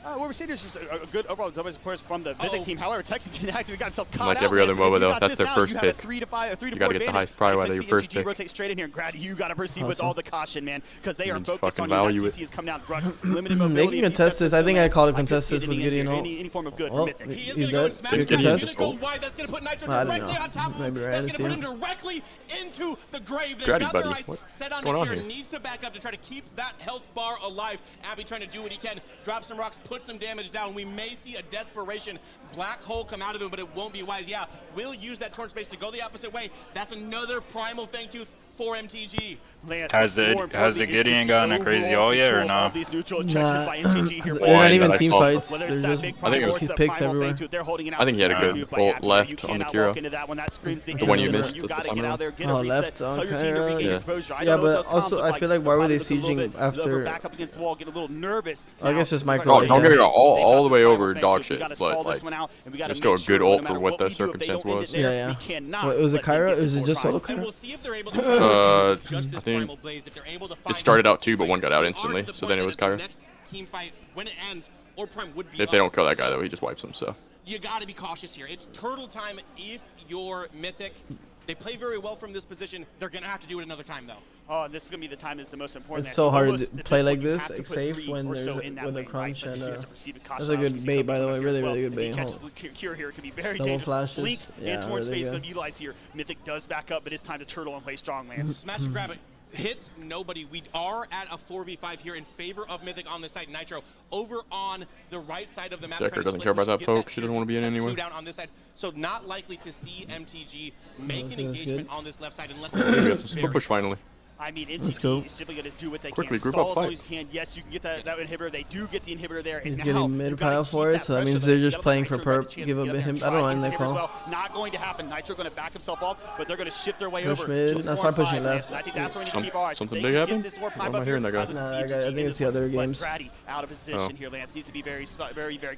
Speaker 14: What we're seeing is just a good overall double players from the Mythic team. However, technically active, got himself caught
Speaker 8: Like
Speaker 14: out.
Speaker 8: every other
Speaker 14: Lance,
Speaker 8: MOBA
Speaker 14: you
Speaker 8: though,
Speaker 14: got
Speaker 8: that's
Speaker 14: this
Speaker 8: their
Speaker 14: now.
Speaker 8: first
Speaker 14: You have a
Speaker 8: pick.
Speaker 14: 3 to 5, a 3 to
Speaker 8: You
Speaker 14: 4
Speaker 8: gotta get the
Speaker 14: advantage.
Speaker 8: highest priority
Speaker 14: I
Speaker 8: out of
Speaker 14: see
Speaker 8: your first
Speaker 14: MTG
Speaker 8: pick.
Speaker 14: rotate straight in here, and Grady, you got to proceed with all the caution, man, because they are
Speaker 8: Just
Speaker 14: focused on
Speaker 8: fucking
Speaker 14: you. That
Speaker 8: value
Speaker 14: CC
Speaker 8: it.
Speaker 14: has come down. Grux, limited
Speaker 3: They
Speaker 14: mobility.
Speaker 3: can contest this. I think I called it contest this with Gideon.
Speaker 14: Any form of good for
Speaker 3: Oh,
Speaker 14: Mythic.
Speaker 3: he's
Speaker 15: He's
Speaker 3: dead.
Speaker 15: going
Speaker 3: Good contest.
Speaker 15: to go wide. That's going to put Nitro
Speaker 3: I don't
Speaker 15: directly
Speaker 3: know.
Speaker 15: on top of him.
Speaker 3: Maybe right
Speaker 15: That's
Speaker 3: to
Speaker 15: going
Speaker 3: see
Speaker 15: to put him directly into the grave. They've
Speaker 8: Grady,
Speaker 15: got their
Speaker 8: buddy.
Speaker 15: eyes
Speaker 8: What's
Speaker 15: set on
Speaker 8: going
Speaker 15: the
Speaker 8: on
Speaker 15: cure.
Speaker 8: here?
Speaker 15: Needs to back up to try to keep that health bar alive. Abby trying to do what he can. Drop some rocks, put some damage down. We may see a desperation black hole come out of him, but it won't be wise. Yeah, we'll use that torn space to go the opposite way. That's another primal thank you for MTG.
Speaker 4: Has the Gideon gotten a crazy all yet or not?
Speaker 3: Nah, they're not even team fights. They're just picks everywhere.
Speaker 8: I think he had a good ult left on the Kira. The one you missed.
Speaker 3: Oh, left on Kira. Yeah, but also I feel like why were they sieging after? I guess just micro.
Speaker 8: Oh, don't get it all the way over dog shit, but like it's still a good ult for what the circumstance was.
Speaker 3: Yeah. What, was it Kyra? Was it just solo Kyra?
Speaker 8: I think it started out 2, but 1 got out instantly, so then it was Kyra. If they don't kill that guy, though, he just wipes them, so.
Speaker 15: You got to be cautious here. It's turtle time if you're Mythic. They play very well from this position. They're going to have to do it another time, though.
Speaker 14: Oh, this is going to be the time that's the most important.
Speaker 3: It's so hard to play like this, like safe when there's a crunch, and that's a good bait, by the way, really good bait.
Speaker 14: Cure here could be very
Speaker 3: double
Speaker 14: dangerous.
Speaker 3: flashes,
Speaker 14: Blinks and torn space going to be utilized here. Mythic does back up, but it's time to turtle and play strong, Lance.
Speaker 15: Smash and grab it. Hits nobody. We are at a 4v5 here in favor of Mythic on this side. Nitro over on the right side of the map.
Speaker 8: Decker doesn't care about that poke. She doesn't want to be in anyway.
Speaker 15: Down on this side, so not likely to see MTG make an engagement on this left side unless
Speaker 8: we'll push finally.
Speaker 14: I mean, MTG is simply going to do what they
Speaker 8: Quickly,
Speaker 14: can.
Speaker 8: group up
Speaker 14: Stall as
Speaker 8: fight.
Speaker 14: long as you can. Yes, you can get that inhibitor. They do get the inhibitor there.
Speaker 3: He's
Speaker 14: and
Speaker 3: getting mid pile for it, so that means they're just playing for perp. Give a bit him. I don't mind that call.
Speaker 14: Not going to happen. Nitro going to back himself off, but they're going to shift their way
Speaker 3: Push
Speaker 14: over.
Speaker 3: mid.
Speaker 14: To the
Speaker 3: That's why pushing left.
Speaker 14: I think that's where we need to keep our eyes.
Speaker 8: Something big happened? Why am I hearing that guy?
Speaker 3: Nah, I think it's the other games.
Speaker 14: Grady out of position here. Lance needs to be very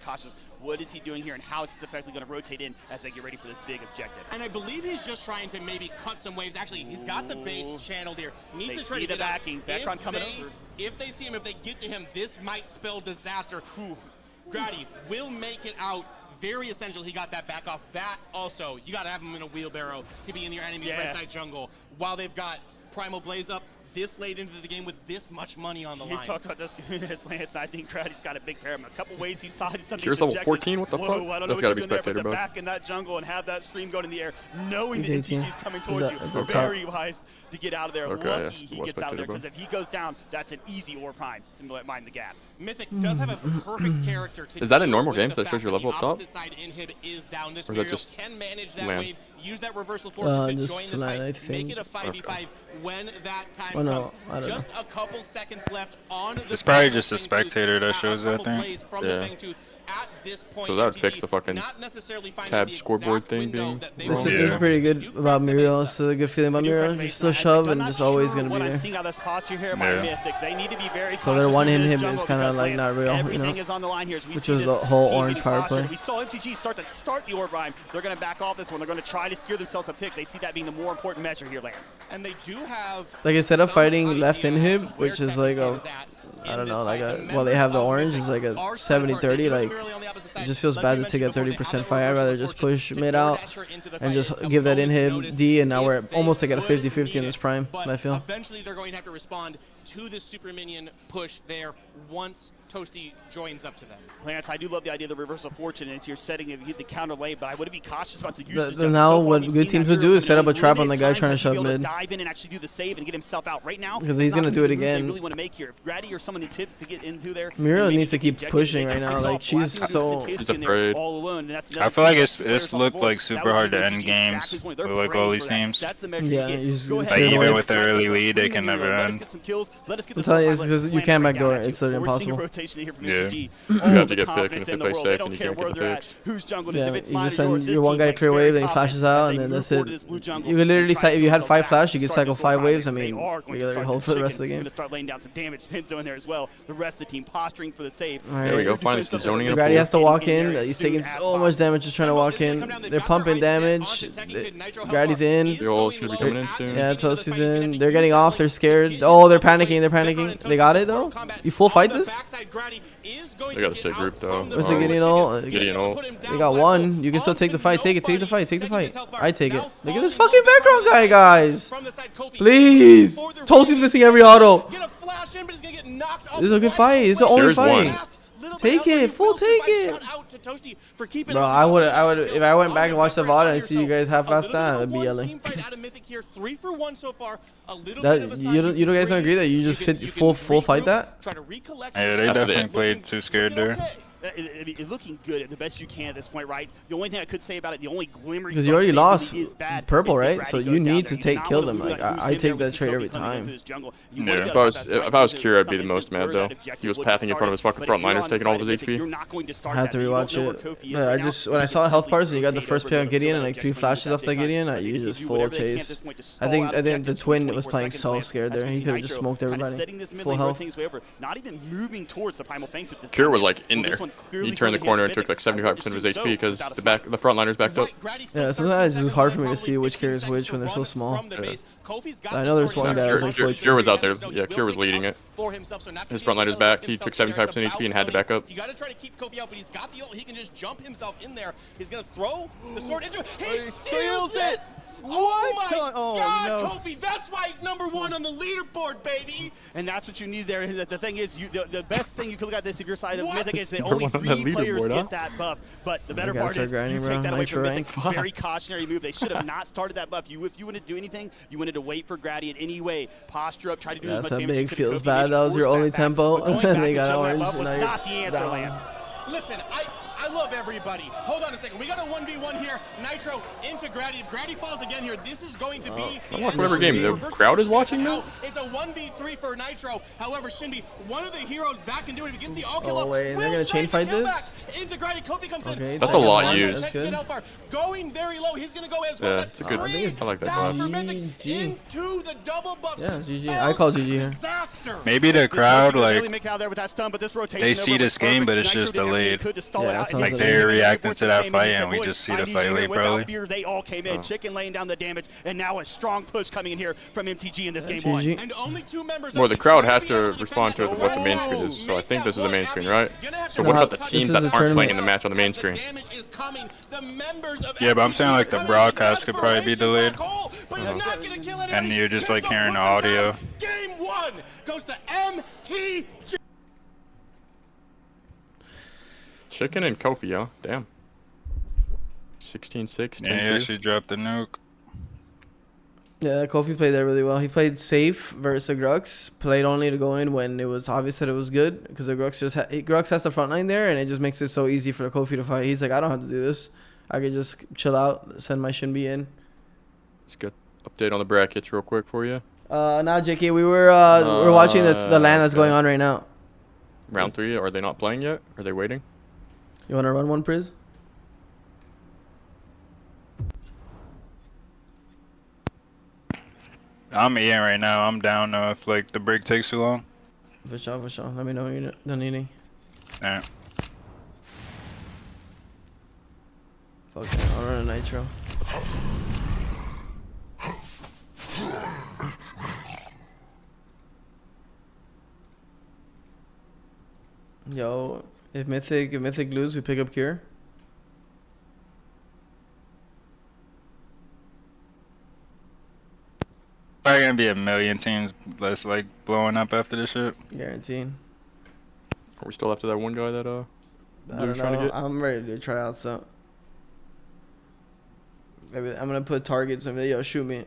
Speaker 14: cautious. What is he doing here, and how is this effectively going to rotate in as they get ready for this big objective?
Speaker 15: And I believe he's just trying to maybe cut some waves. Actually, he's got the base channeled here. Needs
Speaker 14: They
Speaker 15: to try
Speaker 14: see
Speaker 15: to
Speaker 14: the
Speaker 15: get
Speaker 14: backing. Background coming over.
Speaker 15: If they see him, if they get to him, this might spell disaster. Grady will make it out. Very essential he got that back off. That also, you got to have him in a wheelbarrow to be in your enemy's right side jungle while they've got Primal Blaze up this late into the game with this much money on the line.
Speaker 14: You talked about this Lance, and I think Grady's got a big pair of them. A couple ways he saw some of
Speaker 8: Here's
Speaker 14: these
Speaker 8: level
Speaker 14: objectives.
Speaker 8: 14, what the fuck?
Speaker 14: I don't know
Speaker 8: That's
Speaker 14: what
Speaker 8: gotta
Speaker 14: you're
Speaker 8: be
Speaker 14: doing there, but
Speaker 8: spectator,
Speaker 14: to
Speaker 8: bro.
Speaker 14: back in that jungle and have that stream going in the air, knowing that
Speaker 3: He's 18.
Speaker 14: MTG's coming towards you,
Speaker 3: At the
Speaker 14: very wise to get out of there.
Speaker 8: Okay,
Speaker 14: Lucky
Speaker 8: yeah,
Speaker 14: he gets out of there,
Speaker 8: bro.
Speaker 14: because if he goes down, that's an easy ore prime to mine the gap.
Speaker 15: Mythic does have a perfect character to
Speaker 8: Is that in
Speaker 15: deal
Speaker 8: normal
Speaker 15: with
Speaker 8: games
Speaker 15: the
Speaker 8: that shows
Speaker 15: fact
Speaker 8: your level
Speaker 15: the
Speaker 8: up top?
Speaker 15: opposite side inhib is down. This
Speaker 8: Or is that
Speaker 15: Muriel
Speaker 8: just
Speaker 15: can manage that
Speaker 8: land?
Speaker 15: wave, use that reversal force to
Speaker 3: just
Speaker 15: join this
Speaker 3: land,
Speaker 15: fight,
Speaker 3: I
Speaker 15: make
Speaker 3: think.
Speaker 15: it a 5v5 when that time
Speaker 3: Oh, no,
Speaker 15: comes.
Speaker 3: I don't
Speaker 15: Just a couple seconds left on the
Speaker 4: It's probably just a spectator that shows that thing.
Speaker 15: Yeah. At this point,
Speaker 8: So that would fix the fucking tab scoreboard thing being
Speaker 3: This is pretty good about Muriel. It's a good feeling about Muriel. Just still shove and just always going to be
Speaker 14: What I'm
Speaker 3: there.
Speaker 14: seeing out of this posture here by Mythic, they need to be very cautious.
Speaker 3: So their one
Speaker 14: in
Speaker 3: in
Speaker 14: this
Speaker 3: him is
Speaker 14: jungle
Speaker 3: kind of
Speaker 14: because,
Speaker 3: like not real, you
Speaker 14: everything
Speaker 3: know,
Speaker 14: is on the line here as we
Speaker 3: which
Speaker 14: see
Speaker 3: was the
Speaker 14: this
Speaker 3: whole
Speaker 14: team
Speaker 3: orange
Speaker 14: being
Speaker 3: power
Speaker 14: postured.
Speaker 3: play.
Speaker 14: We saw MTG start the orb rhyme. They're going to back off this one. They're going to try to secure themselves a pick. They see that being the more important measure here, Lance.
Speaker 15: And they do have
Speaker 3: Like instead of fighting left inhib, which is like a, I don't know, like a, well they have the orange is like a 70-30, like it just feels bad to take a 30% fight. I'd rather just push mid out and just give that inhib D, and now we're almost like at a 50-50 in this prime, I feel.
Speaker 15: Eventually they're going to have to respond to this super minion push there once Toasty joins up to them.
Speaker 14: Lance, I do love the idea of the reversal fortune, and you're setting the counter lane, but I would be cautious about the usage.
Speaker 3: Now what good teams would do is set up a trap on the guy trying to shove mid.
Speaker 14: Dive in and actually do the save and get himself out right now.
Speaker 3: Because he's going to do it again.
Speaker 14: They really want to make here. If Grady or someone needs tips to get into there.
Speaker 3: Muriel needs to keep pushing right now. Like she's so.
Speaker 8: She's afraid.
Speaker 14: All alone.
Speaker 4: I feel like it's looked like super hard to end games with like all these teams.
Speaker 3: Yeah,
Speaker 4: like even with the early lead, they can never end.
Speaker 14: Let's get some kills. Let us get
Speaker 3: I'm telling you, it's because you can't backdoor it. It's literally impossible.
Speaker 14: rotation here from
Speaker 4: Yeah.
Speaker 14: MTG.
Speaker 8: You
Speaker 14: All
Speaker 8: have
Speaker 14: the
Speaker 8: to get picked
Speaker 14: confidence
Speaker 8: and
Speaker 14: in the
Speaker 8: play
Speaker 14: world.
Speaker 8: safe
Speaker 14: They don't
Speaker 8: and you
Speaker 14: care
Speaker 8: can't
Speaker 14: where
Speaker 8: get the
Speaker 14: they're at,
Speaker 8: picks.
Speaker 14: whose jungle it is.
Speaker 3: Yeah,
Speaker 14: If it's
Speaker 3: you
Speaker 14: mine
Speaker 3: just
Speaker 14: or yours,
Speaker 3: send
Speaker 14: this
Speaker 3: your one
Speaker 14: team,
Speaker 3: guy to
Speaker 14: like,
Speaker 3: clear
Speaker 14: very
Speaker 3: wave, then he
Speaker 14: confident
Speaker 3: flashes
Speaker 14: as
Speaker 3: out,
Speaker 14: they
Speaker 3: and then
Speaker 14: move
Speaker 3: that's
Speaker 14: forward
Speaker 3: it.
Speaker 14: to this blue jungle
Speaker 3: You could literally
Speaker 14: and try to
Speaker 3: if
Speaker 14: do
Speaker 3: you had
Speaker 14: themselves
Speaker 3: 5
Speaker 14: back
Speaker 3: flash,
Speaker 14: to
Speaker 3: you could
Speaker 14: start
Speaker 3: cycle
Speaker 14: this
Speaker 3: 5
Speaker 14: war
Speaker 3: waves. I
Speaker 14: behind us.
Speaker 3: mean,
Speaker 14: They are going
Speaker 3: you
Speaker 14: to
Speaker 3: gotta
Speaker 14: start
Speaker 3: hold
Speaker 14: to
Speaker 3: for the rest
Speaker 14: chicken.
Speaker 3: of the game.
Speaker 14: Going to start laying down some damage. Pinzo in there as well. The rest of the team posturing for the save.
Speaker 8: There we go. Finally some zoning in a
Speaker 3: Grady has to
Speaker 8: pool.
Speaker 3: walk in. He's taking so much damage just trying to walk in. They're pumping damage. Grady's in.
Speaker 8: The ult should be coming in soon.
Speaker 3: Yeah, Toasty's in. They're getting off. They're scared. Oh, they're panicking. They're panicking. They got it though. You full fight this?
Speaker 8: They gotta stay grouped though.
Speaker 3: Where's the Gideon ult?
Speaker 8: Gideon ult.
Speaker 3: They got one. You can still take the fight. Take it. Take the fight. Take the fight. I take it. Look at this fucking background guy, guys. Please. Toasty's missing every auto. This is a good fight. It's the only
Speaker 8: Here's
Speaker 3: fight.
Speaker 8: one.
Speaker 3: Take it. Full take it. Bro, I would, if I went back and watched the VOD and see you guys half-assed that, I'd be yelling. You guys don't agree that you just fit full fight that?
Speaker 4: Yeah, they definitely played too scared there.
Speaker 14: Looking good the best you can at this point, right? The only thing I could say about it, the only glimmer
Speaker 3: because you already lost purple, right?
Speaker 14: Grady
Speaker 3: So you need to kill them.
Speaker 14: Really
Speaker 3: like I take that trade every time.
Speaker 8: Yeah. If I was Kira, I'd be the most mad though. He was pathing in front of his fucking frontliners, taking all of his HP.
Speaker 3: I have to rewatch it. Yeah, I just when I saw health bars and you got the first pick on Gideon and like 3 flashes off that Gideon, I used just full chase. I think the twin was playing so scared there. He could have just smoked everybody. Full health.
Speaker 14: Not even moving towards the primal fangs at this
Speaker 8: Kira was like in there. He turned the corner and took like 75% of his HP because the frontliners backed up.
Speaker 3: Yeah, sometimes it's just hard for me to see which carries which when they're so small.
Speaker 8: Yeah.
Speaker 3: I know there's one guy.
Speaker 8: Kira was out there. Yeah, Kira was leading it. His frontliners back. He took 75% HP and had to back up.
Speaker 15: You got to try to keep Kofi out, but he's got the ult. He can just jump himself in there. He's gonna throw the sword into it. He steals it. Oh my God,
Speaker 14: no.
Speaker 15: Kofi! That's why he's #1 on the leaderboard, baby.
Speaker 14: And that's what you need there. The thing is, the best thing you could look at this if your side of Mythic is that only 3 players get that buff. But the better part is you take that away from Mythic. Very cautionary move. They should have not started that buff. If you wanted to do anything, you wanted to wait for Grady in any way. Posture up, try to do as much damage.
Speaker 3: That's a big feels bad. That was your only tempo, and then they got orange.
Speaker 14: That was not the answer, Lance.
Speaker 15: Listen, I love everybody. Hold on a second. We got a 1v1 here. Nitro into Grady. If Grady falls again here, this is going to be
Speaker 8: I watch whatever game the crowd is watching now.
Speaker 15: It's a 1v3 for Nitro. However, Shinbi, one of the heroes that can do it. If he gets the all kill
Speaker 3: up, they're gonna chain fight this?
Speaker 15: Into Grady. Kofi comes in.
Speaker 8: That's a lot used.
Speaker 3: That's good.
Speaker 15: Going very low. He's gonna go as well.
Speaker 8: Yeah, it's a good. I like that
Speaker 15: down for
Speaker 8: buff.
Speaker 15: Mythic into the double buffs.
Speaker 3: Yeah, GG. I call GG here.
Speaker 4: Maybe the crowd like
Speaker 14: they
Speaker 4: see this game, but it's just delayed. Like they're reacting to that fight, and we just see the fight late, probably.
Speaker 14: They all came in, Chicken laying down the damage, and now a strong push coming in here from MTG in this game one.
Speaker 15: And only 2 members.
Speaker 8: Well, the crowd has to respond to what the main screen is, so I think this is the main screen, right? So what about the teams that aren't playing in the match on the main screen?
Speaker 4: Yeah, but I'm saying like the broadcast could probably be delayed, and you're just like hearing the audio.
Speaker 15: Game 1 goes to MTG.
Speaker 8: Chicken and Kofi, huh? Damn. 16-6,
Speaker 4: Yeah, he actually dropped the nuke.
Speaker 3: Yeah, Kofi played that really well. He played safe versus the Grux. Played only to go in when it was obvious that it was good, because the Grux Grux has the front line there, and it just makes it so easy for the Kofi to fight. He's like, I don't have to do this. I could just chill out, send my Shinbi in.
Speaker 8: Let's get update on the brackets real quick for you.
Speaker 3: Now JK, we're watching the LAN that's going on right now.
Speaker 8: Round 3, are they not playing yet? Are they waiting?
Speaker 3: You want to run one, Priz?
Speaker 4: I'm eating right now. I'm down though if like the break takes too long.
Speaker 3: For sure, for sure. Let me know when you're done eating.
Speaker 4: Alright.
Speaker 3: Fuck it, I'll run a nitro. Yo, if Mythic lose, we pick up Cure.
Speaker 4: Probably gonna be a million teams that's like blowing up after this shit.
Speaker 3: Guaranteed.
Speaker 8: Are we still after that one guy that
Speaker 3: I don't know. I'm ready to do tryouts so. Maybe I'm gonna put targets and yo shoot me.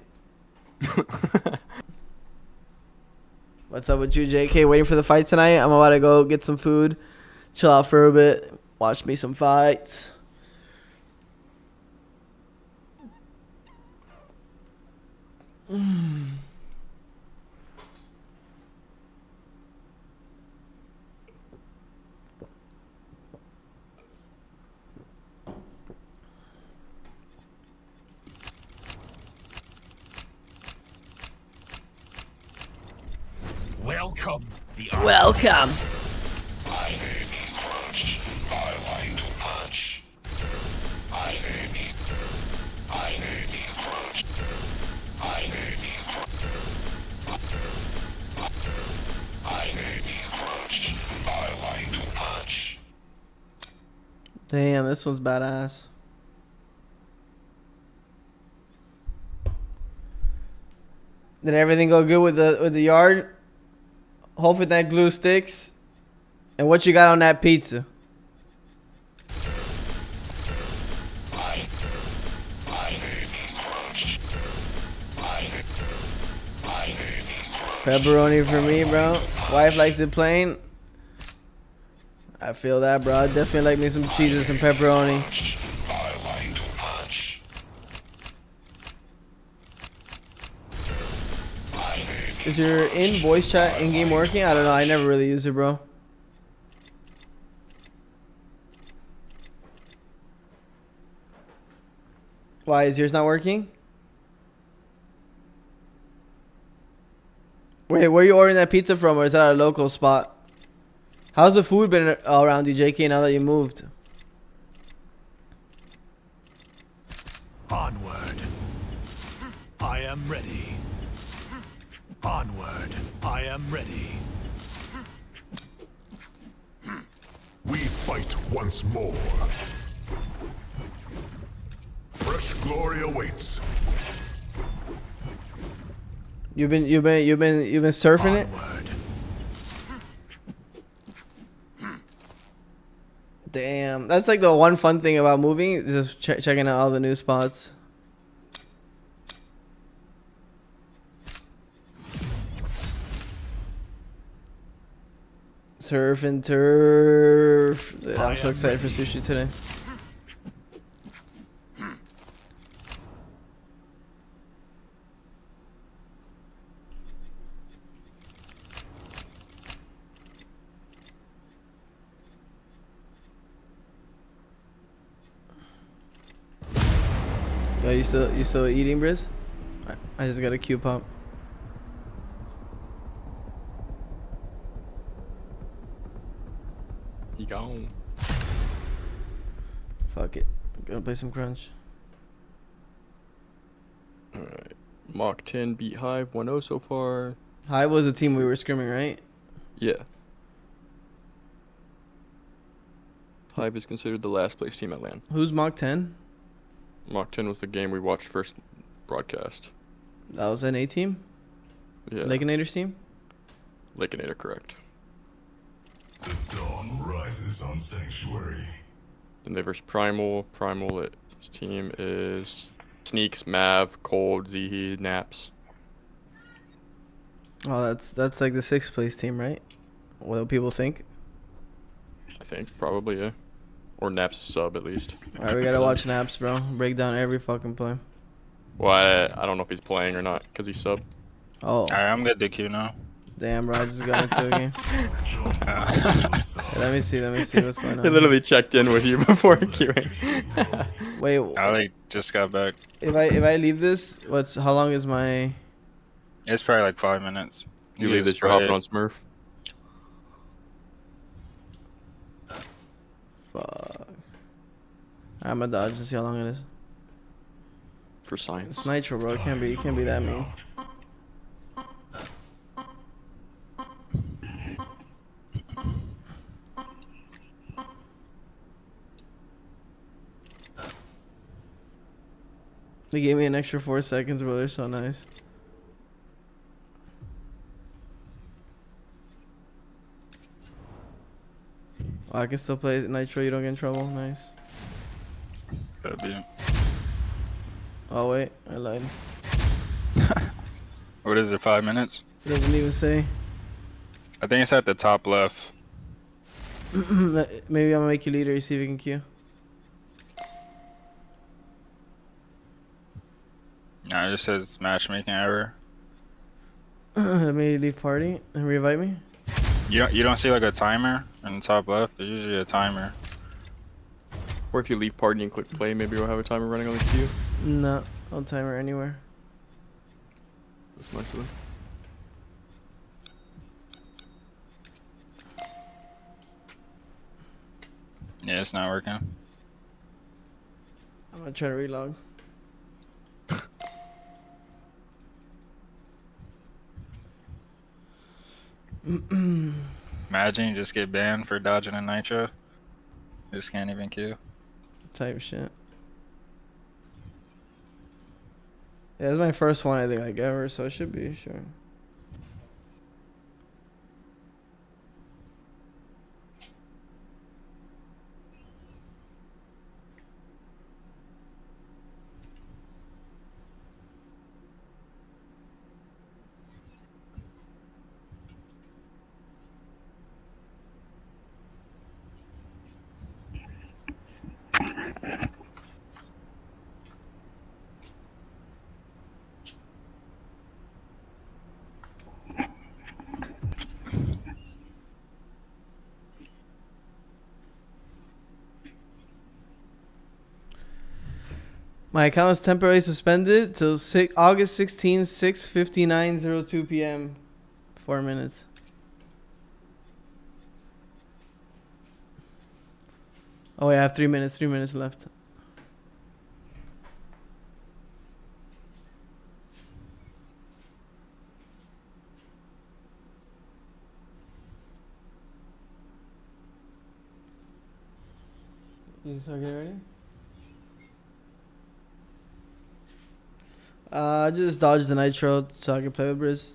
Speaker 3: What's up with you, JK? Waiting for the fight tonight. I'm about to go get some food, chill out for a bit, watch me some fights.
Speaker 7: Welcome.
Speaker 3: Welcome.
Speaker 6: I may be crunched. I like to punch. I may be crunched. I may be crunched. I may be crunched. I like to punch.
Speaker 3: Damn, this one's badass. Did everything go good with the yard? Hopefully that glue sticks. And what you got on that pizza? Pepperoni for me, bro. Wife likes it plain. I feel that, bro. I definitely like me some cheese and some pepperoni. Is your in voice chat in-game working? I don't know. I never really use it, bro. Why is yours not working? Wait, where are you ordering that pizza from, or is that a local spot? How's the food been all around you, JK, now that you moved?
Speaker 7: Onward. I am ready. Onward. I am ready.
Speaker 6: We fight once more. Fresh glory awaits.
Speaker 3: You've been surfing it? Damn, that's like the one fun thing about moving, is just checking out all the new spots. Surf and turf. Dude, I'm so excited for sushi today. Yo, you still eating, Briz? I just got a Q pump.
Speaker 5: He gone.
Speaker 3: Fuck it. I'm gonna play some Crunch.
Speaker 5: Alright. Mach 10 beat Hive 1-0 so far.
Speaker 3: Hive was the team we were scrimming, right?
Speaker 5: Yeah. Hive is considered the last place team at LAN.
Speaker 3: Who's Mach 10?
Speaker 5: Mach 10 was the game we watched first broadcast.
Speaker 3: That was an A team?
Speaker 5: Yeah.
Speaker 3: Lakenator's team?
Speaker 5: Lakenator, correct.
Speaker 6: The dawn rises on Sanctuary.
Speaker 5: Then they versus Primal. Primal, his team is Sneaks, Mav, Cold, Zihi, Naps.
Speaker 3: Oh, that's like the 6th place team, right? What do people think?
Speaker 5: I think, probably, yeah. Or Naps sub, at least.
Speaker 3: Alright, we gotta watch Naps, bro. Break down every fucking play.
Speaker 5: Well, I don't know if he's playing or not, because he's sub.
Speaker 3: Oh.
Speaker 4: Alright, I'm good to queue now.
Speaker 3: Damn, bro, I just got into a game. Let me see what's going on.
Speaker 5: He literally checked in with you before queuing.
Speaker 3: Wait.
Speaker 4: I like just got back.
Speaker 3: If I leave this, how long is my...
Speaker 4: It's probably like 5 minutes.
Speaker 5: You leave this, you're hopping on Smurf.
Speaker 3: Fuck. I'm gonna dodge to see how long it is.
Speaker 5: For science.
Speaker 3: It's Nitro, bro. It can't be that mean. They gave me an extra 4 seconds, bro. They're so nice. Oh, I can still play Nitro. You don't get in trouble. Nice.
Speaker 4: That'd be it.
Speaker 3: Oh wait, I lied.
Speaker 4: What is it? 5 minutes?
Speaker 3: It doesn't even say.
Speaker 4: I think it's at the top left.
Speaker 3: Maybe I'm gonna make you leader. You see if you can queue.
Speaker 4: No, it just says matchmaking error.
Speaker 3: Let me leave party and re-invite me.
Speaker 4: You don't see like a timer in the top left? There's usually a timer.
Speaker 5: Or if you leave party and click play, maybe you'll have a timer running on the queue.
Speaker 3: No, no timer anywhere.
Speaker 5: That's nice of them.
Speaker 4: Yeah, it's not working.
Speaker 3: I'm gonna try to relog.
Speaker 4: Imagine you just get banned for dodging a nitro. Just can't even queue.
Speaker 3: Type shit. Yeah, it's my first one I think like ever, so it should be sure. My account is temporarily suspended till August 16, 6:59:02 p.m. 4 minutes. Oh, yeah, I have 3 minutes. 3 minutes left. You just get ready? I just dodged the nitro so I can play with Briz.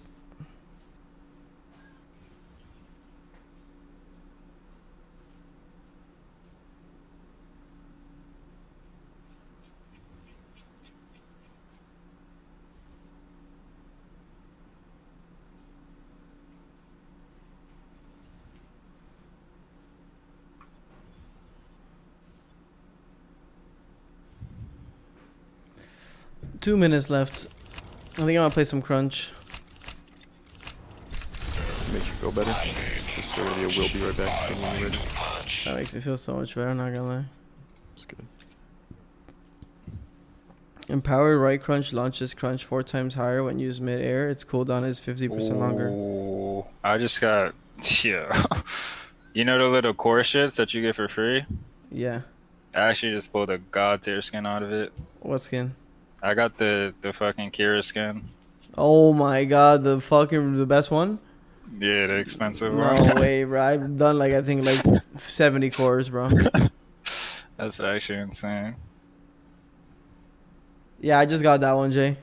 Speaker 3: Two minutes left. I think I'm gonna play some crunch.
Speaker 11: Makes you feel better. Just go to the will be right back.
Speaker 3: That makes me feel so much better, not gonna lie.
Speaker 11: It's good.
Speaker 3: Empowered right crunch launches crunch 4 times higher when used mid-air. Its cooldown is 50% longer.
Speaker 4: Ooh, I just got, yeah. You know the little core shits that you get for free?
Speaker 3: Yeah.
Speaker 4: I actually just pulled a god tier skin out of it.
Speaker 3: What skin?
Speaker 4: I got the fucking Kira skin.
Speaker 3: Oh my god, the best one?
Speaker 4: Yeah, the expensive
Speaker 3: one. No way, bro. I've done like I think like 70 cores, bro.
Speaker 4: That's actually insane.
Speaker 3: Yeah, I just got that one, Jay.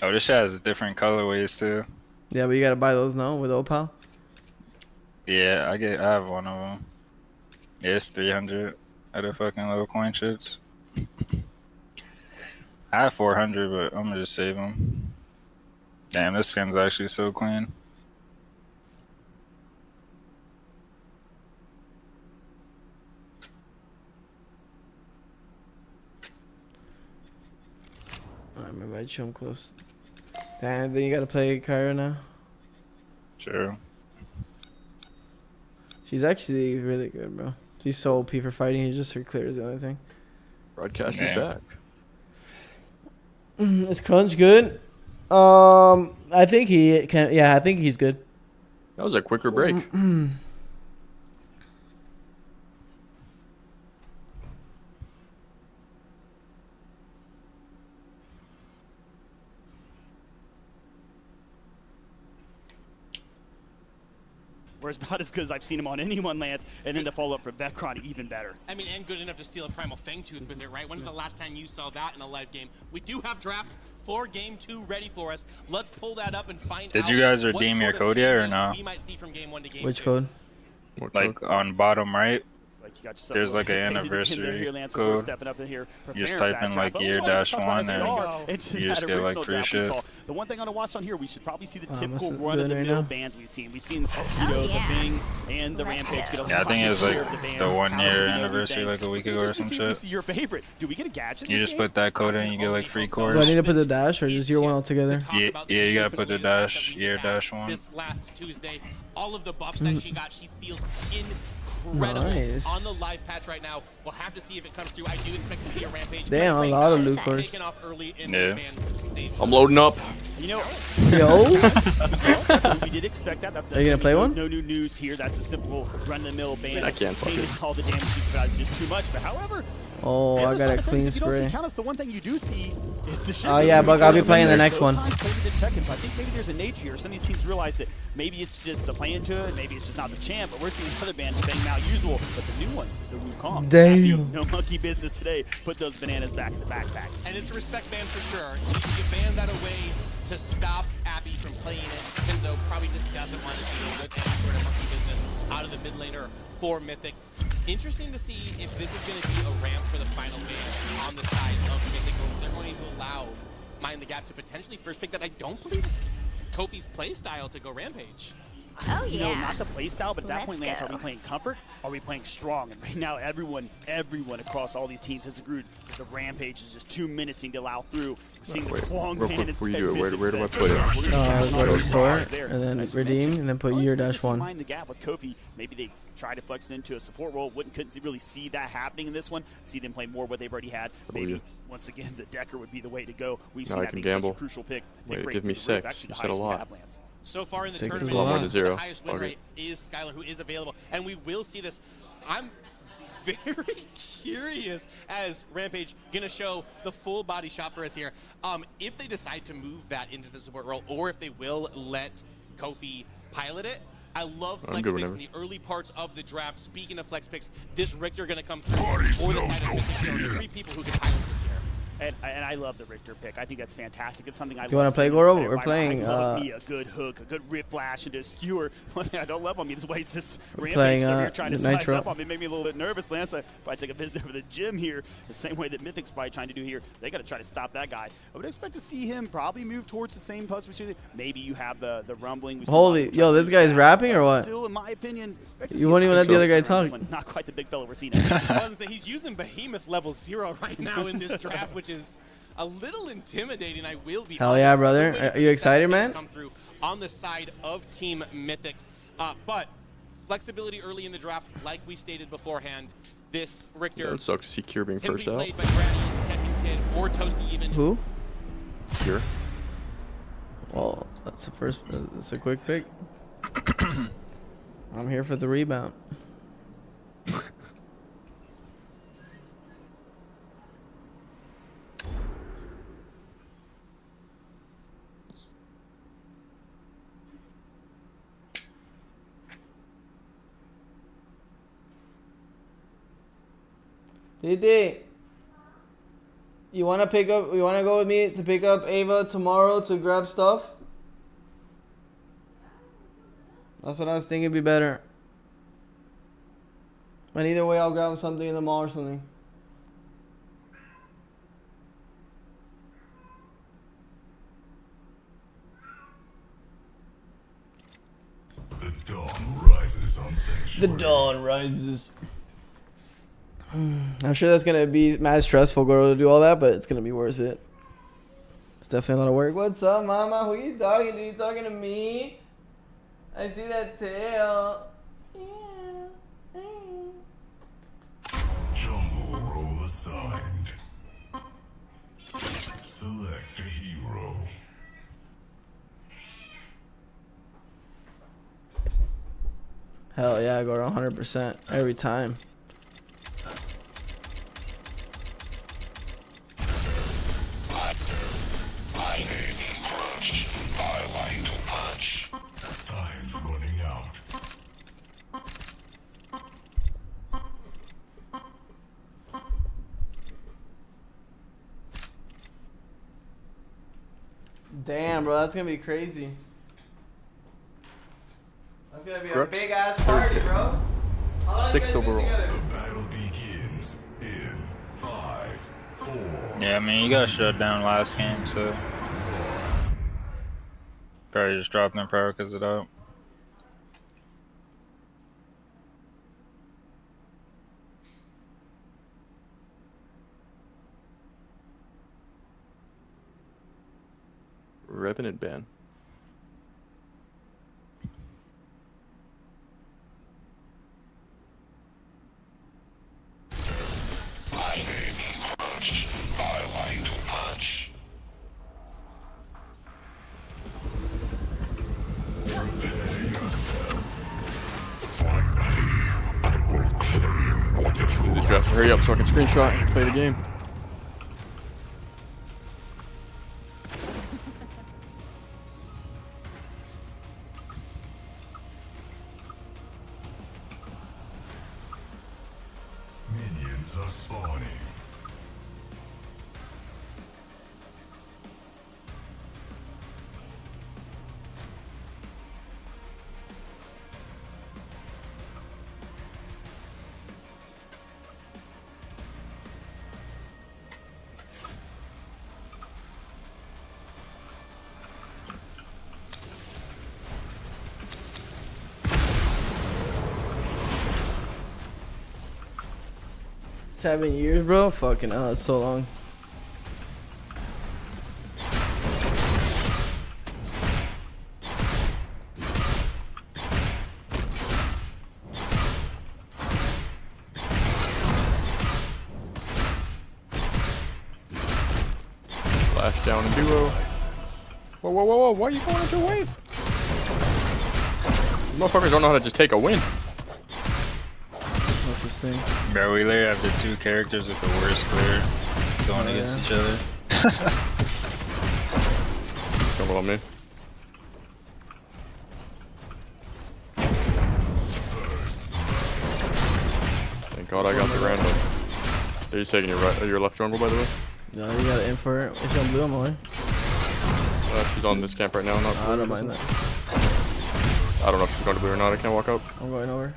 Speaker 4: Oh, this shit has different colorways too.
Speaker 3: Yeah, but you gotta buy those now with Opal.
Speaker 4: Yeah, I have one of them. Yeah, it's 300 at the fucking little coin shits. I have 400, but I'm gonna just save them. Damn, this skin's actually so clean.
Speaker 3: Alright, maybe I chill him close. Damn, then you gotta play Kyra now.
Speaker 4: Sure.
Speaker 3: She's actually really good, bro. She's so OP for fighting. He's just her clear is the only thing.
Speaker 11: Broadcast is back.
Speaker 3: Is Crunch good? I think he can. Yeah, I think he's good.
Speaker 11: That was a quicker break.
Speaker 14: Whereas about as good as I've seen him on anyone, Lance, and then the follow-up for Vecron, even better.
Speaker 15: I mean, and good enough to steal a Primal Fangtooth with it, right? When's the last time you saw that in a live game? We do have draft for Game 2 ready for us. Let's pull that up and find out.
Speaker 4: Did you guys redeem your code yet or no?
Speaker 15: We might see from Game 1 to Game 2.
Speaker 3: Which code?
Speaker 4: Like on bottom right.
Speaker 14: Like you got
Speaker 4: there's like an anniversary code.
Speaker 14: Stepping up in here,
Speaker 4: you just type in like year-1 and you just get like free shit.
Speaker 14: The one thing I want to watch on here, we should probably see the typical run-of-the-mill bans we've seen. We've seen, you know, the Bing and the Rampage.
Speaker 4: Yeah, I think it was like the 1 year anniversary like a week ago or some shit.
Speaker 14: Your favorite? Do we get a gadget?
Speaker 4: You just put that code in, you get like free cores.
Speaker 3: Do I need to put the dash or just year 1 altogether?
Speaker 4: Yeah, you gotta put the dash, year-1.
Speaker 15: This last Tuesday, all of the buffs that she got, she feels incredible on the live patch right now. We'll have to see if it comes through. I do expect to see a Rampage.
Speaker 3: Damn, a lot of loot cores.
Speaker 15: Taken off early in
Speaker 4: yeah.
Speaker 15: this stage.
Speaker 11: I'm loading up.
Speaker 14: You know,
Speaker 3: yo.
Speaker 14: We did expect that.
Speaker 3: Are you gonna play one?
Speaker 14: No new news here. That's a simple run-of-the-mill ban.
Speaker 11: I can't fuck it.
Speaker 14: All the damage is just too much. But however,
Speaker 3: oh, I got a clean
Speaker 14: if you don't
Speaker 3: spray.
Speaker 14: see Countess, the one thing you do see is the shit.
Speaker 3: Oh yeah, Buck, I'll be playing the next one.
Speaker 14: So I think maybe there's a nature here. Some of these teams realize that maybe it's just the play into it, maybe it's just not the champ. But we're seeing another ban bang now usual, but the new one, the Wukong.
Speaker 3: Damn.
Speaker 14: No monkey business today. Put those bananas back in the backpack.
Speaker 15: And it's a respect ban for sure. You ban that away to stop Abby from playing it. Kenzo probably just doesn't want to deal with any sort of monkey business out of the mid laner for Mythic. Interesting to see if this is going to be a ramp for the final ban on the side of Mythic, or if they're going to allow Mind the Gap to potentially first pick that. I don't believe it's Kofi's playstyle to go Rampage.
Speaker 12: Oh,
Speaker 14: You know,
Speaker 12: yeah.
Speaker 14: not the play style, but at that
Speaker 12: Let's
Speaker 14: point, Lance,
Speaker 12: go.
Speaker 14: are we playing comfort? Are we playing strong? And right now, everyone across all these teams has agreed that the Rampage is just too menacing to allow through. We're seeing the Kwong
Speaker 11: real
Speaker 14: man
Speaker 11: quick
Speaker 14: instead.
Speaker 11: before you do it, where do I put it?
Speaker 3: Go to the store and then redeem and then put year dash one.
Speaker 14: Mind the Gap with Kofi. Maybe they try to flex it into a support role. Couldn't really see that happening in this one. See them play more what they've already had. Maybe once again the Decker would be the way to go. We've seen that being such a crucial pick.
Speaker 11: Wait, give me 6. You said a lot.
Speaker 15: So far in the
Speaker 3: 6 is
Speaker 15: tournament,
Speaker 3: a lot.
Speaker 15: the highest win rate is Skylar, who is available, and we will see this. I'm very curious as Rampage gonna show the full body shot for us here. If they decide to move that into the support role, or if they will let Kofi pilot it. I love flex picks in the early parts of the draft. Speaking of flex picks, this Richter gonna come through for the side of Mythic. There are 3 people who can pilot this here.
Speaker 14: And I love the Richter pick. I think that's fantastic. It's something I love.
Speaker 3: You want to play Goro? We're playing.
Speaker 14: I love me a good hook, a good rip flash into a skewer. One thing I don't love on me is why he's just
Speaker 3: playing,
Speaker 14: Rampage. So you're trying to size
Speaker 3: Nitro.
Speaker 14: up on me, make me a little bit nervous, Lance. I probably take a visit over the gym here, the same way that Mythic's probably trying to do here. They got to try to stop that guy. I would expect to see him probably move towards the same post. Maybe you have the rumbling.
Speaker 3: Holy, yo, this guy's rapping or what?
Speaker 14: Still, in my opinion, expect to
Speaker 3: You
Speaker 14: see
Speaker 3: won't even let the other guy
Speaker 14: this
Speaker 3: talk.
Speaker 14: one. Not quite the big fella we're seeing.
Speaker 15: I was say he's using Behemoth level 0 right now in this draft, which is a little intimidating. I will be
Speaker 3: Hell yeah,
Speaker 15: honest.
Speaker 3: brother.
Speaker 15: Still waiting
Speaker 3: Are
Speaker 15: for
Speaker 3: you
Speaker 15: the
Speaker 3: excited,
Speaker 15: second pick
Speaker 3: man?
Speaker 15: to come through on the side of Team Mythic. But flexibility early in the draft, like we stated beforehand, this Richter
Speaker 11: It sucks to see Cure being
Speaker 15: can
Speaker 11: first
Speaker 15: be
Speaker 11: out.
Speaker 15: played by Granny, Tekken Kid, or Toasty even.
Speaker 3: Who?
Speaker 11: Cure.
Speaker 3: Well, that's the first. That's a quick pick. I'm here for the rebound. Didi, you wanna pick up? You wanna go with me to pick up Ava tomorrow to grab stuff? That's what I was thinking would be better. And either way, I'll grab something in the mall or something.
Speaker 6: The dawn rises on Sanctuary.
Speaker 3: The dawn rises. I'm sure that's gonna be mad stressful, girl, to do all that, but it's gonna be worth it. It's definitely a lot of work. What's up, mama? Who you talking to? You talking to me? I see that tail.
Speaker 6: Jungle roll assigned. Select a hero.
Speaker 3: Hell yeah, I go around 100% every time.
Speaker 6: My name is Crunch. I like to punch. Time's running out.
Speaker 3: Damn, bro, that's gonna be crazy. That's gonna be a big ass party, bro.
Speaker 11: 6th overall.
Speaker 6: The battle begins in 5, 4.
Speaker 4: Yeah, I mean, you got shut down last game, so probably just dropping their power because of that.
Speaker 11: Revenant ban.
Speaker 6: My name is Crunch. I like to punch.
Speaker 8: These guys hurry up so I can screenshot and play the game.
Speaker 6: Minions are spawning.
Speaker 3: Seven years, bro. Fucking hell, that's so long.
Speaker 8: Flash down in duo. Whoa, whoa, whoa, whoa! Why are you going into a wave? Motherfuckers don't know how to just take a win.
Speaker 4: Bro, we literally have the two characters with the worst clear going against each other.
Speaker 8: Come on, me. Thank God I got the random. Are you taking your left jungle, by the way?
Speaker 3: No, you gotta in for it. Is she on blue or more?
Speaker 8: She's on this camp right now. Not
Speaker 3: I don't mind that.
Speaker 8: I don't know if she's going to blue or not. I can't walk up.
Speaker 3: I'm going over.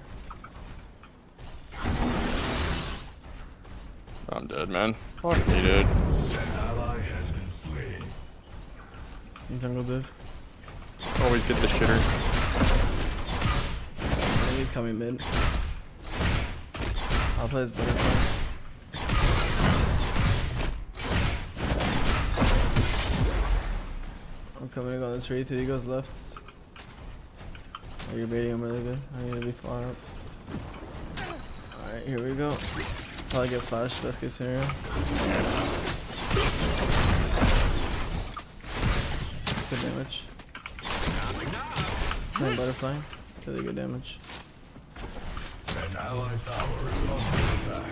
Speaker 8: I'm dead, man. Fuck me, dude.
Speaker 6: An ally has been slain.
Speaker 3: Jungle div.
Speaker 8: Always get the shitter.
Speaker 3: I think he's coming mid. I'll play his butterfly. I'm coming on the tree till he goes left. Oh, you're baiting him really good. I need to be far up. Alright, here we go. Probably get flashed, best case scenario. Good damage. Playing butterfly. Really good damage.
Speaker 6: An allied tower is under attack.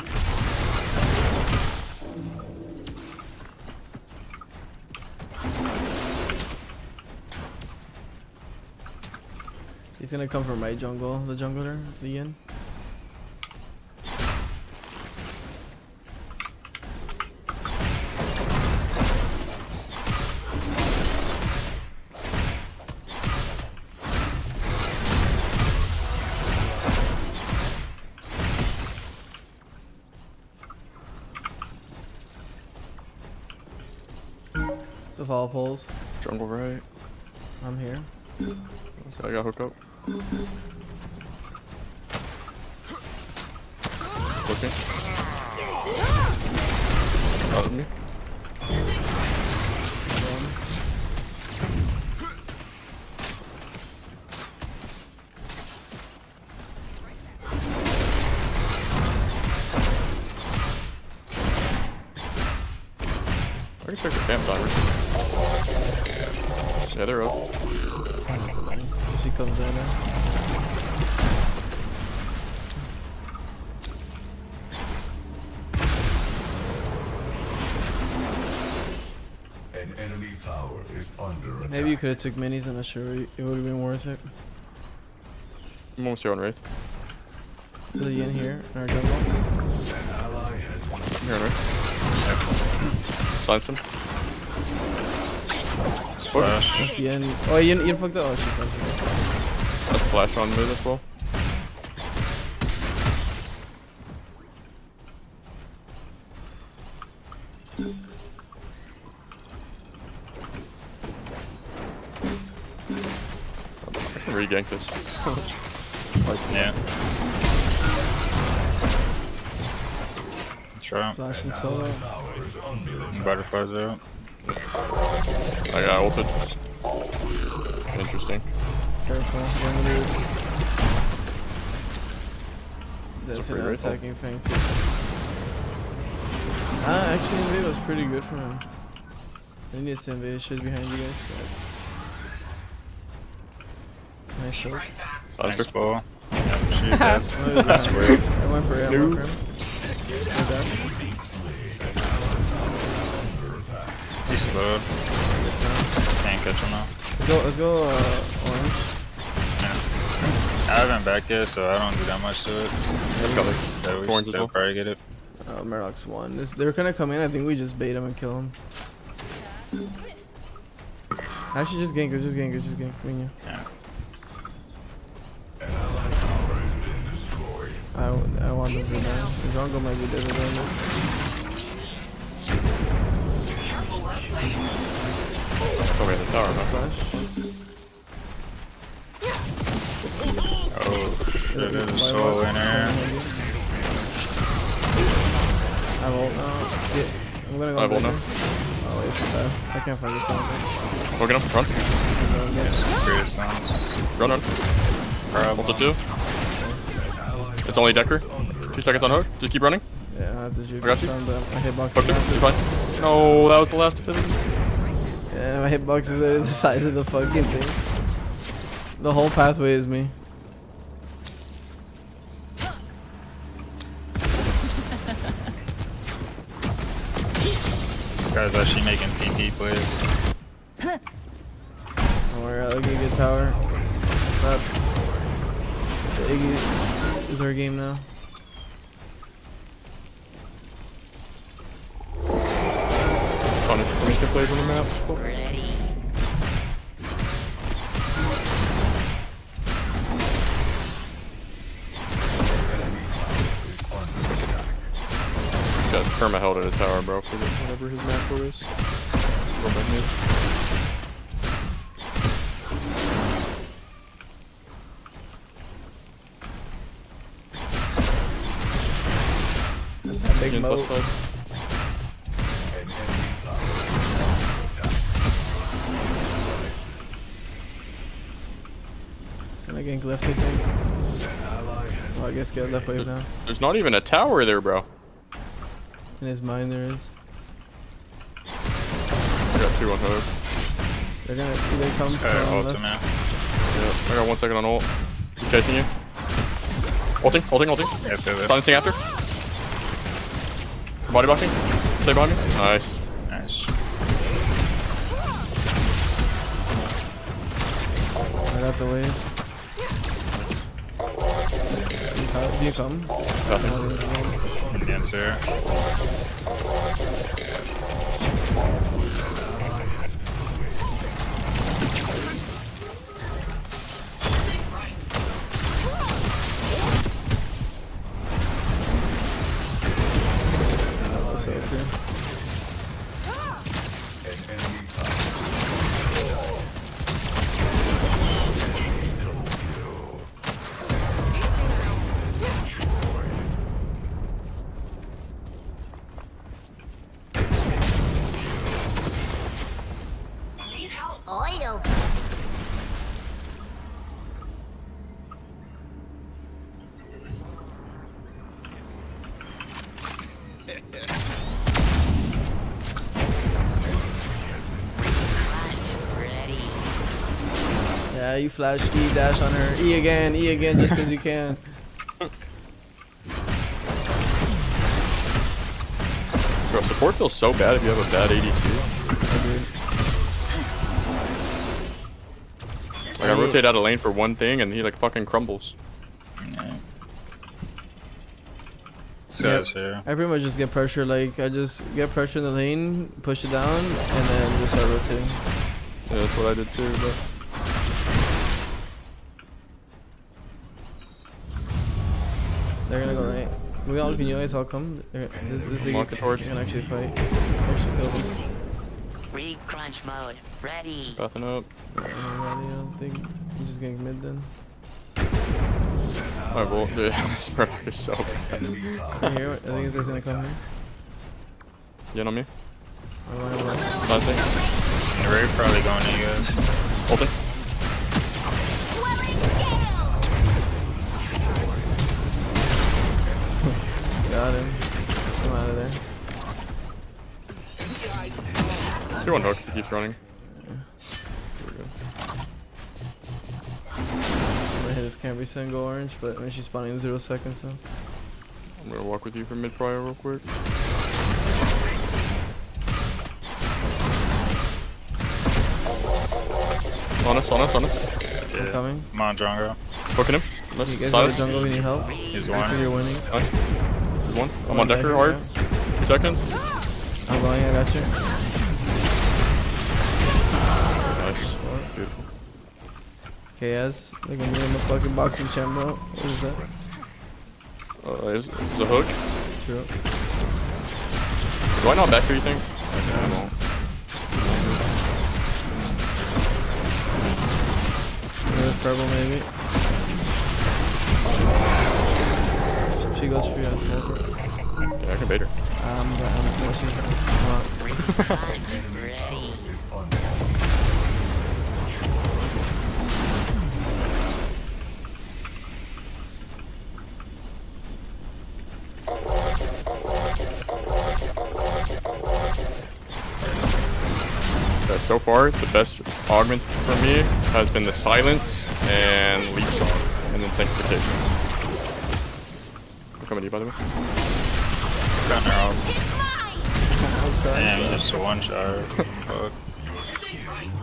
Speaker 3: He's gonna come from my jungle, the jungler, the yin. So follow poles.
Speaker 8: Jungle right.
Speaker 3: I'm here.
Speaker 8: Okay, I got hook up. Looking. Out of me. I can check the camp timer. Yeah, they're up.
Speaker 3: She comes in now.
Speaker 6: An enemy tower is under attack.
Speaker 3: Maybe you could have took minis, I'm not sure it would have been worth it.
Speaker 8: I'm almost here on Wraith.
Speaker 3: Is he in here in our jungle?
Speaker 6: An ally has been
Speaker 8: Here on Wraith. Silence him.
Speaker 4: Flash.
Speaker 3: That's Yin. Oh, Yin fucked up. Oh, she fucked up.
Speaker 8: That's flash on mid as well. I can re-gank this.
Speaker 4: Yeah. Try.
Speaker 3: Flash and solo.
Speaker 4: Butterflies out.
Speaker 8: I got ulted. Interesting.
Speaker 3: Careful. That's an attacking thing too. Actually invade was pretty good for him. They need to invade shit behind you guys. So. Nice hook.
Speaker 4: Nice ball. Yeah, shoot that. That's weird.
Speaker 3: I went for it. I went for him.
Speaker 4: He's slowed. Can't catch him now.
Speaker 3: Let's go orange.
Speaker 4: Yeah. I haven't back yet, so I don't do that much to it.
Speaker 8: Orange as well.
Speaker 4: Probably get it.
Speaker 3: Murdoch's won. They're gonna come in. I think we just bait him and kill him. Actually, just gank. Just gank. Just gank. Wing
Speaker 4: Yeah.
Speaker 3: I want them to die. The jungle might be dead on this.
Speaker 8: Okay, the tower, no
Speaker 3: Flash.
Speaker 4: Oh, there's a soul in there.
Speaker 3: I won't I'm gonna go.
Speaker 8: I won't now.
Speaker 3: Oh, wait, it's bad. I can't find this one.
Speaker 8: Look at him, run.
Speaker 4: Yes, great sounds.
Speaker 8: Run. Also 2. It's only Decker. 2 seconds on hook. Just keep running.
Speaker 3: Yeah, I have to shoot.
Speaker 8: I got you.
Speaker 3: My hitbox
Speaker 8: Hooked him. He's fine. No, that was the last ability.
Speaker 3: Yeah, my hitbox is the size of the fucking thing. The whole pathway is me.
Speaker 4: This guy's actually making TP plays.
Speaker 3: Don't worry, I'll get a good tower. But the Iggy is our game now.
Speaker 8: Make the plays on the map.
Speaker 13: Ready.
Speaker 8: Got perma held in his tower, bro.
Speaker 11: Whatever his macro is.
Speaker 3: That's that big moat. Can I gank left, you think? Oh, I guess get left wave now.
Speaker 8: There's not even a tower there, bro.
Speaker 3: In his mind there is.
Speaker 8: I got 2 on hook.
Speaker 3: They're gonna either come from left.
Speaker 8: Yeah, I got 1 second on ult. He's chasing you. Ulting.
Speaker 4: Yeah,
Speaker 8: Silencing after. Body blocking. Stay behind me. Nice.
Speaker 3: I got the wave. Do you come?
Speaker 8: Nothing.
Speaker 4: Answer.
Speaker 13: Oil.
Speaker 3: Yeah, you flash E dash on her. E again just because you can.
Speaker 8: Bro, support feels so bad if you have a bad ADC. Like I rotate out of lane for one thing and he like fucking crumbles.
Speaker 3: Yeah, I pretty much just get pressure. Like I just get pressure in the lane, push it down, and then just start rotating.
Speaker 8: Yeah, that's what I did too, bro.
Speaker 3: They're gonna go right. Can you guys all come? This can actually fight. Actually kill them.
Speaker 13: Re-crunch mode. Ready.
Speaker 8: Nothing up.
Speaker 3: I don't think you just getting mid then.
Speaker 8: I will. Yeah, spread is so bad.
Speaker 3: Here, I think he's gonna come here.
Speaker 8: You know me?
Speaker 4: Nothing. Ray probably going to you guys.
Speaker 8: Open.
Speaker 3: Got him. Come out of there.
Speaker 8: 2 on hook. He keeps running.
Speaker 3: Yeah. Here we go. this can't reset and go orange, but when she's spawning in 0 seconds, so.
Speaker 8: I'm gonna walk with you for mid prior real quick. On us.
Speaker 4: Yeah.
Speaker 3: I'm coming.
Speaker 4: Come on, Drongo.
Speaker 8: Hooking him.
Speaker 3: You guys got a jungle, we need help.
Speaker 4: He's
Speaker 3: one. You're winning.
Speaker 8: Nice. He's one. I'm on Decker hard. 2 seconds.
Speaker 3: I'm going, I got you.
Speaker 8: Nice. Beautiful.
Speaker 3: KS, like I'm in the fucking boxing champ, bro. What is that?
Speaker 8: Is a hook.
Speaker 3: True.
Speaker 8: Do I not back here, you think? Okay, I won't.
Speaker 3: Purple maybe. She goes for you as smoker.
Speaker 8: Yeah, I can bait her.
Speaker 3: I'm forcing her.
Speaker 8: So far, the best augments for me has been the silence and leap song, and then sanctification. I'm coming to you, by the way.
Speaker 4: Got her off. Damn, you just a one shot. Fuck.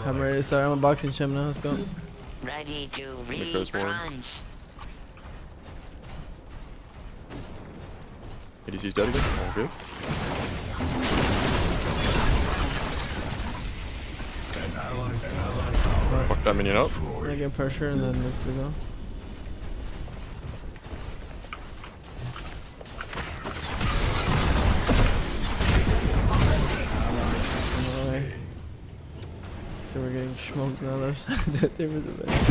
Speaker 3: I'm ready to start. I'm a boxing champ now. Let's go.
Speaker 13: Ready to re-crunch.
Speaker 8: ADC's dead again. All good. Fuck that minion up.
Speaker 3: I get pressure and then look to go. So we're getting smoked now. They were the best.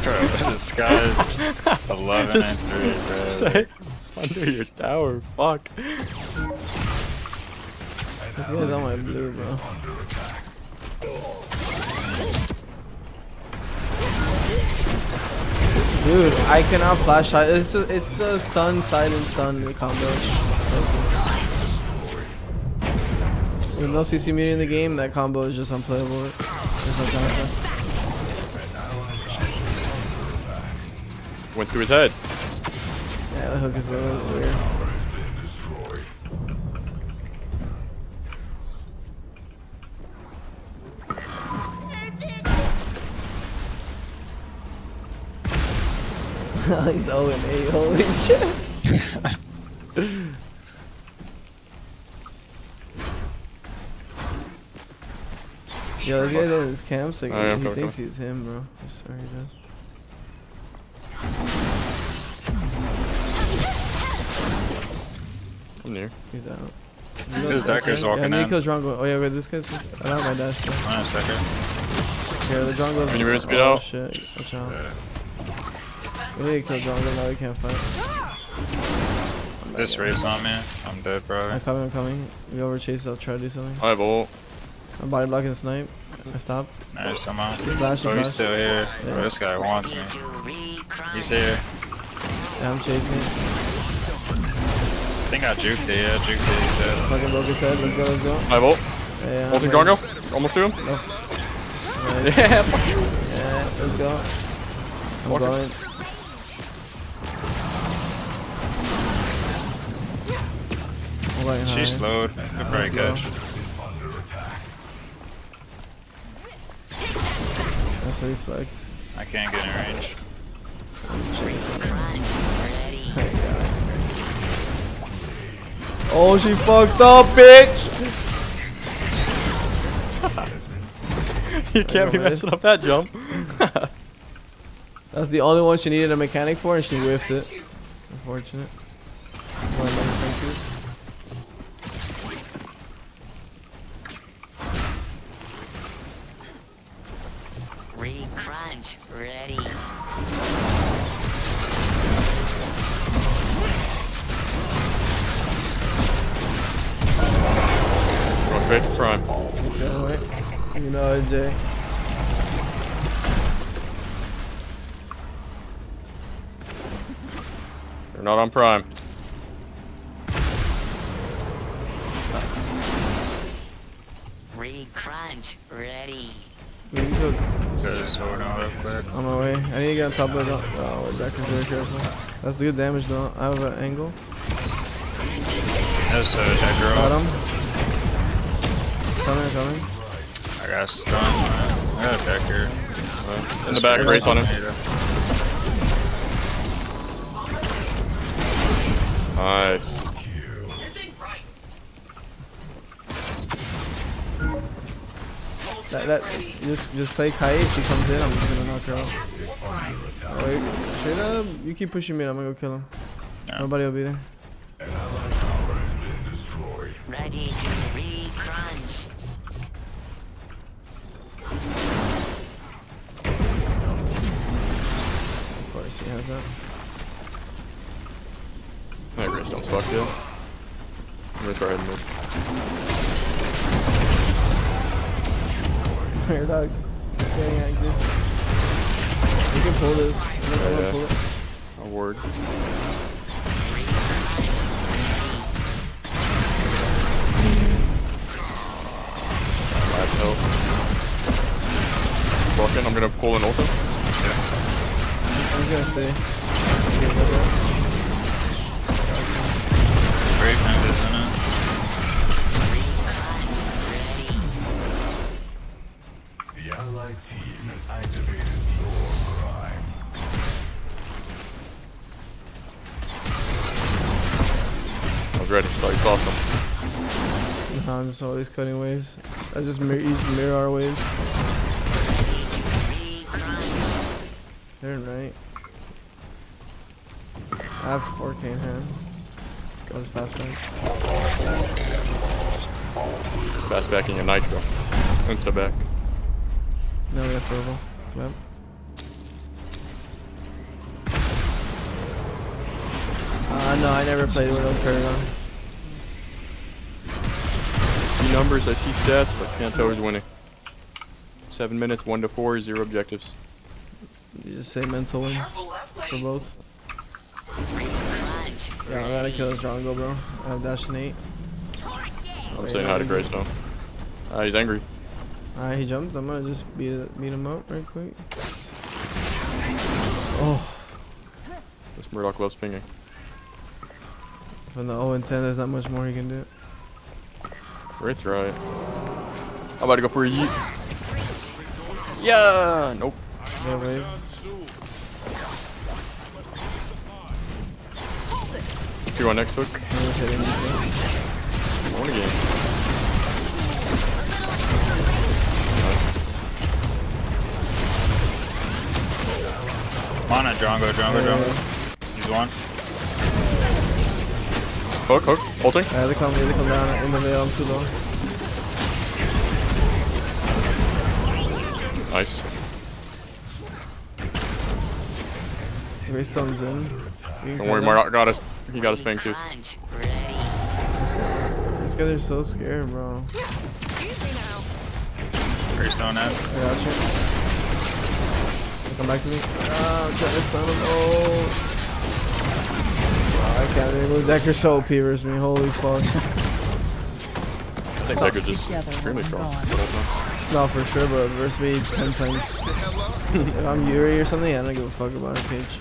Speaker 4: Bro, this guy's 11 and 3, bro.
Speaker 11: Stay under your tower. Fuck.
Speaker 3: This guy's on my blue, bro. Dude, I cannot flash side. It's the stun, silent stun combo. With no CC meter in the game, that combo is just unplayable. There's no counter.
Speaker 8: Went through his head.
Speaker 3: Yeah, the hook is a little weird. He's 0-8, holy shit. Yo, this guy in his camps, like, he thinks he's him, bro. I swear he does.
Speaker 8: I'm near.
Speaker 3: He's out.
Speaker 4: This Decker's walking in.
Speaker 3: Nico's Drongo. Oh yeah, wait, this guy's... I don't have my dash.
Speaker 4: On a second.
Speaker 3: Yeah, the Drongo's...
Speaker 8: Can you move speed out?
Speaker 3: Shit, watch out. We need to kill Drongo, now we can't fight.
Speaker 4: This race on me. I'm dead, bro.
Speaker 3: I'm coming. We over chase, I'll try to do something.
Speaker 8: I have ult.
Speaker 3: I'm body blocking snipe. I stopped.
Speaker 4: Nice, I'm out.
Speaker 3: Flash,
Speaker 4: Oh, he's still here.
Speaker 3: Yeah.
Speaker 4: Bro, this guy wants me. He's here.
Speaker 3: Yeah, I'm chasing.
Speaker 4: I think I juked it, yeah, juked it, he's dead.
Speaker 3: Fucking broke his head, let's go.
Speaker 8: I have ult.
Speaker 3: Yeah,
Speaker 8: Ulting Drongo. Almost to him.
Speaker 3: No.
Speaker 8: Nice.
Speaker 3: Yeah, let's go. I'm going.
Speaker 4: She slowed. Could probably catch it.
Speaker 3: That's reflex.
Speaker 4: I can't get in range.
Speaker 3: Oh, she fucked up, bitch!
Speaker 11: You can't be messing up that jump.
Speaker 3: That's the only one she needed a mechanic for, and she whiffed it. Unfortunate.
Speaker 13: Re-crunch, ready.
Speaker 8: Go straight to prime.
Speaker 3: You know it, Jay.
Speaker 8: They're not on prime.
Speaker 13: Re-crunch, ready.
Speaker 3: You can go.
Speaker 4: Just hold on real quick.
Speaker 3: On my way. I need to get on top of it. Oh, Decker's very careful. That's good damage though. I have an angle.
Speaker 4: Yes, sir, Decker.
Speaker 3: Got him. Coming.
Speaker 4: I got stun. I got Decker.
Speaker 8: In the back, race on him. Nice.
Speaker 3: That just play kite. If she comes in, I'm just gonna knock her out. Wait, straight up. You keep pushing me. I'm gonna go kill him.
Speaker 4: Yeah.
Speaker 3: Nobody will be there.
Speaker 13: Ready to re-crunch.
Speaker 3: Of course he has that.
Speaker 8: That Greystone's fucked, yeah. I'm gonna try heading mid.
Speaker 3: Here, dog. Getting active. You can pull this.
Speaker 8: Yeah.
Speaker 3: Pull it.
Speaker 8: A word. Help. Walking, I'm gonna pull an ultim.
Speaker 3: I'm just gonna stay.
Speaker 4: Great friend, isn't it?
Speaker 6: The allied team has activated your prime.
Speaker 8: I was ready, so he's awesome.
Speaker 3: No, I'm just always cutting waves. I just mirror our waves. They're right. I have 4K in hand. Go just fast back.
Speaker 8: Fast backing a nitro. Insta back.
Speaker 3: No, we have purple. Yep. No, I never played with those Paragon.
Speaker 8: See numbers, I see stats, but can't tell who's winning. 7 minutes, 1 to 4, 0 objectives.
Speaker 3: You just say mental win for both. Yeah, I gotta kill this Drongo, bro. I have dash and 8.
Speaker 8: I'm saying hi to Greystone. He's angry.
Speaker 3: Alright, he jumped. I'm gonna just beat him up right quick. Oh.
Speaker 8: This Murdoch loves pinging.
Speaker 3: From the 0 and 10, there's not much more he can do.
Speaker 8: Rick's right. I'm about to go for a yeet. Yeah! Nope.
Speaker 3: No wave.
Speaker 8: Two on next hook. One again.
Speaker 4: Come on, Drongo. He's one.
Speaker 8: Hook, ulting.
Speaker 3: Yeah, they come down in the veil. I'm too low.
Speaker 8: Nice.
Speaker 3: Greystone's in.
Speaker 8: Don't worry, Mark got us. He got us fang too.
Speaker 3: These guys are so scared, bro.
Speaker 4: Greystone out.
Speaker 3: I got you. Come back to me. I'm trying to stun him. Oh. I can't even. Decker's so OP versus me. Holy fuck.
Speaker 8: I think Decker's just extremely strong.
Speaker 3: No, for sure, but versus me 10 times. If I'm Yuri or something, I don't give a fuck about a cage.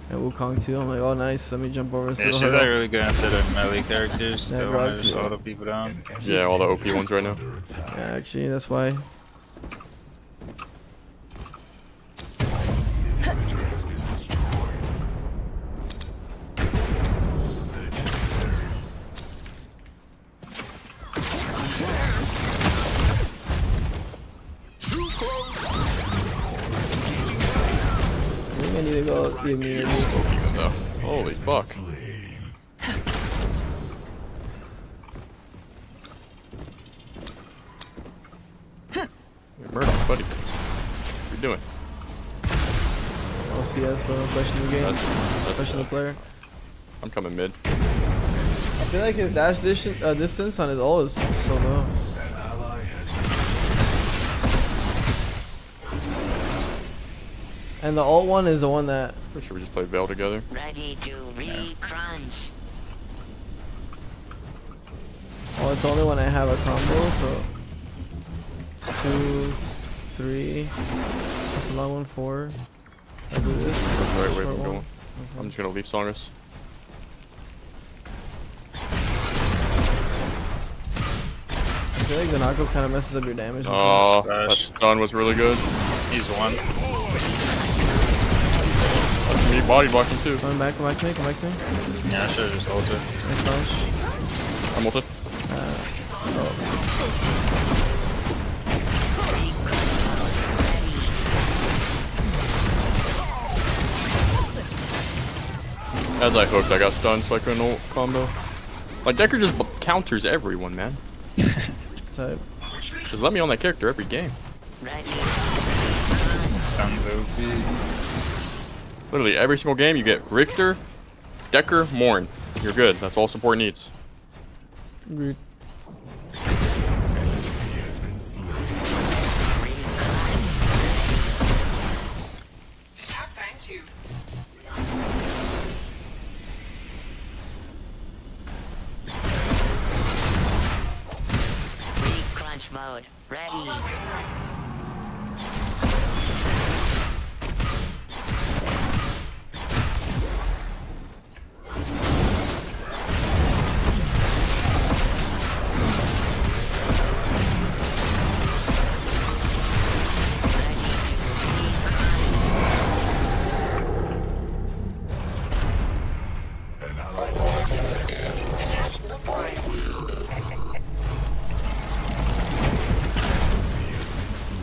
Speaker 3: And Wukong too. I'm like, oh nice, let me jump over.
Speaker 4: Yeah, she's like really good into the melee characters.
Speaker 3: Yeah,
Speaker 4: They want to just auto people down.
Speaker 8: Yeah, all the OP ones right now.
Speaker 3: Yeah, actually, that's why. I need to go the immunity.
Speaker 8: Holy fuck. Hey, Murdoch, buddy. What are you doing?
Speaker 3: LCS, but no question the game.
Speaker 8: That's
Speaker 3: Question the player.
Speaker 8: I'm coming mid.
Speaker 3: I feel like his dash distance on his ult is so low. And the ult one is the one that...
Speaker 8: Pretty sure we just played Veil together.
Speaker 13: Ready to re-crunch.
Speaker 3: Well, it's only when I have a combo, so... 3. That's a long one. 4. I do this.
Speaker 8: That's the right way
Speaker 3: Short
Speaker 8: I'm going.
Speaker 3: one.
Speaker 8: I'm just gonna leave Songus.
Speaker 3: I feel like the knockup kind of messes up your damage.
Speaker 8: Oh, that stun was really good.
Speaker 4: He's one.
Speaker 8: That's me body blocking too.
Speaker 3: Come back to me, come back to me.
Speaker 4: Yeah, I should've just ulted.
Speaker 3: Nice launch.
Speaker 8: I'm ulted. As I hooked, I got stunned, so I couldn't ult combo. Like, Decker just counters everyone, man.
Speaker 3: Type.
Speaker 8: Just let me on that character every game.
Speaker 4: Stuns OP.
Speaker 8: Literally, every single game you get Richter, Decker, Morn. You're good. That's all support needs.
Speaker 3: Agreed.
Speaker 13: Crunch mode. Ready.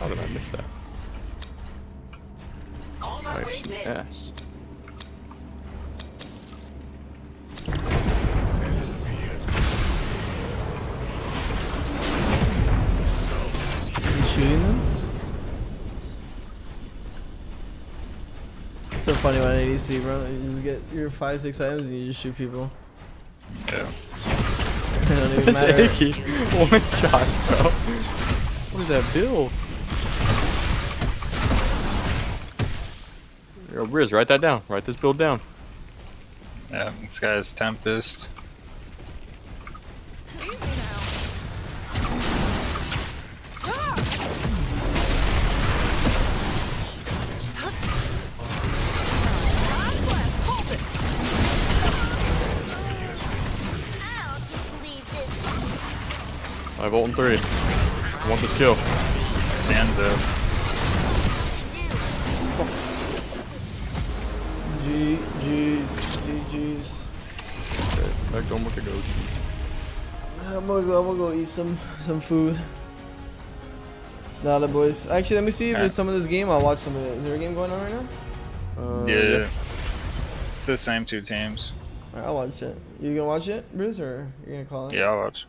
Speaker 8: How did I miss that? Yes.
Speaker 3: You shooting them? It's so funny when ADC, bro. You just get your 5-6 items and you just shoot people.
Speaker 4: Yeah.
Speaker 3: It don't even
Speaker 11: It's
Speaker 3: matter.
Speaker 11: icky. 1 shots, bro. What is that build?
Speaker 8: Yo, Riz, write that down. Write this build down.
Speaker 4: Yeah, this guy's Tempest.
Speaker 8: I have ult in 3. I want this kill.
Speaker 4: Sanzo.
Speaker 3: GG's.
Speaker 8: Okay, back to almost a go.
Speaker 3: I'm gonna go eat some food. Nah, the boys. Actually, let me see if there's some of this game. I'll watch some of it. Is there a game going on right now?
Speaker 4: Yeah. It's the same 2 teams.
Speaker 3: Alright, I'll watch it. You gonna watch it, Bruce, or you're gonna call it?
Speaker 4: Yeah, I'll watch.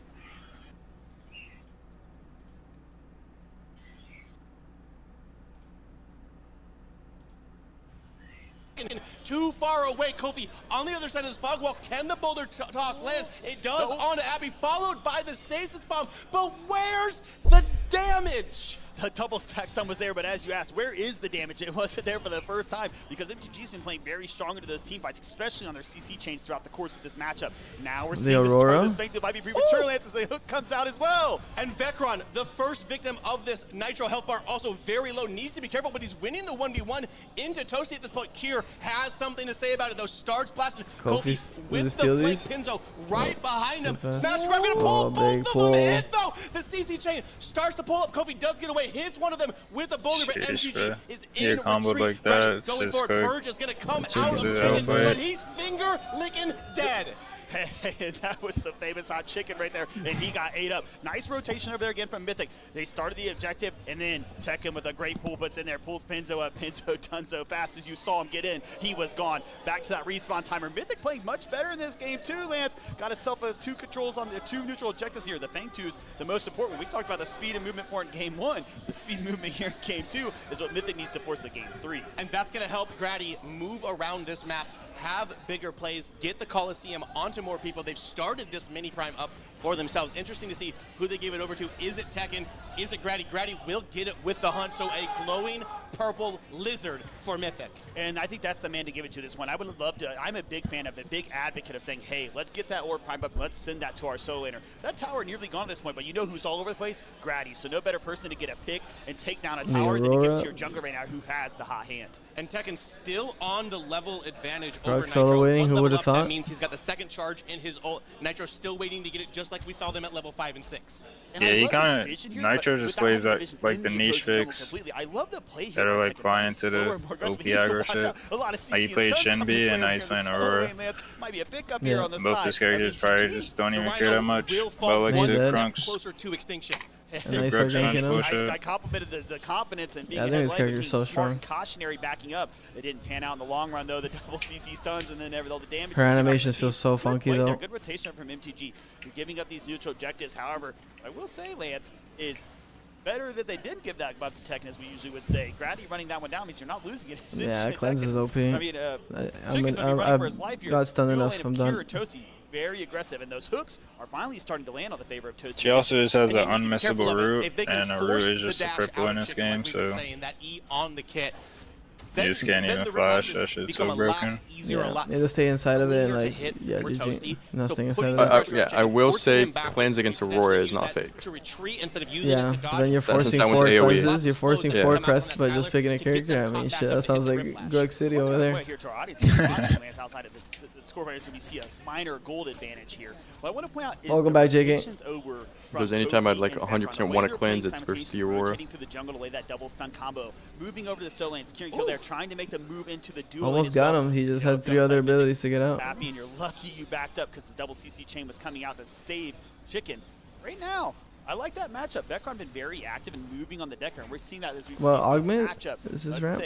Speaker 15: Too far away, Kofi on the other side of this fog wall. Can the boulder toss land? It does on Abby, followed by the stasis bomb. But where's the damage? The double stack stun was there, but as you asked, where is the damage? It wasn't there for the first time because MTG's been playing very strong into those team fights, especially on their CC chains throughout the course of this matchup. Now we're seeing this Fang might be premature, Lance, as the hook comes out as well. And Vecron, the first victim of this Nitro health bar, also very low, needs to be careful, but he's winning the 1v1 into Toasty at this point. Kier has something to say about it, though. Starts blasting Kofi with the flank Pinzo right behind him. Smash grab, gonna pull both of them in, though. The CC chain starts to pull up. Kofi does get away, hits one of them with a boulder, but MTG is in retreat.
Speaker 4: Like that,
Speaker 15: going for it. Purge is gonna come out of chicken, but he's finger licking dead. Hey, that was some famous hot chicken right there, and he got ate up. Nice rotation over there again from Mythic. They started the objective, and then Tekken with a great pull puts in there, pulls Pinzo up. Pinzo done so fast as you saw him get in. He was gone. Back to that respawn timer. Mythic playing much better in this game too, Lance. Got himself 2 controls on the 2 neutral objectives here. The Fang 2 is the most important. We talked about the speed and movement for in game 1. The speed and movement here in game 2 is what Mythic needs to force in game 3. And that's going to help Grady move around this map, have bigger plays, get the Coliseum onto more people. They've started this mini prime up for themselves. Interesting to see who they give it over to. Is it Tekken? Is it Grady? Grady will get it with the hunt, so a glowing purple lizard for Mythic.
Speaker 14: And I think that's the man to give it to this one. I would love to, I'm a big fan of, a big advocate of saying, hey, let's get that orb prime up and let's send that to our solo laner. That tower nearly gone at this point, but you know who's all over the place? Grady. So no better person to get a pick and take down a tower than to give it to your jungler right now who has the hot hand.
Speaker 15: And Tekken still on the level advantage
Speaker 3: Rock
Speaker 15: over
Speaker 3: solo
Speaker 15: Nitro.
Speaker 3: waiting, who would have thought?
Speaker 15: That means he's got the second charge in his ult. Nitro still waiting to get it, just like we saw them at level 5 and 6.
Speaker 4: Yeah, he kind of, Nitro just plays like the niche fix that are like flying into the OP aggro shit. Like he played Shinbi and now he's playing Aurora. Both his characters probably just don't even care that much about like the crunks.
Speaker 15: Closer to extinction.
Speaker 14: I complimented the confidence and being ahead of being
Speaker 3: so
Speaker 14: smart and cautionary backing up. It didn't pan out in the long run though. The double CC stuns and then all the damage.
Speaker 3: Her animations feel so funky though.
Speaker 14: Good rotation from MTG. You're giving up these neutral objectives. However, I will say, Lance, is better that they didn't give that buff to Tekken, as we usually would say. Grady running that one down means you're not losing it.
Speaker 3: Yeah, Cleanse is OP.
Speaker 14: I mean,
Speaker 3: I've got stunned enough. I'm done.
Speaker 14: Toasty, very aggressive, and those hooks are finally starting to land on the favor of Toasty.
Speaker 4: She also just has an unmissable root, and a root is just a cripple in this game, so you just can't even flash. That shit's so broken.
Speaker 3: Yeah, you just stay inside of it and like, yeah, GG. Nothing inside of it.
Speaker 11: Yeah, I will say cleanse against Aurora is not fake.
Speaker 3: Yeah, but then you're forcing 4 cleanses, you're forcing 4 crests by just picking a character. I mean, shit, that sounds like Greg City over there.
Speaker 14: Outside of the score so we see a minor gold advantage here. What I want to point out is
Speaker 3: welcome back, JK.
Speaker 11: If there's any time I'd like 100% want to cleanse, it's versus the Aurora.
Speaker 14: Through the jungle to lay that double stun combo. Moving over to the solo lane, securing kill there, trying to make the move into the duel.
Speaker 3: Almost got him. He just had 3 other abilities to get out.
Speaker 14: Happy, and you're lucky you backed up because the double CC chain was coming out to save Chicken. Right now, I like that matchup. Vecron been very active and moving on the Decker, and we're seeing that as we've seen
Speaker 3: Augment
Speaker 14: matchup.
Speaker 3: This is ramp.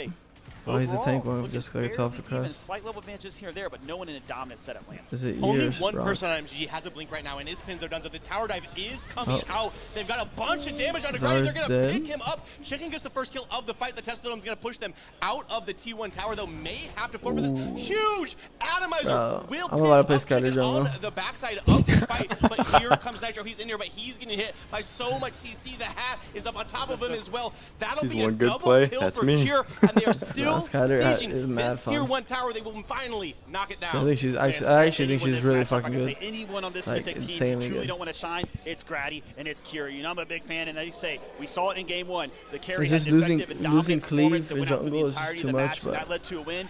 Speaker 3: Oh, he's a tank one, just gets off the crest.
Speaker 14: Slight level advantages here and there, but no one in a dominant setup, Lance.
Speaker 3: Is it
Speaker 15: only one person on MG has a blink right now, and his pins are done, so the tower dive is coming out. They've got a bunch of damage on the ground. They're going to pick him up. Chicken gets the first kill of the fight. The Tesla Dome's going to push them out of the T1 tower, though may have to fall for this. Huge atomizer will pick up Chicken on the backside of this fight, but here comes Nitro. He's in here, but he's getting hit by so much CC. The hat is up on top of him as well. That'll be a double kill for Cure, and they are still sieging this tier 1 tower. They will finally knock it down.
Speaker 3: I think she's I actually think she's really fucking good.
Speaker 14: Anyone on this Mythic team truly don't want to shine, it's Grady and it's Kira. You know, I'm a big fan, and they say we saw it in game 1. The carry
Speaker 3: just losing cleave for jungle is just too much, but
Speaker 14: that led to a win.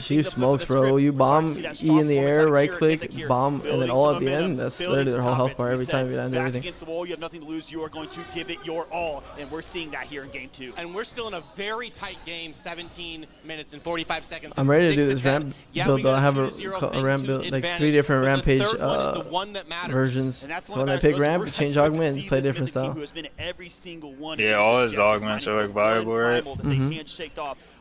Speaker 3: She smokes, bro. You bomb E in the air, right click, bomb, and then all at the end. That's literally their whole health bar every time you land everything.
Speaker 14: Against the wall, you have nothing to lose. You are going to give it your all, and we're seeing that here in game 2.
Speaker 15: And we're still in a very tight game, 17 minutes and 45 seconds.
Speaker 3: I'm ready to do this ramp build though. I have a ramp build, like 3 different rampage versions. So when I pick ramp, change augment, play different style.
Speaker 4: Yeah, all his augments are like viable, right?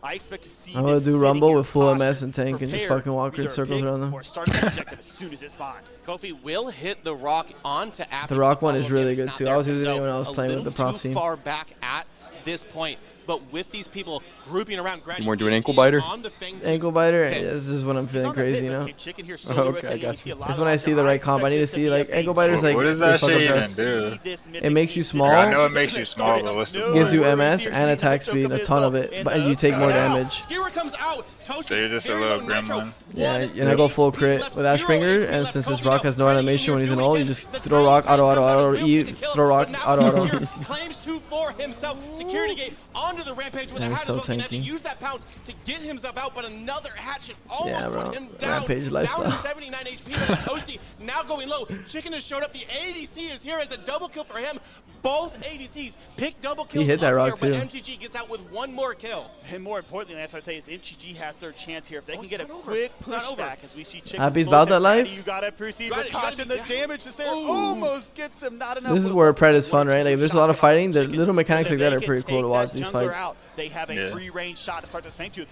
Speaker 14: I expect to see
Speaker 3: I'm gonna do rumble with full MS and tank and just fucking walk in circles around them.
Speaker 14: As soon as it spawns.
Speaker 15: Kofi will hit the rock onto Appy.
Speaker 3: The rock one is really good too. I was using it when I was playing with the prop team.
Speaker 15: Far back at this point, but with these people grouping around Grady,
Speaker 11: you want to do an ankle biter?
Speaker 3: Ankle biter? Yeah, this is when I'm feeling crazy, you know? Okay, I got you. It's when I see the right comp. I need to see, like, ankle biters, like,
Speaker 4: what does that shit even do?
Speaker 3: It makes you small.
Speaker 4: I know it makes you small, but what's the point?
Speaker 3: Gives you MS and attack speed, a ton of it, but you take more damage.
Speaker 15: So
Speaker 4: you're just a little gremlin.
Speaker 3: Yeah, and I go full crit with Ashbringer, and since this rock has no animation when he's in ult, you just throw rock, auto, E, throw rock, auto.
Speaker 15: Claims 2 for himself. Security gate onto the rampage with a hat as well. He had to use that pounce to get himself out, but another hatchet almost put him down.
Speaker 3: Rampage lifestyle.
Speaker 15: Down to 79 HP with Toasty now going low. Chicken has showed up. The ADC is here as a double kill for him. Both ADCs pick double kills.
Speaker 3: He hit that rock
Speaker 15: here,
Speaker 3: too.
Speaker 15: But MTG gets out with 1 more kill.
Speaker 14: And more importantly, that's what I say, is MTG has their chance here. If they can get a quick pushback, as we see Chicken.
Speaker 3: Happy's about that life.
Speaker 14: You gotta proceed with caution. The damage is there. Almost gets him. Not enough.
Speaker 3: This is where Pred is fun, right? Like, there's a lot of fighting. The little mechanics like that are pretty cool to watch these fights.
Speaker 14: They have a free range shot to start this Fang Tooth.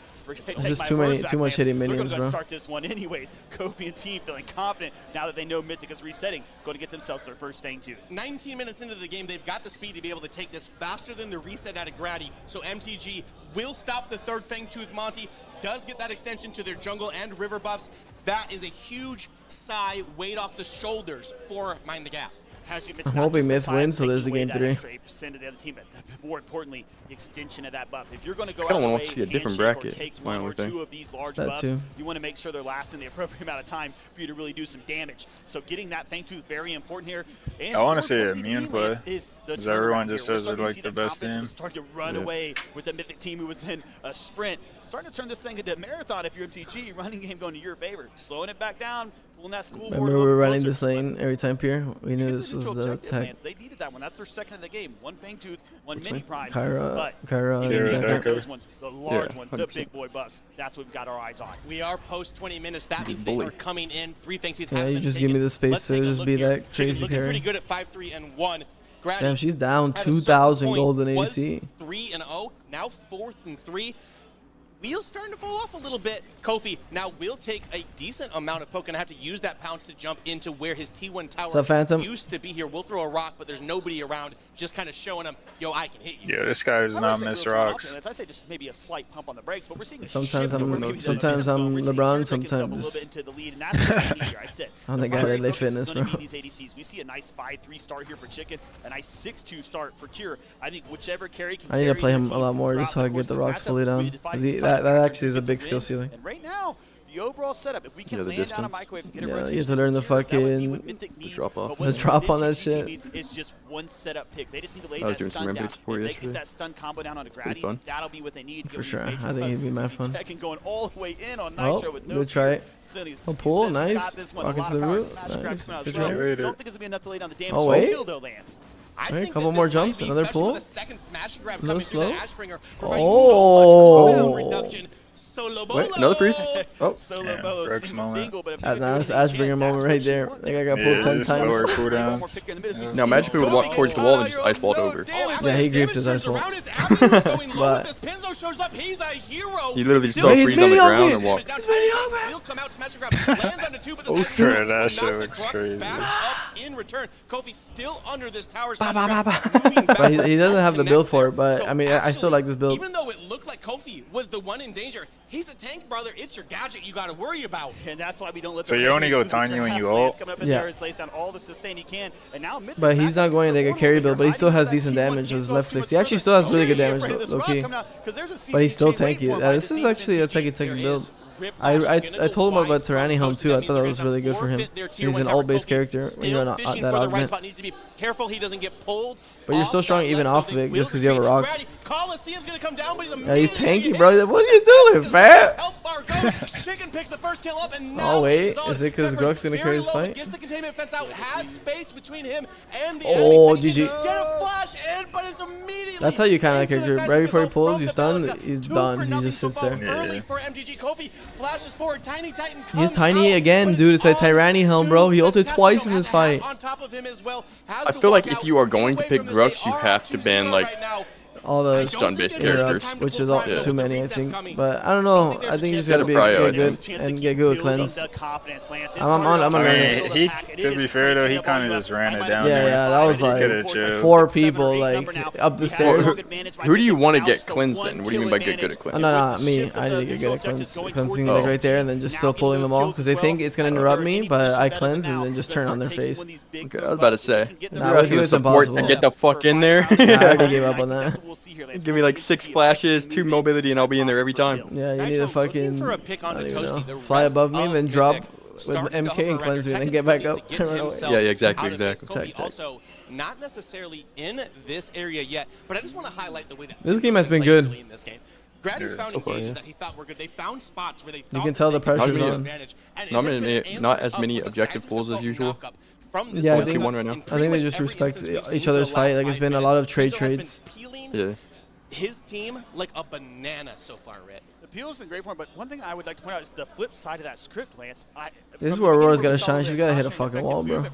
Speaker 3: Just too much hitting minions, bro.
Speaker 14: They're going to start this one anyways. Kofi and team feeling confident now that they know Mythic is resetting. Going to get themselves their first Fang Tooth.
Speaker 15: 19 minutes into the game, they've got the speed to be able to take this faster than the reset out of Grady. So MTG will stop the 3rd Fang Tooth. Monty does get that extension to their jungle and river buffs. That is a huge sigh, weight off the shoulders for Mind the Gap.
Speaker 3: I'm hoping Myth wins, so there's a game 3.
Speaker 14: To the other team, but more importantly, the extension of that buff. If you're going to go
Speaker 11: I
Speaker 14: out
Speaker 11: want
Speaker 14: of
Speaker 11: to see a
Speaker 14: the way,
Speaker 11: different
Speaker 14: handshake,
Speaker 11: bracket.
Speaker 14: or take
Speaker 11: That's my
Speaker 14: one
Speaker 11: only
Speaker 14: or
Speaker 11: thing.
Speaker 14: two of these large
Speaker 3: That
Speaker 14: buffs,
Speaker 3: too.
Speaker 14: you want to make sure they're lasting the appropriate amount of time for you to really do some damage. So getting that Fangtooth very important here. And
Speaker 4: I want to see
Speaker 14: more
Speaker 4: a
Speaker 14: importantly,
Speaker 4: immune play.
Speaker 14: Is
Speaker 4: Because everyone just
Speaker 14: here.
Speaker 4: says they're like the best team.
Speaker 14: Starting to run away with the Mythic team who was in a sprint. Starting to turn this thing into a marathon if you're MTG. Running game going to your favor. Slowing it back down. Pulling that school board.
Speaker 3: Remember we were running this lane every time here. We knew this was the tech.
Speaker 14: They needed that one. That's their second of the game. One Fangtooth, one Mini Prime.
Speaker 3: Kyra,
Speaker 14: Those ones, the large ones, the big boy buffs. That's what we've got our eyes on.
Speaker 15: We are post 20 minutes. That means they are coming in. 3 Fangtooth.
Speaker 3: Yeah, you just give me the space to just be that crazy
Speaker 15: looking
Speaker 3: carry.
Speaker 15: pretty good at 5-3-1.
Speaker 3: Damn, she's down 2,000 gold in ADC.
Speaker 15: 3-0, now 4th and 3. Wheels starting to fall off a little bit. Kofi now will take a decent amount of poke and have to use that pounce to jump into where his T1 tower used to be here. We'll throw a rock, but there's nobody around, just kind of showing him, yo, I can hit you.
Speaker 4: Yeah, this guy does not miss rocks.
Speaker 14: I say just maybe a slight pump on the brakes, but we're seeing
Speaker 3: sometimes I'm LeBron, sometimes I'm the guy that they fitness, bro.
Speaker 14: We see a nice 5-3 start here for Chicken, a nice 6-2 start for Cure. I think whichever carry can
Speaker 3: I need to play him a lot more just so I can get the rocks fully down. That actually is a big skill ceiling.
Speaker 14: And right now, the overall setup, if we can land down a microwave and get a rotation,
Speaker 3: you have to learn the fucking the drop on that shit.
Speaker 14: It's just one setup pick. They just need to lay that stun down. If they get that stun combo down onto Grady, that'll be what they need to
Speaker 3: for sure. I think it'd be mad fun.
Speaker 14: Tekken going all the way in on Nitro with no
Speaker 3: good try. Oh, pull, nice. Walking to the root. Nice. Good try.
Speaker 14: Don't think it's gonna be enough to lay down the damage.
Speaker 3: Oh wait.
Speaker 14: Alright,
Speaker 3: a couple more jumps, another pull.
Speaker 15: A little
Speaker 3: slow.
Speaker 15: Oh.
Speaker 11: Wait, another priest? Oh.
Speaker 14: Solo Bo
Speaker 3: that's Ashbringer moment right there. I think I got pulled 10 times.
Speaker 11: Now imagine if he would walk towards the wall and just ice vault over.
Speaker 3: Yeah, he griefed his ice wall.
Speaker 15: But
Speaker 11: he literally just fell freeze on the ground and walked.
Speaker 4: Oh, that shit looks crazy.
Speaker 15: In return, Kofi still under this tower.
Speaker 3: But he doesn't have the build for it, but I mean, I still like this build.
Speaker 15: Even though it looked like Kofi was the one in danger, he's a tank, brother. It's your gadget you got to worry about.
Speaker 14: And that's why we don't let
Speaker 4: so you only go tiny when you ult?
Speaker 3: Yeah.
Speaker 14: But
Speaker 3: he's not going to get a carry build, but he still has decent damage with his left clicks. He actually still has really good damage, low-key. But he's still tanky. This is actually a tanky build. I told him about Tyranny Helm too. I thought that was really good for him. He's an ult-based character when you're on that augment.
Speaker 15: Careful he doesn't get pulled.
Speaker 3: But you're still strong even off of it just because you have a rock.
Speaker 15: Coliseum's gonna come down, but
Speaker 3: he's tanky, bro. What are you doing, fat?
Speaker 15: Chicken picks the first kill up, and
Speaker 3: oh wait, is it because Grook's gonna carry this fight?
Speaker 15: Gets the containment fence out, has space between him and the
Speaker 3: GG.
Speaker 15: Get a flash in, but it's immediately.
Speaker 3: That's how you kind of character. Right before he pulls, you stun. He's done. He just sits there.
Speaker 15: Early for MTG. Kofi flashes forward. Tiny Titan.
Speaker 3: He's tiny again, dude. It's a Tyranny Helm, bro. He ulted twice in this fight.
Speaker 15: On top of him as well.
Speaker 11: I feel like if you are going to pick Grux, you have to ban like
Speaker 3: all the
Speaker 11: stun-based characters,
Speaker 3: which is all too many, I think. But I don't know. I think you just gotta be good and get good with cleanse. I'm on
Speaker 4: he, to be fair though, he kind of just ran it down.
Speaker 3: Yeah, that was like 4 people like up the stairs.
Speaker 11: Who do you want to get cleansed then? What do you mean by get good at cleanse?
Speaker 3: No, me. I need to get good at cleanse. Cleansing like right there and then just still pulling them all because they think it's gonna interrupt me, but I cleanse and then just turn on their face.
Speaker 11: Okay, I was about to say.
Speaker 3: Nah, I was doing
Speaker 11: support and get the fuck in there.
Speaker 3: I already gave up on that.
Speaker 11: Give me like 6 flashes, 2 mobility, and I'll be in there every time.
Speaker 3: Yeah, you need to fucking fly above me, then drop with MK and cleanse me, and then get back up.
Speaker 11: Yeah, exactly.
Speaker 15: Also, not necessarily in this area yet, but I just want to highlight the way that
Speaker 3: this game has been good.
Speaker 15: Grady's found engages that he thought were good. They found spots where they thought
Speaker 3: you can tell the pressure's on.
Speaker 11: Not as many objective pulls as usual.
Speaker 3: Yeah, I think they just respect each other's fight. Like it's been a lot of trades.
Speaker 11: Yeah.
Speaker 15: His team like a banana so far, Rit.
Speaker 14: The peel has been great for him, but one thing I would like to point out is the flip side of that script, Lance.
Speaker 3: This is where Aurora's got to shine. She's got to hit a fucking wall, bro.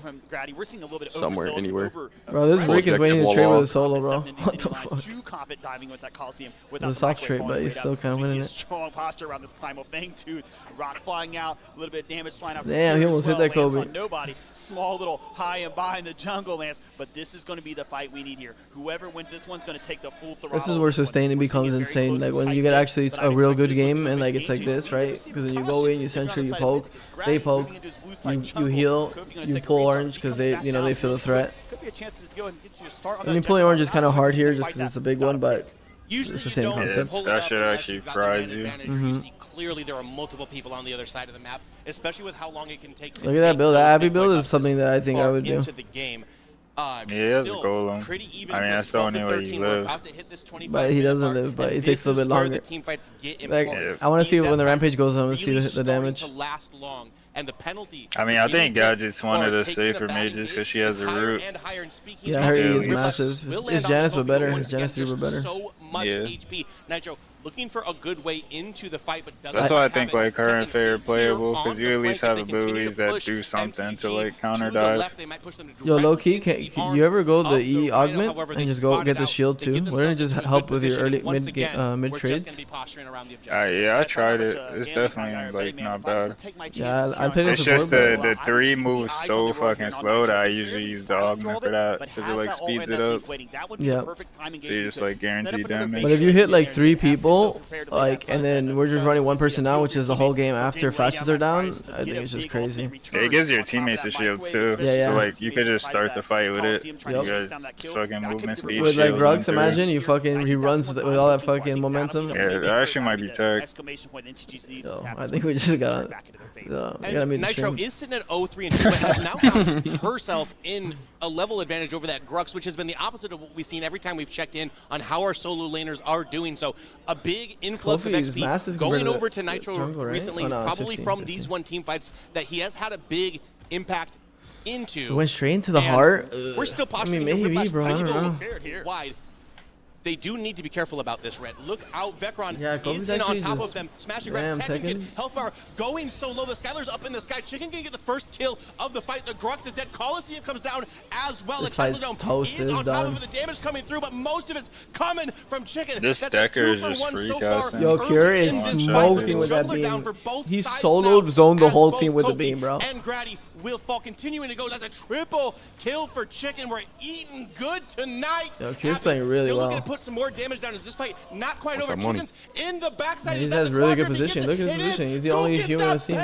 Speaker 11: Somewhere, anywhere.
Speaker 3: Bro, this Rick is waiting to trade with a solo, bro. What the fuck?
Speaker 14: The
Speaker 3: soft trade, but he's still kind of winning it.
Speaker 14: Strong posture around this primal Fangtooth. Rock flying out, a little bit of damage flying out.
Speaker 3: Damn, he almost hit that Kobe.
Speaker 14: Nobody. Small little high and behind the jungle, Lance. But this is going to be the fight we need here. Whoever wins this one's going to take the full throttle.
Speaker 3: This is where sustaining becomes insane. Like when you get actually a real good game and like it's like this, right? Because when you go in, you sentry, you poke, they poke, you heal, you pull orange because they, you know, they feel the threat. I mean, pulling orange is kind of hard here just because it's a big one, but it's the same concept.
Speaker 4: Yeah, that shit actually fries you.
Speaker 15: Clearly, there are multiple people on the other side of the map, especially with how long it can take to
Speaker 3: Look at that build. That Abby build is something that I think I would do.
Speaker 4: Yeah, he has a golem. I mean, that's the only way you live.
Speaker 3: But he doesn't live, but it takes a little bit longer. Like, I want to see when the rampage goes on, I want to see the damage.
Speaker 4: I mean, I think Gadget's one of the safer mages because she has a root.
Speaker 3: Yeah, her E is massive. It's Janice, but better. It's Janice 3, but better.
Speaker 4: Yeah.
Speaker 15: Nitro looking for a good way into the fight, but doesn't.
Speaker 4: That's why I think like her and Faye are playable because you at least have abilities that do something to like counter dive.
Speaker 3: Yo, low key, can you ever go the E augment and just go get the shield too? Wouldn't it just help with your early mid trades?
Speaker 4: Yeah, I tried it. It's definitely like not bad.
Speaker 3: Yeah, I played it.
Speaker 4: It's just the 3 moves so fucking slow that I usually use the augment for that because it like speeds it up.
Speaker 3: Yeah.
Speaker 4: So you just like guaranteed damage.
Speaker 3: But if you hit like 3 people, like, and then we're just running one person down, which is the whole game after flashes are down, I think it's just crazy.
Speaker 4: It gives your teammates a shield too.
Speaker 3: Yeah, yeah.
Speaker 4: So like you could just start the fight with it. You guys just fucking movement speed.
Speaker 3: With like Rugs, imagine you fucking he runs with all that fucking momentum.
Speaker 4: Yeah, that actually might be tech.
Speaker 3: Yo, I think we just got.
Speaker 15: Nitro is sitting at 0-3 and 2, but has now found herself in a level advantage over that Grux, which has been the opposite of what we've seen every time we've checked in on how our solo laners are doing. So a big influx of XP going over to Nitro
Speaker 3: jungle, right?
Speaker 15: recently, probably from these 1 team fights that he has had a big impact into.
Speaker 3: It went straight into the heart.
Speaker 15: We're still posturing.
Speaker 3: I mean, maybe, bro. I don't know.
Speaker 15: Wide. They do need to be careful about this, Red. Look out, Vecron is
Speaker 3: in
Speaker 15: on top of them. Smashing Red, Tekken, health bar going so low. The Skylar's up in the sky. Chicken can get the first kill of the fight. The Grux is dead. Coliseum comes down as well.
Speaker 3: This
Speaker 15: the Tesla Dome is on top of it. The damage coming through, but most of it's coming from Chicken.
Speaker 4: This Decker is just freak out.
Speaker 3: Yo, Cure is smoking with that beam. He soloed zoned the whole team with the beam, bro.
Speaker 15: And Grady will fall, continuing to go. That's a triple kill for Chicken. We're eating good tonight.
Speaker 3: Yo, Cure's playing really well.
Speaker 15: Still looking to put some more damage down. Is this fight not quite over? Chicken's in the backside.
Speaker 3: He has really good position. Look at his position. He's the only human I've seen.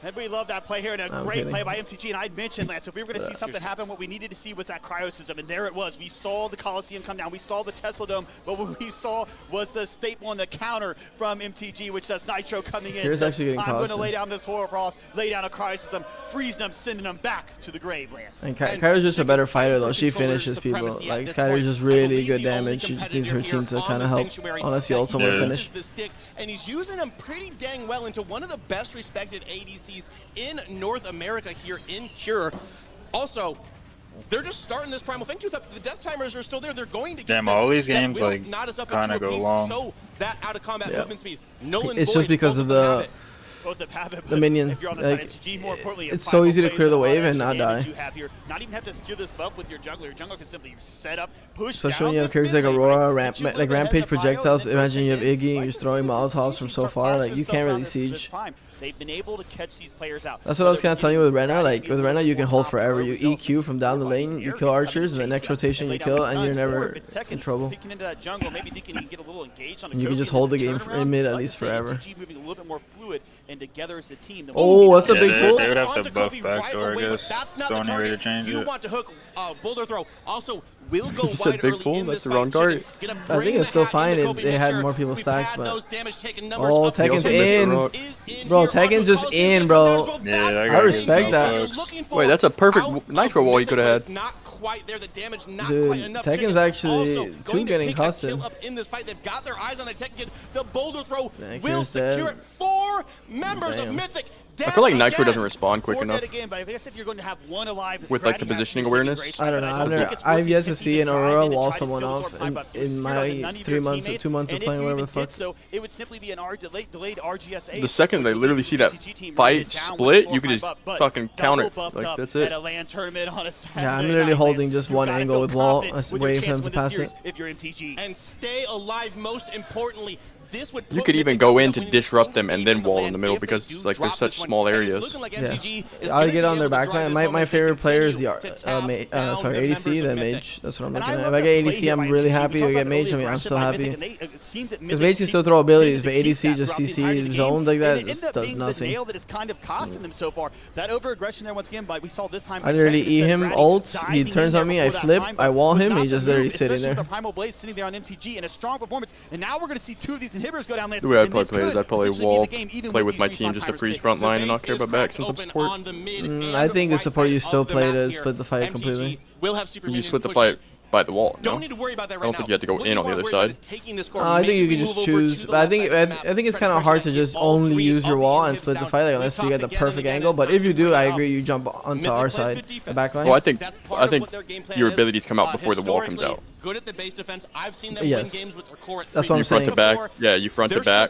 Speaker 14: And we love that play here, and a great play by MTG. And I mentioned, Lance, if we were going to see something happen, what we needed to see was that cryo system, and there it was. We saw the Coliseum come down. We saw the Tesla Dome, but what we saw was the staple and the counter from MTG, which says Nitro coming in.
Speaker 3: Here's actually getting
Speaker 14: I'm going to lay down this Horror Frost, lay down a cryo system, freezing them, sending them back to the grave, Lance.
Speaker 3: And Kyra's just a better fighter, though. She finishes people. Like, Kyra's just really good damage. She just needs her team to kind of help, unless you ultimately finish.
Speaker 15: And he's using them pretty dang well into one of the best respected ADCs in North America here in Cure. Also, they're just starting this Primal Fang Tooth up. The death timers are still there. They're going to get
Speaker 4: all these games like kind of go long.
Speaker 15: So that out of combat movement speed.
Speaker 3: It's just because of the minion. Like, it's so easy to clear the wave and not die.
Speaker 14: Not even have to secure this buff with your jungler. Your jungler can simply set up, push
Speaker 3: especially when you have characters like Aurora, like Rampage projectiles. Imagine you have Iggy and you're just throwing Molotovs from so far. Like, you can't really siege.
Speaker 14: They've been able to catch these players out.
Speaker 3: That's what I was kind of telling you with Rena. Like, with Rena, you can hold forever. You EQ from down the lane, you kill archers, and the next rotation you kill, and you're never in trouble. And you can just hold the game in mid at least forever. Oh, that's a big pull.
Speaker 4: They would have to buff backdoor, I guess. That's the only way to change it.
Speaker 15: You want to hook boulder throw. Also, will go
Speaker 11: wide early in this fight.
Speaker 3: I think it's still fine if they had more people stacked, but oh, Tekken's in, bro. Tekken's just in, bro.
Speaker 4: Yeah,
Speaker 3: I respect that.
Speaker 11: Wait, that's a perfect Nitro wall you could have had.
Speaker 3: Dude, Tekken's actually too getting costed.
Speaker 15: In this fight, they've got their eyes on the Tekken. The boulder throw will secure it. 4 members of Mythic.
Speaker 11: I feel like Nitro doesn't respond quick enough. With like the positioning awareness.
Speaker 3: I don't know. I've yet to see an Aurora wall someone off in my 2 months of playing whatever the fuck.
Speaker 14: So it would simply be an delayed RGSA.
Speaker 11: The second they literally see that fight split, you can just fucking counter it. Like, that's it.
Speaker 3: Yeah, I'm literally holding just one angle with wall, waiting for them to pass it.
Speaker 15: And stay alive, most importantly.
Speaker 11: You could even go in to disrupt them and then wall in the middle because like there's such small areas.
Speaker 3: Yeah, I'll get on their backline. My favorite player is the ADC, then Mage. That's what I'm looking at. If I get ADC, I'm really happy. If I get Mage, I mean, I'm still happy. Because Mage can still throw abilities, but ADC just CC zoned like that just does nothing.
Speaker 14: That is kind of costing them so far. That over-aggression there once again, but we saw this time.
Speaker 3: I literally E him, ult, he turns on me, I flip, I wall him, and he's just literally sitting there.
Speaker 14: With the Primal Blaze sitting there on MTG and a strong performance, and now we're going to see 2 of these inhibitors go down.
Speaker 11: The way I'd probably play is I'd probably wall, play with my team just to freeze front line and not care about back since I'm support.
Speaker 3: I think the support you still play to split the fight completely.
Speaker 11: You split the fight by the wall. No? I don't think you have to go in on the other side.
Speaker 3: I think you can just choose. But I think it's kind of hard to just only use your wall and split the fight, like, unless you get the perfect angle. But if you do, I agree. You jump onto our side, the back line.
Speaker 11: Well, I think your abilities come out before the wall comes out.
Speaker 15: Good at the base defense. I've seen them
Speaker 3: yes.
Speaker 15: win games with their core at
Speaker 3: that's what I'm
Speaker 11: saying.
Speaker 3: You
Speaker 11: front to back. Yeah, you front to back,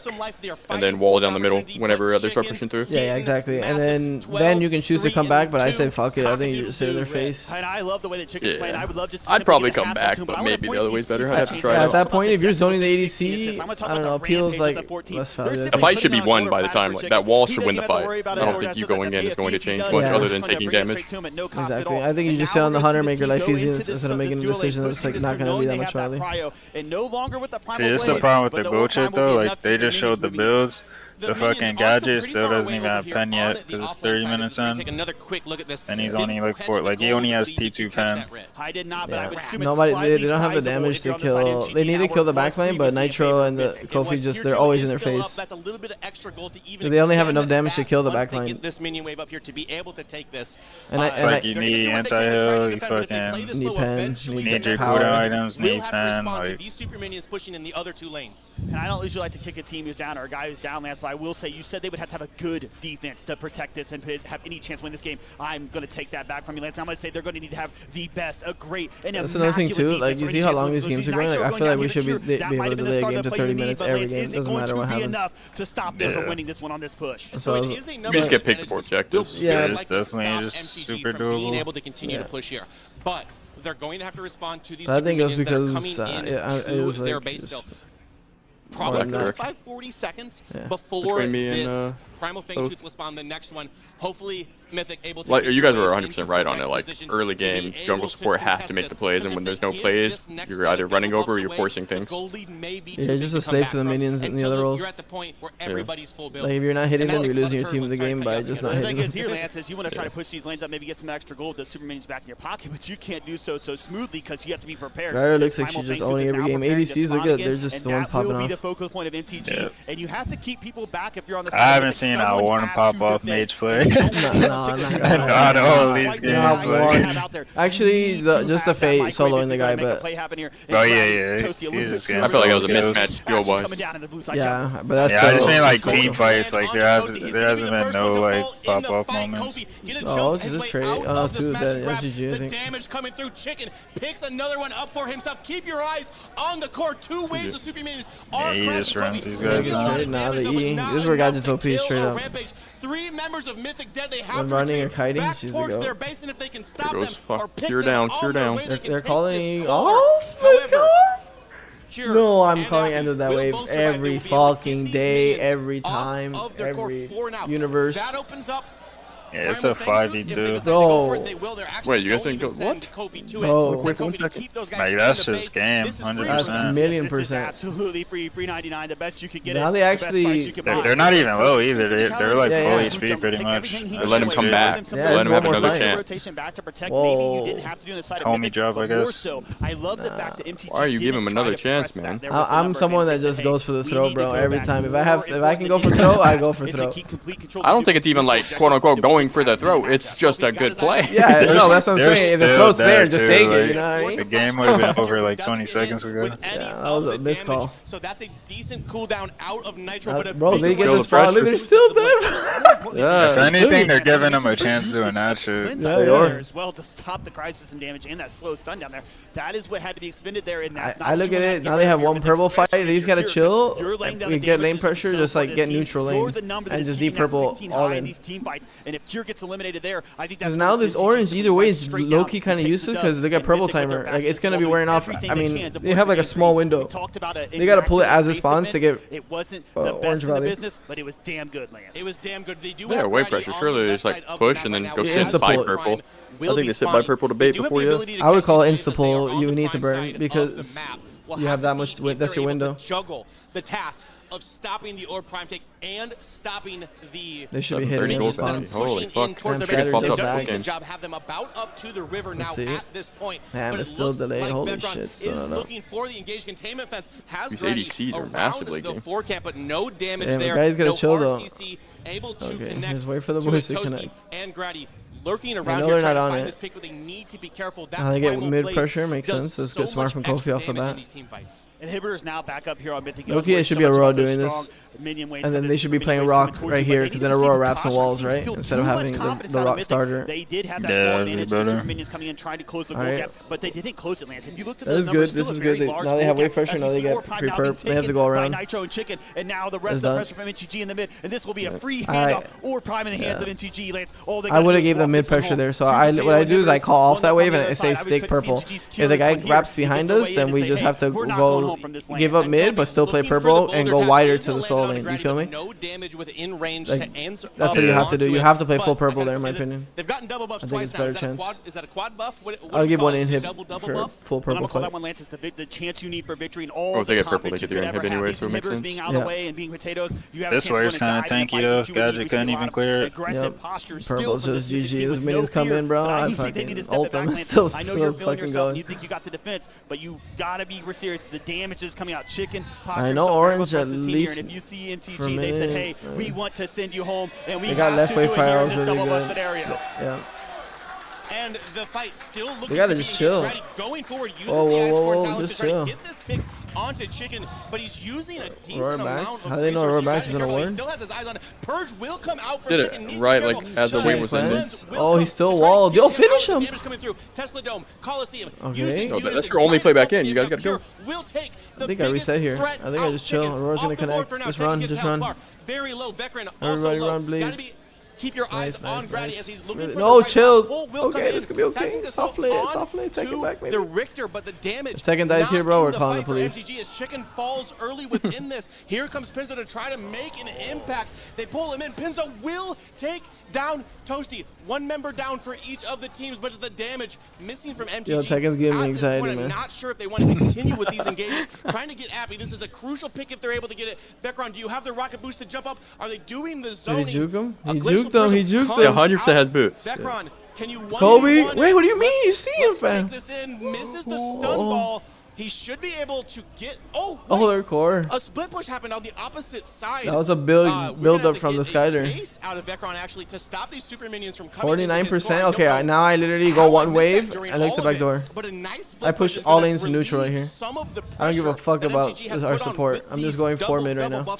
Speaker 11: and then wall down the middle whenever others start pushing through.
Speaker 3: Yeah, exactly. And then you can choose to come back, but I say fuck it. I think you just sit in their face.
Speaker 14: And I love the way that Chicken's playing. I would love just to
Speaker 11: I'd probably come back, but maybe the other way's better. I have to try it
Speaker 3: at
Speaker 11: out.
Speaker 3: that point, if you're zoning the ADC, I don't know, Peel's like less valid.
Speaker 11: The fight should be won by the time. Like that wall should win the fight. I don't think you going in is going to change much other than taking damage.
Speaker 3: Exactly. I think you just sit on the hunter, make your life easy instead of making a decision that's like not gonna be that much value.
Speaker 4: See, it's the problem with the bullshit though. Like they just showed the builds. The fucking gadget still doesn't even have pen yet because it's 30 minutes in. And he's only like he only has T2 pen.
Speaker 3: Yeah. Nobody, they don't have the damage to kill. They need to kill the backline, but Nitro and the Kofi just they're always in their face. They only have enough damage to kill the backline.
Speaker 4: And it's like you need anti-heal, you fucking
Speaker 3: need pen,
Speaker 4: need your cooldown items, need pen.
Speaker 14: Like these super minions pushing in the other 2 lanes. And I don't usually like to kick a team who's down or a guy who's down last, but I will say you said they would have to have a good defense to protect this and have any chance to win this game. I'm going to take that back from you, Lance. I'm going to say they're going to need to have the best, a great, and
Speaker 3: that's another thing too. Like you see how long these games are going. Like I feel like we should be able to delay a game to 30 minutes every game. Doesn't matter what happens.
Speaker 14: Enough to stop them from winning this one on this push.
Speaker 11: So you just get picked for objectives.
Speaker 4: Yeah, it's definitely just super doable.
Speaker 15: Being able to continue to push here, but they're going to have to respond to these.
Speaker 3: I think it was because
Speaker 15: it was their base still. Probably 35-40 seconds before this Primal Fang Toothless Bomb, the next one. Hopefully, Mythic able to.
Speaker 11: Like you guys were 100% right on it. Like early game, jungle support have to make the plays, and when there's no plays, you're either running over or you're forcing things.
Speaker 3: Yeah, just a slave to the minions and the other roles. Like if you're not hitting them, you're losing your team in the game by just not hitting them.
Speaker 14: The thing is here, Lance, is you want to try to push these lanes up, maybe get some extra gold, the super minions back in your pocket, but you can't do so smoothly because you have to be prepared.
Speaker 3: Rara looks like she's just owning every game. ADCs look good. They're just the ones popping off.
Speaker 14: That will be the focal point of MTG, and you have to keep people back if you're on the side.
Speaker 4: I haven't seen a one pop off mage play.
Speaker 3: Not all these games. Actually, just the Fate soloing the guy, but.
Speaker 4: Oh yeah.
Speaker 11: I feel like it was a mismatch skill-wise.
Speaker 3: Yeah, but that's.
Speaker 4: Yeah, I just mean like team fights. Like there hasn't been no like pop off moments.
Speaker 3: Oh, it's just a trade. Oh, 2 of that SGG, I think.
Speaker 15: Damage coming through. Chicken picks another one up for himself. Keep your eyes on the core. 2 waves of super minions.
Speaker 4: Yeah, he just runs these guys down.
Speaker 3: Now the E. This is where Gadget's OP straight up.
Speaker 15: 3 members of Mythic dead. They have
Speaker 3: to running or kiting, she's a go.
Speaker 15: Their base, and if they can stop
Speaker 11: them or pick cure down.
Speaker 3: They're calling off. No, I'm calling end of that wave every fucking day, every time, every universe.
Speaker 15: That opens up.
Speaker 4: Yeah, it's a 5v2.
Speaker 3: Oh.
Speaker 11: Wait, you guys didn't go what?
Speaker 3: Oh,
Speaker 4: like that's just game, 100%.
Speaker 3: That's $1,000,000%.
Speaker 14: Absolutely free 99. The best you could get.
Speaker 3: Now they actually.
Speaker 4: They're not even low either. They're like full HP pretty much.
Speaker 11: They let him come back.
Speaker 3: Yeah,
Speaker 11: let him have another chance.
Speaker 4: Homie job, I guess.
Speaker 11: Why are you giving him another chance, man?
Speaker 3: I'm someone that just goes for the throw, bro. Every time. If I can go for throw, I go for throw.
Speaker 11: I don't think it's even like quote unquote going for the throw. It's just a good play.
Speaker 3: Yeah, no, that's what I'm saying. If the throw's there, just take it. You know what I mean?
Speaker 4: The game would have been over like 20 seconds ago.
Speaker 3: Yeah, that was a missed call.
Speaker 15: So that's a decent cooldown out of Nitro.
Speaker 3: Bro, they get this spot. They're still there.
Speaker 4: If anything, they're giving them a chance doing that shit.
Speaker 14: Yeah, they are. As well to stop the crisis system damage and that slow stun down there. That is what had to be expended there. And that's
Speaker 3: I look at it. Now they have one purple fight. They just gotta chill. We get lane pressure, just like get neutral lane and just deep purple all in.
Speaker 14: And if Cure gets eliminated there. I think
Speaker 3: Because
Speaker 14: that's
Speaker 3: now this orange either way is low-key kind of useless because they got purple timer. Like it's gonna be wearing off. I mean, they have like a small window. They gotta pull it as it spawns to get orange value.
Speaker 14: Business, but it was damn good, Lance. It was damn good. They do
Speaker 8: yeah, way pressure. Surely they just like push and then go sit by purple.
Speaker 11: I think they sit by purple to bait before you.
Speaker 3: I would call it insta pull. You need to burn because you have that much. That's your window.
Speaker 15: Juggle the task of stopping the orb prime take and stopping the.
Speaker 3: They should be hitting the spawns.
Speaker 8: Holy fuck!
Speaker 15: Good job. Have them about up to the river now at this point.
Speaker 3: Man, it's still delayed. Holy shit!
Speaker 15: Is looking for the engaged containment fence. Has
Speaker 8: these ADCs are massively
Speaker 15: the 4 camp, but no damage
Speaker 3: there.
Speaker 15: The
Speaker 3: guy's gonna chill though.
Speaker 15: Able to
Speaker 3: okay,
Speaker 15: connect
Speaker 3: just wait for the boys to connect.
Speaker 15: And Grady lurking around
Speaker 3: here
Speaker 15: trying
Speaker 3: to
Speaker 15: find this pick, but they need to be careful. That
Speaker 3: they get mid pressure makes sense. Let's get smart from Kofi off the bat.
Speaker 14: Inhibitors now back up here on Mythic.
Speaker 3: Okay, it should be Aurora doing this. And then they should be playing Rock right here because then Aurora wraps on walls, right? Instead of having the Rock starter.
Speaker 14: They did have that small advantage with super minions coming in trying to close the goal gap, but they didn't close it, Lance. If you looked at those numbers,
Speaker 3: this is good. Now they have weight pressure, now they get pre-perp. They have to go around.
Speaker 14: Nitro and Chicken, and now the rest of the pressure from MTG in the mid, and this will be a free handoff or prime in the hands of MTG, Lance.
Speaker 3: I would have gave them mid pressure there, so what I do is I call off that wave and I say stake purple. If the guy wraps behind us, then we just have to go give up mid, but still play purple and go wider to the soul lane. You feel me?
Speaker 15: No damage within range to answer.
Speaker 3: That's what you have to do. You have to play full purple there, in my opinion.
Speaker 15: They've gotten double buffs twice now. Is that a quad buff?
Speaker 3: I'll give one inhib for full purple
Speaker 14: fight. That one, Lance, is the chance you need for victory in all
Speaker 8: if they get purple, they get their inhib anyway, so it makes sense.
Speaker 14: Being out of the way and being potatoes, you have
Speaker 4: this wave's kind of tanky though. Gadget couldn't even clear it.
Speaker 3: Purple's just GG. Those minions come in, bro. I fucking ult them. Still fucking going.
Speaker 14: You think you got the defense, but you gotta be serious. The damage is coming out. Chicken.
Speaker 3: I know orange at least.
Speaker 14: And if you see MTG, they said, "Hey, we want to send you home, and we
Speaker 3: got left wave
Speaker 14: fire
Speaker 3: really good.
Speaker 14: Scenario."
Speaker 3: Yeah.
Speaker 15: And the fight still looking
Speaker 3: they gotta
Speaker 15: to
Speaker 3: just chill.
Speaker 15: Going forward, uses the ice core talent
Speaker 3: just
Speaker 15: to try
Speaker 3: chill.
Speaker 15: to get this pick onto Chicken, but he's using a decent
Speaker 3: Roar
Speaker 15: amount
Speaker 3: backs?
Speaker 15: of
Speaker 3: How do they know Roar backs is gonna
Speaker 15: He
Speaker 3: win?
Speaker 15: still has his eyes on it. Purge will come out for
Speaker 8: Did
Speaker 15: Chicken.
Speaker 8: it right, like as the wave was ending.
Speaker 3: Oh, he's still walled. Yo, finish him.
Speaker 15: Damage coming through. Tesla Dome, Coliseum.
Speaker 3: Okay.
Speaker 8: No, that's your only play back in. You guys gotta go.
Speaker 3: I think I reset here. I think I just chill. Aurora's gonna connect. Just run.
Speaker 15: Very low. Vecran
Speaker 3: Everybody run, please.
Speaker 15: Keep your eyes on Grady as he's looking for
Speaker 3: no,
Speaker 15: the
Speaker 3: chill. Okay, this could be okay. Soft play, take it back, maybe.
Speaker 15: The Richter, but the damage.
Speaker 3: If Tekken dies here, bro, we're calling the police.
Speaker 15: MTG as Chicken falls early within this. Here comes Pinzo to try to make an impact. They pull him in. Pinzo will take down Toasty. One member down for each of the teams, but the damage missing from MTG.
Speaker 3: Yo, Tekken's giving me anxiety, man.
Speaker 15: I'm not sure if they want to continue with these engagements. Trying to get Appy. This is a crucial pick if they're able to get it. Vecron, do you have the rocket boost to jump up? Are they doing the zoning?
Speaker 3: Did he juke him? He juked him. He juked him.
Speaker 11: Yeah, 100% has boots.
Speaker 15: Vecron, can you
Speaker 3: Kobe? Wait, what do you mean? You see him, fam?
Speaker 15: Take this in. Misses the stun ball. He should be able to get. Oh,
Speaker 3: their core.
Speaker 15: A split push happened on the opposite side.
Speaker 3: That was a build up from the Skyder.
Speaker 15: Out of Vecron actually to stop these super minions from coming.
Speaker 3: 49%. Okay, now I literally go one wave. I look to back door. I push all lanes to neutral right here. I don't give a fuck about our support. I'm just going 4 mid right now.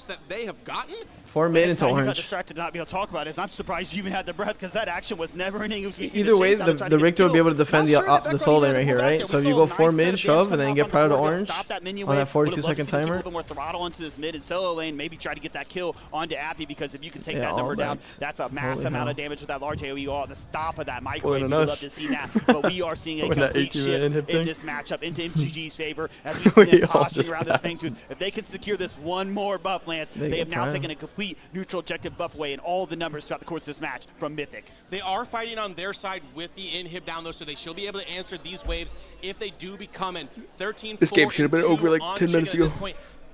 Speaker 3: 4 mid into orange.
Speaker 14: You got distracted to not be able to talk about it. I'm surprised you even had the breath because that action was never ending.
Speaker 3: Either way, the Richter will be able to defend the soul lane right here, right? So if you go 4 mid, shove, and then get proud of orange on that 42-second timer.
Speaker 14: A little bit more throttle into this mid and solo lane. Maybe try to get that kill onto Appy because if you can take that number down, that's a mass amount of damage with that large AoE all at the stop of that microwave. We'd love to see that, but we are seeing a complete shift in this matchup into MTG's favor as we see them posturing around this thing too. If they can secure this one more buff, Lance, they have now taken a complete neutral objective buff away in all the numbers throughout the course of this match from Mythic.
Speaker 15: They are fighting on their side with the inhib down though, so they should be able to answer these waves if they do become in 13.
Speaker 11: This game should have been over like 10 minutes ago.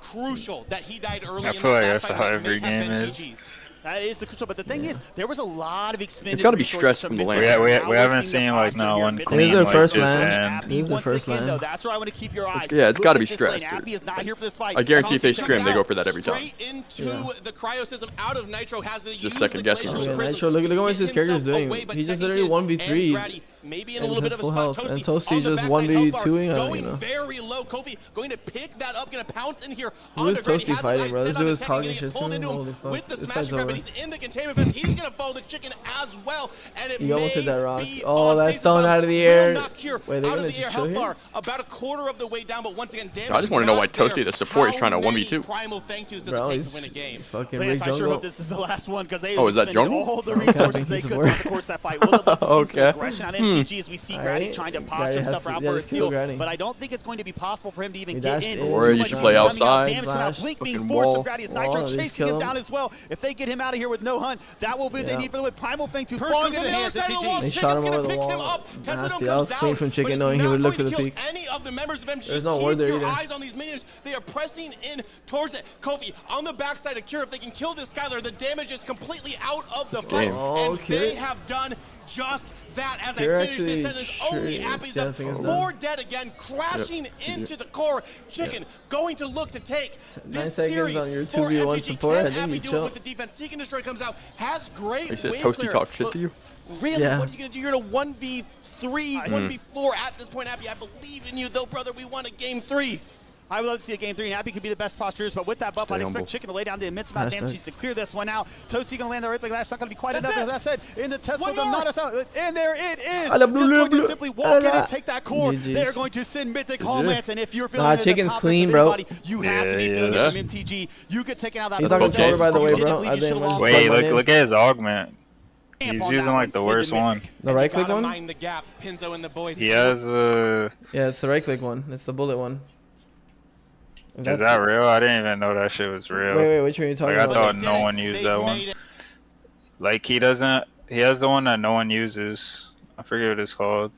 Speaker 15: Crucial that he died early.
Speaker 4: I feel like that's how every game is.
Speaker 14: That is the crucial, but the thing is, there was a lot of expended.
Speaker 11: It's got to be stressed from the lane.
Speaker 4: We haven't seen like not one clean
Speaker 3: like
Speaker 4: this
Speaker 3: end. This is the first land.
Speaker 14: That's where I want to keep your eyes.
Speaker 11: Yeah, it's got to be stressed.
Speaker 14: Appy is not here for this fight.
Speaker 11: I guarantee if they scrim, they go for that every time.
Speaker 15: Straight into the cryo system out of Nitro has
Speaker 11: just second guessing.
Speaker 3: Nitro, look at what his character's doing. He just literally 1v3.
Speaker 15: maybe in a little bit of a spot.
Speaker 3: And
Speaker 15: Toasty
Speaker 3: Toasty just 1v2ing.
Speaker 15: Going very low. Kofi going to pick that up, going to pounce in here.
Speaker 3: Who is Toasty fighting, bro? This dude is talking shit too. Holy fuck.
Speaker 15: With the smash grab, but he's in the containment fence. He's going to follow the chicken as well. And it
Speaker 3: he almost hit that rock.
Speaker 15: be
Speaker 3: oh, that's thrown out of the air.
Speaker 15: Wait, out of the air health bar. About a quarter of the way down, but once again, damage.
Speaker 8: I just want to know why Toasty, the support, is trying to 1v2.
Speaker 15: Primal Fang Twos does
Speaker 3: Bro,
Speaker 15: it take to win a game?
Speaker 14: Lance, I sure hope this is the last one because they
Speaker 8: is that jungle?
Speaker 14: all the resources they could throughout the course of that fight. We'll have to see some aggression on MTG as we see Grady trying to posture himself out for a steal, but I don't think it's going to be possible for him to even get in.
Speaker 8: Or you should play outside.
Speaker 15: Damage coming out, Blink being forced from Grady as Nitro chasing him down as well. If they get him out of here with no hunt, that will be what they need for the win. Primal Fang Twos falling into the hands of MTG.
Speaker 3: They shot him over the wall. Nasty. That was clean from Chicken knowing he would look for the peak.
Speaker 15: Any of the members of MTG,
Speaker 3: there's no word there either.
Speaker 15: eyes on these minions. They are pressing in towards it. Kofi on the backside of Cure. If they can kill this Skylar, the damage is completely out of the fight. And they have done just that. As
Speaker 3: Cure
Speaker 15: I finish this sentence, only Appy's up. 4 dead again, crashing into the core. Chicken going to look to take this series
Speaker 3: on your
Speaker 15: for
Speaker 3: 2v1
Speaker 15: MTG.
Speaker 3: support.
Speaker 15: Can
Speaker 3: I think
Speaker 15: Appy
Speaker 3: you
Speaker 15: do
Speaker 3: chill.
Speaker 15: it with the defense? Seek and Destroy comes out. Has great
Speaker 8: They said
Speaker 15: wave
Speaker 8: Toasty
Speaker 15: clear,
Speaker 8: talk shit to you.
Speaker 15: Really?
Speaker 3: Yeah.
Speaker 15: What are you going to do? You're going to 1v3, 1v4 at this point, Appy. I believe in you, though, brother. We want a game 3.
Speaker 14: I would love to see a game 3, and Appy could be the best postures, but with that buff, I'd expect Chicken to lay down the immense amount of damage to clear this one out. Toasty going to land the Earthquake. That's not going to be quite enough. That said, in the Tesla, the Nautilus out, and there it is. Just going to simply walk in and take that core. They're going to send Mythic Hallmance, and if you're feeling
Speaker 3: Chicken's clean, bro.
Speaker 14: You have to be feeling it from MTG. You could take it out that.
Speaker 3: He's on controller, by the way, bro.
Speaker 4: Wait, look at his augment. He's using like the worst one.
Speaker 3: The right click one?
Speaker 15: Mind the gap. Pinzo and the boys.
Speaker 4: He has
Speaker 3: yeah, it's the right click one. It's the bullet one.
Speaker 4: Is that real? I didn't even know that shit was real.
Speaker 3: Wait, which one are you talking about?
Speaker 4: I thought no one used that one. Like he doesn't. He has the one that no one uses. I forget what it's called.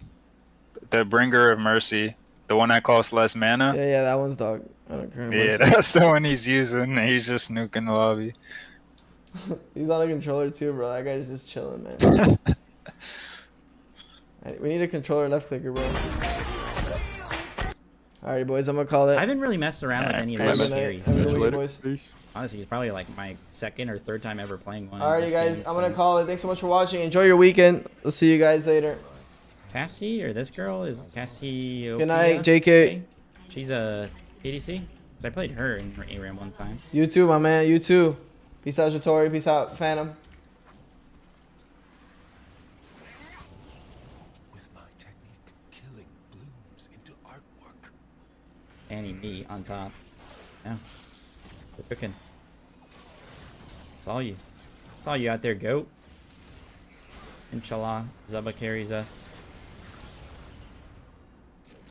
Speaker 4: The Bringer of Mercy. The one that costs less mana.
Speaker 3: Yeah, that one's dog. I don't care.
Speaker 4: Yeah, that's the one he's using. He's just nuking the lobby.
Speaker 3: He's on a controller too, bro. That guy's just chilling, man. We need a controller left clicker, bro. Alright, boys, I'm gonna call it.
Speaker 18: I haven't really messed around with any of those series. Honestly, it's probably like my second or third time ever playing one.
Speaker 3: Alrighty, guys, I'm gonna call it. Thanks so much for watching. Enjoy your weekend. We'll see you guys later.
Speaker 18: Cassie, or this girl is Cassie.
Speaker 3: Good night, JK.
Speaker 18: She's a PDC. Cause I played her in ARAM one time.
Speaker 3: You too, my man. You too. Peace out, Shatori. Peace out, Phantom.
Speaker 7: With my technique, killing blooms into artwork.
Speaker 18: Annie me on top. Yeah. We're cooking. Saw you. Saw you out there, goat. Inshallah, Zubba carries us.